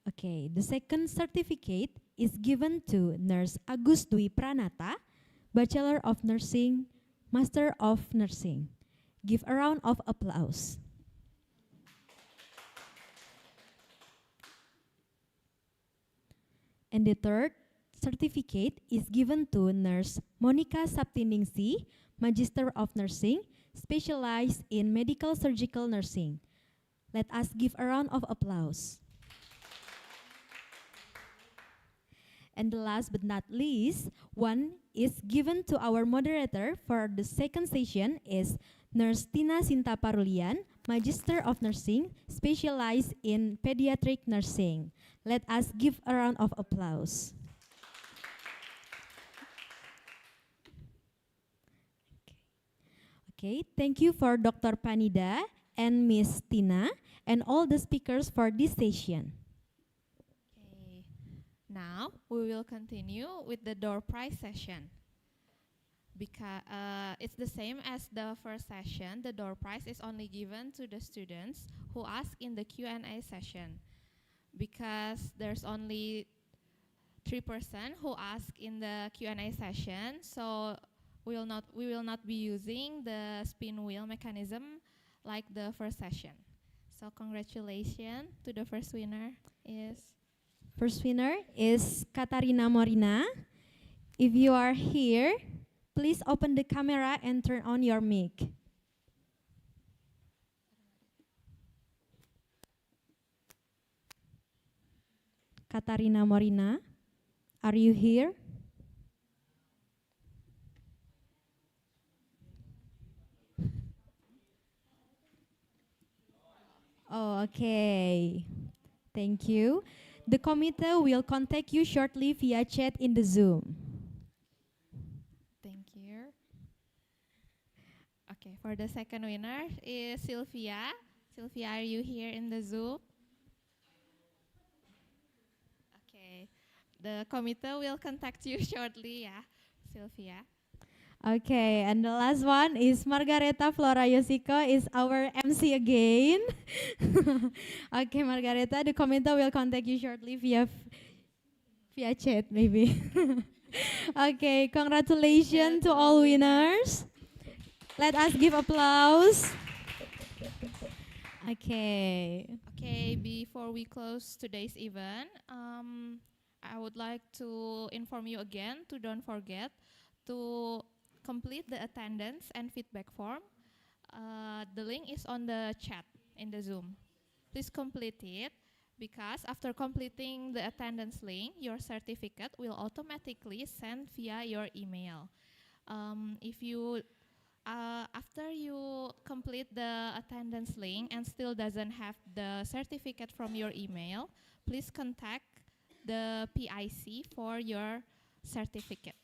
Okay, the second certificate is given to Nurse Agus Dwi Pranata, Bachelor of Nursing, Master of Nursing. Give a round of applause. And the third certificate is given to Nurse Monica Saptiningsi, Magister of Nursing, specialized in medical surgical nursing. Let us give a round of applause. And the last but not least, one is given to our moderator for the second session is Nurse Tina Sinta Parulian, Magister of Nursing, specialized in pediatric nursing. Let us give a round of applause. Okay, thank you for Dr. Panida and Miss Tina and all the speakers for this session. Okay. Now we will continue with the door prize session. Because it's the same as the first session, the door prize is only given to the students who ask in the Q&A session. Because there's only 3% who ask in the Q&A session, so we will not be using the spin wheel mechanism like the first session. So congratulations to the first winner is Katarina Morina. If you are here, please open the camera and turn on your mic. Katarina Morina, are you here? Oh, okay. Thank you. The committee will contact you shortly via chat in the Zoom. Thank you. Okay, for the second winner is Sylvia. Sylvia, are you here in the Zoom? Okay, the committee will contact you shortly, yeah, Sylvia. Okay, and the last one is Margareta Flora Yosiko is our MC again. Okay, Margareta, the committee will contact you shortly via chat maybe. Okay, congratulations to all winners. Let us give applause. Okay. Okay, before we close today's event, I would like to inform you again to don't forget to complete the attendance and feedback form. The link is on the chat in the Zoom. Please complete it because after completing the attendance link, your certificate will automatically send via your email. If you after you complete the attendance link and still doesn't have the certificate from your email, please contact the PIC for your certificate.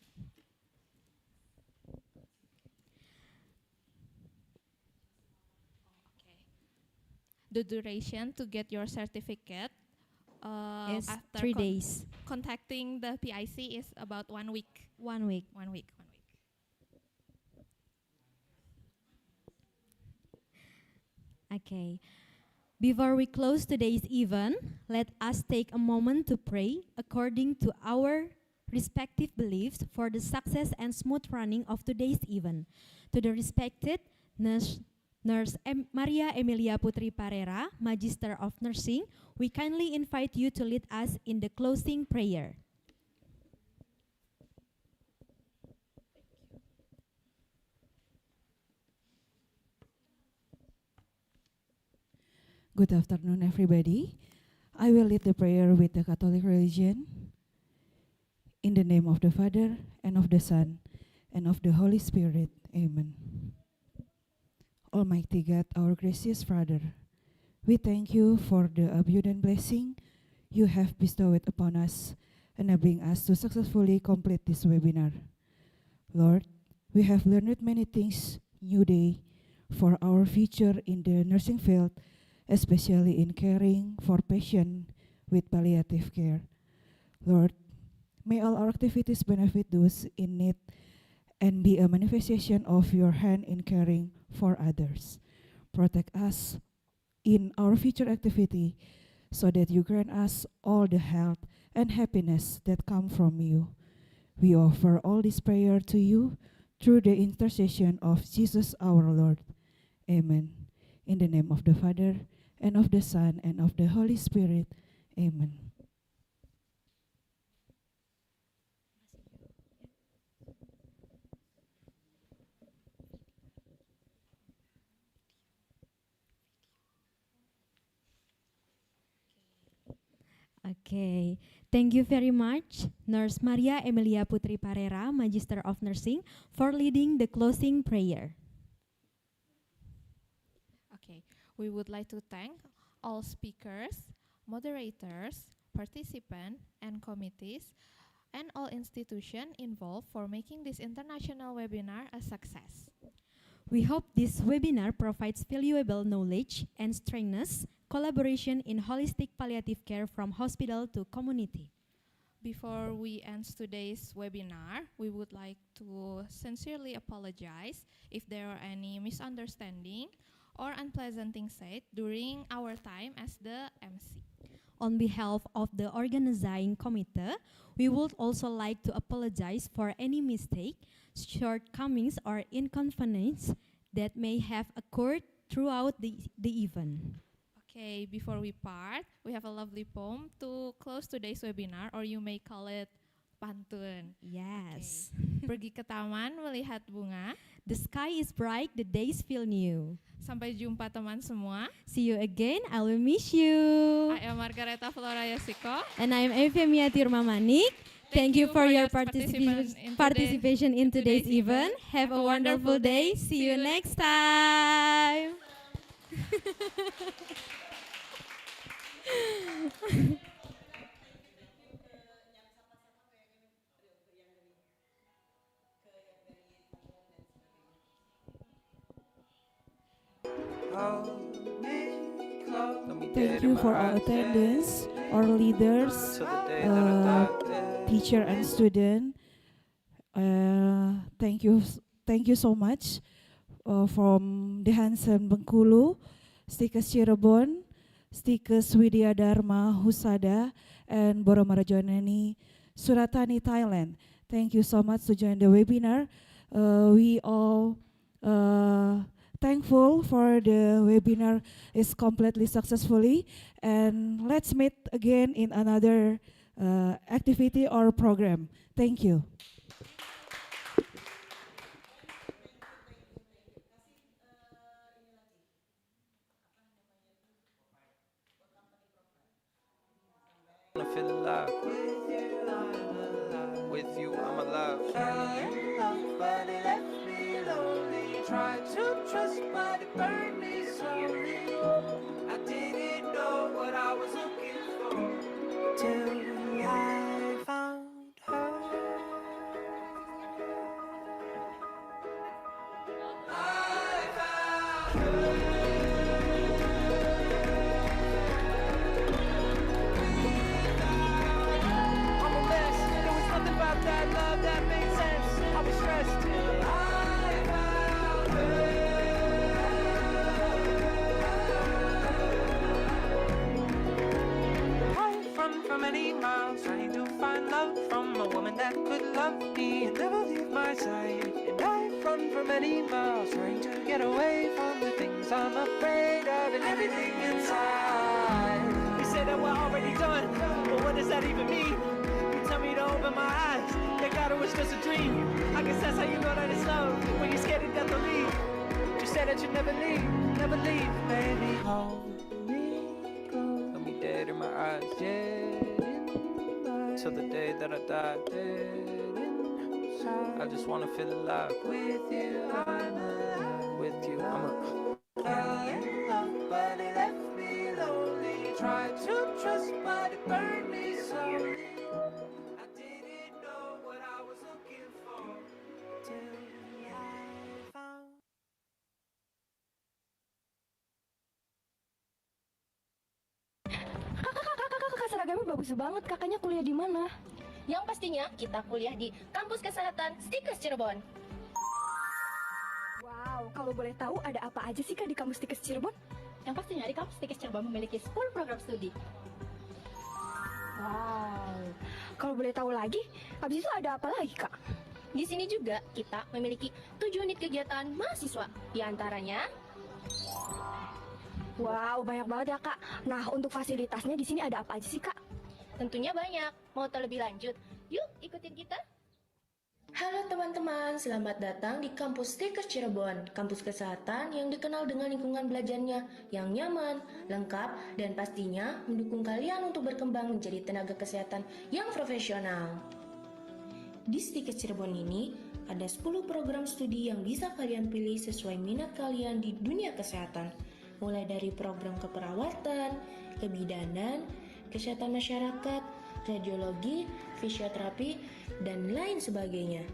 The duration to get your certificate is after 3 days. Contacting the PIC is about 1 week. 1 week. 1 week. Okay. Before we close today's event, let us take a moment to pray according to our respective beliefs for the success and smooth running of today's event. To the respected Nurse Maria Emilia Putri Parera, Magister of Nursing, we kindly invite you to lead us in the closing prayer. Good afternoon, everybody. I will lead the prayer with the Catholic religion. In the name of the Father, and of the Son, and of the Holy Spirit. Amen. Almighty God, our gracious Father, we thank you for the abundant blessing you have bestowed upon us, enabling us to successfully complete this webinar. Lord, we have learned many things new day for our future in the nursing field, especially in caring for patients with palliative care. Lord, may all our activities benefit those in need and be a manifestation of your hand in caring for others. Protect us in our future activity so that you grant us all the health and happiness that come from you. We offer all this prayer to you through the intercession of Jesus our Lord. Amen. In the name of the Father, and of the Son, and of the Holy Spirit. Amen. Okay, thank you very much, Nurse Maria Emilia Putri Parera, Magister of Nursing, for leading the closing prayer. Okay, we would like to thank all speakers, moderators, participants, and committees, and all institutions involved for making this international webinar a success. We hope this webinar provides valuable knowledge and strengthens collaboration in holistic palliative care from hospital to community. Before we end today's webinar, we would like to sincerely apologize if there are any misunderstanding or unpleasant things said during our time as the MC. On behalf of the organizing committee, we would also like to apologize for any mistake, shortcomings, or inconvenience that may have occurred throughout the event. Okay, before we part, we have a lovely poem to close today's webinar, or you may call it pantun. Yes. Okay. Pergi ke taman melihat bunga. The sky is bright, the days feel new. Sampai jumpa teman semua. See you again, I will miss you. I am Margareta Flora Yasiko. And I am Evemia Tirma Manik. Thank you for your participation in today's event. Have a wonderful day. See you next time. Thank you for our attendance, our leaders, teacher and student. Thank you so much from the Hansen Bengkulu, Stikes Cirebon, Stikes Widya Dharma Husada, and Boromarajoneni Suratani, Thailand. Thank you so much to join the webinar. We all thankful for the webinar is completely successfully, and let's meet again in another activity or program. Thank you. Feel alive. With you, I'm alive. Fell in love, but it left me lonely. Tried to trust, but it burned me slowly. I didn't know what I was looking for till I found her. I found her. That love that made sense. I was stressed till I found her. I've run for many miles trying to find love from a woman that could love me and never leave my side. And I've run for many miles trying to get away from the things I'm afraid of and everything inside. They say that we're already done, but what does that even mean? Tell me to open my eyes. They got it was just a dream. I guess that's how you know that it's love. When you're scared to death to leave. You said that you'd never leave, baby. Hold me close. Let me dead in my eyes, dead in till the day that I die. Dead inside. I just wanna feel alive. With you, I'm alive. With you, I'm alive. Fell in love, but it left me lonely. Tried to trust, but it burned me slowly. Kakak seragamnya bagus banget. Kakaknya kuliah di mana? Yang pastinya kita kuliah di Kampus Kesehatan Stikes Cirebon. Wow, kalau boleh tahu ada apa aja sih Kak di kampus Tikes Cirebon? Yang pastinya di kampus Tikes Cirebon memiliki 10 program studi. Wow, kalau boleh tahu lagi, habis itu ada apa lagi Kak? Di sini juga kita memiliki 7 unit kegiatan mahasiswa. Di antaranya, wow, banyak banget ya Kak. Nah, untuk fasilitasnya di sini ada apa aja sih Kak? tentunya banyak. Mau tahu lebih lanjut? Yuk ikutin kita. Halo teman-teman, selamat datang di kampus Tikes Cirebon, kampus kesehatan yang dikenal dengan lingkungan belajarnya yang nyaman, lengkap, dan pastinya mendukung kalian untuk berkembang menjadi tenaga kesehatan yang profesional. Di Tikes Cirebon ini, ada 10 program studi yang bisa kalian pilih sesuai minat kalian di dunia kesehatan, mulai dari program keperawatan, kebidanan, kesehatan masyarakat, radiologi, fisioterapi, dan lain sebagainya.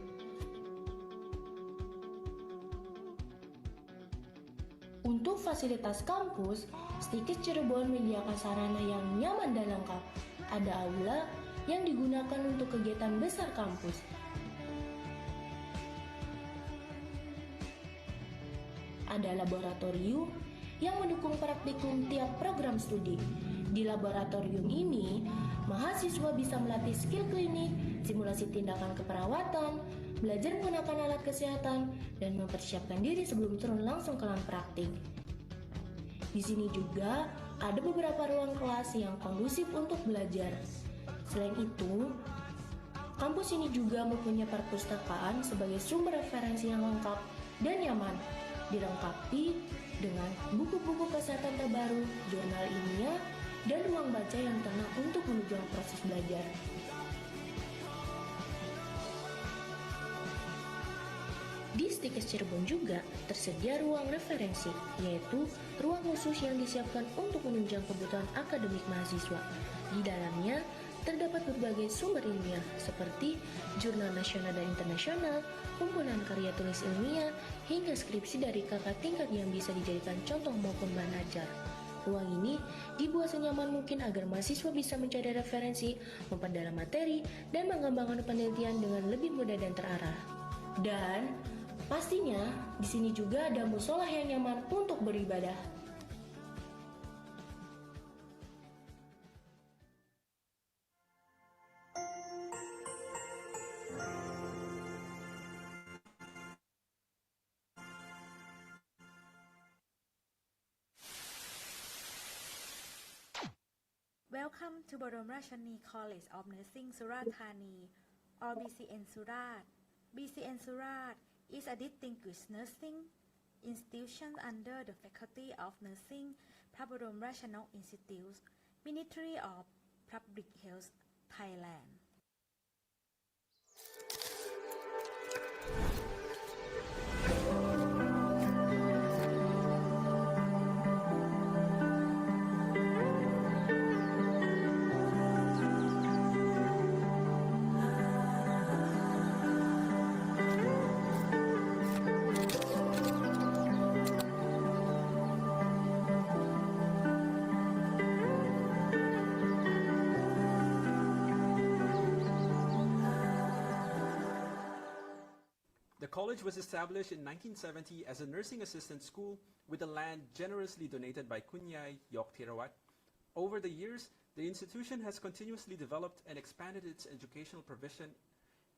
Untuk fasilitas kampus, Tikes Cirebon menyediakan sarana yang nyaman dan lengkap. Ada aula yang digunakan untuk kegiatan besar kampus. Ada laboratorium yang mendukung praktikum tiap program studi. Di laboratorium ini, mahasiswa bisa melatih skill klinik, simulasi tindakan keperawatan, belajar menggunakan alat kesehatan, dan mempersiapkan diri sebelum turun langsung ke lapangan praktik. Di sini juga ada beberapa ruang kelas yang kondusif untuk belajar. Selain itu, kampus ini juga mempunyai perpustakaan sebagai sumber referensi yang lengkap dan nyaman, dilengkapi dengan buku-buku kesehatan terbaru, jurnal ilmiah, dan ruang baca yang tenang untuk menunjang proses belajar. Di Tikes Cirebon juga tersedia ruang referensi, yaitu ruang khusus yang disiapkan untuk menunjang kebutuhan akademik mahasiswa. Di dalamnya terdapat berbagai sumber ilmiah seperti jurnal nasional dan internasional, kumpulan karya tulis ilmiah, hingga skripsi dari kakak tingkat yang bisa dijadikan contoh maupun bahan ajar. Ruang ini dibuat senyaman mungkin agar mahasiswa bisa mencari referensi, memperdalam materi, dan mengembangkan penelitian dengan lebih mudah dan terarah. Dan pastinya di sini juga ada musola yang nyaman untuk beribadah. Welcome to Bodom Rashani College of Nursing Surat Thani, or BCN Surat. BCN Surat is a distinguished nursing institution under the Faculty of Nursing, Bodom Rashani Institute, Ministry of Public Health, Thailand. The college was established in 1970 as a nursing assistant school with the land generously donated by Kunyai Yok Thirawat. Over the years, the institution has continuously developed and expanded its educational provision.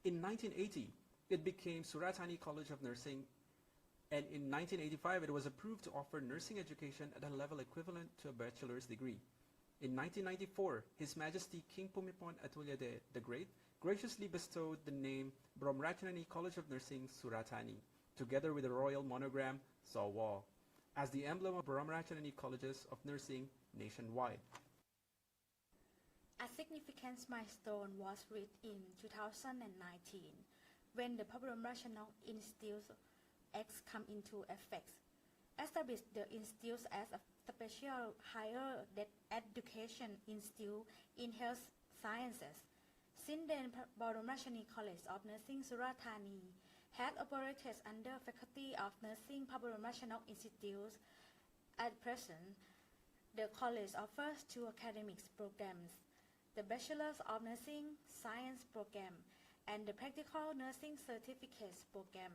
In 1980, it became Surat Thani College of Nursing, and in 1985, it was approved to offer nursing education at a level equivalent to a bachelor's degree. In 1994, His Majesty King Pumipon Atulyade the Great graciously bestowed the name Bromratchanani College of Nursing Surat Thani, together with the royal monogram Sawa, as the emblem of Bromratchanani Colleges of Nursing nationwide. A significant milestone was reached in 2019 when the Bromratchanani Institute Act came into effect, established the institute as a special higher education institute in health sciences. Since then, Bromratchanani College of Nursing Surat Thani has operated under Faculty of Nursing Bromratchanani Institute. At present, the college offers two academic programs, the Bachelor's of Nursing Science program and the Practical Nursing Certificates program.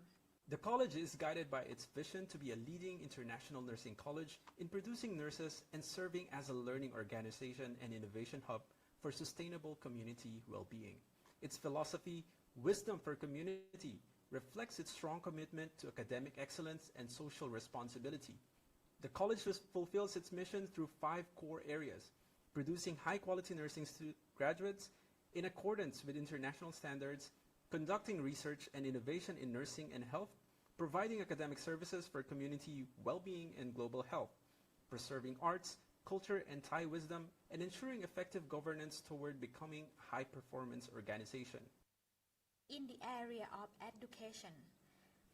The college is guided by its vision to be a leading international nursing college in producing nurses and serving as a learning organization and innovation hub for sustainable community well-being. Its philosophy, Wisdom for Community, reflects its strong commitment to academic excellence and social responsibility. The college fulfills its mission through 5 core areas: producing high-quality nursing graduates in accordance with international standards, conducting research and innovation in nursing and health, providing academic services for community well-being and global health, preserving arts, culture, and Thai wisdom, and ensuring effective governance toward becoming a high-performance organization. In the area of education,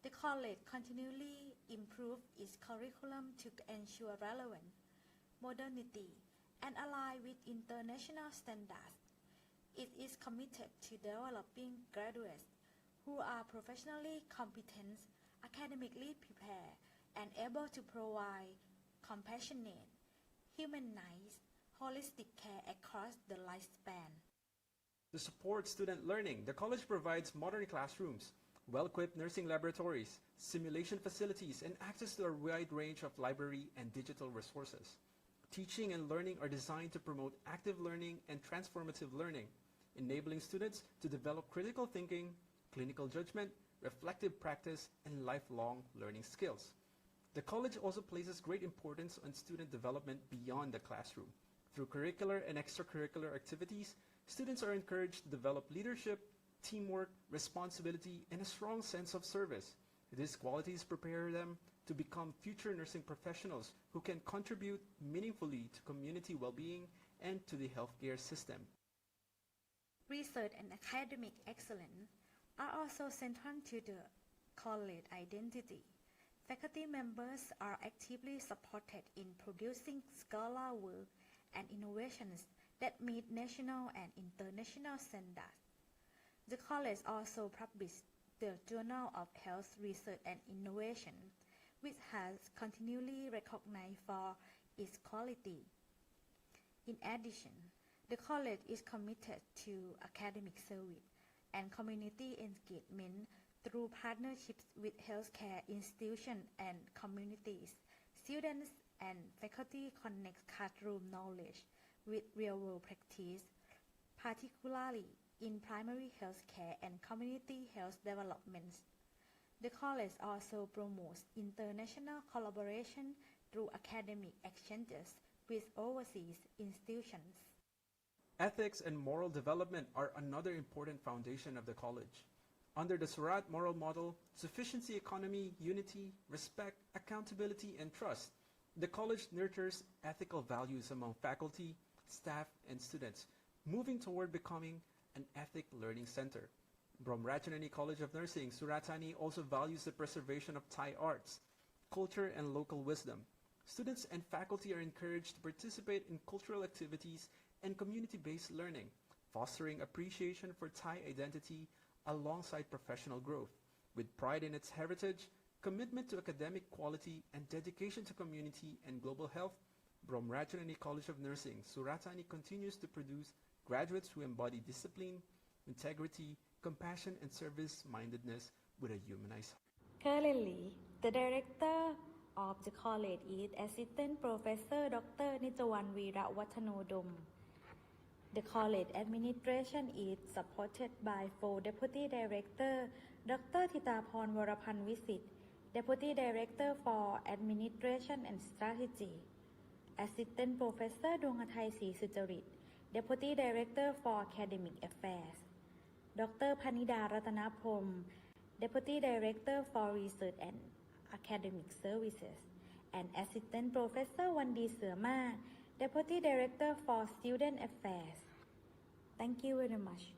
the college continually improves its curriculum to ensure relevance, modernity, and align with international standards. It is committed to developing graduates who are professionally competent, academically prepared, and able to provide compassionate, humanized, holistic care across the lifespan. To support student learning, the college provides modern classrooms, well-equipped nursing laboratories, simulation facilities, and access to a wide range of library and digital resources. Teaching and learning are designed to promote active learning and transformative learning, enabling students to develop critical thinking, clinical judgment, reflective practice, and lifelong learning skills. The college also places great importance on student development beyond the classroom. Through curricular and extracurricular activities, students are encouraged to develop leadership, teamwork, responsibility, and a strong sense of service. These qualities prepare them to become future nursing professionals who can contribute meaningfully to community well-being and to the healthcare system. Research and academic excellence are also central to the college identity. Faculty members are actively supported in producing scholar work and innovations that meet national and international standards. The college also publishes the Journal of Health Research and Innovation, which has continually recognized for its quality. In addition, the college is committed to academic service and community engagement through partnerships with healthcare institutions and communities. Students and faculty connect classroom knowledge with real-world practice, particularly in primary healthcare and community health development. The college also promotes international collaboration through academic exchanges with overseas institutions. Ethics and moral development are another important foundation of the college. Under the Surat moral model, sufficiency, economy, unity, respect, accountability, and trust, the college nurtures ethical values among faculty, staff, and students, moving toward becoming an ethic learning center. Bromrachanani College of Nursing, Surat Thani also values the preservation of Thai arts, culture, and local wisdom. Students and faculty are encouraged to participate in cultural activities and community-based learning, fostering appreciation for Thai identity alongside professional growth. With pride in its heritage, commitment to academic quality, and dedication to community and global health, Bromrachanani College of Nursing, Surat Thani continues to produce graduates who embody discipline, integrity, compassion, and service-mindedness with a humanized heart. Currently, the director of the college is Assistant Professor Dr. Nichawan Weerawattanodom. The college administration is supported by 4 Deputy Director: Dr. Thitaphorn Warapanvisit, Deputy Director for Administration and Strategy; Assistant Professor Dwanghathai Sri Sucharit, Deputy Director for Academic Affairs; Dr. Panida Ratanapom, Deputy Director for Research and Academic Services; and Assistant Professor Wandi Seuma, Deputy Director for Student Affairs. Thank you very much.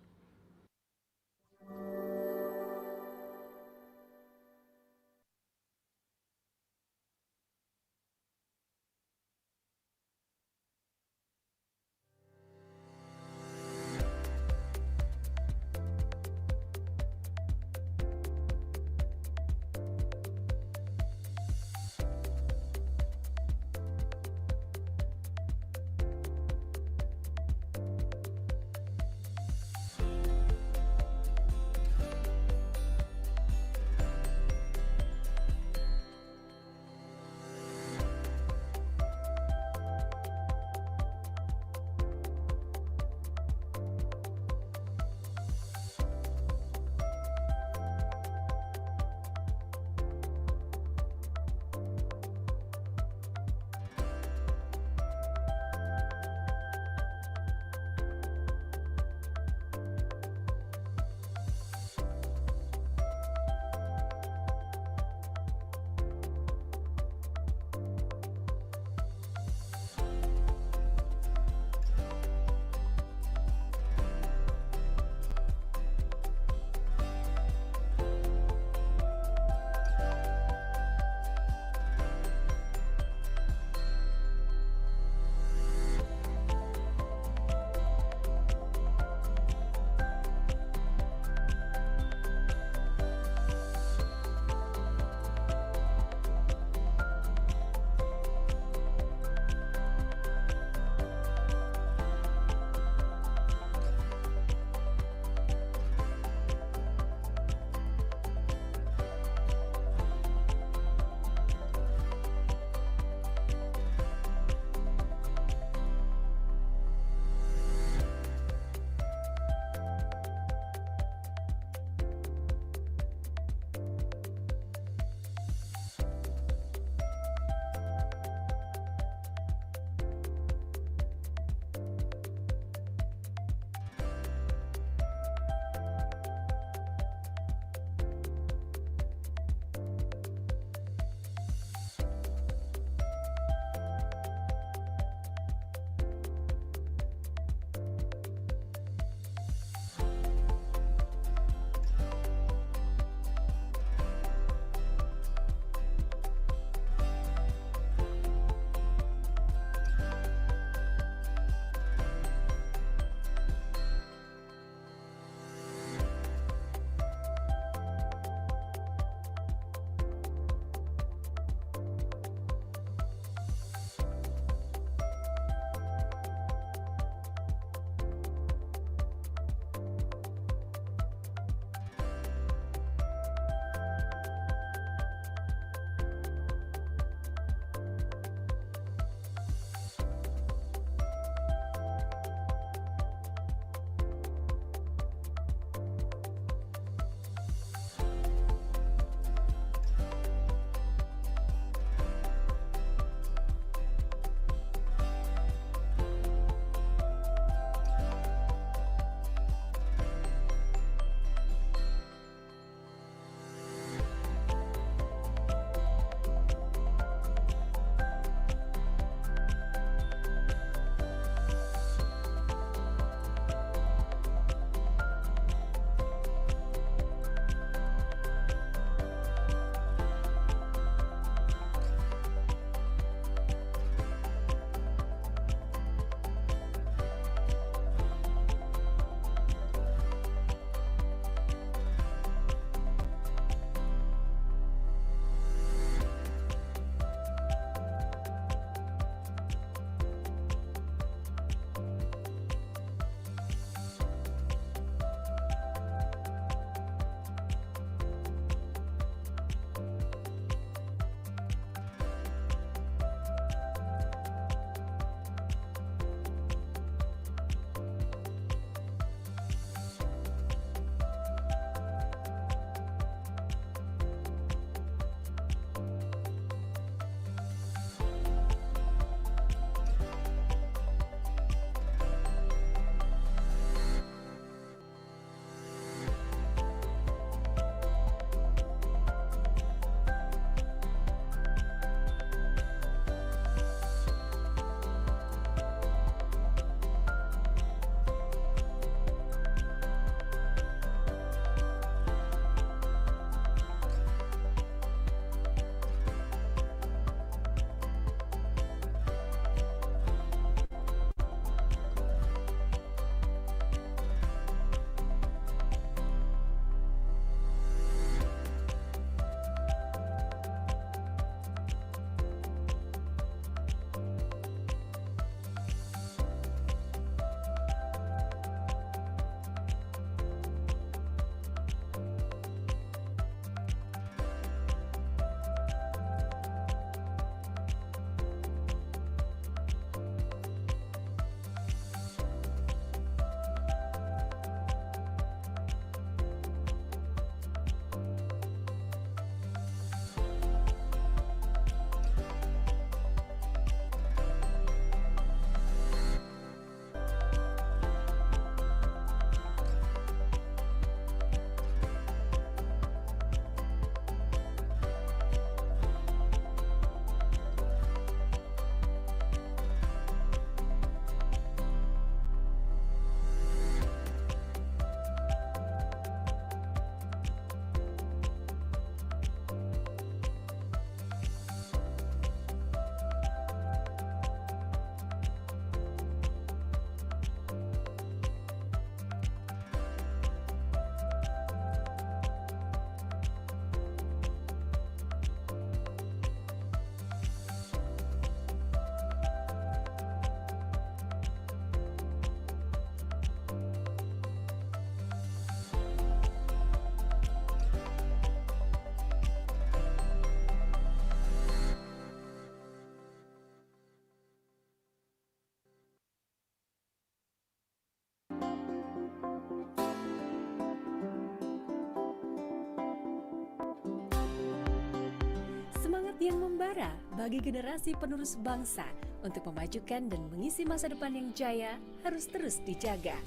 Suara bagi generasi penerus bangsa untuk memajukan dan mengisi masa depan yang jaya harus terus dijaga.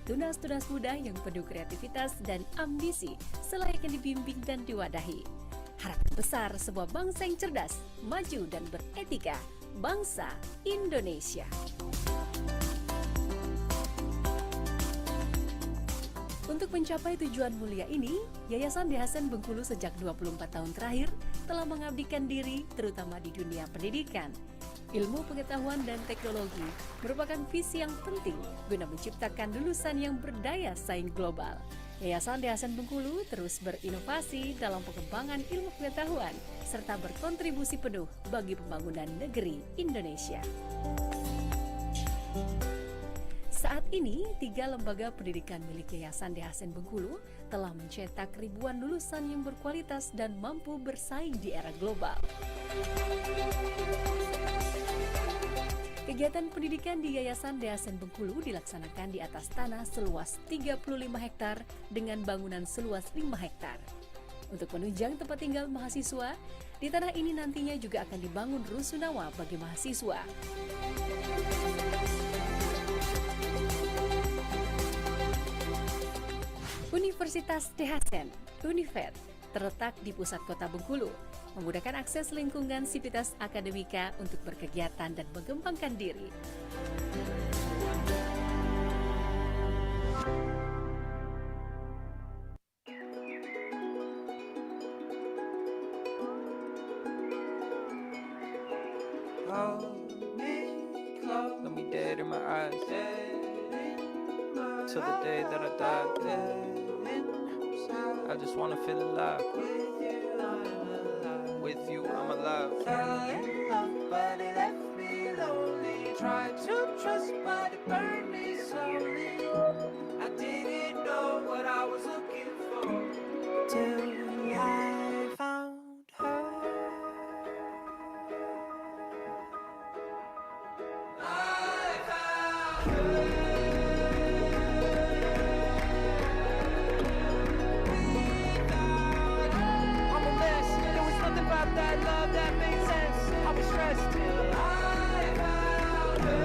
Tunas-tunas muda yang penuh kreativitas dan ambisi selayaknya dibimbing dan diwadahi. Harapan besar sebuah bangsa yang cerdas, maju dan beretika, bangsa Indonesia. Untuk mencapai tujuan mulia ini, Yayasan Dehasen Bengkulu sejak 24 tahun terakhir telah mengabdikan diri terutama di dunia pendidikan. Ilmu pengetahuan dan teknologi merupakan visi yang penting guna menciptakan lulusan yang berdaya saing global. Yayasan Dehasen Bengkulu terus berinovasi dalam pengembangan ilmu pengetahuan serta berkontribusi penuh bagi pembangunan negeri Indonesia. Saat ini, 3 lembaga pendidikan milik Yayasan Dehasen Bengkulu telah mencetak ribuan lulusan yang berkualitas dan mampu bersaing di era global. Kegiatan pendidikan di Yayasan Dehasen Bengkulu dilaksanakan di atas tanah seluas 35 hektar dengan bangunan seluas 5 hektar. Untuk menunjang tempat tinggal mahasiswa, di tanah ini nantinya juga akan dibangun rusunawa bagi mahasiswa. Universitas Dehasen, Unifed, terletak di pusat kota Bengkulu, memudahkan akses lingkungan sivitas akademika untuk berkegiatan dan mengembangkan diri. Hold me close, let me dead in my eyes, till the day that I die. I just wanna feel alive. With you, I'm alive. Fell in love, but it left me lonely. Tried to trust, but it burned me slowly. I didn't know what I was looking for till I found her. I found her. That love that made sense. I was stressed till I found her.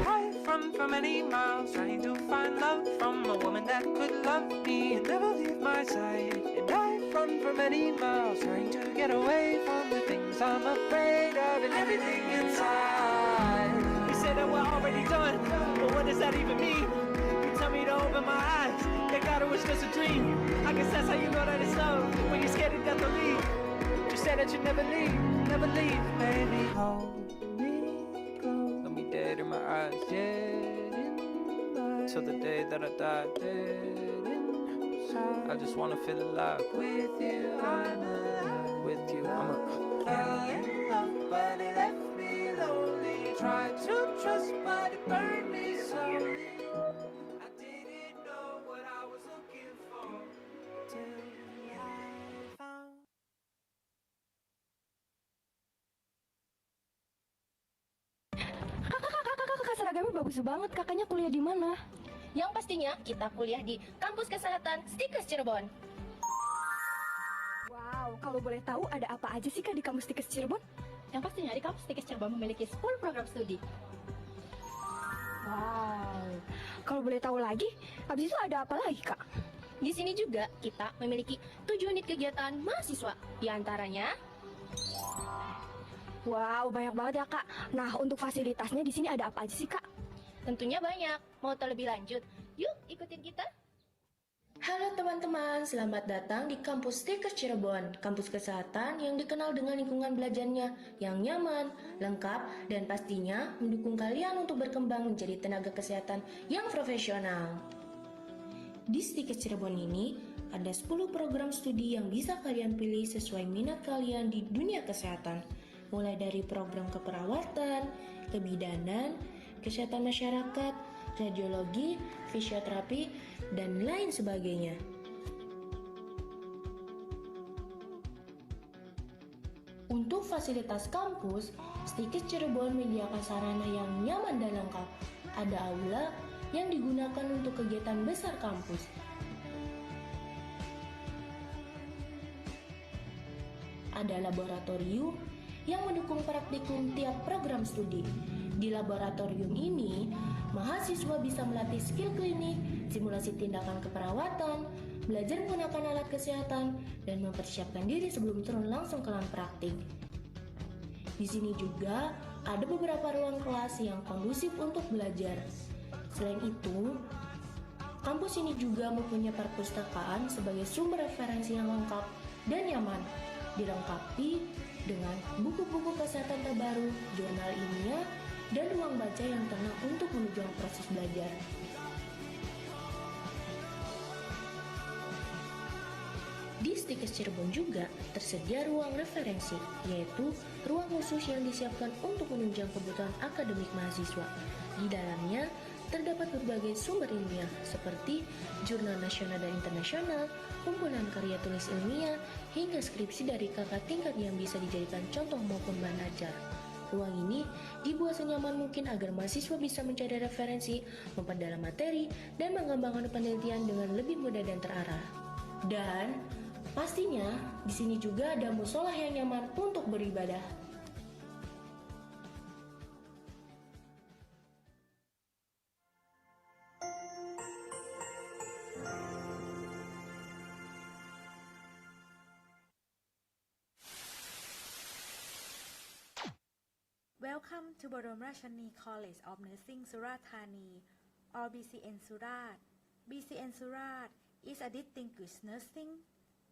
I've run for many miles trying to find love from a woman that could love me and never leave my side. And I've run for many miles trying to get away from the things I'm afraid of and everything inside. You say that we're already done, but what does that even mean? Tell me to open my eyes. Thank God it was just a dream. I guess that's how you know that it's love, when you're scared to death to leave. You said that you'd never leave, never leave. Baby, hold me close. Let me dead in my eyes, dead in my till the day that I die, dead inside. I just wanna feel alive. With you, I'm alive. With you, I'm a fell in love, but it left me lonely. Tried to trust, but it burned me slowly. Seragamnya bagus banget. Kakaknya kuliah di mana? Yang pastinya kita kuliah di Kampus Kesehatan Stikes Cirebon. Wow, kalau boleh tahu ada apa aja sih Kak di Kampus Stikes Cirebon? Yang pastinya di Kampus Stikes Cirebon memiliki 10 program studi. Wow, kalau boleh tahu lagi, habis itu ada apa lagi Kak? Di sini juga kita memiliki 7 unit kegiatan mahasiswa. Di antaranya wow, banyak banget ya Kak. Nah, untuk fasilitasnya di sini ada apa aja sih Kak? tentunya banyak. Mau tahu lebih lanjut? Yuk ikutin kita. Halo teman-teman, selamat datang di Kampus Stikes Cirebon, kampus kesehatan yang dikenal dengan lingkungan belajarnya yang nyaman, lengkap, dan pastinya mendukung kalian untuk berkembang menjadi tenaga kesehatan yang profesional. Di Stikes Cirebon ini, ada 10 program studi yang bisa kalian pilih sesuai minat kalian di dunia kesehatan, mulai dari program keperawatan, kebidanan, kesehatan masyarakat, radiologi, fisioterapi, dan lain sebagainya. Untuk fasilitas kampus, Stikes Cirebon menyediakan sarana yang nyaman dan lengkap. Ada aula yang digunakan untuk kegiatan besar kampus. ada laboratorium yang mendukung praktikum tiap program studi. Di laboratorium ini, mahasiswa bisa melatih skill klinik, simulasi tindakan keperawatan, belajar menggunakan alat kesehatan, dan mempersiapkan diri sebelum turun langsung ke lapangan praktik. Di sini juga ada beberapa ruang kelas yang kondusif untuk belajar. Selain itu, kampus ini juga mempunyai perpustakaan sebagai sumber referensi yang lengkap dan nyaman, dilengkapi dengan buku-buku kesehatan terbaru, jurnal ilmiah, dan ruang baca yang tenang untuk menunjang proses belajar. Di Stikes Cirebon juga tersedia ruang referensi, yaitu ruang khusus yang disiapkan untuk menunjang kebutuhan akademik mahasiswa. Di dalamnya terdapat berbagai sumber ilmiah seperti jurnal nasional dan internasional, kumpulan karya tulis ilmiah, hingga skripsi dari kakak tingkat yang bisa dijadikan contoh maupun bahan ajar. Ruang ini dibuat senyaman mungkin agar mahasiswa bisa mencari referensi, memperdalam materi, dan mengembangkan penelitian dengan lebih mudah dan terarah. Dan pastinya di sini juga ada musola yang nyaman untuk beribadah. Welcome to Bodom Rashani College of Nursing Surat Thani, or BCN Surat. BCN Surat is a distinguished nursing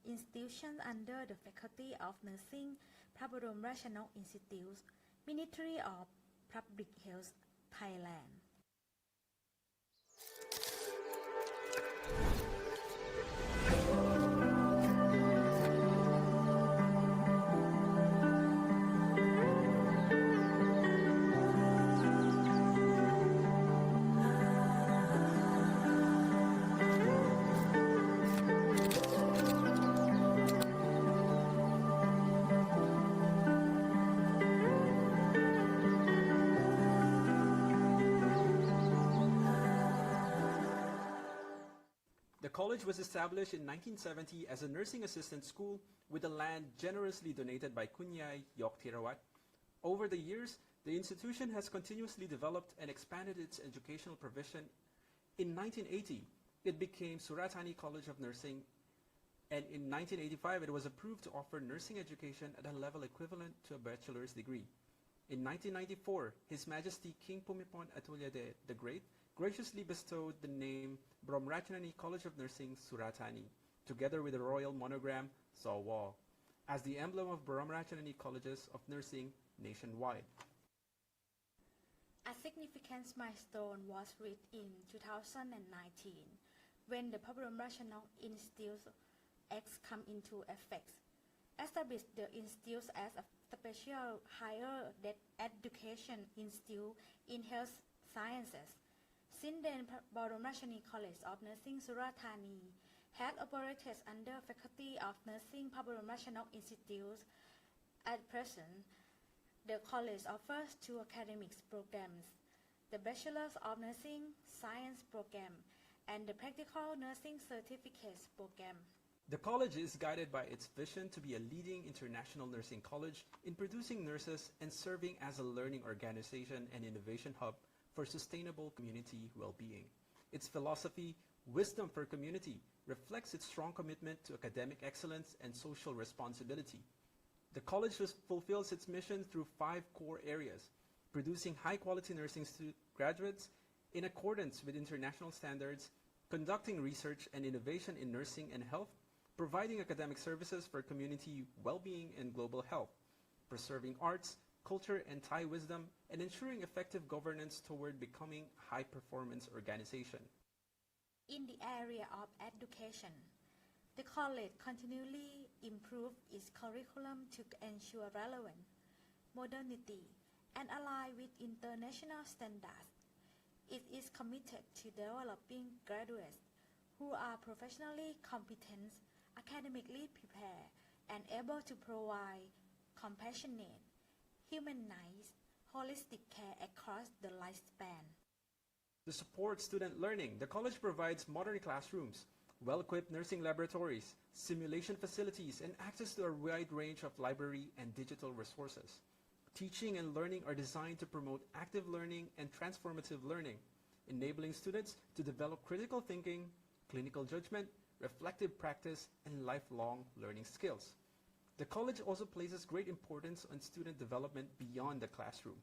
institution under the Faculty of Nursing, Prabodom Rashani Institute, Ministry of Public Health, Thailand. The college was established in 1970 as a nursing assistant school with the land generously donated by Kunyai Yok Thirawat. Over the years, the institution has continuously developed and expanded its educational provision. In 1980, it became Surat Thani College of Nursing, and in 1985, it was approved to offer nursing education at a level equivalent to a bachelor's degree. In 1994, His Majesty King Bhumibol Adulyadej the Great graciously bestowed the name Bromrachanani College of Nursing Surat Thani, together with the royal monogram Sawa, as the emblem of Bromrachanani Colleges of Nursing nationwide. A significant milestone was reached in 2019 when the Prabodom Rashani Institute Act came into effect, established the institute as a special higher education institute in health sciences. Since then, Bodom Rashani College of Nursing Surat Thani has operated under Faculty of Nursing Prabodom Rashani Institute. At present, the college offers two academic programs, the Bachelor of Nursing Science program and the Practical Nursing Certificate program. The college is guided by its vision to be a leading international nursing college in producing nurses and serving as a learning organization and innovation hub for sustainable community well-being. Its philosophy, Wisdom for Community, reflects its strong commitment to academic excellence and social responsibility. The college fulfills its mission through 5 core areas: producing high-quality nursing graduates in accordance with international standards, conducting research and innovation in nursing and health, providing academic services for community well-being and global health, preserving arts, culture, and Thai wisdom, and ensuring effective governance toward becoming a high-performance organization. In the area of education, the college continually improves its curriculum to ensure relevance, modernity, and align with international standards. It is committed to developing graduates who are professionally competent, academically prepared, and able to provide compassionate, humanized, holistic care across the lifespan. To support student learning, the college provides modern classrooms, well-equipped nursing laboratories, simulation facilities, and access to a wide range of library and digital resources. Teaching and learning are designed to promote active learning and transformative learning, enabling students to develop critical thinking, clinical judgment, reflective practice, and lifelong learning skills. The college also places great importance on student development beyond the classroom.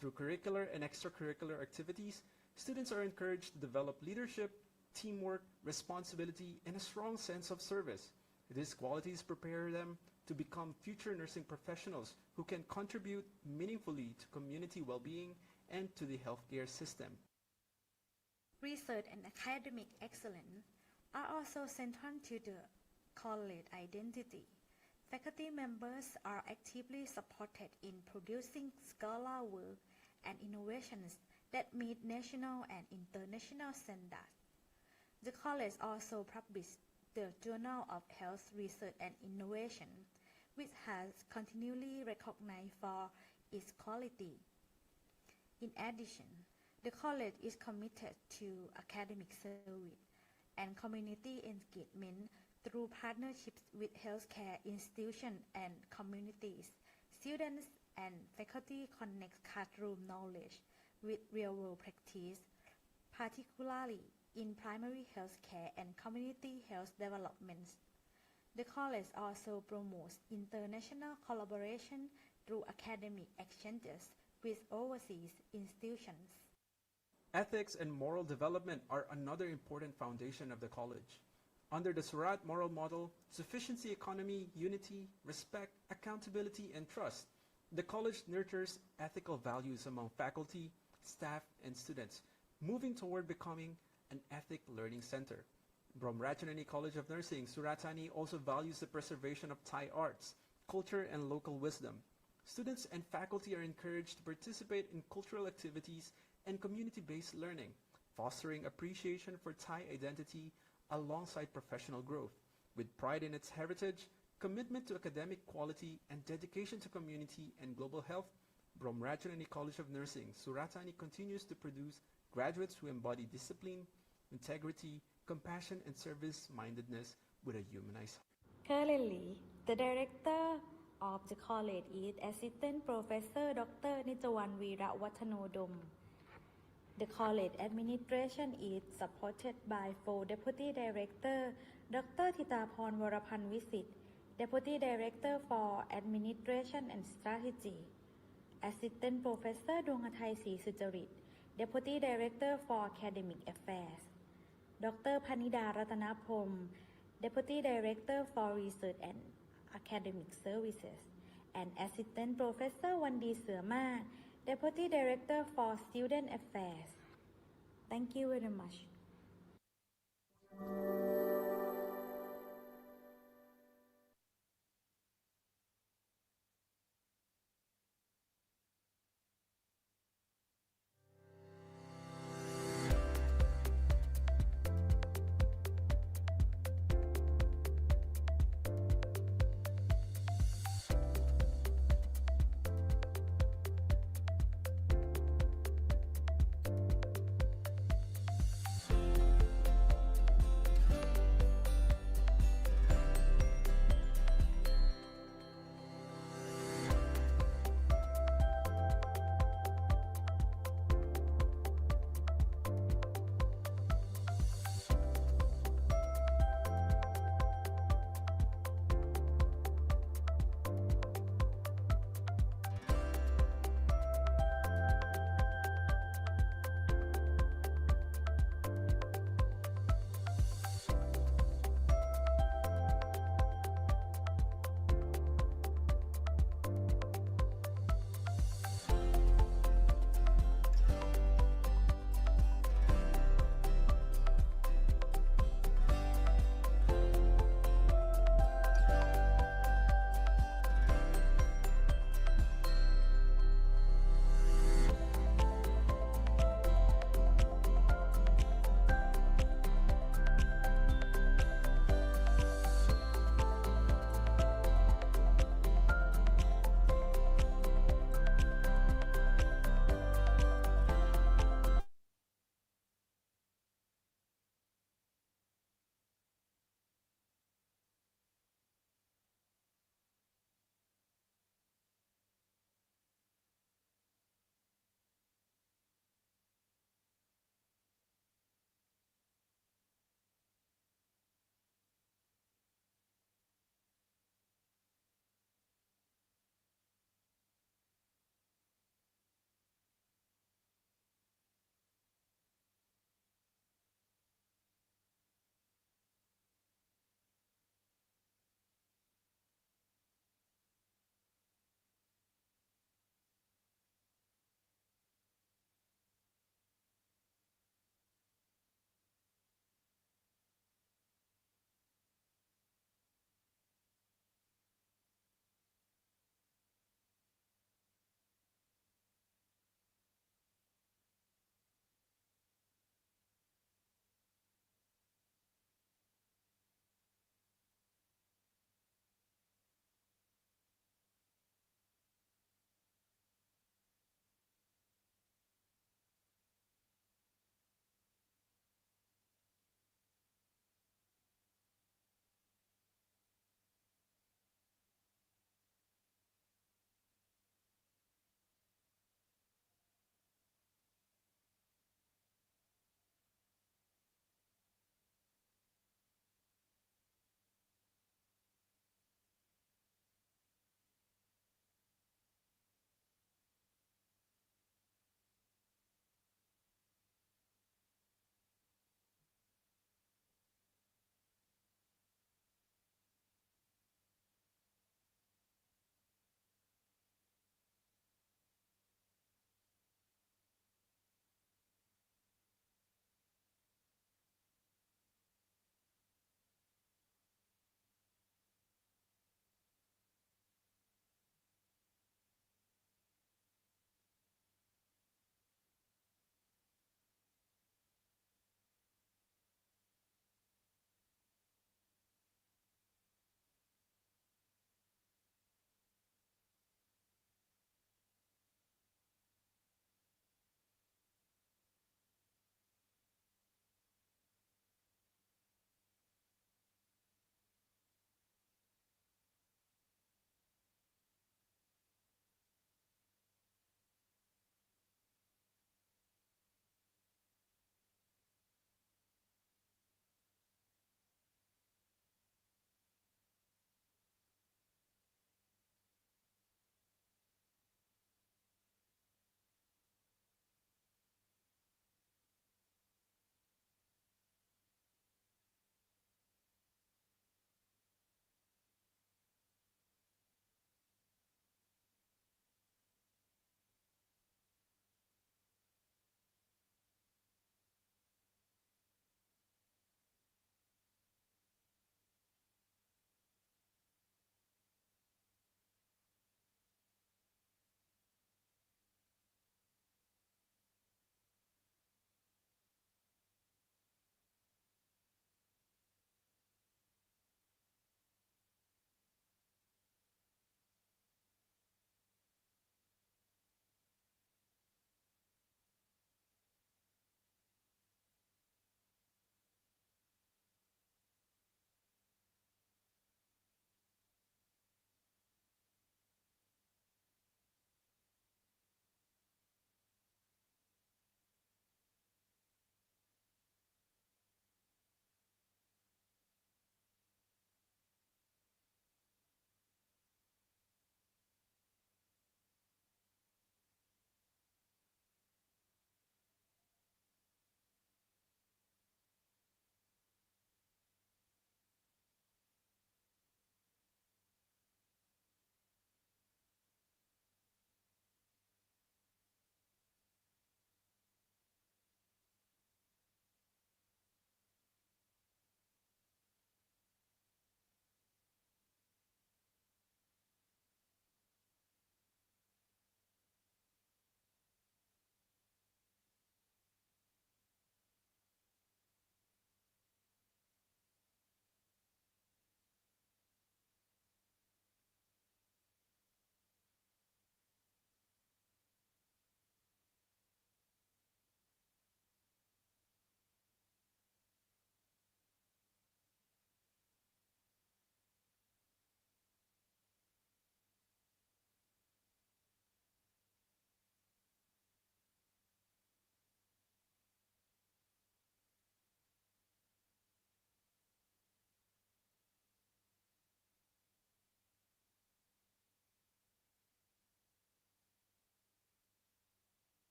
Through curricular and extracurricular activities, students are encouraged to develop leadership, teamwork, responsibility, and a strong sense of service. These qualities prepare them to become future nursing professionals who can contribute meaningfully to community well-being and to the healthcare system. Research and academic excellence are also central to the college identity. Faculty members are actively supported in producing scholarly work and innovations that meet national and international standards. The college also publishes the Journal of Health Research and Innovation, which has continually recognized for its quality. In addition, the college is committed to academic service and community engagement through partnerships with healthcare institutions and communities. Students and faculty connect classroom knowledge with real-world practice, particularly in primary healthcare and community health development. The college also promotes international collaboration through academic exchanges with overseas institutions. Ethics and moral development are another important foundation of the college. Under the Surat moral model, sufficiency economy, unity, respect, accountability, and trust, the college nurtures ethical values among faculty, staff, and students, moving toward becoming an ethic learning center. Bromrachanani College of Nursing, Suratani also values the preservation of Thai arts, culture, and local wisdom. Students and faculty are encouraged to participate in cultural activities and community-based learning, fostering appreciation for Thai identity alongside professional growth. With pride in its heritage, commitment to academic quality, and dedication to community and global health, Bromrachanani College of Nursing, Suratani continues to produce graduates who embody discipline, integrity, compassion, and service-mindedness with a humanized heart. Currently, the director of the college is Assistant Professor Dr. Nijawan Weerawatanodom. The college administration is supported by 4 Deputy Director, Dr. Thitapon Warapan Visit, Deputy Director for Administration and Strategy, Assistant Professor Dwanghathai Sri Sucharit, Deputy Director for Academic Affairs, Dr. Panida Ratanapom, Deputy Director for Research and Academic Services, and Assistant Professor Wandi Seuma, Deputy Director for Student Affairs. Thank you very much.